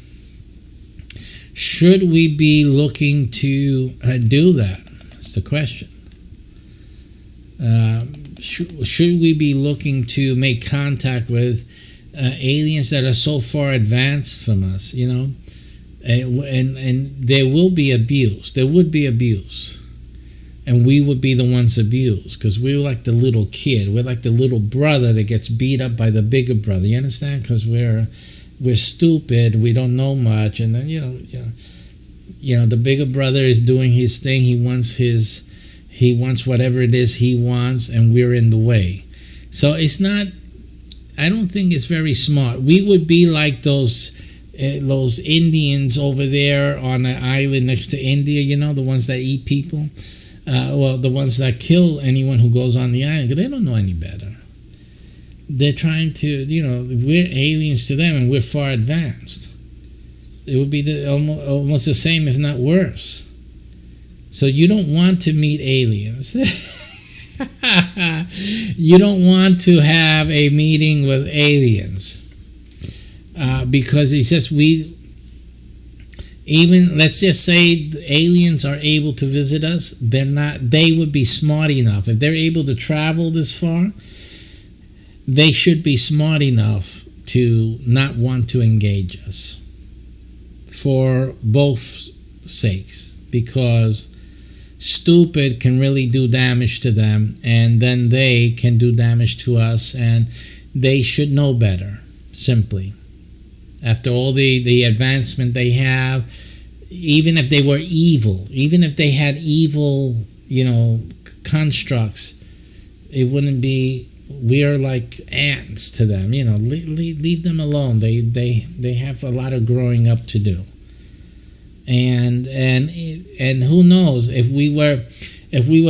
Speaker 15: should we be looking to do that? That's the question. Should we be looking to make contact with aliens that are so far advanced from us, you know? And there will be abuse. There would be abuse. And we would be the ones abused because we're like the little kid. We're like the little brother that gets beat up by the bigger brother. You understand? Because we're stupid. We don't know much. And then, you know, the bigger brother is doing his thing. He wants whatever it is he wants, and we're in the way. So it's not, I don't think it's very smart. We would be like those Indians over there on the island next to India, you know, the ones that eat people. Well, the ones that kill anyone who goes on the island, because they don't know any better. They're trying to, you know, we're aliens to them, and we're far advanced. It would be almost the same, if not worse. So you don't want to meet aliens. You don't want to have a meeting with aliens. Because it's just let's just say the aliens are able to visit us, they would be smart enough. If they're able to travel this far, they should be smart enough to not want to engage us for both sakes, because stupid can really do damage to them, and then they can do damage to us, and they should know better, simply. After all the advancement they have, even if they were evil, even if they had evil, you know, constructs, it wouldn't be, we're like ants to them, you know. Leave them alone. They have a lot of growing up to do. And who knows, if we were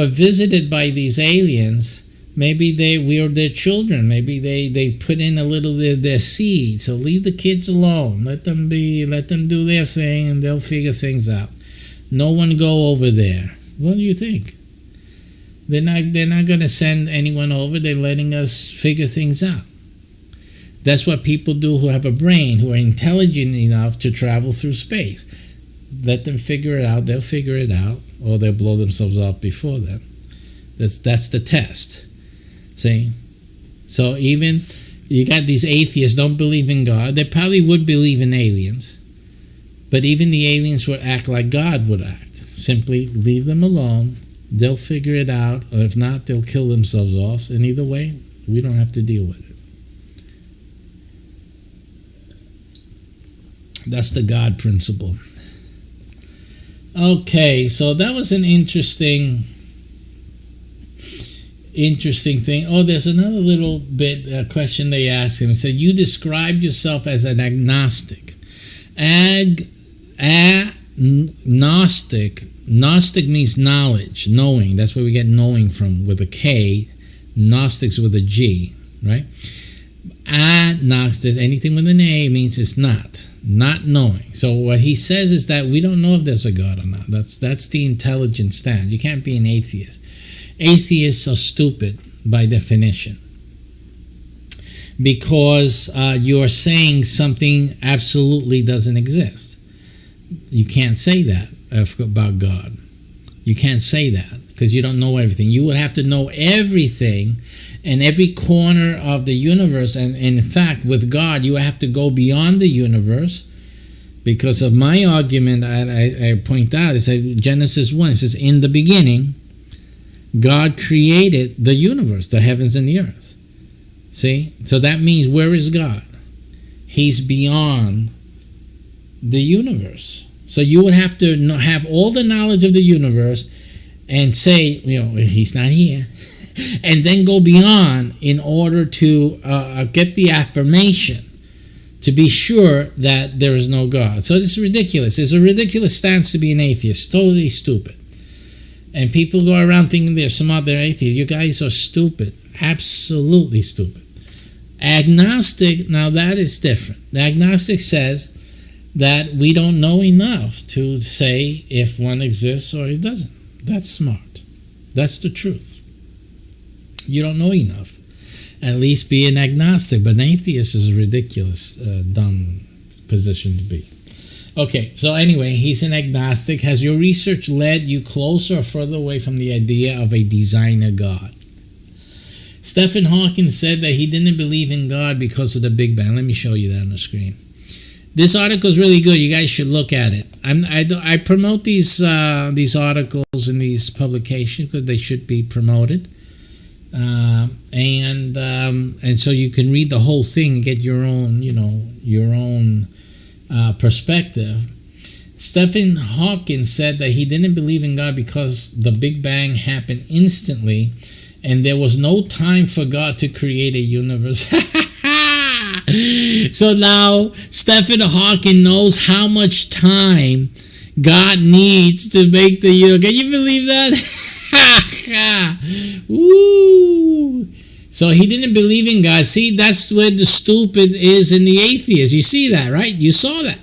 Speaker 15: visited by these aliens, maybe we are their children. Maybe they put in a little of their seed. So leave the kids alone. Let them do their thing, and they'll figure things out. No one go over there. What do you think? They're not going to send anyone over. They're letting us figure things out. That's what people do who have a brain, who are intelligent enough to travel through space. Let them figure it out. They'll figure it out, or they'll blow themselves up before then. That's the test. See? So even you got these atheists don't believe in God. They probably would believe in aliens, but even the aliens would act like God would act. Simply leave them alone. They'll figure it out, or if not, they'll kill themselves off. And either way, we don't have to deal with it. That's the God principle. Okay, so that was an interesting thing. Oh, there's another little bit question they asked him. It said, you described yourself as an agnostic. Agnostic. Gnostic means knowledge, knowing. That's where we get knowing from, with a K. Gnostics with a G, right? Agnostic, anything with an A, means it's not knowing. So what he says is that we don't know if there's a God or not. That's the intelligent stand. You can't be an atheist. Atheists are stupid by definition, because you're saying something absolutely doesn't exist. You can't say that about God. You can't say that because you don't know everything. You would have to know everything in every corner of the universe. And in fact, with God, you have to go beyond the universe. Because of my argument, I point out, it says Genesis 1, it says, in the beginning, God created the universe, the heavens and the earth. See? So that means, where is God? He's beyond the universe. So you would have to have all the knowledge of the universe and say, you know, he's not here. And then go beyond in order to get the affirmation to be sure that there is no God. So it's ridiculous. It's a ridiculous stance to be an atheist. Totally stupid. And people go around thinking they're smart, they're atheists. You guys are stupid. Absolutely stupid. Agnostic, now that is different. The agnostic says that we don't know enough to say if one exists or it doesn't. That's smart. That's the truth. You don't know enough. At least be an agnostic. But an atheist is a ridiculous, dumb position to be. Okay, so anyway, he's an agnostic. Has your research led you closer or further away from the idea of a designer God? Stephen Hawking said that he didn't believe in God because of the Big Bang. Let me show you that on the screen. This article is really good. You guys should look at it. I promote these articles in these publications because they should be promoted, and so you can read the whole thing and get your own perspective. Stephen Hawking said that he didn't believe in God because the Big Bang happened instantly, and there was no time for God to create a universe. So now Stephen Hawking knows how much time God needs to make the universe. Can you believe that? Woo! So he didn't believe in God. See, that's where the stupid is in the atheist. You see that, right? You saw that.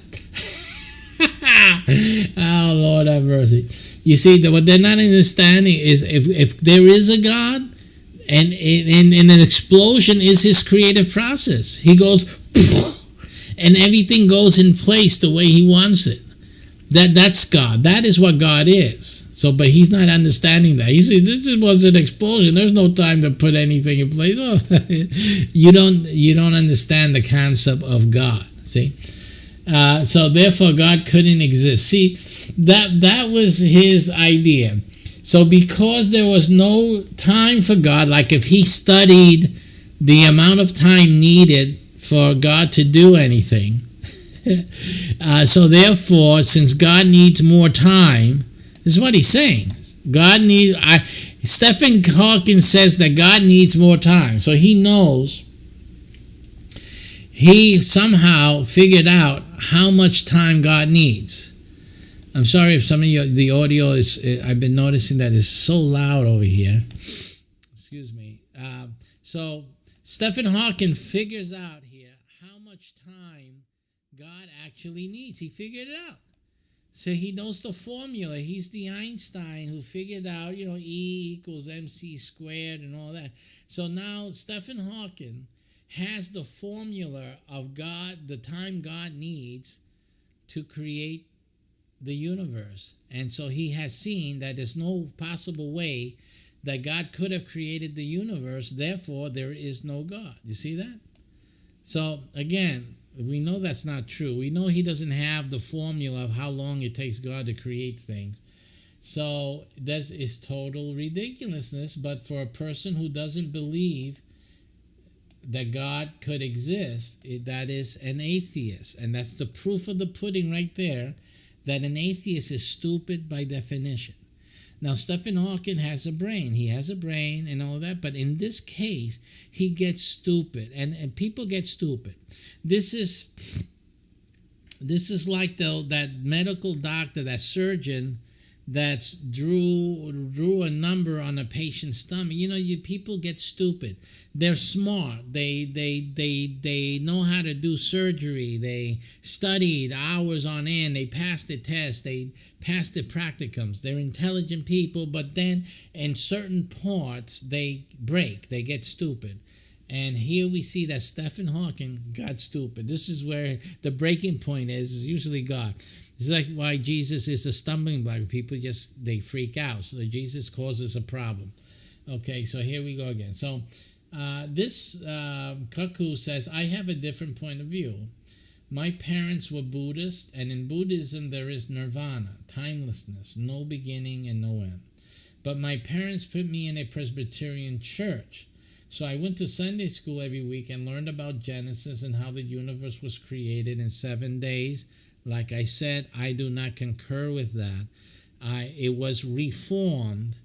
Speaker 15: Oh, Lord have mercy. You see, what they're not understanding is if there is a God, and an explosion is his creative process. He goes, and everything goes in place the way he wants it. That's God. That is what God is. So, but he's not understanding that. He says, this was an explosion. There's no time to put anything in place. Oh, you don't understand the concept of God. See? So therefore, God couldn't exist. See, that was his idea. So because there was no time for God, like if he studied the amount of time needed for God to do anything, so therefore, since God needs more time, this is what he's saying. Stephen Hawking says that God needs more time. So he knows, he somehow figured out how much time God needs. I'm sorry if some of the audio is, I've been noticing that it's so loud over here. Excuse me. So Stephen Hawking figures out here how much time God actually needs. He figured it out. So he knows the formula. He's the Einstein who figured out, E equals mc squared and all that. So now Stephen Hawking has the formula of God, the time God needs to create the universe. And so he has seen that there's no possible way that God could have created the universe, therefore there is no God. You see that? So again, we know that's not true. We know he doesn't have the formula of how long it takes God to create things. So that is total ridiculousness. But for a person who doesn't believe that God could exist, that is an atheist. And that's the proof of the pudding right there, that an atheist is stupid by definition. Now, Stephen Hawking has a brain. He has a brain and all that, but in this case, he gets stupid, and people get stupid. This is like that medical doctor, that surgeon that drew a number on a patient's stomach. People get stupid. They're smart. They know how to do surgery. They studied hours on end. They passed the test. They passed the practicums. They're intelligent people, but then in certain parts they break. They get stupid. And here we see that Stephen Hawking got stupid. This is where the breaking point is usually God. It's like why Jesus is a stumbling block. People they freak out. So Jesus causes a problem. Okay, so here we go again. So this ROKU says, I have a different point of view. My parents were Buddhist, and in Buddhism there is nirvana, timelessness, no beginning and no end. But my parents put me in a Presbyterian church. So I went to Sunday school every week and learned about Genesis and how the universe was created in 7 days. Like I said, I do not concur with that. It was reformed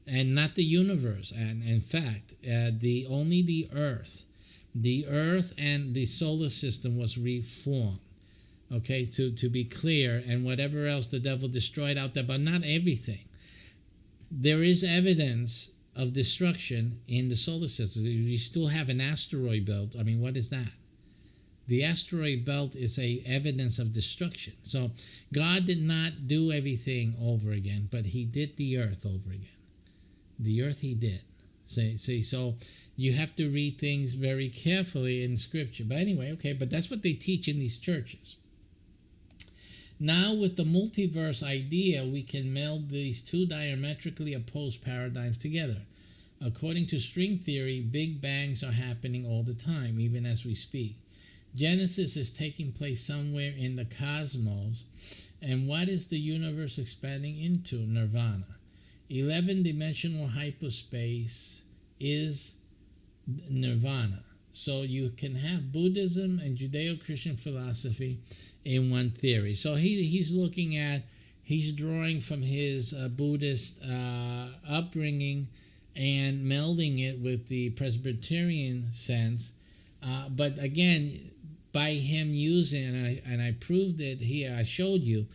Speaker 15: and not the universe. And in fact, only the earth and the solar system was reformed. Okay, to be clear, and whatever else the devil destroyed out there, but not everything. There is evidence of destruction in the solar system. You still have an asteroid belt. I mean, what is that? The asteroid belt is evidence of destruction. So God did not do everything over again, but he did the earth over again. The earth he did. See, so you have to read things very carefully in Scripture. But anyway, okay, but that's what they teach in these churches. Now with the multiverse idea, we can meld these two diametrically opposed paradigms together. According to string theory, big bangs are happening all the time, even as we speak. Genesis is taking place somewhere in the cosmos. And what is the universe expanding into? Nirvana. 11-dimensional hyperspace is nirvana. So you can have Buddhism and Judeo-Christian philosophy in one theory. So he's drawing from his Buddhist upbringing and melding it with the Presbyterian sense. But again, by him using, and I proved it here, I showed you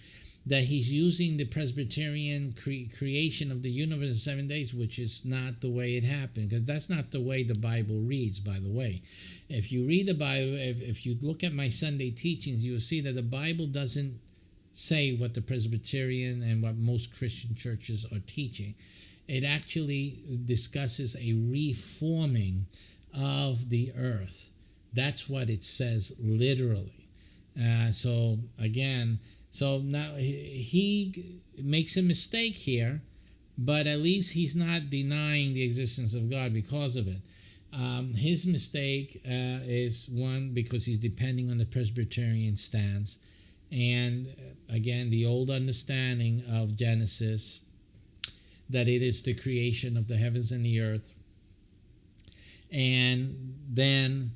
Speaker 15: that he's using the Presbyterian creation of the universe in 7 days, which is not the way it happened, because that's not the way the Bible reads, by the way. If you read the Bible, if you look at my Sunday teachings, you will see that the Bible doesn't say what the Presbyterian and what most Christian churches are teaching. It actually discusses a reforming of the earth. That's what it says literally. So now he makes a mistake here, but at least he's not denying the existence of God because of it. His mistake is one, because he's depending on the Presbyterian stance. And again, the old understanding of Genesis, that it is the creation of the heavens and the earth. And then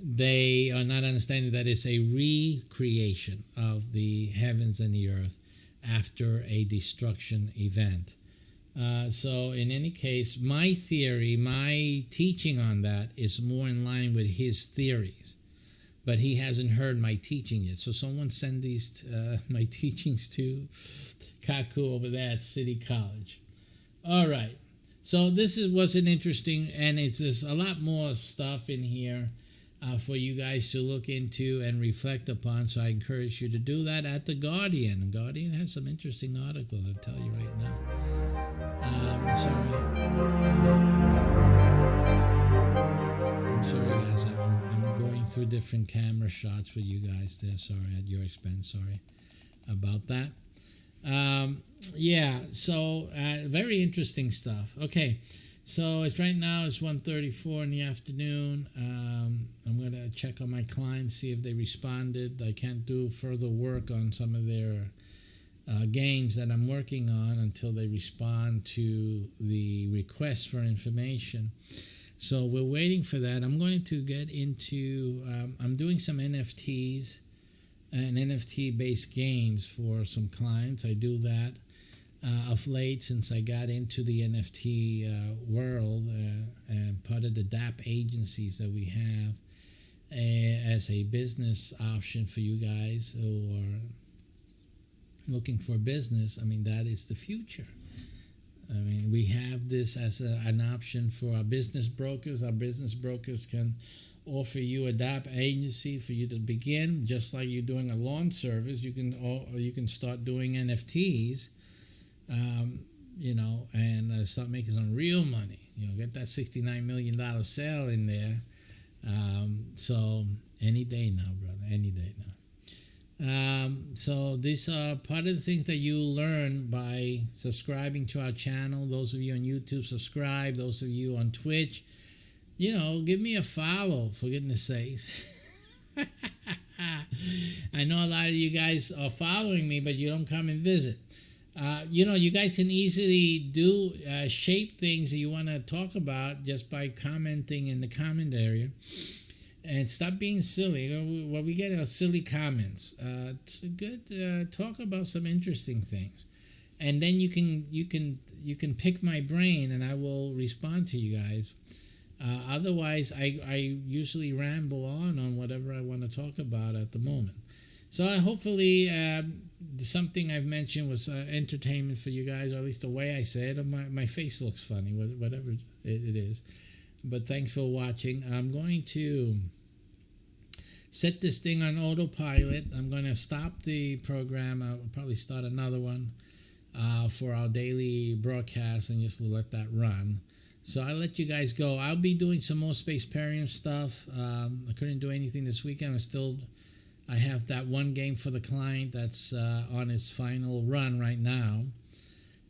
Speaker 15: they are not understanding that it's a recreation of the heavens and the earth after a destruction event. So in any case, my theory, my teaching on that is more in line with his theories. But he hasn't heard my teaching yet. So someone send these my teachings to Kaku over there at City College. All right. So this was an interesting, and there's a lot more stuff in here for you guys to look into and reflect upon. So I encourage you to do that at The Guardian. The Guardian has some interesting articles, I'll tell you right now. I'm sorry guys, I'm going through different camera shots with you guys there. Sorry, at your expense. Sorry about that. Very interesting stuff. Okay, so right now it's 1:34 in the afternoon. I'm going to check on my clients, see if they responded. I can't do further work on some of their games that I'm working on until they respond to the request for information. So we're waiting for that. I'm going to get into, I'm doing some NFTs and NFT-based games for some clients. I do that of late since I got into the NFT world and part of the DAP agencies that we have as a business option for you guys who are looking for business. I mean, that is the future. I mean, we have this as an option for our business brokers. Our business brokers can offer you a DAP agency for you to begin, just like you're doing a lawn service. You can start doing NFTs, and start making some real money. Get that $69 million sale in there. So any day now, brother, any day now. So these are part of the things that you learn by subscribing to our channel. Those of you on YouTube, subscribe. Those of you on Twitch, give me a follow, for goodness sakes. I know a lot of you guys are following me, but you don't come and visit. You guys can easily shape things that you want to talk about just by commenting in the comment area. And stop being silly. Well, we get silly comments. Talk about some interesting things, and then you can pick my brain, and I will respond to you guys. Otherwise, I usually ramble on whatever I want to talk about at the moment. So hopefully something I've mentioned was entertainment for you guys, or at least the way I say it. My face looks funny, whatever it is. But thanks for watching. I'm going to set this thing on autopilot. I'm going to stop the program. I'll probably start another one for our daily broadcast and just let that run. So I'll let you guys go. I'll be doing some more Spaceparium stuff. I couldn't do anything this weekend. I'm still I have that one game for the client that's on its final run right now.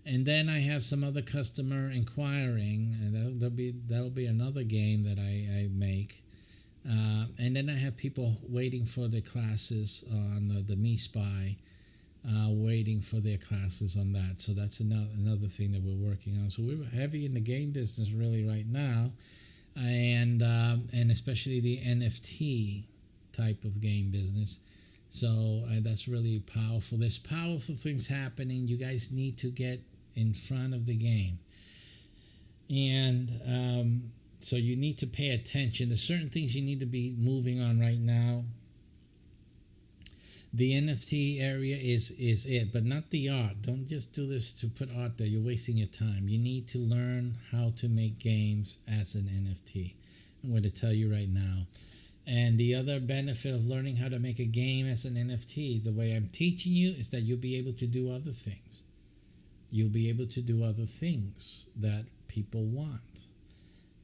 Speaker 15: And then I have some other customer inquiring, and that'll be another game that I make. And then I have people waiting for their classes on the Mycbh, waiting for their classes on that. So that's another thing that we're working on. So we're heavy in the game business really right now, and especially the NFT type of game business. So that's really powerful. There's powerful things happening. You guys need to get in front of the game, and so you need to pay attention. There's certain things you need to be moving on right now. The NFT area is it, but not the art. Don't just do this to put art there. You're wasting your time. You need to learn how to make games as an NFT. I'm going to tell you right now. And the other benefit of learning how to make a game as an NFT, the way I'm teaching you, is that you'll be able to do other things. You'll be able to do other things that people want.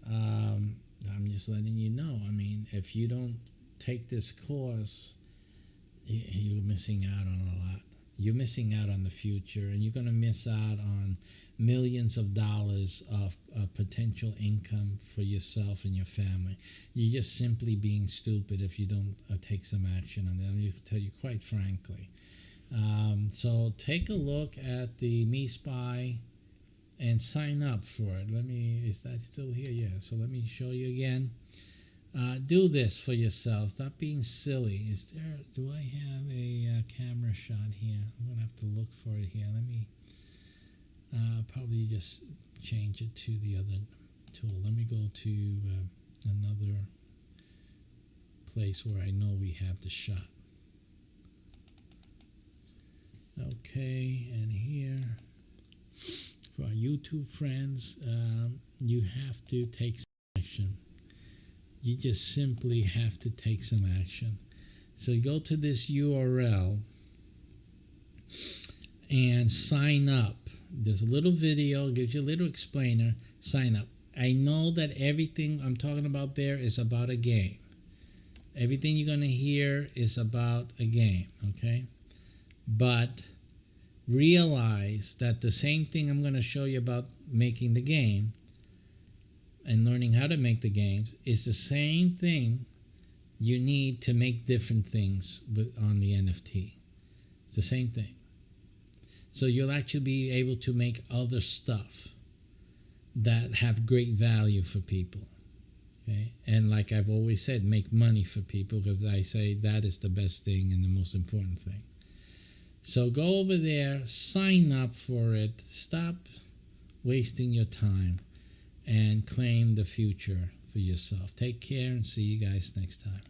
Speaker 15: I'm just letting you know. I mean, if you don't take this course, you're missing out on a lot. You're missing out on the future, and you're going to miss out on millions of dollars of potential income for yourself and your family. You're just simply being stupid if you don't take some action on that. I'm going to tell you quite frankly. So take a look at the Mycbh and sign up for it. Is that still here? Yeah. So let me show you again. Do this for yourself. Stop being silly. Do I have a camera shot here? I'm going to have to look for it here. Let me probably just change it to the other tool. Let me go to another place where I know we have the shot. Okay, and here, for our YouTube friends, you have to take some action. You just simply have to take some action. So you go to this URL and sign up. There's a little video, gives you a little explainer. Sign up. I know that everything I'm talking about there is about a game. Everything you're going to hear is about a game, okay? But realize that the same thing I'm going to show you about making the game and learning how to make the games is the same thing you need to make different things on the NFT. It's the same thing. So you'll actually be able to make other stuff that have great value for people. Okay? And like I've always said, make money for people, because I say that is the best thing and the most important thing. So go over there, sign up for it, stop wasting your time, and claim the future for yourself. Take care and see you guys next time.